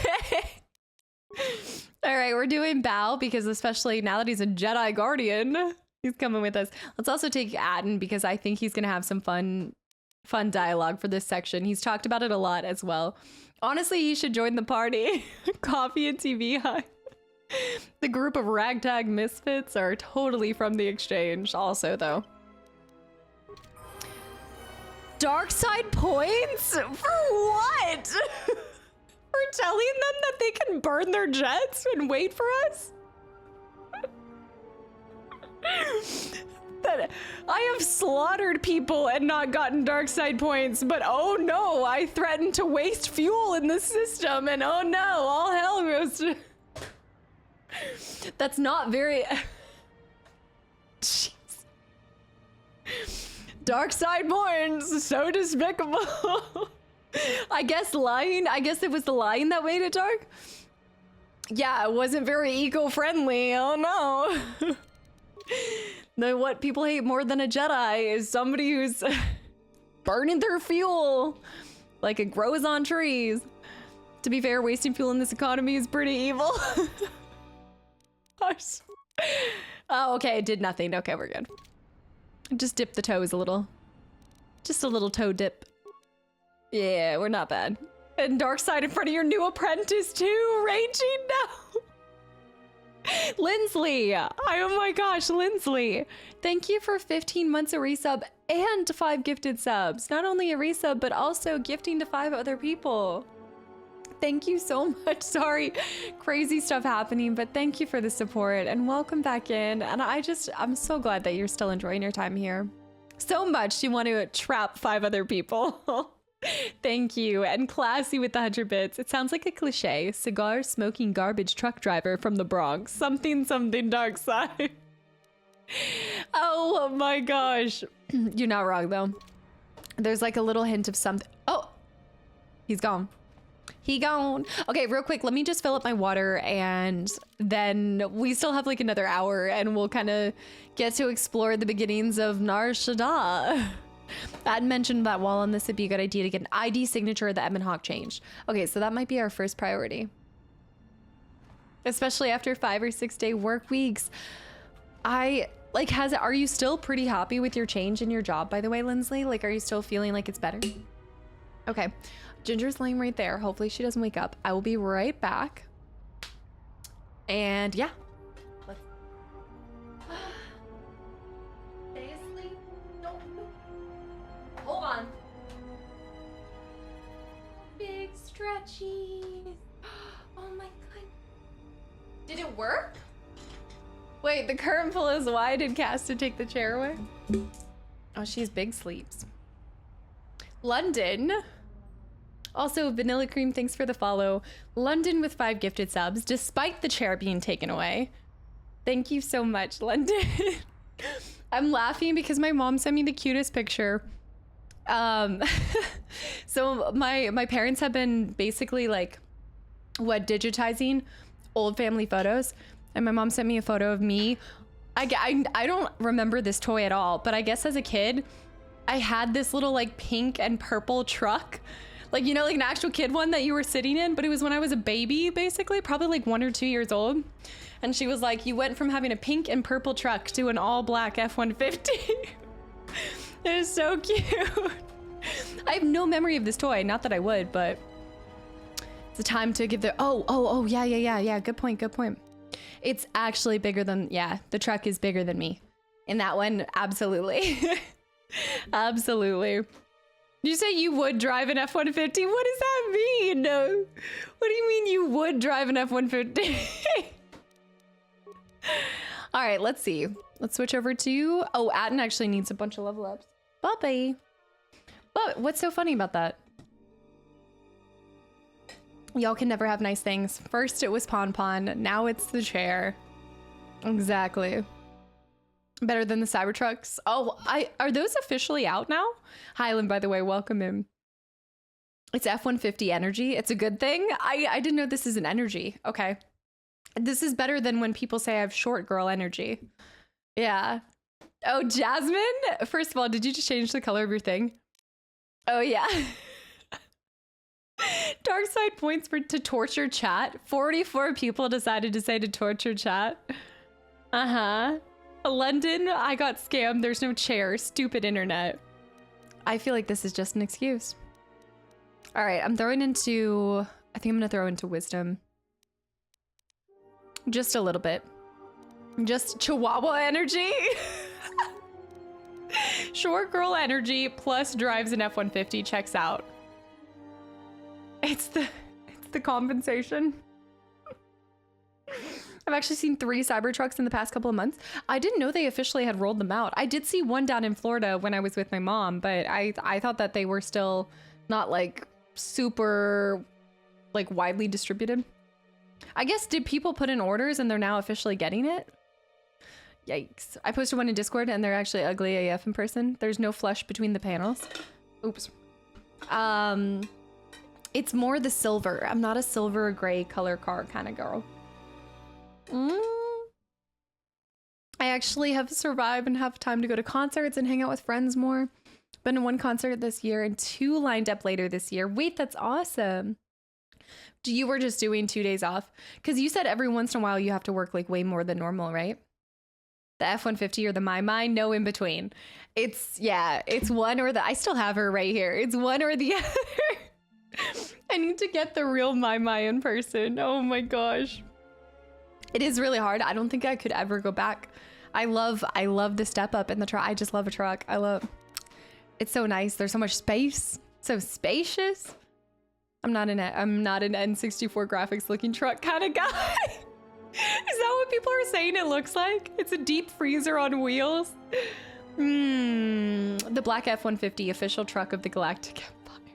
All right, we're doing Bao because especially now that he's a Jedi Guardian, he's coming with us. Let's also take Atten because I think he's going to have some fun dialogue for this section. He's talked about it a lot as well. Honestly, he should join the party. Coffee and TV high. The group of ragtag misfits are totally from the Exchange also, though. Dark side points? For what? For telling them that they can burn their jets and wait for us? That I have slaughtered people and not gotten dark side points, but oh no, I threatened to waste fuel in the system, and oh no, all hell goes to... That's not very... Jeez. Dark side points, so despicable. I guess it was the lying that made it dark. Yeah, it wasn't very eco-friendly, oh no. No, what people hate more than a Jedi is somebody who's burning their fuel like it grows on trees. To be fair, wasting fuel in this economy is pretty evil. Oh, okay, it did nothing. Okay, we're good. Just dip the toes a little. Just a little toe dip. Yeah, we're not bad. And dark side in front of your new apprentice too, raging now. Lindsley, oh my gosh, Lindsley. Thank you for 15 months of resub and 5 gifted subs. Not only a resub, but also gifting to 5 other people. Thank you so much. Sorry, crazy stuff happening, but thank you for the support and welcome back in. And I'm so glad that you're still enjoying your time here. So much you want to trap 5 other people. Thank you. And Classy with the 100 bits. It sounds like a cliche. Cigar smoking garbage truck driver from the Bronx. Something dark side. Oh my gosh. You're not wrong though. There's like a little hint of something. Oh, he's gone. He gone. Okay, real quick, let me just fill up my water and then we still have like another hour and we'll kind of get to explore the beginnings of Nar Shaddaa. I had mentioned that while on this would be a good idea to get an ID signature of the Ebon Hawk changed. Okay, so that might be our first priority. Especially after 5 or 6 day work weeks. Are you still pretty happy with your change in your job, by the way, Lindsley? Like, are you still feeling like it's better? Okay, Ginger's laying right there. Hopefully she doesn't wake up. I will be right back. And yeah. Let's... Stay asleep. No. Hold on. Big stretchies. Oh my god. Did it work? Wait, the current pull is why did Casta take the chair away? Oh, she's big sleeps. London. Also, Vanilla Cream, thanks for the follow. London with 5 gifted subs, despite the chair being taken away. Thank you so much, London. I'm laughing because my mom sent me the cutest picture. So my parents have been basically like, digitizing old family photos. And my mom sent me a photo of me. I don't remember this toy at all, but I guess as a kid, I had this little like pink and purple truck. Like, you know, like an actual kid one that you were sitting in, but it was when I was a baby, basically, probably like 1 or 2 years old. And she was like, you went from having a pink and purple truck to an all black F-150. It is so cute. I have no memory of this toy. Not that I would, but it's a time to give the, oh, yeah. Good point. It's actually bigger than, yeah, the truck is bigger than me. In that one, absolutely. Absolutely. Did you say you would drive an F-150? What does that mean? No. What do you mean you would drive an F-150? All right, let's see. Let's switch over to, oh, Atten actually needs a bunch of level ups. Bye-bye. But what's so funny about that? Y'all can never have nice things. First it was Pon Pon, now it's the chair. Exactly. Better than the Cybertrucks. Oh, are those officially out now? Highland, by the way, welcome in. It's F-150 energy. It's a good thing. I didn't know this is an energy. Okay. This is better than when people say I have short girl energy. Yeah. Oh, Jasmine? First of all, did you just change the color of your thing? Oh, yeah. Dark side points to torture chat. 44 people decided to say to torture chat. Uh-huh. London, I got scammed. There's no chair. Stupid internet. I feel like this is just an excuse. All right, I'm throwing into... I think I'm going to throw into wisdom. Just a little bit. Just Chihuahua energy. Short girl energy plus drives an F-150 checks out. It's the compensation. I've actually seen 3 Cybertrucks in the past couple of months. I didn't know they officially had rolled them out. I did see one down in Florida when I was with my mom, but I thought that they were still not like super like widely distributed. I guess, did people put in orders and they're now officially getting it? Yikes. I posted one in Discord and they're actually ugly AF in person. There's no flesh between the panels. Oops. It's more the silver. I'm not a silver gray color car kind of girl. I actually have survived and have time to go to concerts and hang out with friends more. Been to 1 concert this year and 2 lined up later this year. Wait, that's awesome. You were just doing 2 days off? Because you said every once in a while you have to work like way more than normal, right? The F-150 or the My, no in between. It's one or the, I still have her right here. It's one or the other. I need to get the real My in person. Oh my gosh. It is really hard. I don't think I could ever go back. I love the step up in the truck. I just love a truck. It's so nice. There's so much space. So spacious. I'm not an N64 graphics looking truck kind of guy. Is that what people are saying it looks like? It's a deep freezer on wheels. The black F-150, official truck of the Galactic Empire.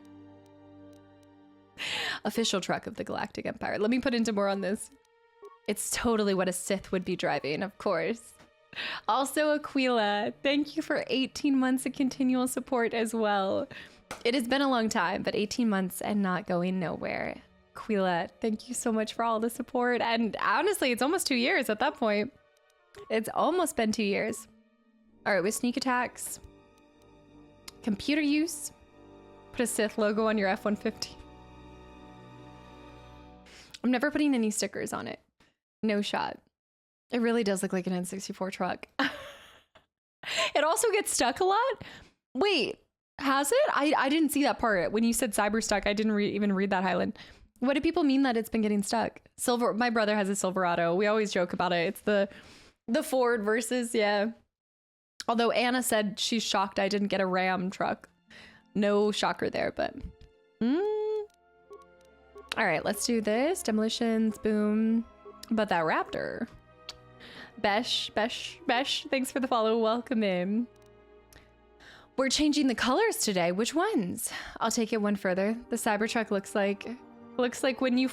Official truck of the Galactic Empire. Let me put into more on this. It's totally what a Sith would be driving, of course. Also, Aquila, thank you for 18 months of continual support as well. It has been a long time, but 18 months and not going nowhere. Quilette, thank you so much for all the support. And honestly, it's almost 2 years at that point. It's almost been 2 years. All right, with sneak attacks, computer use, put a Sith logo on your F-150. I'm never putting any stickers on it. No shot. It really does look like an N64 truck. It also gets stuck a lot. Wait, has it? I didn't see that part. When you said cyber stuck, I didn't even read that, Highland. What do people mean that it's been getting stuck? My brother has a Silverado. We always joke about it. It's the Ford versus, yeah. Although Anna said she's shocked I didn't get a Ram truck. No shocker there, but... All right, let's do this. Demolitions, boom. But that Raptor. Besh, thanks for the follow. Welcome in. We're changing the colors today. Which ones? I'll take it one further. The Cybertruck looks like when you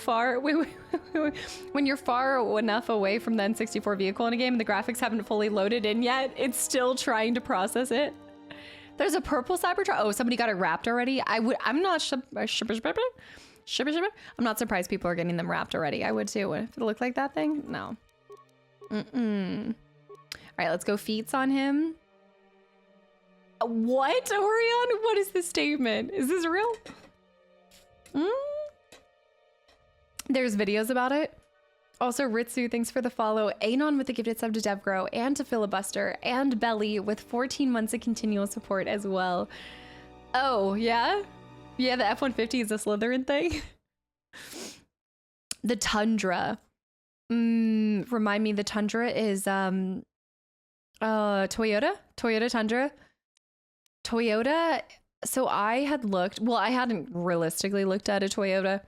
when you're far enough away from the N64 vehicle in a game and the graphics haven't fully loaded in yet, it's still trying to process it. There's a purple Cybertruck. Oh, somebody got it wrapped already. I'm not surprised people are getting them wrapped already. I would too. If it looked like that thing, no. All right, let's go feats on him. What, Orion? What is this statement? Is this real? There's videos about it. Also, Ritsu, thanks for the follow. Anon with the gifted sub to DevGrow and to Filibuster, and Belly with 14 months of continual support as well. Oh, yeah? Yeah, the F-150 is a Slytherin thing. The Tundra. Remind me, the Tundra is Toyota? Toyota Tundra? Toyota, so I had looked, well, I hadn't realistically looked at a Toyota.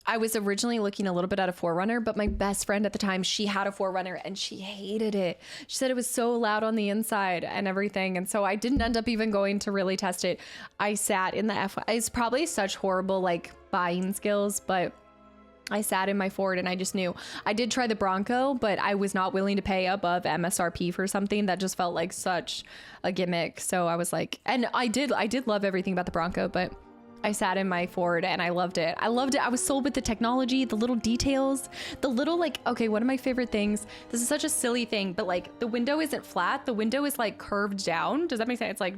I was originally looking a little bit at a 4Runner, but my best friend at the time, she had a 4Runner and she hated it. She said it was so loud on the inside and everything. And so I didn't end up even going to really test it. I sat in the it's probably such horrible like buying skills, but I sat in my Ford and I just knew. I did try the Bronco, but I was not willing to pay above MSRP for something that just felt like such a gimmick. So I was like, and I did love everything about the Bronco, but I sat in my Ford and I loved it. I loved it. I was sold with the technology, the little details, the little like, okay, one of my favorite things, this is such a silly thing, but like the window isn't flat. The window is like curved down. Does that make sense? It's like,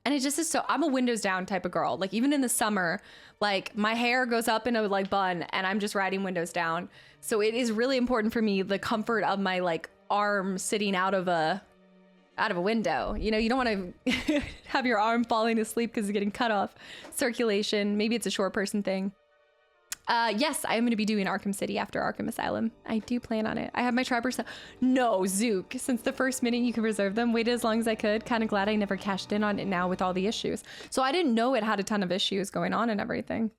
and it just is so, I'm a windows down type of girl. Like even in the summer, like my hair goes up in a like bun and I'm just riding windows down. So it is really important for me, the comfort of my like arm sitting out of a window. You know, you don't want to have your arm falling asleep because it's getting cut off. Circulation, maybe it's a short person thing. Yes, I am going to be doing Arkham City after Arkham Asylum. I do plan on it. I have my Tribers. No, Zook. Since the first minute you can reserve them, waited as long as I could. Kind of glad I never cashed in on it now with all the issues. So I didn't know it had a ton of issues going on and everything.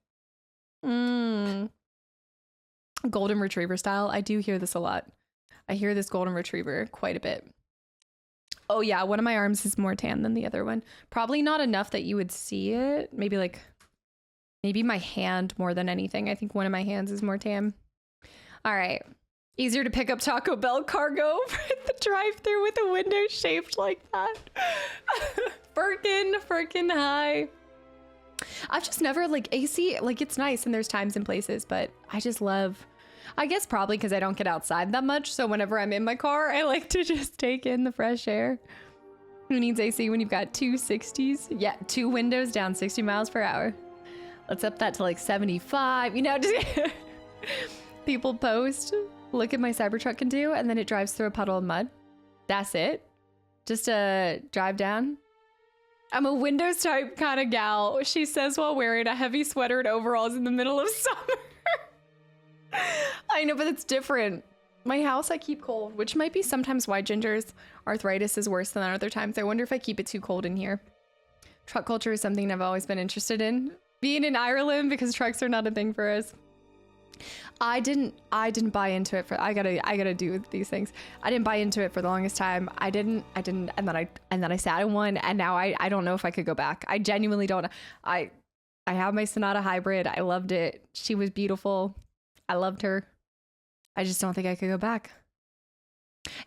Golden Retriever style. I do hear this a lot. I hear this Golden Retriever quite a bit. Oh yeah, one of my arms is more tan than the other one. Probably not enough that you would see it. Maybe my hand more than anything. I think one of my hands is more tan. All right. Easier to pick up Taco Bell cargo at the drive-thru with a window shaped like that. Frickin' high. I've just never like AC, like it's nice and there's times and places, but I just love, I guess probably because I don't get outside that much. So whenever I'm in my car, I like to just take in the fresh air. Who needs AC when you've got 260s? Yeah, 2 windows down 60 miles per hour. Let's up that to like 75, you know, just people post, look at my Cybertruck can do, and then it drives through a puddle of mud. That's it. Just drive down. I'm a Windows type kind of gal, she says while wearing a heavy sweater and overalls in the middle of summer. I know, but it's different. My house I keep cold, which might be sometimes why Ginger's arthritis is worse than other times. I wonder if I keep it too cold in here. Truck culture is something I've always been interested in. Being in Ireland, because trucks are not a thing for us. I didn't buy into it for, I gotta do these things. I didn't buy into it for the longest time. I didn't, and then I sat in one, and now I don't know if I could go back. I genuinely don't. I have my Sonata Hybrid. I loved it. She was beautiful. I loved her. I just don't think I could go back.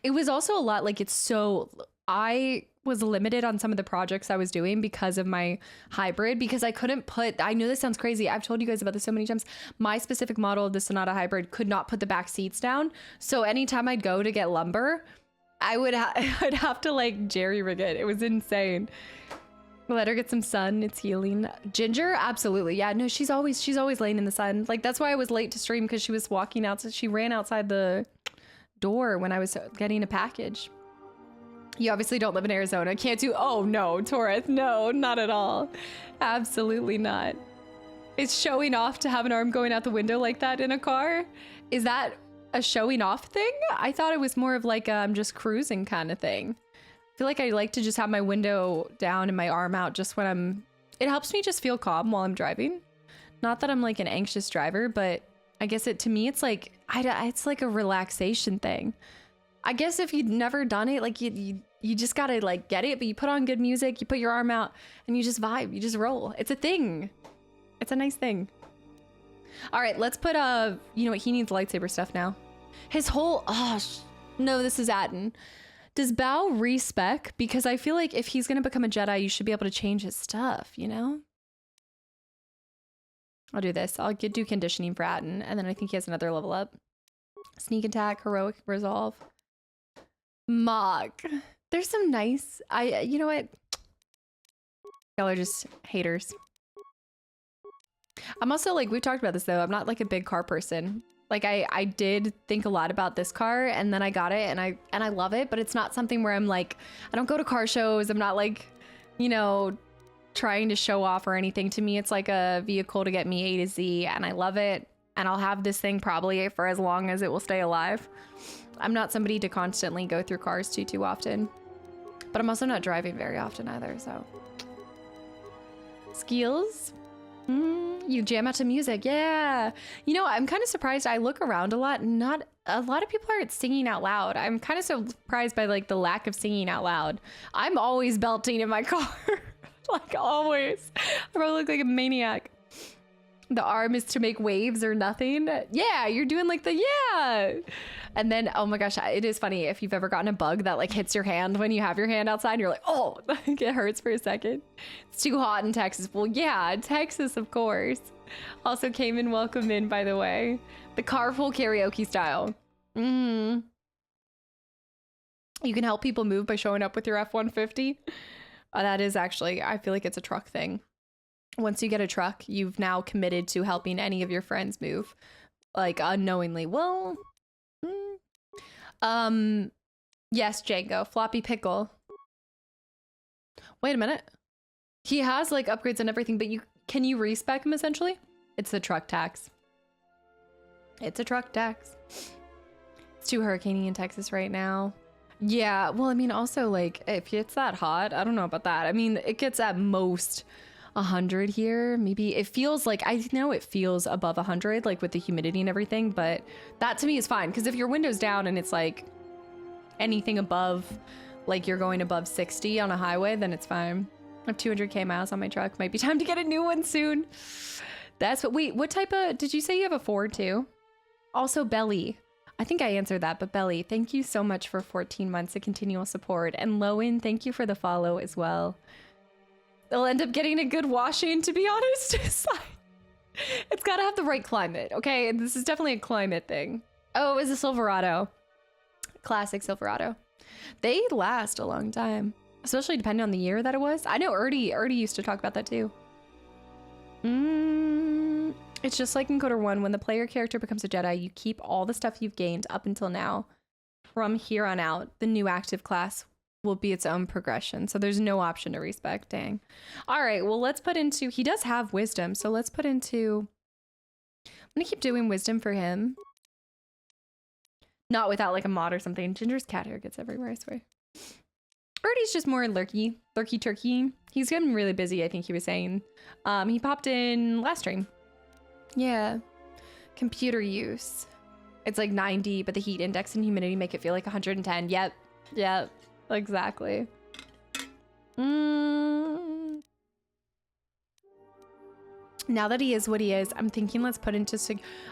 It was also a lot, like it's so, I was limited on some of the projects I was doing because of my hybrid, because I couldn't put, I know this sounds crazy, I've told you guys about this so many times, my specific model of the Sonata hybrid could not put the back seats down. So anytime I'd go to get lumber, I'd have to like jerry rig it. It was insane. Let her get some sun. It's healing. Ginger, absolutely. Yeah, no, she's always laying in the sun. Like, that's why I was late to stream, because she was walking outside. She ran outside the door when I was getting a package. You obviously don't live in Arizona. Can't do, oh no, Toreth, no, not at all. Absolutely not. Is showing off to have an arm going out the window like that in a car? Is that a showing off thing? I thought it was more of like I'm just cruising kind of thing. I feel like I like to just have my window down and my arm out just when it helps me just feel calm while I'm driving. Not that I'm like an anxious driver, but I guess to me, it's like, it's like a relaxation thing. I guess if you'd never done it, like you just gotta like get it, but you put on good music, you put your arm out and you just vibe, you just roll. It's a thing. It's a nice thing. All right, let's put, you know what? He needs lightsaber stuff now. His whole, no, this is Atten. Does Bao respec? Because I feel like if he's going to become a Jedi, you should be able to change his stuff, you know? I'll do this. I'll do conditioning for Atten, and then I think he has another level up. Sneak attack, heroic resolve. Mog. There's some nice, you know what? Y'all are just haters. I'm also like, we've talked about this though, I'm not like a big car person. Like I did think a lot about this car, and then I got it and I love it, but it's not something where I'm like, I don't go to car shows. I'm not like, you know, trying to show off or anything. To me, it's like a vehicle to get me A to Z, and I love it. And I'll have this thing probably for as long as it will stay alive. I'm not somebody to constantly go through cars too often, but I'm also not driving very often either, so. Skills. You jam out to music, yeah. You know, I'm kind of surprised. I look around a lot, not a lot of people aren't singing out loud. I'm kind of surprised by like the lack of singing out loud. I'm always belting in my car, like always. I probably look like a maniac. The arm is to make waves or nothing. Yeah, you're doing like the yeah. And then, oh my gosh, it is funny if you've ever gotten a bug that like hits your hand when you have your hand outside and you're like, oh, it hurts for a second. It's too hot in Texas. Well, yeah, Texas, of course. Also came in, welcome in, by the way. The carpool karaoke style. You can help people move by showing up with your F-150. That is actually, I feel like it's a truck thing. Once you get a truck, you've now committed to helping any of your friends move, like unknowingly. Well, yes, Django, floppy pickle. Wait a minute. He has like upgrades and everything, but can you respec him essentially? It's the truck tax. It's a truck tax. It's too hurricaney in Texas right now. Yeah, well, I mean, also like if it's that hot, I don't know about that. I mean, it gets at most 100 here. Maybe it feels like, I know it feels above 100, like with the humidity and everything, but that to me is fine. Because if your window's down and it's like anything above, like you're going above 60 on a highway, then it's fine. I have 200k miles on my truck. Might be time to get a new one soon. That's what, wait, what type of, did you say you have a Ford too? Also Belly. I think I answered that, but Belly, thank you so much for 14 months of continual support. And Lowen, thank you for the follow as well. They'll end up getting a good washing, to be honest. It's gotta have the right climate, okay? This is definitely a climate thing. Oh, it was a Silverado. Classic Silverado. They last a long time, especially depending on the year that it was. I know Erdy used to talk about that too. It's just like in KOTOR 1, when the player character becomes a Jedi, you keep all the stuff you've gained up until now. From here on out, the new active class will be its own progression. So there's no option to respec, dang. All right, well, let's put into, he does have wisdom. So let's put into, I'm gonna keep doing wisdom for him. Not without like a mod or something. Ginger's cat hair gets everywhere, I swear. Erdy's just more lurky turkey. He's getting really busy, I think he was saying. He popped in last stream. Yeah. Computer use. It's like 90, but the heat index and humidity make it feel like 110. Yep. Exactly. Now that he is what he is, I'm thinking let's put into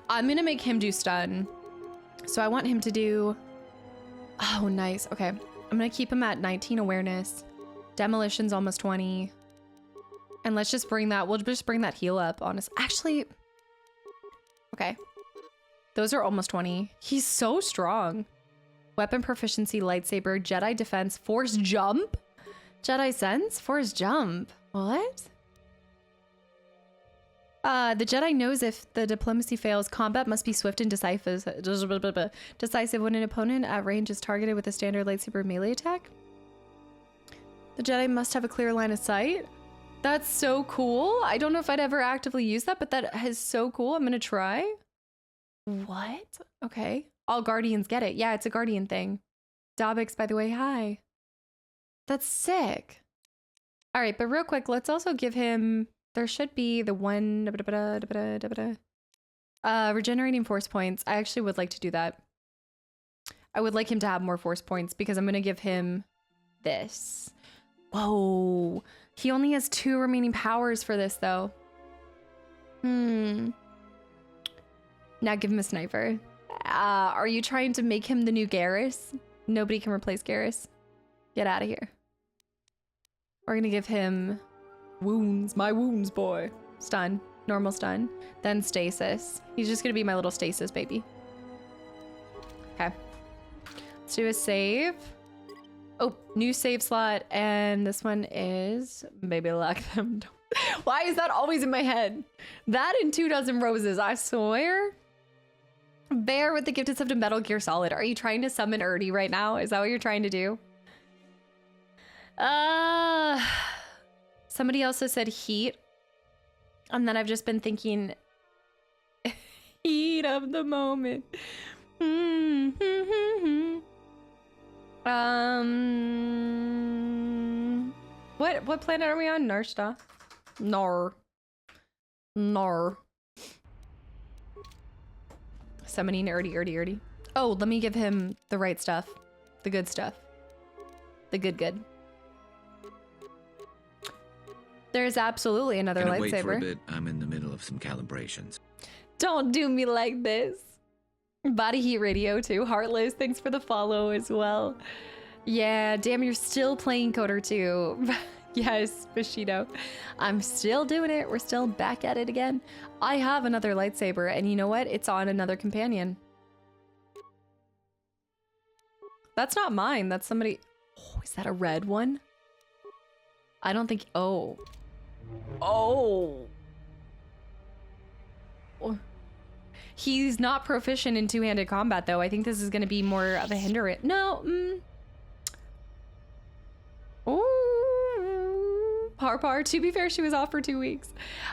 I'm gonna make him do stun. So I want him to do, oh nice, okay. I'm gonna keep him at 19 awareness. Demolition's almost 20. And let's just bring that, we'll just bring that heal up, honest. Actually, okay. Those are almost 20. He's so strong. Weapon proficiency, lightsaber, Jedi defense, force jump? Jedi sense, force jump. What? The Jedi knows if the diplomacy fails, combat must be swift and decisive. Decisive when an opponent at range is targeted with a standard lightsaber melee attack. The Jedi must have a clear line of sight. That's so cool. I don't know if I'd ever actively use that, but that is so cool. I'm gonna try. What? Okay. All Guardians get it. Yeah, it's a Guardian thing. Dobix, by the way, hi. That's sick. All right, but real quick, let's also give him, there should be the one, regenerating force points. I actually would like to do that. I would like him to have more force points because I'm gonna give him this. Whoa. He only has 2 remaining powers for this, though. Now give him a sniper. Are you trying to make him the new Garrus? Nobody can replace Garrus. Get out of here. We're gonna give him wounds. My wounds, boy. Stun. Normal stun. Then stasis. He's just gonna be my little stasis baby. Okay. Let's do a save. Oh, new save slot, and this one is Baby Lock Them. Why is that always in my head? That and 2 dozen roses, I swear. Bear with the gifted sub to Metal Gear Solid. Are you trying to summon Erdy right now? Is that what you're trying to do? Somebody also said heat. And then I've just been thinking heat of the moment. What planet are we on? Nar Shaddaa? Nar. Summoning Erdy. Oh, let me give him the right stuff. The good stuff. The good. There's absolutely another lightsaber. Wait for a bit. I'm in the middle of some calibrations. Don't do me like this. Body Heat Radio too. Heartless, thanks for the follow as well. Yeah, damn, you're still playing Coder 2. Yes, Bushido. I'm still doing it. We're still back at it again. I have another lightsaber, and you know what? It's on another companion. That's not mine. That's somebody... Oh, is that a red one? I don't think... Oh. He's not proficient in two-handed combat, though. I think this is going to be more of a hindrance. No. Ooh. Par. To be fair, she was off for 2 weeks.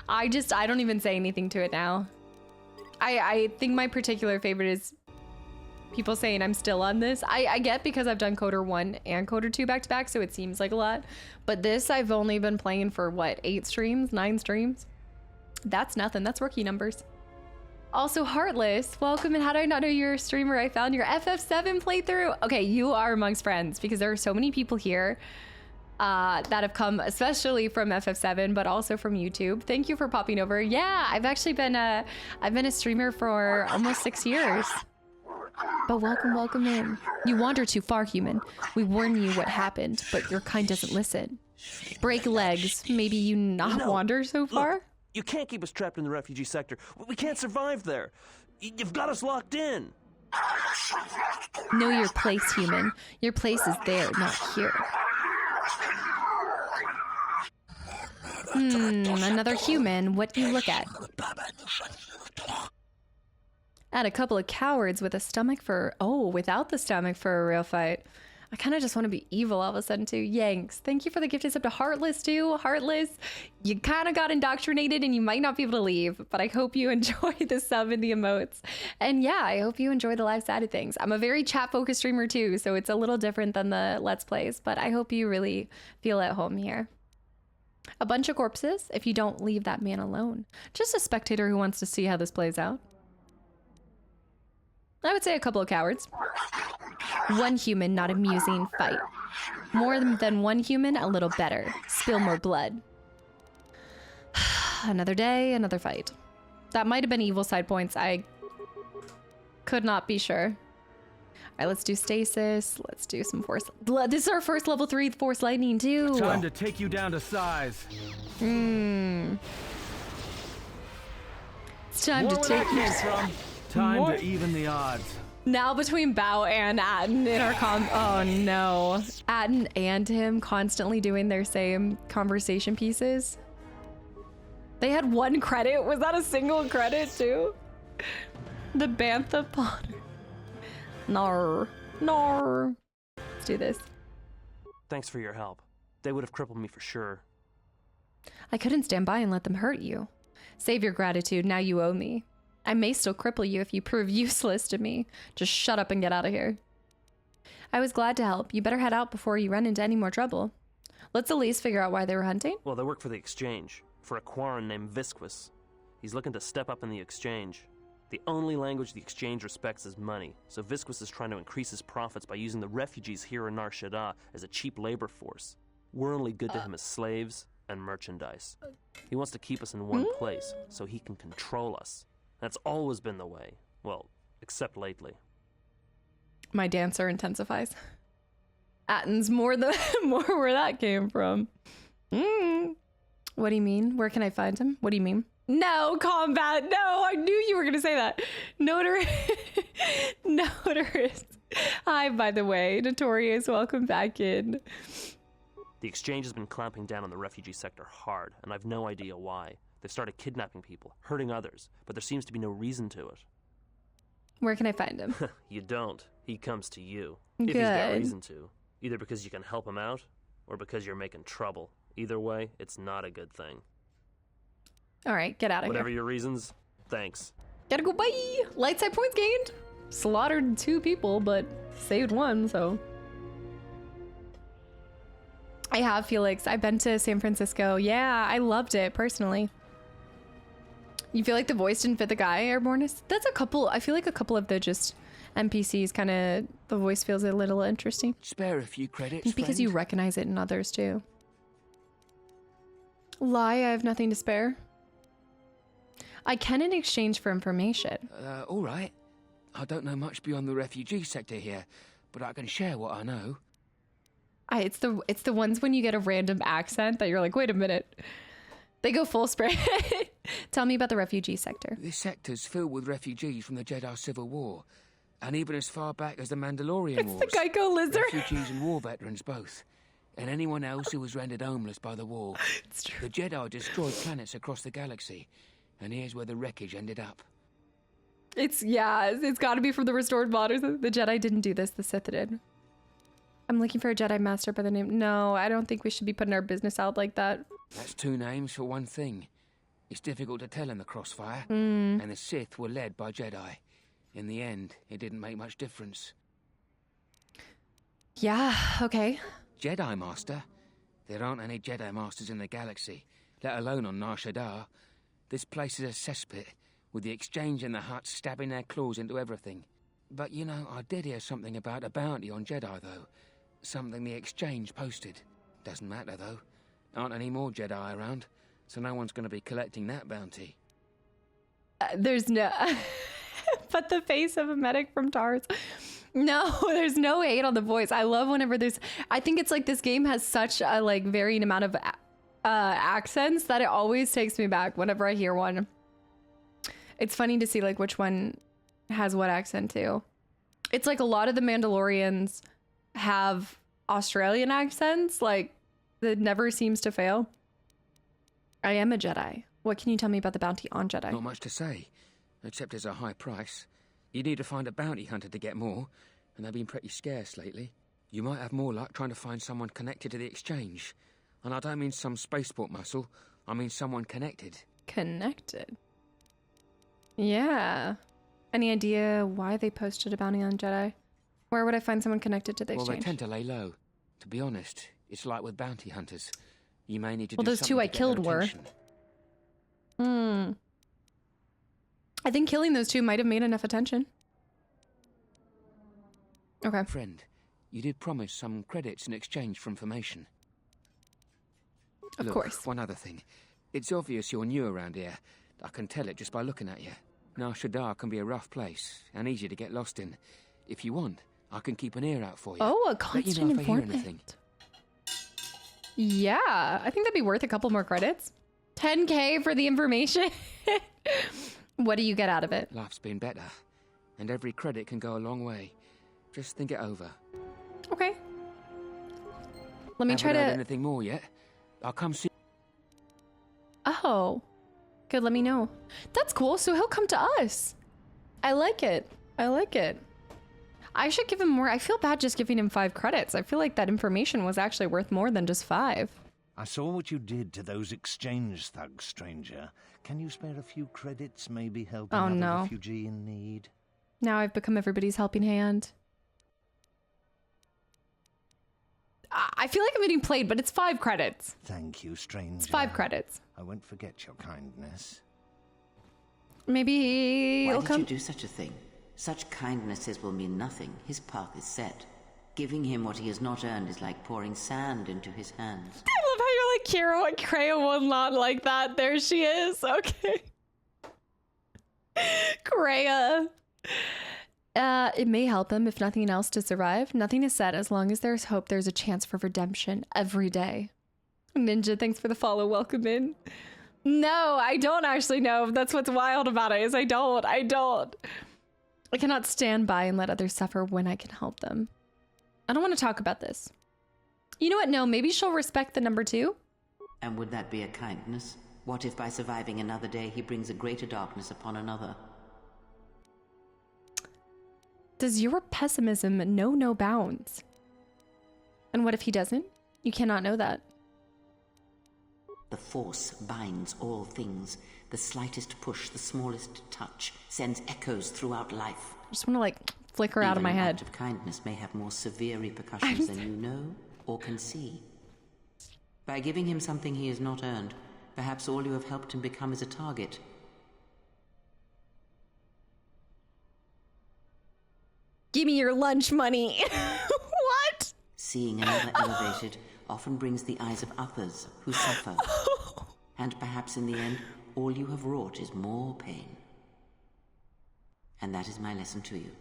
I don't even say anything to it now. I think my particular favorite is people saying I'm still on this. I get because I've done Coder 1 and Coder 2 back to back, so it seems like a lot. But this I've only been playing for, what, 8 streams? 9 streams? That's nothing. That's rookie numbers. Also, Heartless, welcome, and how did I not know you're a streamer? I found your FF7 playthrough. Okay, you are amongst friends because there are so many people here that have come, especially from FF7, but also from YouTube. Thank you for popping over. Yeah, I've actually been a streamer for almost 6 years. But welcome in. You wander too far, human. We warn you what happened, but your kind doesn't listen. Break legs. Maybe you not wander so far? Look, you can't keep us trapped in the refugee sector. We can't survive there. You've got us locked in. Know your place, human. Your place is there, not here. Another human. What do you look at? Add a couple of cowards with a stomach for... Oh, without the stomach for a real fight. I kind of just want to be evil all of a sudden too. Yanks, thank you for the gifted sub to Heartless too. Heartless, you kind of got indoctrinated and you might not be able to leave, but I hope you enjoy the sub and the emotes. And yeah, I hope you enjoy the live side of things. I'm a very chat focused streamer too, so it's a little different than the Let's Plays, but I hope you really feel at home here. A bunch of corpses if you don't leave that man alone. Just a spectator who wants to see how this plays out. I would say a couple of cowards. One human, not amusing, fight. More than one human, a little better. Spill more blood. Another day, another fight. That might have been evil side points. I could not be sure. right, let's do stasis. Let's do some force. This is our first level 3 force lightning too. Time to take you down to size. It's time to take you from. Time to even the odds. Now between Bao and Atten in our oh no. Atten and him constantly doing their same conversation pieces. They had 1 credit. Was that a single credit too? The Bantha Potter. Nar. Let's do this. Thanks for your help. They would have crippled me for sure. I couldn't stand by and let them hurt you. Save your gratitude, now you owe me. I may still cripple you if you prove useless to me. Just shut up and get out of here. I was glad to help. You better head out before you run into any more trouble. Let's at least figure out why they were hunting. Well, they work for the Exchange, for a Quarren named Visquis. He's looking to step up in the Exchange. The only language the Exchange respects is money, so Visquis is trying to increase his profits by using the refugees here in Nar Shaddaa as a cheap labor force. We're only good to him as slaves and merchandise. He wants to keep us in one place, so he can control us. That's always been the way. Well, except lately. My dancer intensifies. Atten's more where that came from. What do you mean? Where can I find him? What do you mean? No, combat. No, I knew you were going to say that. Notorious. Hi, by the way. Notorious, welcome back in. The Exchange has been clamping down on the refugee sector hard, and I've no idea why. They've started kidnapping people, hurting others, but there seems to be no reason to it. Where can I find him? You don't. He comes to you. If he's got reason to. Either because you can help him out, or because you're making trouble. Either way, it's not a good thing. All right, get out of here. Whatever your reasons, thanks. Gotta go, bye! Light side points gained. Slaughtered 2 people, but saved 1, so... I have, Felix. I've been to San Francisco. Yeah, I loved it, personally. You feel like the voice didn't fit the guy, Airborneist? That's a couple... I feel like a couple of the just NPCs kind of... The voice feels a little interesting. Spare a few credits, because you recognize it in others, too. Lie, I have nothing to spare. I can in exchange for information. All right. I don't know much beyond the refugee sector here, but I can share what I know. It's the ones when you get a random accent that you're like, wait a minute. They go full spray. Tell me about the refugee sector. This sector's filled with refugees from the Jedi Civil War, and even as far back as the Mandalorian Wars. It's the Geico lizard. Refugees and war veterans both. And anyone else who was rendered homeless by the war. It's true. The Jedi destroyed planets across the galaxy, and here's where the wreckage ended up. It's got to be from the restored models. The Jedi didn't do this, the Sith did. I'm looking for a Jedi Master by the name... No, I don't think we should be putting our business out like that. That's 2 names for one thing. It's difficult to tell in the crossfire, and the Sith were led by Jedi. In the end, it didn't make much difference. Yeah, okay. Jedi Master? There aren't any Jedi Masters in the galaxy, let alone on Nar Shaddaa. This place is a cesspit, with the Exchange and the Hutts stabbing their claws into everything. But, you know, I did hear something about a bounty on Jedi, though. Something the Exchange posted. Doesn't matter, though. Aren't any more Jedi around, so no one's going to be collecting that bounty. There's no... But the face of a medic from TARS. No, there's no hate on the voice. I love whenever there's... I think it's like this game has such a like varying amount of accents that it always takes me back whenever I hear one. It's funny to see like which one has what accent too. It's like a lot of the Mandalorians have Australian accents, like that never seems to fail. I am a Jedi. What can you tell me about the bounty on Jedi? Not much to say, except it's a high price. You need to find a bounty hunter to get more, and they've been pretty scarce lately. You might have more luck trying to find someone connected to the Exchange. And I don't mean some spaceport muscle, I mean someone connected. Connected? Yeah. Any idea why they posted a bounty on Jedi? Where would I find someone connected to the Exchange? Well, they tend to lay low. To be honest, it's like with bounty hunters. You may need to do something. Well, those 2 I killed were. I think killing those 2 might have made enough attention. Okay. Friend, you did promise some credits in exchange for information. Of course. One other thing. It's obvious you're new around here. I can tell it just by looking at you. Nar Shaddaa can be a rough place, and easy to get lost in. If you want, I can keep an ear out for you. Oh, a Let constant you know if I hear informant. anything. Yeah, I think that'd be worth a couple more credits. 10K for the information. What do you get out of it? Life's been better, and every credit can go a long way. Just think it over. Okay. Let me try Haven't heard to... anything more yet? I'll come see. Oh. Good, let me know. That's cool, so he'll come to us. I like it. I like it. I should give him more. I feel bad just giving him 5 credits. I feel like that information was actually worth more than just 5. I saw what you did to those exchange thugs, stranger. Can you spare a few credits, maybe help another refugee in need? Now I've become everybody's helping hand. I feel like I'm getting played, but it's 5 credits. Thank you, stranger. It's 5 credits. I won't forget your kindness. Maybe he'll Why come. did you do such a thing? Such kindnesses will mean nothing. His path is set. Giving him what he has not earned is like pouring sand into his hands. I love how you're like, Kira and Kreia will not like that. There she is. Okay. Kreia. It may help him, if nothing else, to survive. Nothing is said. As long as there's hope, there's a chance for redemption every day. Ninja, thanks for the follow. Welcome in. No, I don't actually know. That's what's wild about it, is I don't. I cannot stand by and let others suffer when I can help them. I don't want to talk about this. You know what? No, maybe she'll respect the number 2. And would that be a kindness? What if by surviving another day he brings a greater darkness upon another? Does your pessimism know no bounds? And what if he doesn't? You cannot know that. The Force binds all things. The slightest push, the smallest touch, sends echoes throughout life. I just want to like flicker out of my Even an head. act of kindness may have more severe repercussions than you know or can see. By giving him something he has not earned, perhaps all you have helped him become is a target. Give me your lunch money. What? Seeing another elevated often brings the eyes of others who suffer. And perhaps in the end, all you have wrought is more pain. And that is my lesson to you.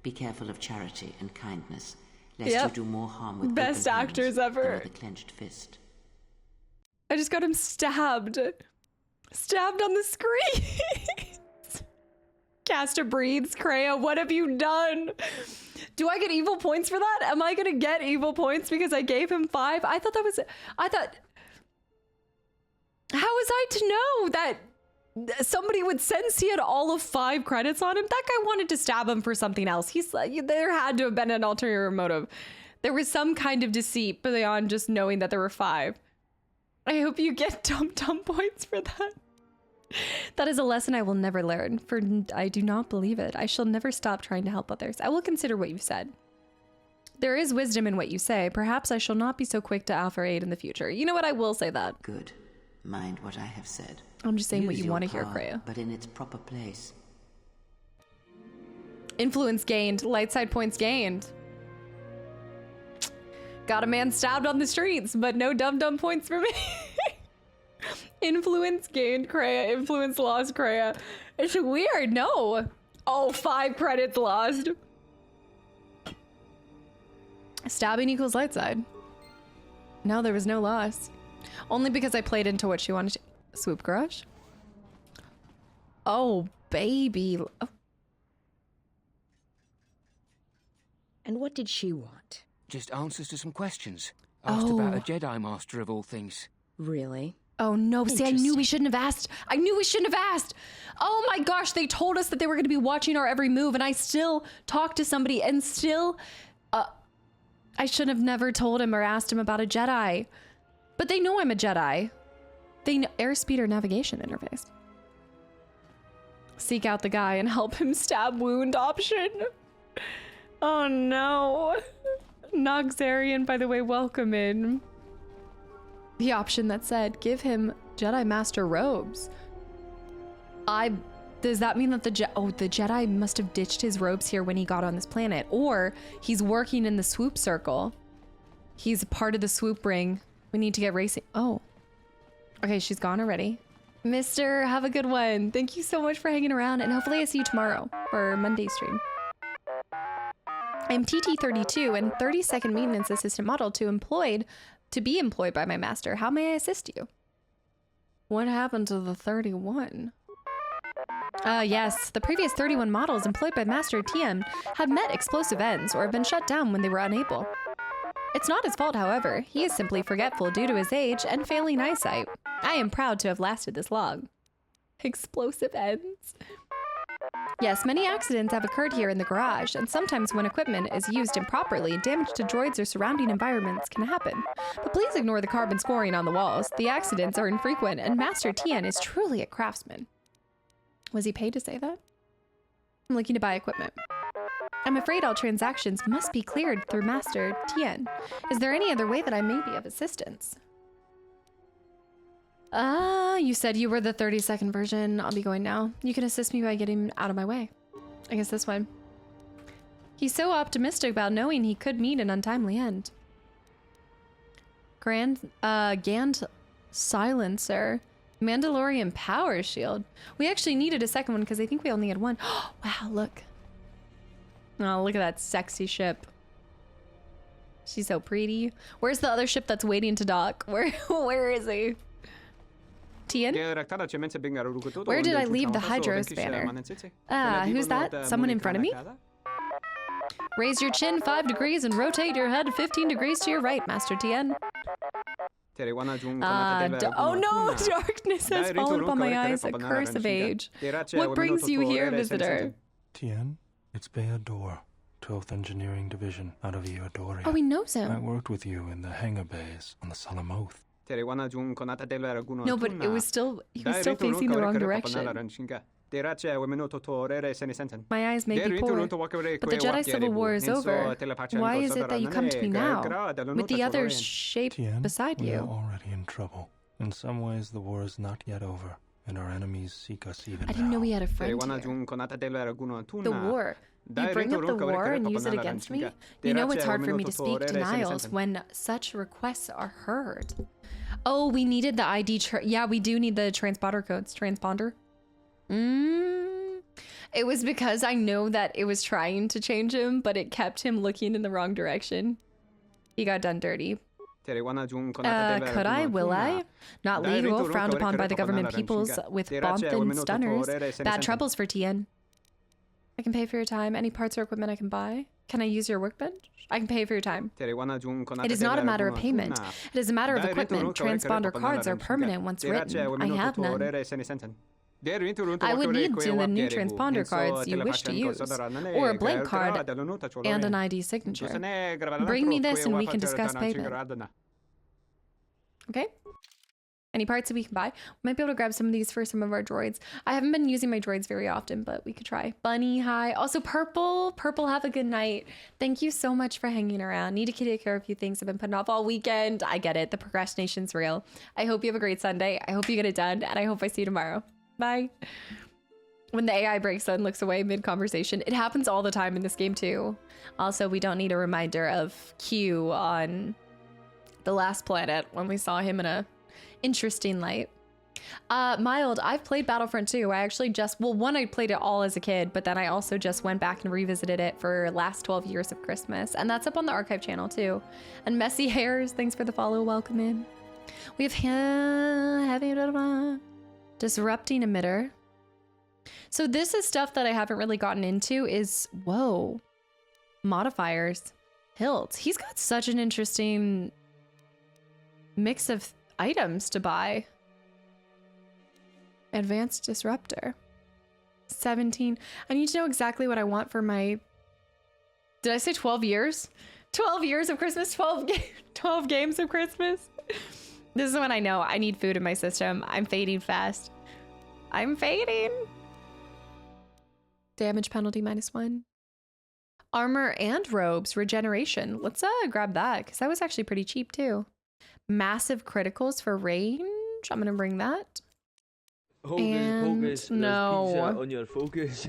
Be careful of charity and kindness, lest you do more harm with best open actors hands ever. than with a clenched fist. I just got him stabbed. Stabbed on the screen. Caster breathes. Kreia, what have you done? Do I get evil points for that? Am I gonna get evil points because I gave him 5? How was I to know that somebody would sense he had all of 5 credits on him? That guy wanted to stab him for something else. There had to have been an ulterior motive. There was some kind of deceit beyond just knowing that there were 5. I hope you get dumb points for that. That is a lesson I will never learn, for I do not believe it. I shall never stop trying to help others. I will consider what you've said. There is wisdom in what you say. Perhaps I shall not be so quick to offer aid in the future. You know what? I will say that. Good. Mind what I have said. I'm just saying what Use you want to your hear, power, Kreia. but in its proper place. Influence gained. Light side points gained. Got a man stabbed on the streets, but no dumb points for me. Influence gained, Kreia. Influence lost, Kreia. It's weird. No. Oh, 5 credits lost. Stabbing equals light side. No, there was no loss. Only because I played into what she wanted to. Swoop Crush? Oh, baby. Oh. And what did she want? Just answers to some questions. Asked about a Jedi Master of all things. Really? Oh no, see, I knew we shouldn't have asked. I knew we shouldn't have asked. Oh my gosh, they told us that they were going to be watching our every move, and I still talked to somebody and still... I should have never told him or asked him about a Jedi. But they know I'm a Jedi. They know airspeed or navigation interface. Seek out the guy and help him stab wound option. Oh no. Noxarian, by the way, welcome in. The option that said, give him Jedi Master robes. Does that mean that the Jedi must have ditched his robes here when he got on this planet? Or he's working in the Swoop circle. He's part of the Swoop ring. We need to get racing. Oh. Okay, she's gone already. Mister, have a good one. Thank you so much for hanging around, and hopefully I see you tomorrow for Monday stream. I'm TT32 and 32nd maintenance assistant model to be employed by my master. How may I assist you? What happened to the 31? Yes, the previous 31 models employed by Master TM have met explosive ends or have been shut down when they were unable. It's not his fault, however. He is simply forgetful due to his age and failing eyesight. I am proud to have lasted this long. Explosive ends. Yes, many accidents have occurred here in the garage, and sometimes when equipment is used improperly, damage to droids or surrounding environments can happen. But please ignore the carbon scoring on the walls. The accidents are infrequent, and Master Tien is truly a craftsman. Was he paid to say that? I'm looking to buy equipment. I'm afraid all transactions must be cleared through Master Tien. Is there any other way that I may be of assistance? You said you were the 32nd version. I'll be going now. You can assist me by getting out of my way. I guess this one. He's so optimistic about knowing he could meet an untimely end. Gant Silencer. Mandalorian Power Shield. We actually needed a second one because I think we only had one. Wow, look. Oh, look at that sexy ship. She's so pretty. Where's the other ship that's waiting to dock? Where is he? Tien? Where did I leave the Hydro spanner? Who's that? Someone in front of me? Raise your chin 5 degrees and rotate your head 15 degrees to your right, Master Tien. Oh no! Darkness has fallen upon my eyes, a curse of age. What brings you here, visitor? Tien, it's Bao-Dur, 12th Engineering Division, out of Eodoria. Oh, he knows him. I worked with you in the hangar bays on the Solemn Oath. No, but he was still facing the wrong direction. My eyes may be poor, but the Jedi Civil War is over. Why is it that you come to me now, with the other shape Tien, beside we you? are already in trouble. In some ways, the war is not yet over, and our enemies seek us even now. I didn't know we had a friend here. The war. You bring up the war and use it against me? You know it's hard for me to speak denials when such requests are heard. Oh, we needed the ID. Yeah, we do need the transponder codes. Transponder? It was because I know that it was trying to change him, but it kept him looking in the wrong direction. He got done dirty. Could I? Will I? Not legal, frowned upon by the government peoples with Bonthan stunners. Bad troubles for Tien. I can pay for your time. Any parts or equipment I can buy? Can I use your workbench? I can pay for your time. It is not a matter of payment. It is a matter of equipment. Transponder cards are permanent once written. I have none. I would need the new transponder cards you wish to use, or a blank card and an ID signature. Bring me this and we can discuss payment. Okay? Any parts that we can buy? We might be able to grab some of these for some of our droids. I haven't been using my droids very often, but we could try. Bunny, hi. Also, Purple. Purple, have a good night. Thank you so much for hanging around. Need to take care of a few things I've been putting off all weekend. I get it. The procrastination's real. I hope you have a great Sunday. I hope you get it done, and I hope I see you tomorrow. Bye. When the AI breaks and looks away mid-conversation. It happens all the time in this game, too. Also, we don't need a reminder of Q on the last planet when we saw him in a interesting light. Mild, I've played Battlefront 2. I actually I played it all as a kid, but then I also just went back and revisited it for last 12 years of Christmas. And that's up on the archive channel too. And Messy Hairs, thanks for the follow, welcome in. We have heavy disrupting emitter. So this is stuff that I haven't really gotten into is, whoa, modifiers, hilts. He's got such an interesting mix of items to buy. Advanced disruptor. 17. I need to know exactly what I want for my... Did I say 12 years? 12 years of Christmas? 12 games of Christmas? This is when I know I need food in my system. I'm fading fast. I'm fading. Damage penalty -1. Armor and robes. Regeneration. Let's grab that because that was actually pretty cheap too. Massive criticals for range. I'm gonna bring that. Hocus, no. pizza on your focus.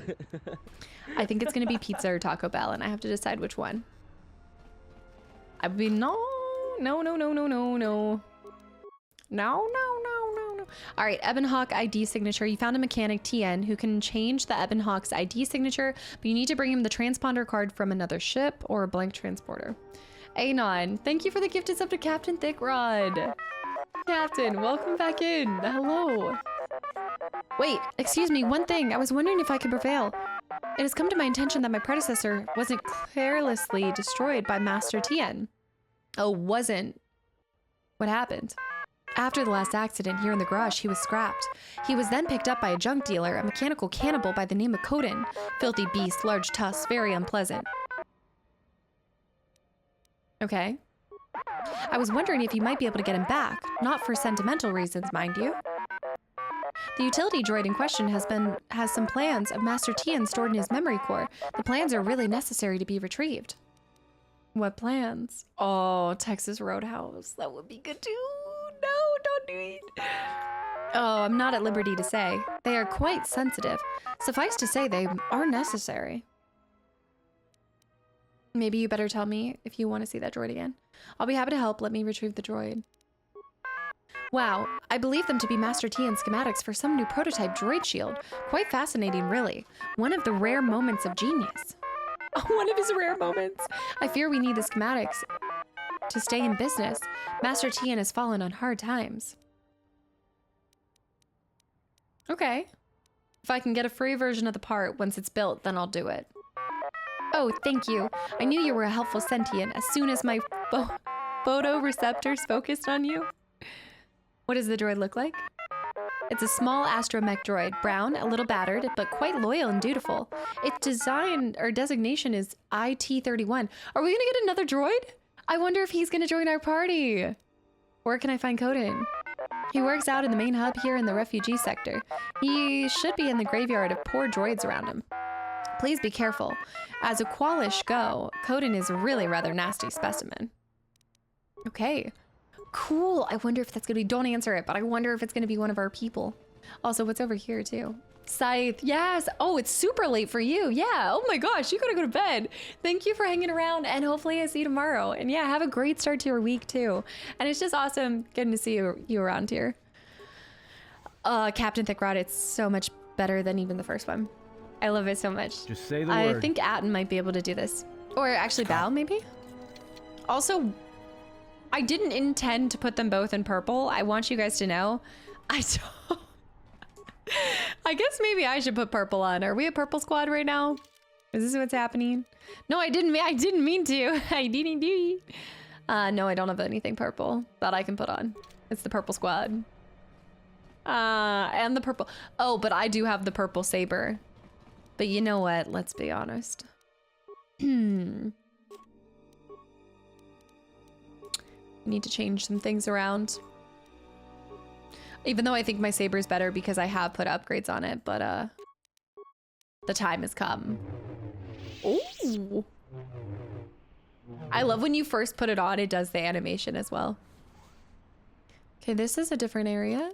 I think it's gonna be pizza or Taco Bell, and I have to decide which one. I mean, no. All right, Ebonhawk ID signature. You found a mechanic, TN, who can change the Ebonhawk's ID signature, but you need to bring him the transponder card from another ship or a blank transporter. Anon, thank you for the gifted sub to Captain Thickrod. Captain, welcome back in. Hello. Wait, excuse me, one thing. I was wondering if I could prevail. It has come to my attention that my predecessor wasn't carelessly destroyed by Master Tien. Oh, wasn't. What happened? After the last accident here in the garage, he was scrapped. He was then picked up by a junk dealer, a mechanical cannibal by the name of Kodin. Filthy beast, large tusks, very unpleasant. Okay. I was wondering if you might be able to get him back. Not for sentimental reasons, mind you. The utility droid in question has some plans of Master Tien stored in his memory core. The plans are really necessary to be retrieved. What plans? Oh, Texas Roadhouse. That would be good too. No, don't do it. Oh, I'm not at liberty to say. They are quite sensitive. Suffice to say, they are necessary. Maybe you better tell me if you want to see that droid again. I'll be happy to help. Let me retrieve the droid. Wow, I believe them to be Master Tien schematics for some new prototype droid shield. Quite fascinating, really. One of the rare moments of genius. One of his rare moments. I fear we need the schematics to stay in business. Master Tien has fallen on hard times. Okay. If I can get a free version of the part once it's built, then I'll do it. Oh, thank you. I knew you were a helpful sentient as soon as my photoreceptors focused on you. What does the droid look like? It's a small astromech droid, brown, a little battered, but quite loyal and dutiful. Its designation is IT-31. Are we gonna get another droid? I wonder if he's gonna join our party. Where can I find Kodin? He works out in the main hub here in the refugee sector. He should be in the graveyard of poor droids around him. Please be careful. As a Qualish go, Kodin is a really rather nasty specimen. Okay. Cool. I wonder if that's gonna be, don't answer it, but I wonder if it's gonna be one of our people. Also, what's over here too? Scythe. Yes. Oh, it's super late for you. Yeah. Oh my gosh, you gotta go to bed. Thank you for hanging around, and hopefully I see you tomorrow. And yeah, have a great start to your week too. And it's just awesome getting to see you around here. Captain Thickrod, it's so much better than even the first one. I love it so much. Just say the word. word. I think Atten might be able to do this. Or actually Bao, maybe? Also, I didn't intend to put them both in purple. I want you guys to know. I guess maybe I should put purple on. Are we a purple squad right now? Is this what's happening? No, I didn't mean to. I didn't do it. No, I don't have anything purple that I can put on. It's the purple squad. And the purple. Oh, but I do have the purple saber. But you know what? Let's be honest. Need to change some things around. Even though I think my saber is better because I have put upgrades on it, but the time has come. Ooh. I love when you first put it on, it does the animation as well. Okay, this is a different area.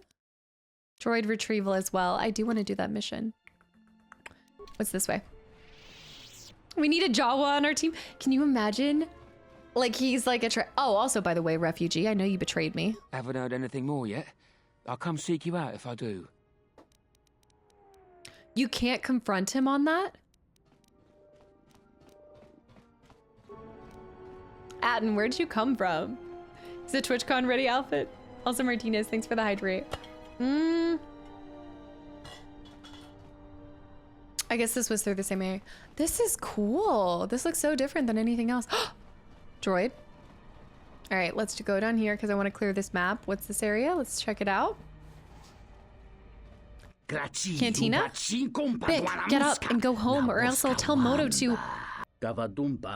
Droid retrieval as well. I do want to do that mission. What's this way? We need a Jawa on our team. Can you imagine? Like he's like a oh, also by the way, refugee, I know you betrayed me. Haven't heard anything more yet. I'll come seek you out if I do. You can't confront him on that? Atten, where'd you come from? Is it TwitchCon ready outfit? Also Martinez, thanks for the hydrate. I guess this was through the same area. This is cool. This looks so different than anything else. Droid. All right, let's go down here because I want to clear this map. What's this area? Let's check it out. Cantina? Bick, get up and go home or else I'll tell Moto to...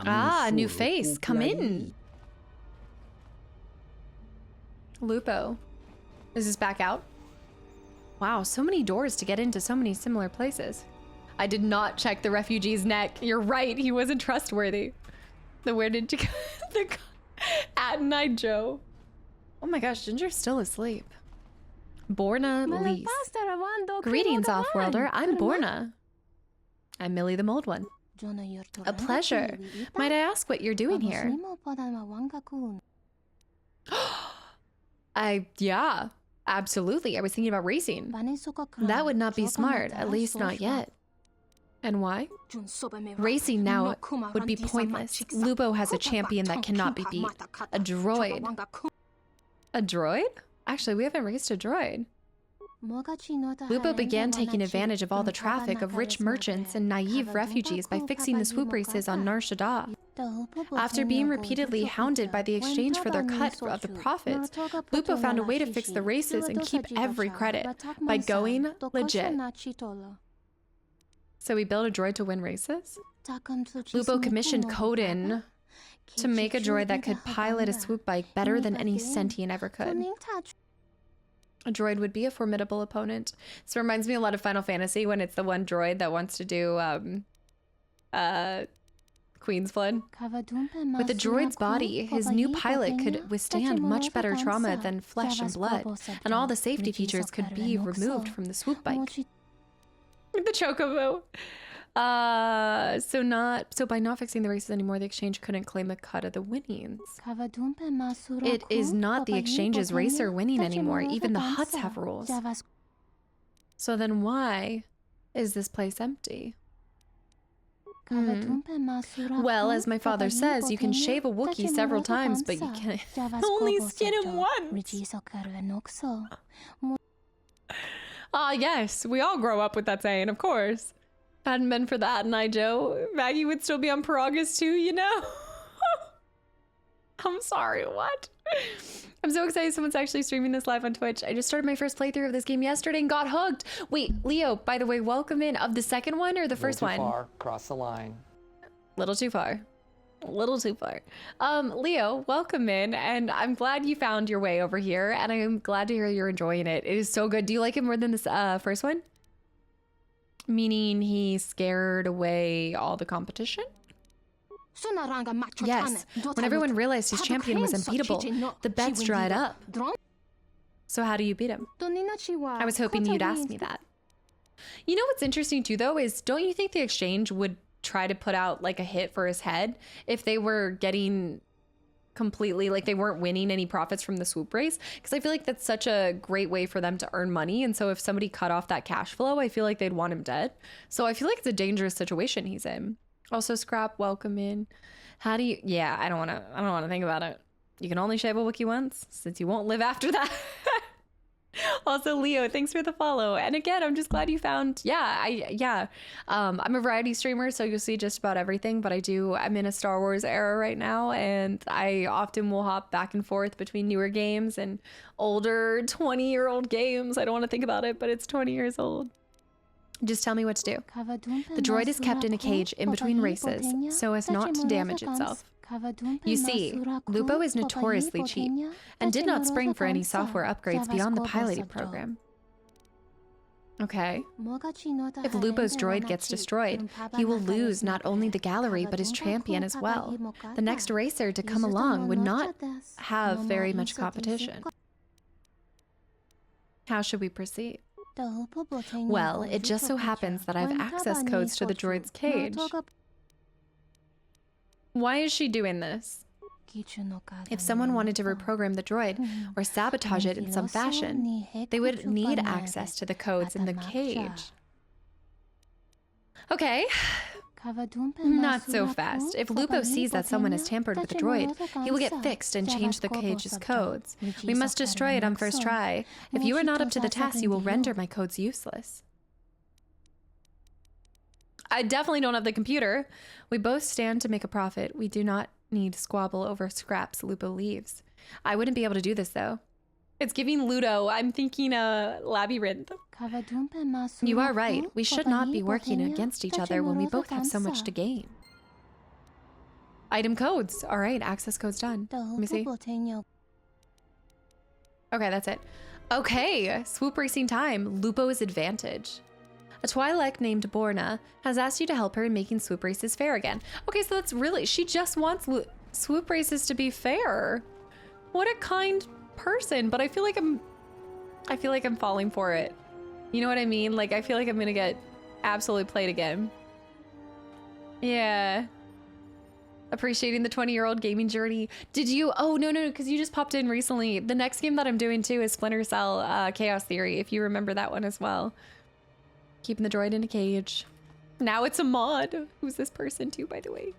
Ah, new face. Come in. Lupo. Is this back out? Wow, so many doors to get into so many similar places. I did not check the refugee's neck. You're right, he wasn't trustworthy. Where did you go? The Atten-eyed Joe. Oh my gosh, Ginger's still asleep. Borna Leaf. Greetings, Offworlder. I'm Borna. I'm Millie the Mold One. A pleasure. Might I ask what you're doing here? Yeah. Absolutely. I was thinking about racing. That would not be smart, at least not yet. And why? Racing now would be pointless. Lupo has a champion that cannot be beat. A droid. A droid? Actually, we haven't raced a droid. Lupo began taking advantage of all the traffic of rich merchants and naive refugees by fixing the swoop races on Nar Shaddaa. After being repeatedly hounded by the exchange for their cut of the profits, Lupo found a way to fix the races and keep every credit by going legit. So we built a droid to win races? Lupo commissioned Coden to make a droid that could pilot a swoop bike better than any sentient ever could. A droid would be a formidable opponent. This reminds me a lot of Final Fantasy when it's the one droid that wants to do Queen's Blood. With the droid's body, his new pilot could withstand much better trauma than flesh and blood, and all the safety features could be removed from the swoop bike. The chocobo. So by not fixing the races anymore, the exchange couldn't claim a cut of the winnings. It is not the exchange's racer winning anymore. Even the huts have rules. So then why is this place empty? Well, as my father says, you can shave a Wookiee several times, but you can only skin him once. Ah, yes, we all grow up with that saying, of course. Hadn't been for that, Joe, Maggie would still be on Paragus too, you know? I'm sorry, what? I'm so excited someone's actually streaming this live on Twitch. I just started my first playthrough of this game yesterday and got hooked. Wait, Leo, by the way, welcome in. Of the second one or the first one? Little too far, cross the line. Little too far. A little too far. Leo, welcome in, and I'm glad you found your way over here, and I'm glad to hear you're enjoying it. It is so good. Do you like it more than this first one? Meaning he scared away all the competition? Yes. When everyone realized his champion was unbeatable, the bets dried up. So how do you beat him? I was hoping you'd ask me that. You know what's interesting too, though, is don't you think the exchange would try to put out like a hit for his head if they were getting completely, like they weren't winning any profits from the swoop race? Because I feel like that's such a great way for them to earn money, and so if somebody cut off that cash flow, I feel like they'd want him dead. So I feel like it's a dangerous situation he's in. Also, Scrap, welcome in. How do you... Yeah, I don't want to think about it. You can only shave a Wookiee once, since you won't live after that. Also, Leo, thanks for the follow. And again, I'm just glad you found... I'm a variety streamer, so you'll see just about everything, but I'm in a Star Wars era right now, and I often will hop back and forth between newer games and older 20-year-old games. I don't want to think about it, but it's 20 years old. Just tell me what to do. The droid is kept in a cage in between races so as not to damage itself. You see, Lupo is notoriously cheap and did not spring for any software upgrades beyond the piloting program. Okay. If Lupo's droid gets destroyed, he will lose not only the gallery but his champion as well. The next racer to come along would not have very much competition. How should we proceed? Well, it just so happens that I have access codes to the droid's cage. Why is she doing this? If someone wanted to reprogram the droid or sabotage it in some fashion, they would need access to the codes in the cage. Okay. Not so fast. If Lupo sees that someone has tampered with the droid, he will get fixed and change the cage's codes. We must destroy it on first try. If you are not up to the task, you will render my codes useless. I definitely don't have the computer. We both stand to make a profit. We do not need to squabble over scraps Lupo leaves. I wouldn't be able to do this, though. It's giving Ludo. I'm thinking Labyrinth. You are right. We should not be working against each other when we both have so much to gain. Item codes. All right, access codes done. Let me see. Okay, that's it. Okay, swoop racing time. Lupo's advantage. A Twi'lek named Borna has asked you to help her in making swoop races fair again. Okay, so that's really... She just wants swoop races to be fair. What a kind person, but I feel like I'm falling for it. You know what I mean? Like, I feel like I'm gonna get absolutely played again. Yeah. Appreciating the 20-year-old gaming journey. Did you? Oh, no, because you just popped in recently. The next game that I'm doing too is Splinter Cell Chaos Theory, if you remember that one as well. Keeping the droid in a cage. Now it's a mod. Who's this person too, by the way?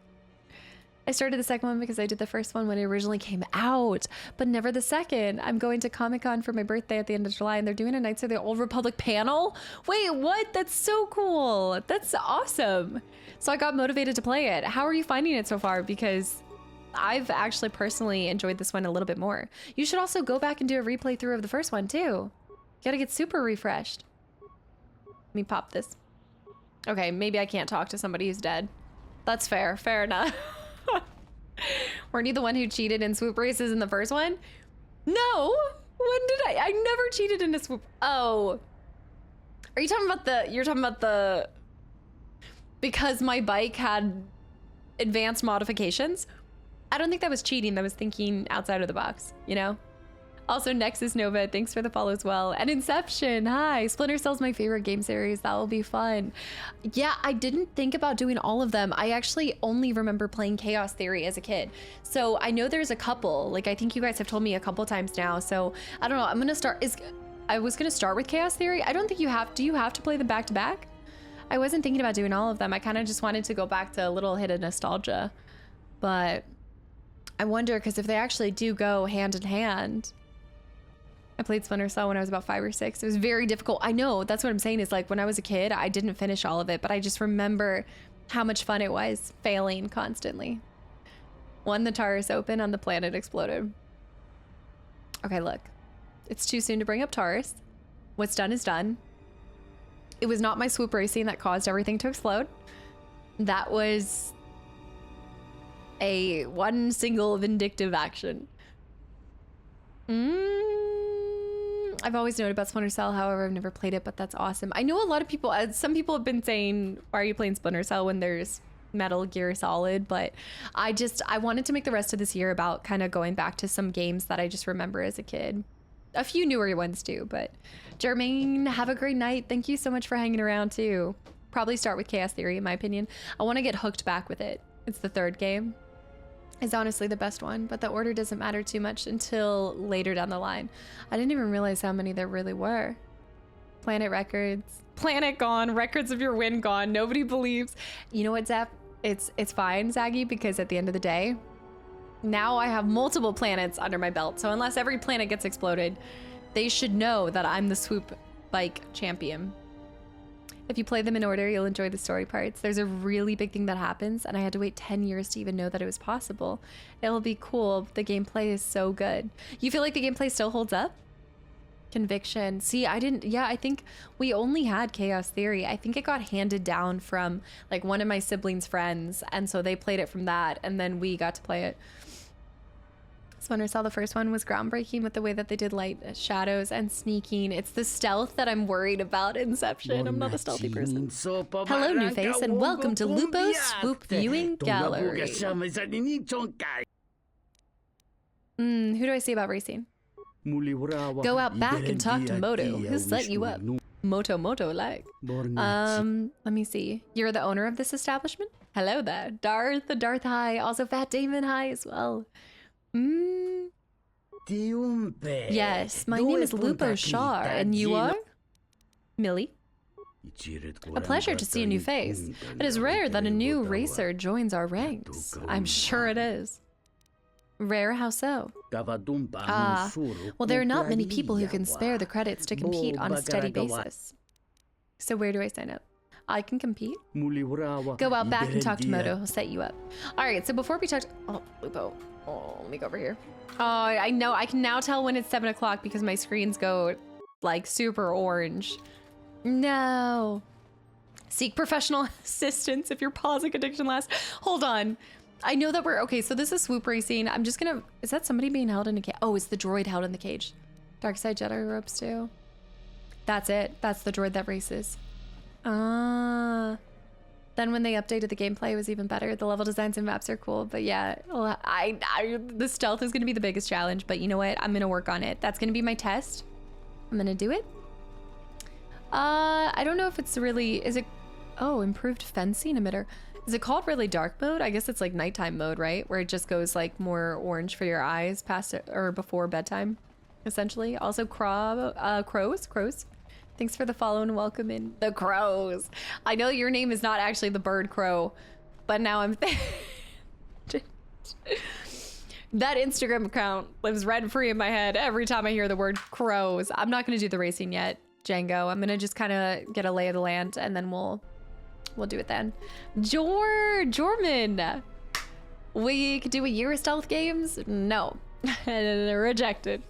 I started the second one because I did the first one when it originally came out, but never the second. I'm going to Comic-Con for my birthday at the end of July, and they're doing a Knights of the Old Republic panel. Wait, what? That's so cool. That's awesome. So I got motivated to play it. How are you finding it so far? Because I've actually personally enjoyed this one a little bit more. You should also go back and do a replay through of the first one too. You gotta get super refreshed. Let me pop this. Okay, maybe I can't talk to somebody who's dead. That's fair. Fair enough. Weren't you the one who cheated in swoop races in the first one? No. When did I? I never cheated in a swoop. Oh. Are you talking about the, you're talking about the, because my bike had advanced modifications? I don't think that was cheating. That was thinking outside of the box, you know? Also, Nexus Nova, thanks for the follow as well. And Inception, hi. Splinter Cell's my favorite game series. That will be fun. Yeah, I didn't think about doing all of them. I actually only remember playing Chaos Theory as a kid. So I know there's a couple. Like, I think you guys have told me a couple times now. So I don't know. I'm gonna start. I was gonna start with Chaos Theory. I don't think you have. Do you have to play them back to back? I wasn't thinking about doing all of them. I kind of just wanted to go back to a little hit of nostalgia. But I wonder, because if they actually do go hand in hand. I played Splinter Cell when I was about 5 or 6. It was very difficult. I know, that's what I'm saying is like when I was a kid, I didn't finish all of it, but I just remember how much fun it was failing constantly. One, the Taurus open on the planet exploded. Okay, look, it's too soon to bring up Taurus. What's done is done. It was not my swoop racing that caused everything to explode. That was a one single vindictive action. I've always known about Splinter Cell, however, I've never played it, but that's awesome. I know a lot of people, some people have been saying, why are you playing Splinter Cell when there's Metal Gear Solid? But I wanted to make the rest of this year about kind of going back to some games that I just remember as a kid. A few newer ones too, but Jermaine, have a great night. Thank you so much for hanging around too. Probably start with Chaos Theory, in my opinion. I want to get hooked back with it. It's the third game. Is honestly the best one, but the order doesn't matter too much until later down the line. I didn't even realize how many there really were. Planet Records. Planet gone. Records of your win gone. Nobody believes. You know what, Zap? It's fine, Zaggy, because at the end of the day, now I have multiple planets under my belt. So unless every planet gets exploded, they should know that I'm the swoop bike champion. If you play them in order, you'll enjoy the story parts. There's a really big thing that happens, and I had to wait 10 years to even know that it was possible. It'll be cool. The gameplay is so good. You feel like the gameplay still holds up? Conviction. See, I think we only had Chaos Theory. I think it got handed down from like one of my siblings' friends, and so they played it from that, and then we got to play it. Splinter Cell, the first one, was groundbreaking with the way that they did light shadows and sneaking. It's the stealth that I'm worried about, Inception. I'm not a stealthy person. Hello, New Face, and welcome to Lupo's Swoop Viewing Gallery. Who do I see about racing? Go out back and talk to Moto. He'll set you up. Moto like. Let me see. You're the owner of this establishment? Hello there. Darth, hi. Also Fat Damon, hi as well. Yes, my name is Lupo Shar, and you are? Millie. A pleasure to see a new face. It is rare that a new racer joins our ranks. I'm sure it is. Rare? How so? Well, there are not many people who can spare the credits to compete on a steady basis. So where do I sign up? I can compete? Go out back and talk to Moto. He'll set you up. All right, so before we talk... Oh, Lupo. Oh, let me go over here. Oh, I know. I can now tell when it's 7 o'clock because my screens go like super orange. No. Seek professional assistance if your pausing addiction lasts. Hold on. I know that we're... Okay, so this is swoop racing. I'm just gonna... Is that somebody being held in a cage? Oh, it's the droid held in the cage. Dark Side Jedi ropes too. That's it. That's the droid that races. Then when they updated the gameplay, it was even better. The level designs and maps are cool, but yeah, the stealth is gonna be the biggest challenge, but you know what? I'm gonna work on it. That's gonna be my test. I'm gonna do it. I don't know if it's really, is it, oh, improved fencing emitter. Is it called really dark mode? I guess it's like nighttime mode, right? Where it just goes like more orange for your eyes past it or before bedtime, essentially. Also, crows. Thanks for the follow and welcome in. The crows. I know your name is not actually the bird crow, but now I'm. That Instagram account lives rent free in my head every time I hear the word crows. I'm not gonna do the racing yet, Django. I'm gonna just kind of get a lay of the land, and then we'll do it then. Jorman. We could do a year of stealth games? No. Rejected.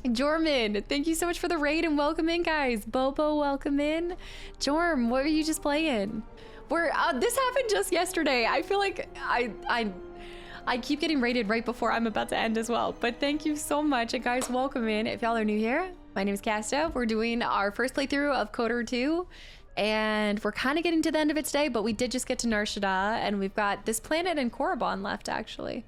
Jorman, thank you so much for the raid and welcome in, guys. Bobo, welcome in. Jorm, what were you just playing? This happened just yesterday. I feel like I keep getting raided right before I'm about to end as well. But thank you so much. And guys, welcome in. If y'all are new here, my name is Kasta. We're doing our first playthrough of KOTOR 2. And we're kind of getting to the end of it today, but we did just get to Nar Shaddaa, and we've got this planet and Korriban left, actually.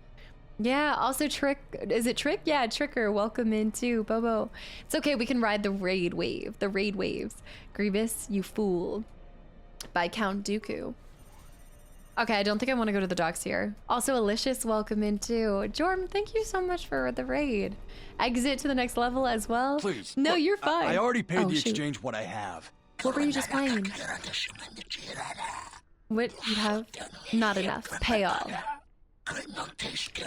Yeah, also Trick, is it Trick? Yeah, Tricker, welcome in too, Bobo. It's okay, we can ride the raid wave, the raid waves. Grievous, you fool, by Count Dooku. Okay, I don't think I want to go to the docks here. Also, Alicious, welcome in too. Jorm, thank you so much for the raid. Exit to the next level as well. Please. No, look, you're fine. I already paid the shoot. exchange what I have. What were you just playing? What you have? Not enough. Pay all.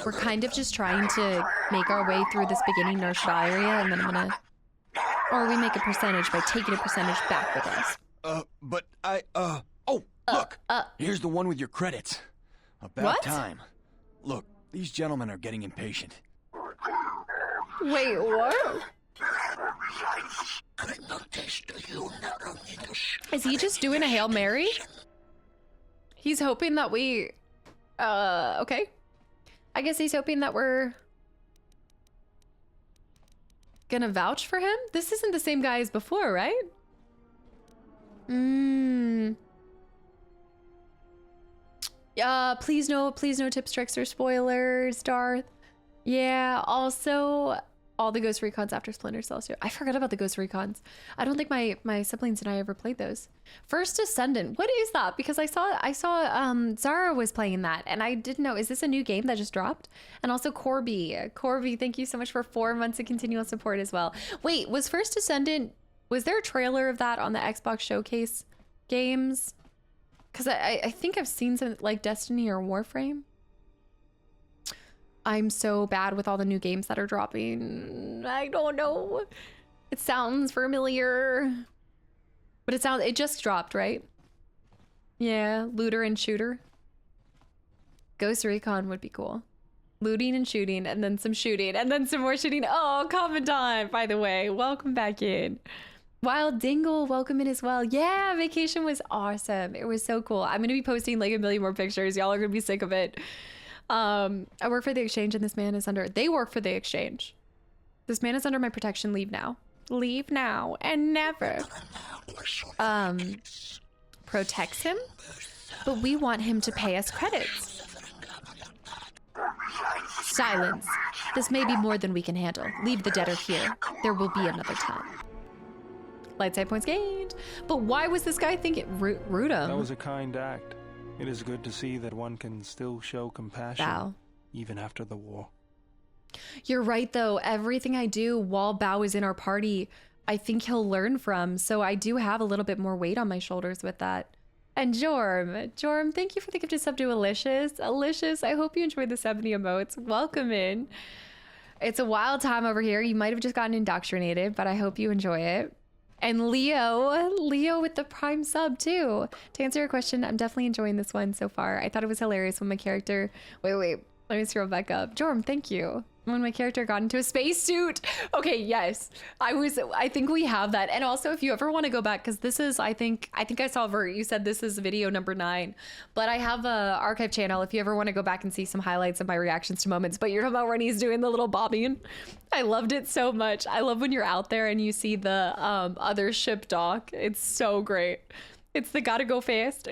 We're kind of just trying to make our way through this beginning Nar Shaddaa area, and then I'm gonna... Or we make a percentage by taking a percentage back with us. But I, oh, look! Here's the one with your credits. About what? time. Look, these gentlemen are getting impatient. Wait, what? Is he just doing a Hail Mary? He's hoping that we... okay. I guess he's hoping that we're... gonna vouch for him? This isn't the same guy as before, right? Please no tips, tricks, or spoilers, Darth. Yeah, also... all the Ghost Recons after Splinter Cell 2. I forgot about the Ghost Recons. I don't think my siblings and I ever played those. First Ascendant. What is that? Because I saw Zara was playing that and I didn't know. Is this a new game that just dropped? And also Corby, thank you so much for 4 months of continual support as well. Wait, was First Ascendant, was there a trailer of that on the Xbox Showcase games? Because I think I've seen some like Destiny or Warframe. I'm so bad with all the new games that are dropping. I don't know. It sounds familiar. But it just dropped, right? Yeah, looter and shooter. Ghost Recon would be cool. Looting and shooting, and then some shooting, and then some more shooting. Oh, Commandant, by the way. Welcome back in. Wild Dingle, welcome in as well. Yeah, vacation was awesome. It was so cool. I'm going to be posting like a million more pictures. Y'all are going to be sick of it. I work for the exchange and this man is under... They work for the exchange. This man is under my protection. Leave now. Leave now and never. Protects him? But we want him to pay us credits. Silence. This may be more than we can handle. Leave the debtor here. There will be another time. Light side points gained. But why was this guy thinking... Root him? That was a kind act. It is good to see that one can still show compassion, Bao. Even after the war. You're right, though. Everything I do while Bao is in our party, I think he'll learn from. So I do have a little bit more weight on my shoulders with that. And Jorm, thank you for the gifted sub to Alicious. Alicious, I hope you enjoyed the 70 emotes. Welcome in. It's a wild time over here. You might have just gotten indoctrinated, but I hope you enjoy it. And Leo with the prime sub too. To answer your question, I'm definitely enjoying this one so far. I thought it was hilarious when my character... Wait, let me scroll back up. Jorm, thank you. When my character got into a spacesuit. Okay, yes. I think we have that. And also, if you ever want to go back, because this is, I think I saw Vert, you said this is video number 9. But I have a archive channel if you ever want to go back and see some highlights of my reactions to moments. But you're talking about when he's doing the little bobbing. I loved it so much. I love when you're out there and you see the other ship dock. It's so great. It's the gotta go fast.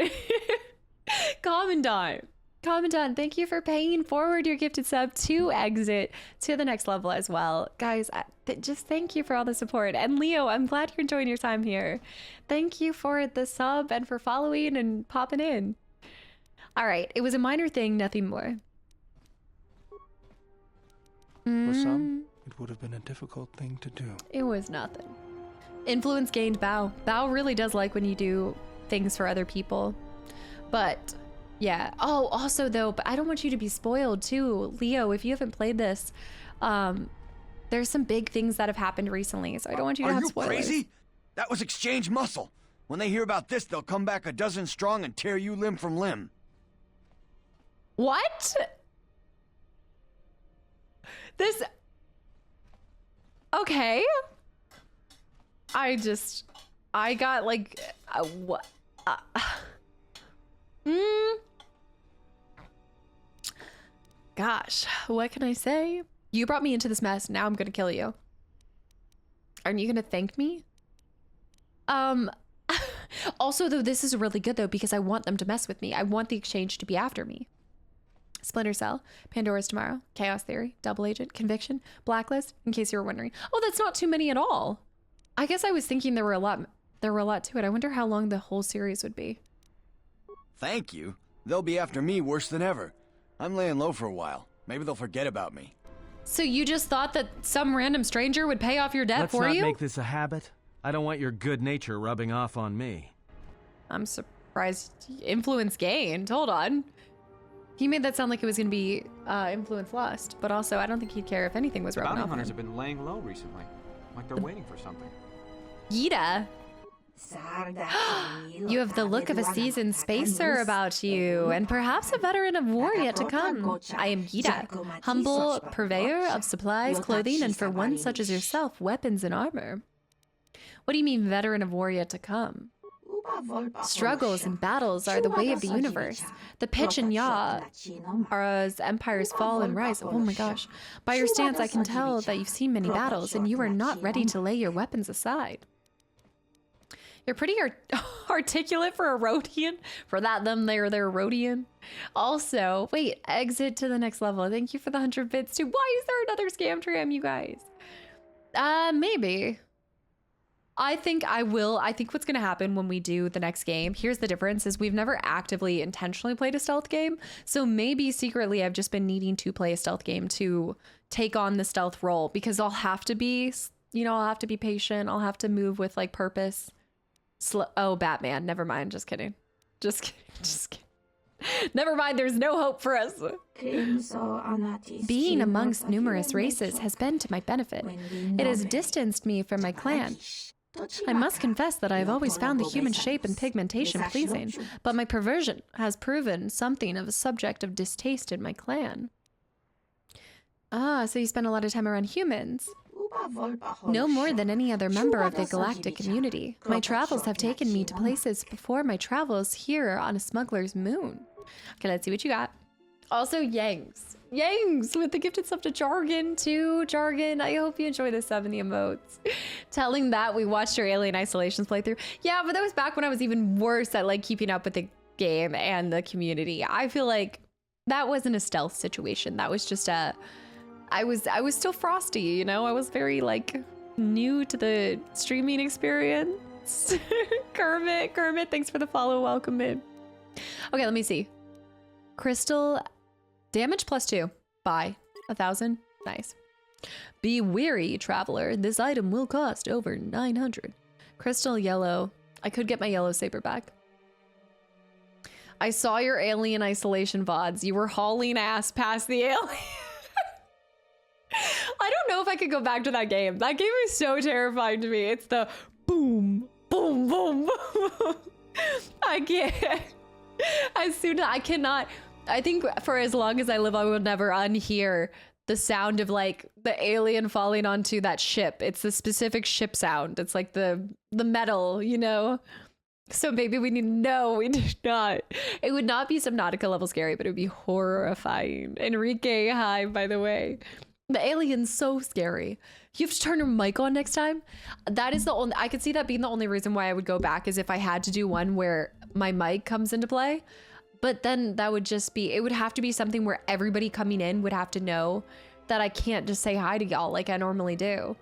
Commandant, thank you for paying forward your gifted sub to exit to the next level as well. Guys, just thank you for all the support. And Leo, I'm glad you're enjoying your time here. Thank you for the sub and for following and popping in. All right, it was a minor thing, nothing more. For some, it would have been a difficult thing to do. It was nothing. Influence gained Bao. Bao really does like when you do things for other people. But yeah. Oh, also though, but I don't want you to be spoiled too. Leo, if you haven't played this, there's some big things that have happened recently, so I don't want you to have spoilers. Are you crazy? That was exchange muscle. When they hear about this, they'll come back a dozen strong and tear you limb from limb. What? This... Okay. I got like... what? Gosh, what can I say? You brought me into this mess, now I'm gonna kill you. Aren't you gonna thank me? Also though, this is really good though, because I want them to mess with me. I want the exchange to be after me. Splinter Cell, Pandora's Tomorrow, Chaos Theory, Double Agent, Conviction, Blacklist, in case you were wondering. Oh, that's not too many at all. I guess I was thinking there were a lot to it. I wonder how long the whole series would be. Thank you. They'll be after me worse than ever. I'm laying low for a while. Maybe they'll forget about me. So you just thought that some random stranger would pay off your debt for you? Let's not make this a habit. I don't want your good nature rubbing off on me. I'm surprised. Influence gained. Hold on. He made that sound like it was going to be influence lost, but also I don't think he'd care if anything was rubbing off. Bounty hunters have been laying low recently, like they're waiting for something. Yida. You have the look of a seasoned spacer about you, and perhaps a veteran of war yet to come. I am Gita, humble purveyor of supplies, clothing, and for one such as yourself, weapons and armor. What do you mean, veteran of war yet to come? Struggles and battles are the way of the universe. The pitch and yaw are as empires fall and rise. Oh my gosh. By your stance, I can tell that you've seen many battles, and you are not ready to lay your weapons aside. You're pretty articulate for a Rhodian. For that, them, they're Rhodian. Also, wait, exit to the next level. Thank you for the 100 bits too. Why is there another scam tram, you guys? Maybe. I think I will. I think what's going to happen when we do the next game, here's the difference, is we've never actively intentionally played a stealth game. So maybe secretly I've just been needing to play a stealth game to take on the stealth role, because I'll have to be, you know, I'll have to be patient. I'll have to move with like purpose. Oh, Batman. Never mind. Just kidding. Just kidding. Just kidding. Never mind. There's no hope for us. Being amongst numerous races has been to my benefit. It has distanced me from my clan. I must confess that I have always found the human shape and pigmentation pleasing, but my perversion has proven something of a subject of distaste in my clan. Ah, so you spend a lot of time around humans. No more than any other member of the galactic community. My travels have taken me to places before my travels here on a smuggler's moon. Okay, let's see what you got. Also, Yangs. Yangs with the gifted sub to Jargon too. Jargon, I hope you enjoy the sub and the emotes. Telling that we watched your Alien Isolations playthrough. Yeah, but that was back when I was even worse at like keeping up with the game and the community. I feel like that wasn't a stealth situation. That was just a... I was still frosty, you know? I was very like new to the streaming experience. Kermit, thanks for the follow. Welcome in. Okay, let me see. Crystal damage +2. Buy 1,000. Nice. Be wary, traveler. This item will cost over 900. Crystal yellow. I could get my yellow saber back. I saw your Alien Isolation VODs. You were hauling ass past the alien. I don't know if I could go back to that game. That game is so terrifying to me. It's the boom, boom, boom, boom. I can't. As soon as I cannot. I think for as long as I live, I will never unhear the sound of like the alien falling onto that ship. It's the specific ship sound. It's like the metal, you know? So maybe we need to know. We do not. It would not be Subnautica level scary, but it would be horrifying. Enrique, hi, by the way. The alien's so scary. You have to turn your mic on next time. That is the only, I could see that being the only reason why I would go back, is if I had to do one where my mic comes into play. But then that would just be, it would have to be something where everybody coming in would have to know that I can't just say hi to y'all like I normally do.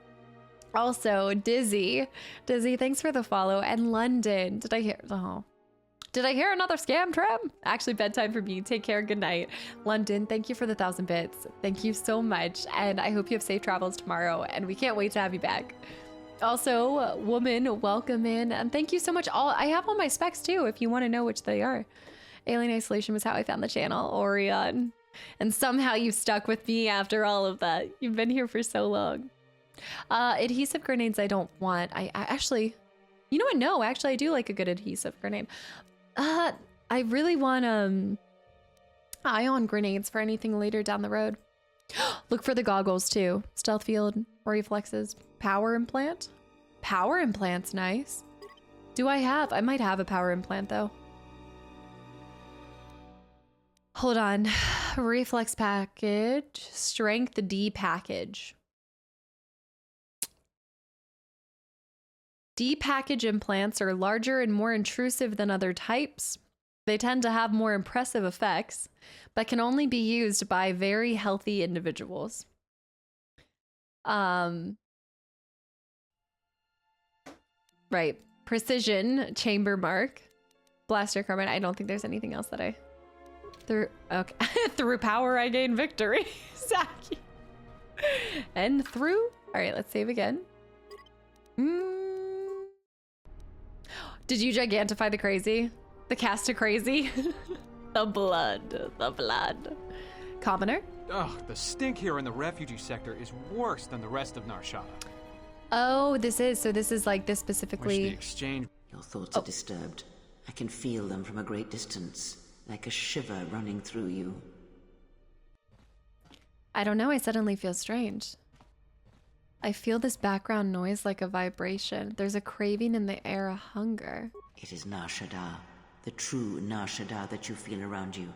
Also, Dizzy, thanks for the follow. And London, did I hear? Oh, Did I hear another scam trap? Actually, bedtime for me. Take care. Good night. London, thank you for the 1,000 bits. Thank you so much. And I hope you have safe travels tomorrow. And we can't wait to have you back. Also, woman, welcome in. And thank you so much. I have all my specs too, if you want to know which they are. Alien Isolation was how I found the channel. Orion. And somehow you stuck with me after all of that. You've been here for so long. Adhesive grenades I don't want. I actually... You know what? No, actually, I do like a good adhesive grenade. I really want ion grenades for anything later down the road. Look for the goggles too. Stealth field, reflexes, power implant. Power implant's nice. I might have a power implant though. Hold on. Reflex package, strength D package. D package implants are larger and more intrusive than other types. They tend to have more impressive effects, but can only be used by very healthy individuals. Right. Precision chamber mark. Blaster carbine. I don't think there's anything else that okay. Through power I gain victory. Saki. And through. All right, let's save again. Did you gigantify the crazy? The Kastaclysm? The blood. Commoner? Ugh, the stink here in the refugee sector is worse than the rest of Nar Shaddaa. Oh, this is like this specifically. Wish the exchange. Your thoughts are disturbed. I can feel them from a great distance, like a shiver running through you. I don't know, I suddenly feel strange. I feel this background noise like a vibration. There's a craving in the air, a hunger. It is Nar Shaddaa, the true Nar Shaddaa that you feel around you.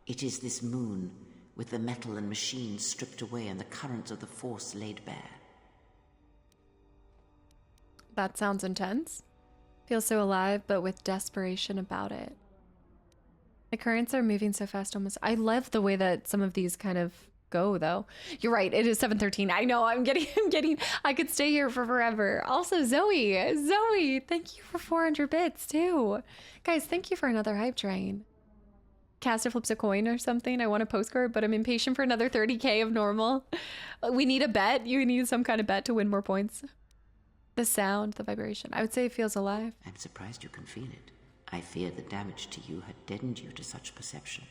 It is this moon, with the metal and machines stripped away and the currents of the Force laid bare. That sounds intense. Feels so alive, but with desperation about it. The currents are moving so fast almost. I love the way that some of these kind of go though. You're right, it is 7:13. I know, I could stay here for forever. Also, Zoe, thank you for 400 bits too. Guys, thank you for another hype train. Caster flips a coin or something. I want a postcard, but I'm impatient for another 30k of normal. We need a bet. You need some kind of bet to win more points. The sound, the vibration. I would say it feels alive. I'm surprised you can feel it. I fear the damage to you had deadened you to such perceptions.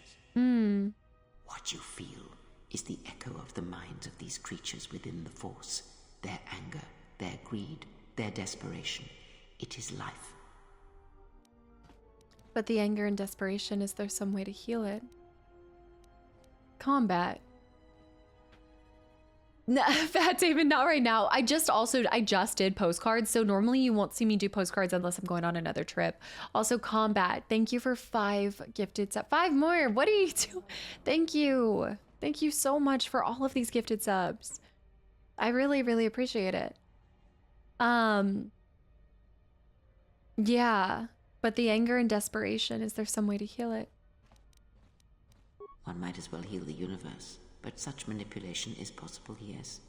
What you feel is the echo of the minds of these creatures within the Force. Their anger, their greed, their desperation. It is life. But the anger and desperation, is there some way to heal it? Combat. No, Fat David, not right now. I just did postcards, so normally you won't see me do postcards unless I'm going on another trip. Also, combat. Thank you for 5 gifted subs. 5 more. What are you doing? Thank you. Thank you so much for all of these gifted subs. I really, really appreciate it. Yeah, but the anger and desperation, is there some way to heal it? One might as well heal the universe, but such manipulation is possible, yes.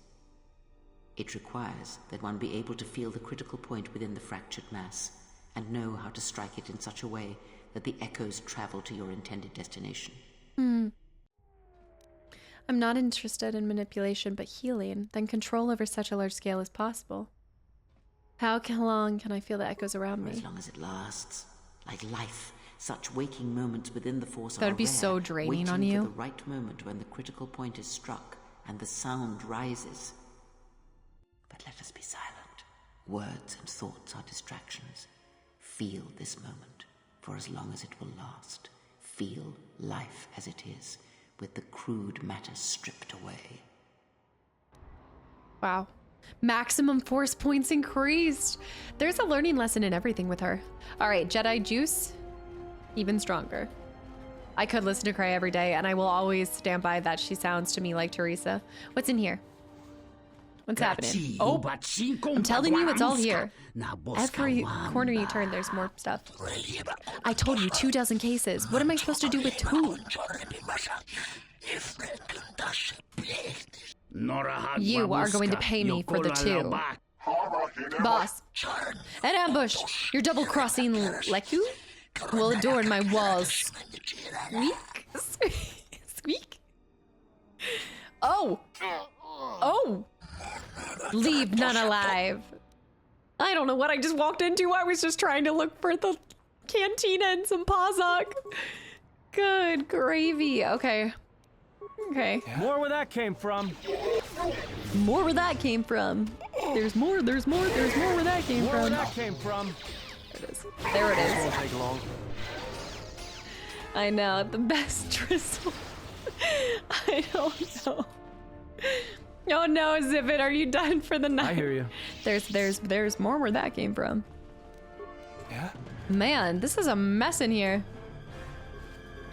It requires that one be able to feel the critical point within the fractured mass, and know how to strike it in such a way that the echoes travel to your intended destination. I'm not interested in manipulation, but healing. Then control over such a large scale is possible. How long can I feel the echoes around me? As long as it lasts. Like life, such waking moments within the Force that would be so draining on you. For the right moment when the critical point is struck and the sound rises. But let us be silent. Words and thoughts are distractions. Feel this moment for as long as it will last. Feel life as it is, with the crude matter stripped away. Wow. Maximum force points increased. There's a learning lesson in everything with her. All right, Jedi juice, even stronger. I could listen to Kreia every day, and I will always stand by that. She sounds to me like Teresa. What's in here? What's happening? Oh, I'm telling you, it's all here. Every corner you turn, there's more stuff. I told you 24 cases. What am I supposed to do with 2? You are going to pay me for the 2. Boss. An ambush. You're double-crossing Leku? will adorn my walls. Squeak. Squeak. Oh. Oh. Leave none alive. I don't know what I just walked into. I was just trying to look for the cantina and some Pazok. Good gravy. Okay. Okay. More where that came from. More where that came from. There's more where that came More from. where that came from. There it is. There it is. This won't take long. I know, the best drizzle. I don't know. Oh no, Zippet, are you done for the night? I hear you. There's more where that came from. Yeah? Man, this is a mess in here.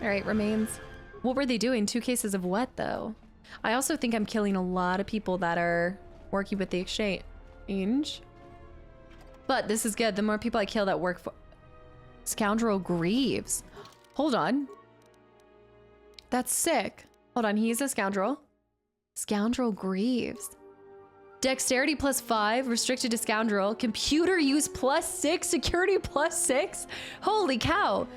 All right, remains. What were they doing? 2 cases of what, though? I also think I'm killing a lot of people that are working with the exchange. But this is good. The more people I kill that work for... Scoundrel Greaves. Hold on. That's sick. Hold on, he's a scoundrel. Scoundrel Greaves. Dexterity +5, restricted to scoundrel. Computer use +6, security +6. Holy cow.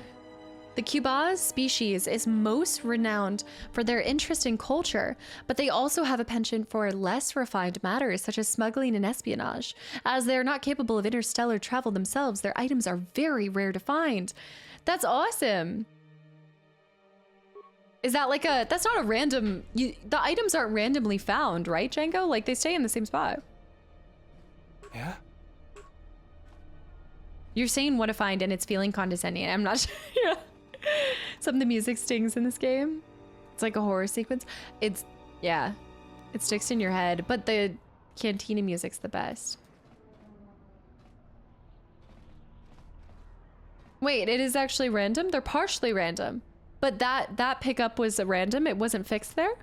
The Cubaz species is most renowned for their interest in culture, but they also have a penchant for less refined matters such as smuggling and espionage. As they're not capable of interstellar travel themselves, their items are very rare to find. That's awesome. Is that like a, that's not a random, the items aren't randomly found, right, Django? Like they stay in the same spot. Yeah? You're saying what to find and it's feeling condescending. I'm not sure. Some of the music stings in this game. It's like a horror sequence. It's, yeah, it sticks in your head, but the Cantina music's the best. Wait, it is actually random? They're partially random. But that pickup was random? It wasn't fixed there?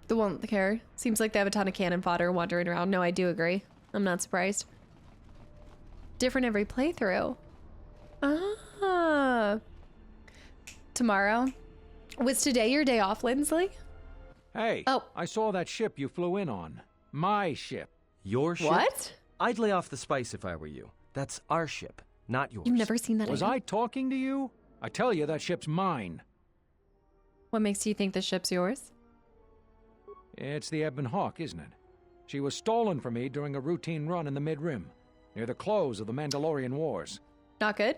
The one with the care. Seems like they have a ton of cannon fodder wandering around. No, I do agree. I'm not surprised. Different every playthrough. Ah. Tomorrow. Was today your day off, Lindsley? Hey, oh. I saw that ship you flew in on. My ship. Your ship? What? I'd lay off the spice if I were you. That's our ship, not yours. You've never seen that Was I talking to you? I tell you, that ship's mine. What makes you think the ship's yours? It's the Ebon Hawk, isn't it? She was stolen from me during a routine run in the Mid-Rim, near the close of the Mandalorian Wars. Not good.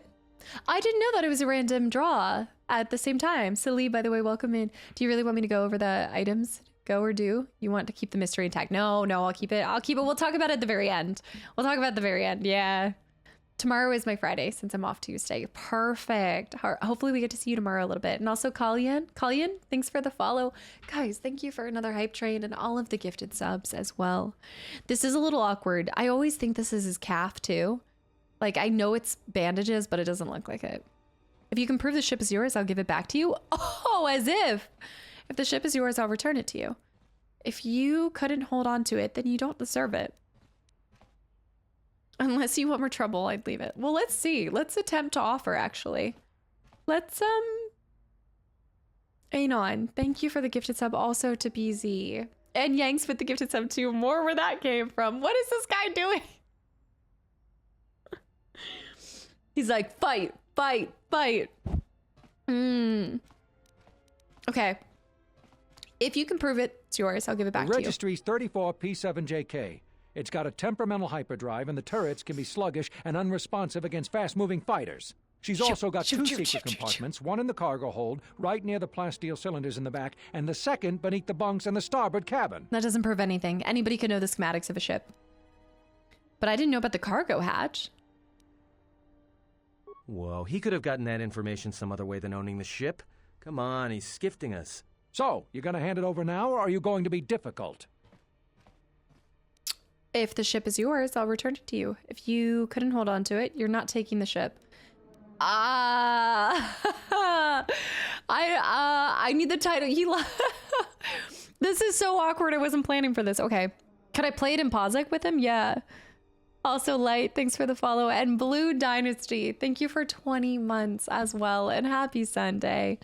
I didn't know that it was a random draw at the same time. Silly, by the way, welcome in. Do you really want me to go over the items? Go or do? You want to keep the mystery intact? No, I'll keep it. We'll talk about it at the very end. We'll talk about it at the very end. Yeah. Tomorrow is my Friday since I'm off Tuesday. Perfect. Hopefully we get to see you tomorrow a little bit. And also Kalyan, thanks for the follow. Guys, thank you for another hype train and all of the gifted subs as well. This is a little awkward. I always think this is his calf too. Like I know it's bandages, but it doesn't look like it. If you can prove the ship is yours, I'll give it back to you. Oh, as if. If the ship is yours, I'll return it to you. If you couldn't hold on to it, then you don't deserve it. Unless you want more trouble, I'd leave it. Well, let's see. Let's attempt to offer, actually. Let's, Anon, thank you for the gifted sub also to BZ. And Yanks with the gifted sub too. More where that came from. What is this guy doing? He's like, fight, fight, fight. Okay. If you can prove it's yours, I'll give it back to you. The registry's 34 P7JK. It's got a temperamental hyperdrive, and the turrets can be sluggish and unresponsive against fast-moving fighters. She's also got two secret compartments, one in the cargo hold, right near the plasteel cylinders in the back, and the second beneath the bunks in the starboard cabin. That doesn't prove anything. Anybody could know the schematics of a ship. But I didn't know about the cargo hatch. Whoa, he could have gotten that information some other way than owning the ship. Come on, he's skifting us. So, you gonna hand it over now, or are you going to be difficult? If the ship is yours, I'll return it to you. If you couldn't hold on to it, you're not taking the ship. I need the title. This is so awkward. I wasn't planning for this. Okay. Could I play it in Pazak with him? Yeah. Also, Light, thanks for the follow. And Blue Dynasty, thank you for 20 months as well. And happy Sunday.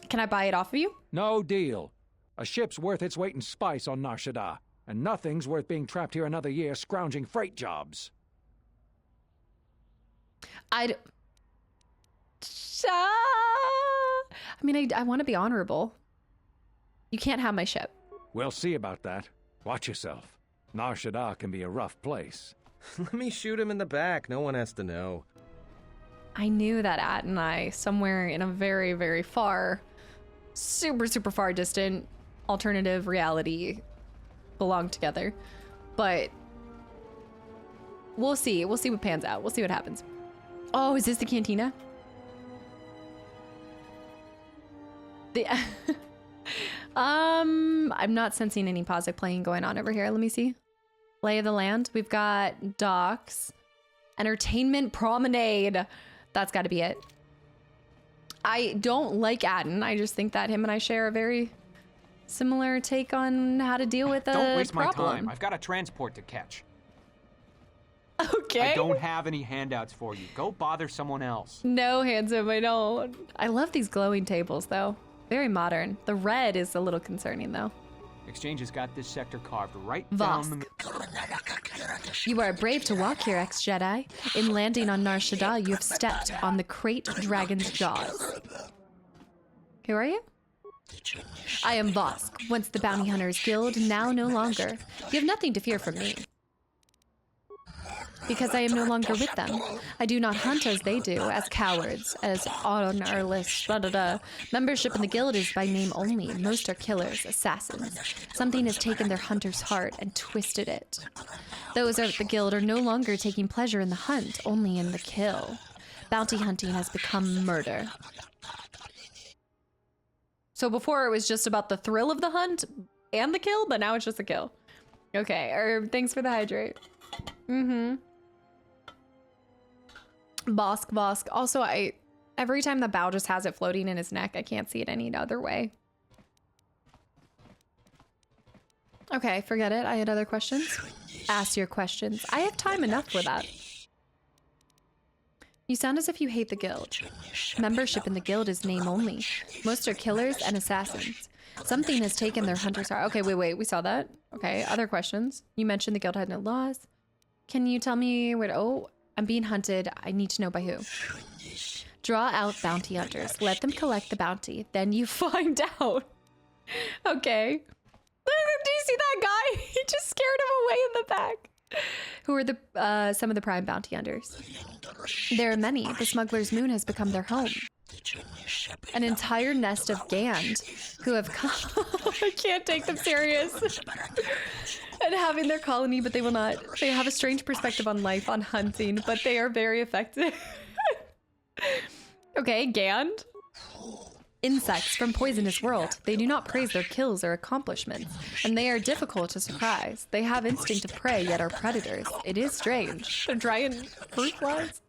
Can I buy it off of you? No deal. A ship's worth its weight in spice on Nar Shaddaa, And nothing's worth being trapped here another year scrounging freight jobs. I mean, I want to be honorable. You can't have my ship. We'll see about that. Watch yourself. Nar Shaddaa can be a rough place. Let me shoot him in the back. No one has to know. I knew that At and I, somewhere in a very, very far, super, super far distant alternative reality, belong together. But we'll see. We'll see what pans out. We'll see what happens. Oh, is this the cantina? I'm not sensing any positive playing going on over here. Let me see. Lay of the land. We've got docks. Entertainment promenade. That's got to be it. I don't like Adden. I just think that him and I share a very similar take on how to deal with a problem. Don't waste my time. I've got a transport to catch. Okay. I don't have any handouts for you. Go bother someone else. No, handsome, I don't. I love these glowing tables, though. Very modern. The red is a little concerning, though. Exchange has got this sector carved right Vosk. down the... You are brave to walk here, ex-Jedi. In landing on Nar Shaddaa, you have stepped on the great dragon's jaws. Who are you? I am Vosk, once the Bounty Hunters Guild, now no longer. You have nothing to fear from me. Because I am no longer with them. I do not hunt as they do, as cowards, as honorless, Membership in the guild is by name only. Most are killers, assassins. Something has taken their hunter's heart and twisted it. Those at the guild are no longer taking pleasure in the hunt, only in the kill. Bounty hunting has become murder. So before it was just about the thrill of the hunt and the kill, but now it's just the kill. Okay, thanks for the hydrate. Vosk. Also, every time the Bao just has it floating in his neck, I can't see it any other way. Okay, forget it. I had other questions. Ask your questions. I have time enough for that. You sound as if you hate the guild. Membership in the guild is name only. Most are killers and assassins. Something has taken their hunter's heart. Okay, wait. We saw that. Okay, other questions. You mentioned the guild had no laws. Can you tell me where to... Oh, I'm being hunted. I need to know by who. Draw out bounty hunters. Let them collect the bounty. Then you find out. Okay. Do you see that guy? He just scared him away in the back. Who are the some of the prime bounty hunters? There are many. The smuggler's moon has become their home. An entire nest of Gand who have come. I can't take them serious. And having their colony, but they will not. They have a strange perspective on life, on hunting, but they are very effective. Okay, Gand. Insects from Poisonous World. They do not praise their kills or accomplishments, and they are difficult to surprise. They have instinct of prey, yet are predators. It is strange. They're giant fruit flies.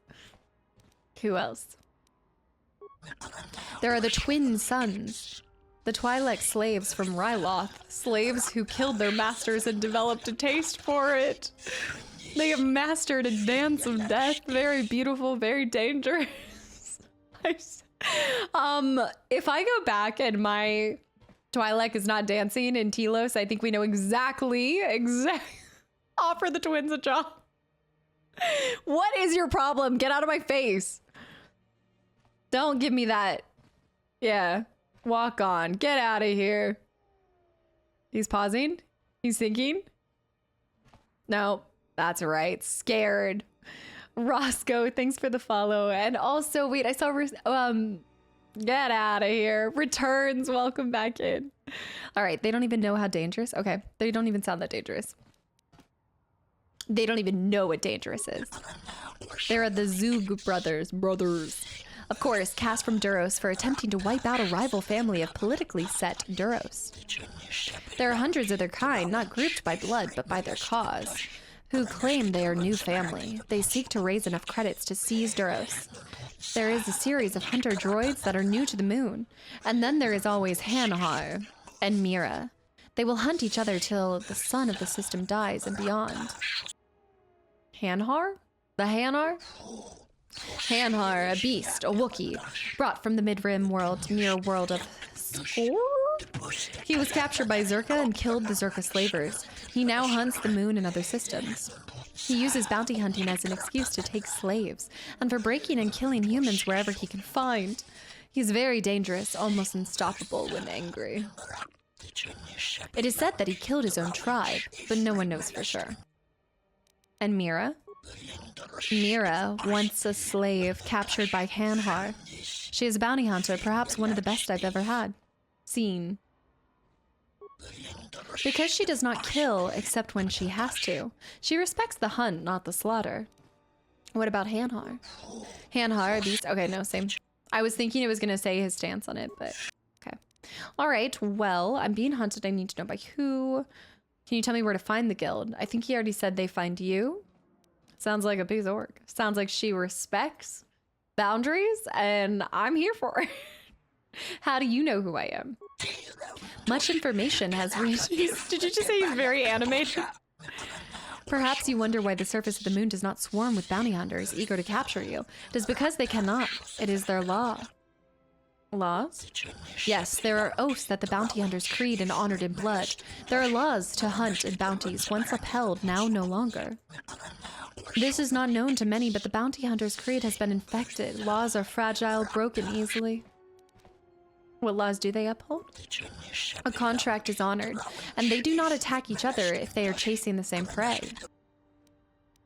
Who else? There are the twin sons. The Twi'lek slaves from Ryloth. Slaves who killed their masters and developed a taste for it. They have mastered a dance of death. Very beautiful, very dangerous. If I go back and my Twi'lek is not dancing in Telos, I think we know exactly. Offer the twins a job. What is your problem? Get out of my face. Don't give me that. Yeah. Walk on. Get out of here. He's pausing. He's thinking. No, that's right. Scared. Roscoe, thanks for the follow. And also, wait, I saw, get out of here. Returns, welcome back in. All right, they don't even know how dangerous. Okay, they don't even sound that dangerous. They don't even know what dangerous is. There are the Zug brothers. Of course, cast from Duros for attempting to wipe out a rival family of politically set Duros. There are hundreds of their kind, not grouped by blood, but by their cause, who claim they are new family. They seek to raise enough credits to seize Duros. There is a series of hunter droids that are new to the moon. And then there is always Hanhar and Mira. They will hunt each other till the sun of the system dies and beyond. Hanhar? The Hanar? Hanhar, a beast, a Wookiee, brought from the Mid-Rim world to mirror world of Skor? He was captured by Zerka and killed the Zerka slavers. He now hunts the moon and other systems. He uses bounty hunting as an excuse to take slaves, and for breaking and killing humans wherever he can find. He's very dangerous, almost unstoppable when angry. It is said that he killed his own tribe, but no one knows for sure. And Mira? Mira, once a slave captured by Hanhar. She is a bounty hunter, perhaps one of the best I've ever seen. Because she does not kill except when she has to. She respects the hunt, not the slaughter. What about Hanhar? Hanhar, a beast? Okay, no, same. I was thinking it was going to say his stance on it, but okay. All right, well, I'm being hunted. I need to know by who. Can you tell me where to find the guild? I think he already said they find you. Sounds like a piece of work. Sounds like she respects boundaries, and I'm here for it. How do you know who I am? Much information has reached. Did you just say he's very animated? Perhaps you wonder why the surface of the moon does not swarm with bounty hunters eager to capture you. It is because they cannot. It is their law. Laws? Yes, there are oaths that the bounty hunters creed and honored in blood. There are laws to hunt and bounties, once upheld, now no longer. This is not known to many, but the bounty hunter's creed has been infected. Laws are fragile, broken easily. What laws do they uphold? A contract is honored, and they do not attack each other if they are chasing the same prey.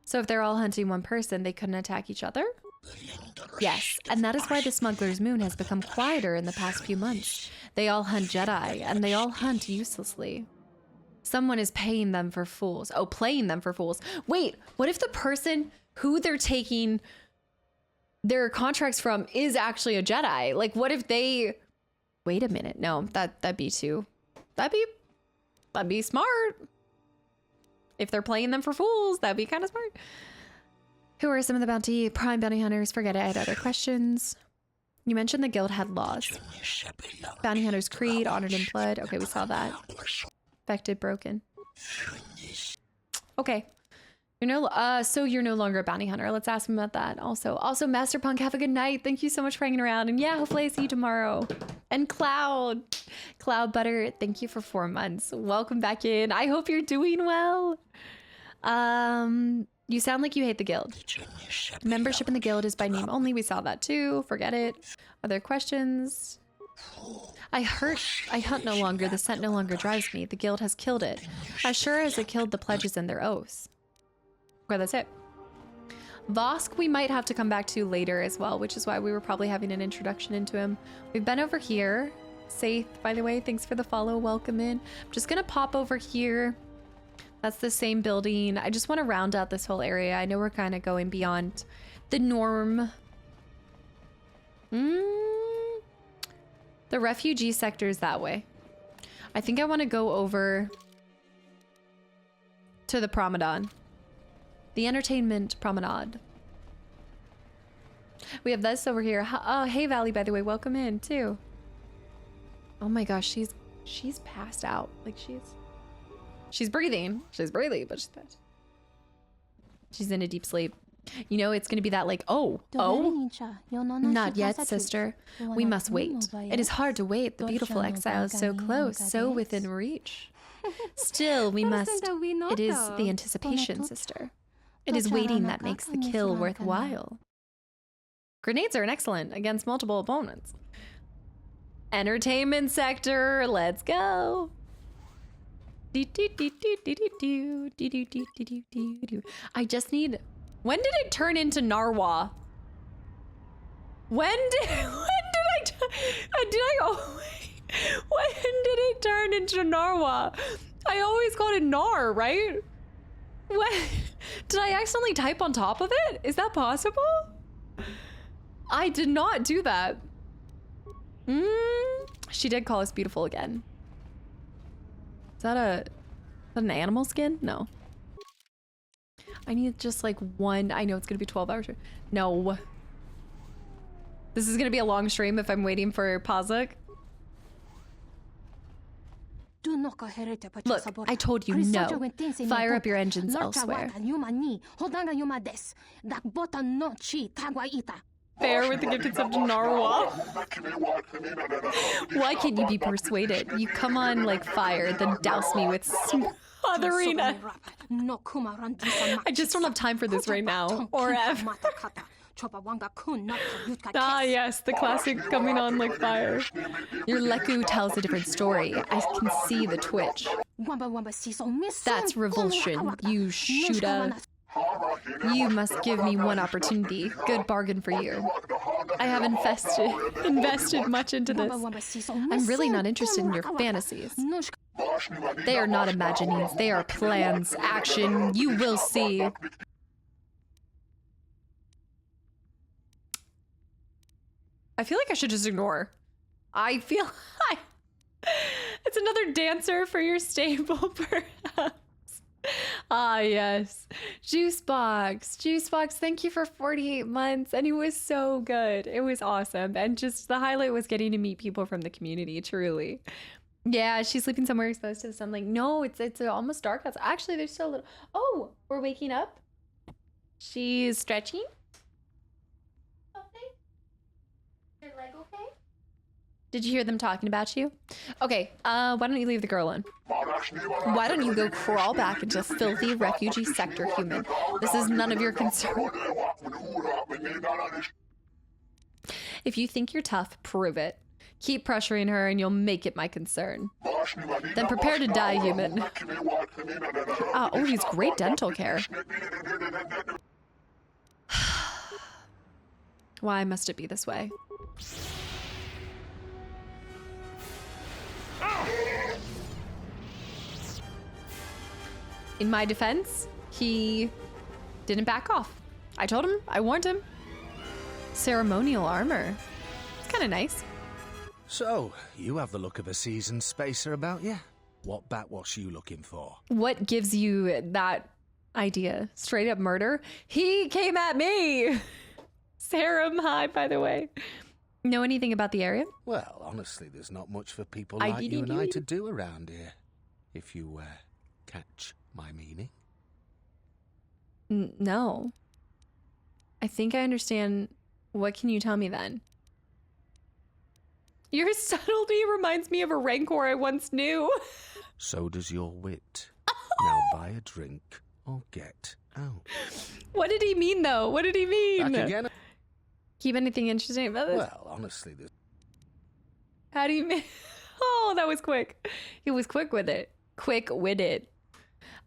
So if they're all hunting one person, they couldn't attack each other? Yes, and that is why the smuggler's moon has become quieter in the past few months. They all hunt Jedi, and they all hunt uselessly. Someone is paying them for fools. Oh, playing them for fools. Wait, what if the person who they're taking their contracts from is actually a Jedi? Like, what if they... Wait a minute. No, that'd be too... That'd be smart. If they're playing them for fools, that'd be kind of smart. Who are some of the prime bounty hunters? Forget it, I had other questions. You mentioned the guild had laws. Bounty hunters creed, honored in blood. Okay, we saw that. Affected, broken. Okay. So you're no longer a bounty hunter. Let's ask him about that. Also, Master Punk, have a good night. Thank you so much for hanging around. And yeah, hopefully I see you tomorrow. And Cloud Butter, thank you for 4 months. Welcome back in. I hope you're doing well. You sound like you hate the guild. Membership in the guild is by name only. We saw that too. Forget it. Other questions? I hunt no longer. The scent no longer drives me. The guild has killed it. As sure as it killed the pledges and their oaths. Okay, that's it. Vosk we might have to come back to later as well, which is why we were probably having an introduction into him. We've been over here. Saith, by the way, thanks for the follow. Welcome in. I'm just gonna pop over here. That's the same building. I just want to round out this whole area. I know we're kind of going beyond the norm. The refugee sector is that way. I think I want to go over to the promenade. The entertainment promenade. We have this over here. Oh, hey Valley, by the way, welcome in too. Oh my gosh, she's passed out. Like she's breathing. She's breathing, but she's passed. She's in a deep sleep. You know, it's gonna be that like, oh, not yet, sister. We must wait. It is hard to wait. The beautiful exile is so close, so within reach. Still, we must. It is the anticipation, sister. It is waiting that makes the kill worthwhile. Grenades are excellent against multiple opponents. Entertainment sector, let's go. I just need... When did it turn into Narwa? When did it turn into Narwa? I always called it Nar, right? What? Did I accidentally type on top of it? Is that possible? I did not do that. She did call us beautiful again. Is that an animal skin? No. I need just like one. I know it's gonna be 12 hours. No. This is gonna be a long stream if I'm waiting for Pazuk. Look, I told you no. Fire up your engines elsewhere. Fair with the gifted sub to Narwhal. Why can't you be persuaded? You come on like fire, then douse me with smotherina. I just don't have time for this right now, or ever. Ah, yes, the classic coming on like fire. Your Leku tells a different story. I can see the twitch. That's revulsion, you Shooda. You must give me one opportunity. Good bargain for you. I have invested much into this. I'm really not interested in your fantasies. They are not imaginings. They are plans. Action. You will see. I feel like I should just ignore. I feel it's another dancer for your stable, perhaps. Ah, yes. Juicebox, thank you for 48 months. And it was so good. It was awesome. And just the highlight was getting to meet people from the community, truly. Yeah, she's sleeping somewhere exposed to the sun. Like, no, it's almost dark outside. Actually, there's still a little... Oh, we're waking up. She's stretching. Your leg okay? Did you hear them talking about you? Okay, why don't you leave the girl alone? Why don't you go crawl back into filthy refugee sector, human? This is none of your concern. If you think you're tough, prove it. Keep pressuring her and you'll make it my concern. Then prepare to die, human. Oh, he's great dental care. Why must it be this way? In my defense, he didn't back off. I told him, I warned him. Ceremonial armor. It's kind of nice. So, you have the look of a seasoned spacer about you. What backwash you looking for? What gives you that idea? Straight up murder? He came at me! Serum high, by the way. Know anything about the area? Well, honestly, there's not much for people like you and I to do around here. If you, catch my meaning. No. I think I understand. What can you tell me then? Your subtlety reminds me of a rancor I once knew. So does your wit. Now buy a drink or get out. What did he mean, though? What did he mean? Back again? Keep anything interesting about this? Well, honestly, this... How do you mean? Oh, that was quick. He was quick with it. Quick-witted.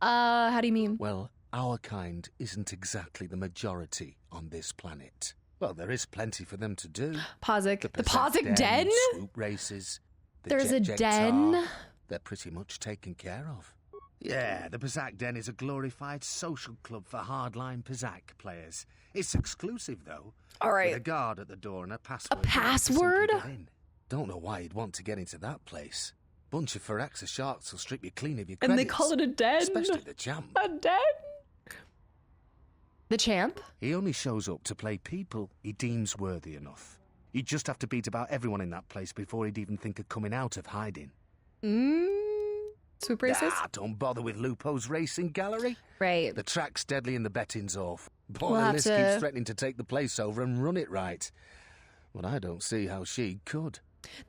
How do you mean? Well, our kind isn't exactly the majority on this planet. Well, there is plenty for them to do. Pazik. The Pazik den? Swoop races. There's a den? They're pretty much taken care of. Yeah, the Pazak Den is a glorified social club for hardline Pazak players. It's exclusive, though. All right. With a guard at the door and a password. A password? Don't know why you'd want to get into that place. Bunch of Firaxa sharks will strip you clean of your credits. And they call it a den? Especially the champ. A den? The champ? He only shows up to play people he deems worthy enough. You'd just have to beat about everyone in that place before he'd even think of coming out of hiding. Swoop races? Don't bother with Lupo's racing gallery. Right. The track's deadly and the betting's off. Boy, We'll Liz keeps threatening to take the place over and run it right. But I don't see how she could.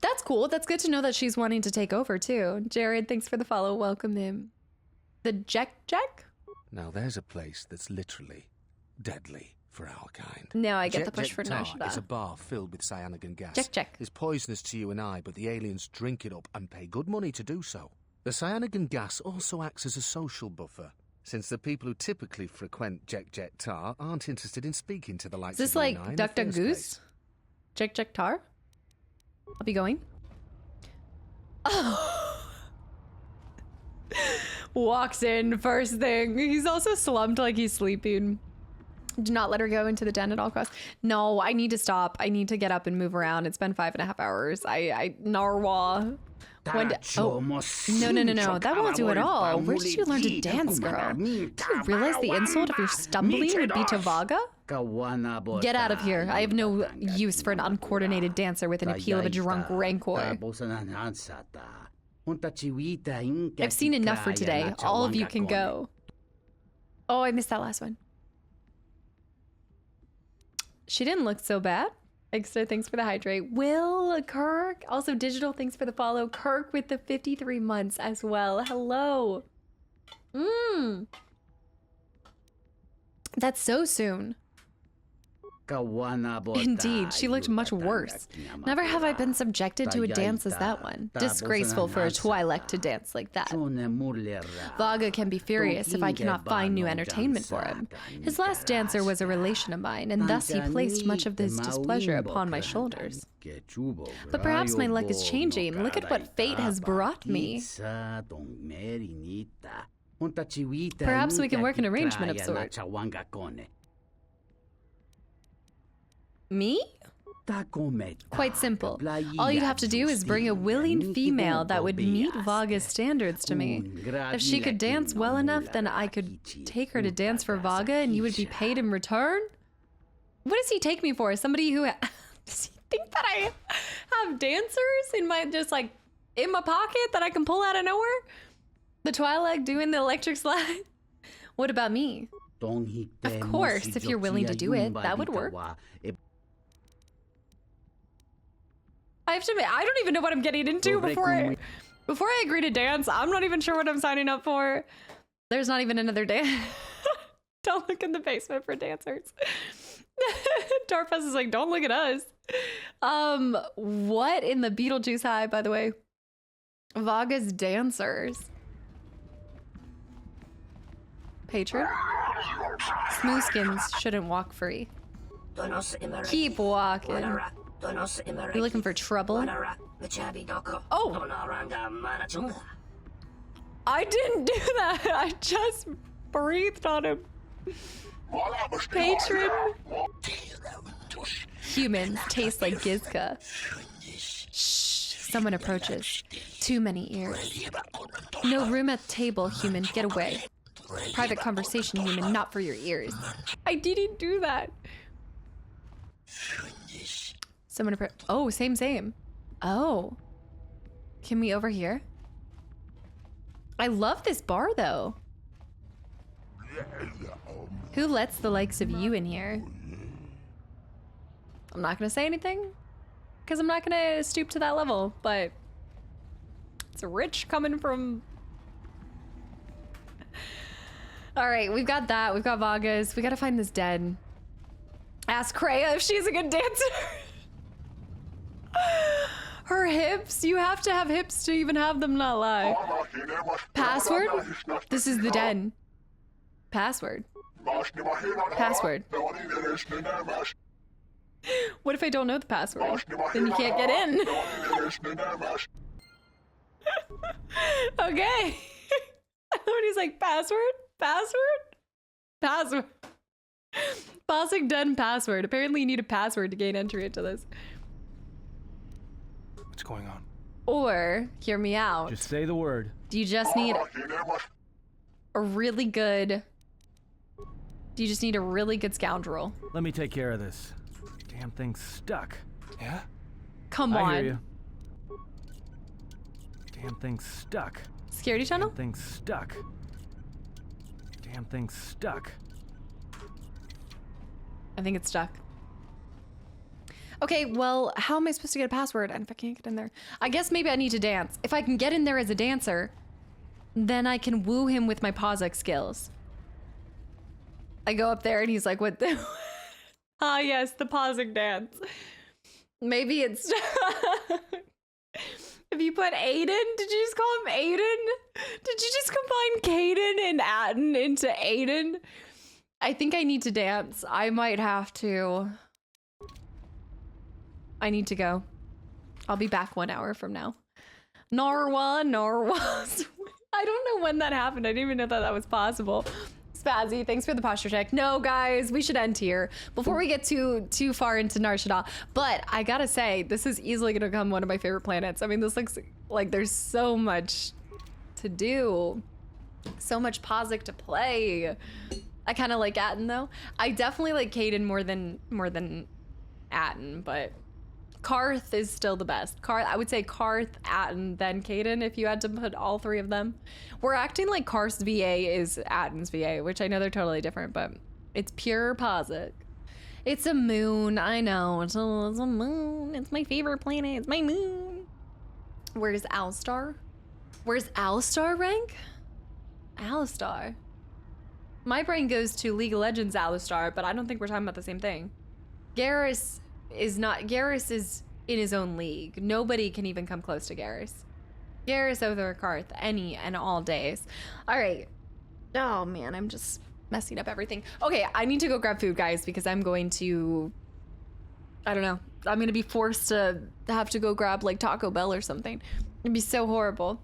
That's cool. That's good to know that she's wanting to take over, too. Jared, thanks for the follow. Welcome him. The Jack? Now, there's a place that's literally deadly for our kind. Now I get the push for Nar Shaddaa. It's a bar filled with cyanogen gas. Check. It's poisonous to you and I, but the aliens drink it up and pay good money to do so. The cyanogen gas also acts as a social buffer, since the people who typically frequent Jet Tar aren't interested in speaking to the likes of Is this like Duck Duck Goose? Jet Tar? I'll be going. Oh. Walks in first thing. He's also slumped like he's sleeping. Do not let her go into the den at all costs. No, I need to stop. I need to get up and move around. It's been 5.5 hours. Narwhal. No. That won't do at all. Where did you learn to dance, girl? Do you realize the insult of your stumbling would be to Vaga? Get out of here. I have no use for an uncoordinated dancer with an appeal of a drunk rancor. I've seen enough for today. All of you can go. Oh, I missed that last one. She didn't look so bad. Extra, thanks for the hydrate. Will, Kirk, also digital, thanks for the follow. Kirk with the 53 months as well. Hello. That's so soon. Indeed, she looked much worse. Never have I been subjected to a dance as that one. Disgraceful for a Twi'lek to dance like that. Vaga can be furious if I cannot find new entertainment for him. His last dancer was a relation of mine, and thus he placed much of his displeasure upon my shoulders. But perhaps my luck is changing. Look at what fate has brought me. Perhaps we can work an arrangement of sorts. Me? Quite simple. All you'd have to do is bring a willing female that would meet Vaga's standards to me. If she could dance well enough, then I could take her to dance for Vaga and you would be paid in return? What does he take me for? Somebody who... Does he think that I have dancers in my, just like, in my pocket that I can pull out of nowhere? The Twi'lek doing the electric slide? What about me? Of course, if you're willing to do it, that would work. I have to admit, I don't even know what I'm getting into before I agree to dance. I'm not even sure what I'm signing up for. There's not even another dance. Don't look in the basement for dancers. Darfus is like, don't look at us. What in the Beetlejuice High, by the way? Vaga's dancers. Patron? Smoothskins shouldn't walk free. Keep walking. You looking for trouble? Oh! I didn't do that. I just breathed on him. Patron. Humans taste like Gizka. Shh. Someone approaches. Too many ears. No room at the table, human. Get away. Private conversation, human, not for your ears. I didn't do that. Someone oh, same. Oh. Can we over here? I love this bar, though. Who lets the likes of you in here? I'm not gonna say anything, because I'm not gonna stoop to that level, but it's rich coming from... Alright, we've got that. We've got Vagas. We gotta find this dead. Ask Kreia if she's a good dancer. Her hips? You have to have hips to even have them not lie. Password? This is the den. Password. Password. What if I don't know the password? Then you can't get in. Okay. When he's like, password? Password? Password. Bossing den password. Apparently you need a password to gain entry into this. What's going on? Or, hear me out. Just say the word. Do you just need a really good... Do you just need a really good scoundrel? Let me take care of this. Damn thing's stuck. Yeah? Come on. I hear you. Damn thing's stuck. Security tunnel? Damn thing's stuck. Damn thing's stuck. I think it's stuck. Okay, well, how am I supposed to get a password? And if I can't get in there, I guess maybe I need to dance. If I can get in there as a dancer, then I can woo him with my Pawsek skills. I go up there and he's like, what the? Ah, yes, the Pawsek dance. Maybe it's... If you put Aiden, did you just call him Aiden? Did you just combine Caden and Atten into Aiden? I think I need to dance. I might have to. I need to go. I'll be back 1 hour from now. Narwa. I don't know when that happened. I didn't even know that was possible. Spazzy, thanks for the posture check. No, guys, we should end here before we get too far into Nar Shaddaa. But I gotta say, this is easily gonna become one of my favorite planets. I mean, this looks like there's so much to do. So much Pawsek to play. I kind of like Atten, though. I definitely like Caden more than Atten, but Karth is still the best. I would say Karth, Atten, then Caden if you had to put all three of them. We're acting like Karth's VA is Atten's VA, which I know they're totally different, but it's pure Pawsek. It's a moon. I know. It's a moon. It's my favorite planet. It's my moon. Where's Alistar? Where's Alistar rank? Alistar. My brain goes to League of Legends Alistar, but I don't think we're talking about the same thing. Garrus is not. Garrus is in his own league. Nobody can even come close to Garrus. Garrus over Karth any and all days. All right. Oh man, I'm just messing up everything. Okay, I need to go grab food, guys, because I'm going to, I don't know. I'm going to be forced to have to go grab like Taco Bell or something. It'd be so horrible.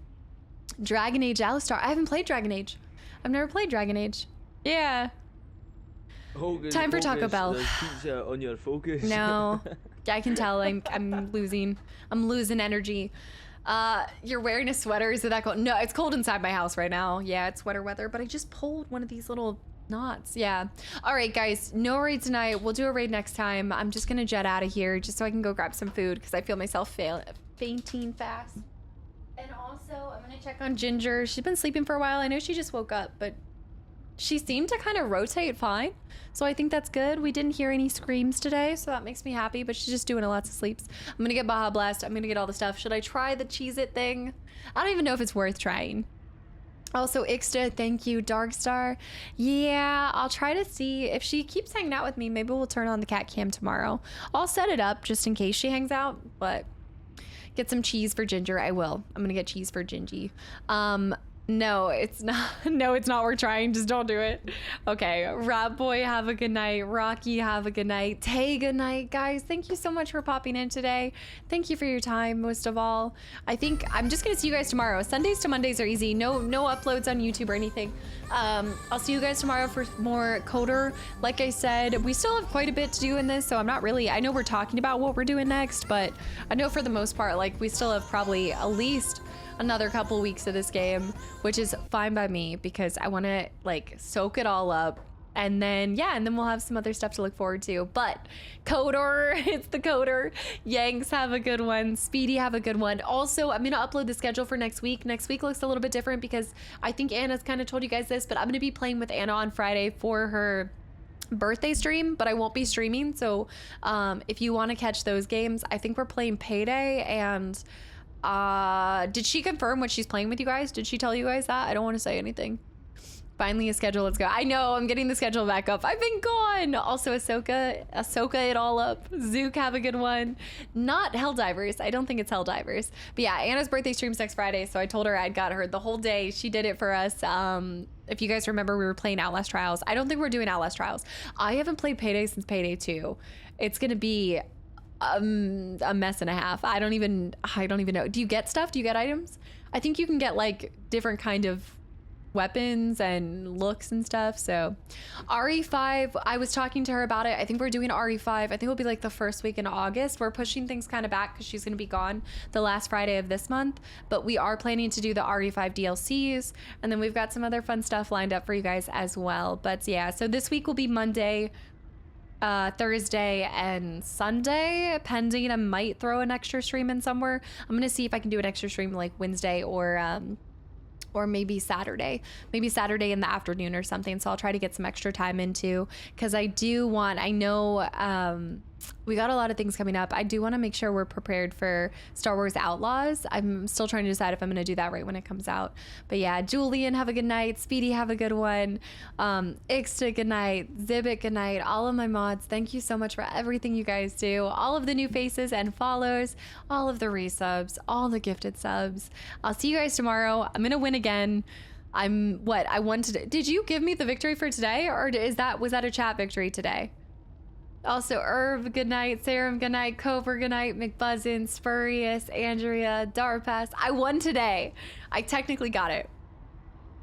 Dragon Age Alistar. I haven't played Dragon Age. I've never played Dragon Age. Yeah. Time for Taco Bell. Pizza on your focus. No, I can tell I'm losing. I'm losing energy. You're wearing a sweater. Is it that cold? No, it's cold inside my house right now. Yeah, it's sweater weather, but I just pulled one of these little knots. Yeah. All right, guys, no raid tonight. We'll do a raid next time. I'm just gonna jet out of here just so I can go grab some food because I feel myself fainting fast. And also, I'm gonna check on Ginger. She's been sleeping for a while. I know she just woke up, but she seemed to kind of rotate fine. So I think that's good. We didn't hear any screams today, so that makes me happy, but she's just doing a lots of sleeps. I'm gonna get Baja Blast. I'm gonna get all the stuff. Should I try the Cheez-It thing? I don't even know if it's worth trying. Also, Ixta, thank you. Darkstar. Yeah, I'll try to see if she keeps hanging out with me. Maybe we'll turn on the cat cam tomorrow. I'll set it up just in case she hangs out, but get some cheese for Ginger. I will. I'm gonna get cheese for Gingy. No, it's not. No, it's not worth trying. Just don't do it. Okay. Rat Boy, have a good night. Rocky, have a good night. Tay, good night, guys. Thank you so much for popping in today. Thank you for your time, most of all. I think I'm just gonna see you guys tomorrow. Sundays to Mondays are easy. No uploads on YouTube or anything. I'll see you guys tomorrow for more Coder. Like I said, we still have quite a bit to do in this, so I'm not really. I know we're talking about what we're doing next, but I know for the most part, like we still have probably at least another couple weeks of this game, which is fine by me because I want to like soak it all up, and then we'll have some other stuff to look forward to. But Coder, it's the Coder. Yanks, have a good one. Speedy, have a good one. Also, I'm gonna upload the schedule for next week. Next week looks a little bit different because I think Anna's kind of told you guys this, but I'm gonna be playing with Anna on Friday for her birthday stream, but I won't be streaming. So if you want to catch those games, I think we're playing Payday and did she confirm what she's playing with you guys? Did she tell you guys that? I don't want to say anything. Finally a schedule, let's go. I know, I'm getting the schedule back up. I've been gone. Also Ahsoka it all up. Zook, have a good one. Not Helldivers. I don't think it's Helldivers. But yeah, Anna's birthday stream's next Friday, so I told her I'd got her the whole day. She did it for us. If you guys remember, we were playing Outlast Trials. I don't think we're doing Outlast Trials. I haven't played Payday since Payday 2. It's gonna be a mess and a half. I don't even know. Do you get stuff? Do you get items? I think you can get like different kind of weapons and looks and stuff. So RE5, I was talking to her about it. I think we're doing RE5. I think it'll be like the first week in August. We're pushing things kind of back because she's going to be gone the last Friday of this month, but we are planning to do the RE5 DLCs, and then we've got some other fun stuff lined up for you guys as well. But yeah, so this week will be Monday, Thursday, and Sunday, pending. I might throw an extra stream in somewhere. I'm gonna see if I can do an extra stream like Wednesday or maybe Saturday in the afternoon or something. So I'll try to get some extra time into, because I know we got a lot of things coming up. I do want to make sure we're prepared for Star Wars Outlaws. I'm still trying to decide if I'm going to do that right when it comes out. But yeah, Julian, have a good night. Speedy, have a good one. Ixta, good night. Zibit, good night. All of my mods, thank you so much for everything you guys do. All of the new faces and follows, all of the resubs, all the gifted subs. I'll see you guys tomorrow. I'm going to win again. I won today. Did you give me the victory for today, or was that a chat victory today? Also, Irv, good night. Sarum, good night. Cobra, good night. McBuzzin, Spurious, Andrea, Darpass. I won today. I technically got it.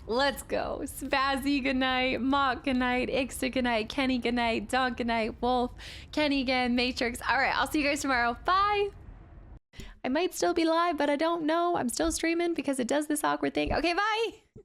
Let's go. Spazzy, good night. Mock, good night. Ixta, good night. Kenny, good night. Donk, good night. Wolf, Kenny again. Matrix. All right, I'll see you guys tomorrow. Bye. I might still be live, but I don't know. I'm still streaming because it does this awkward thing. Okay, bye.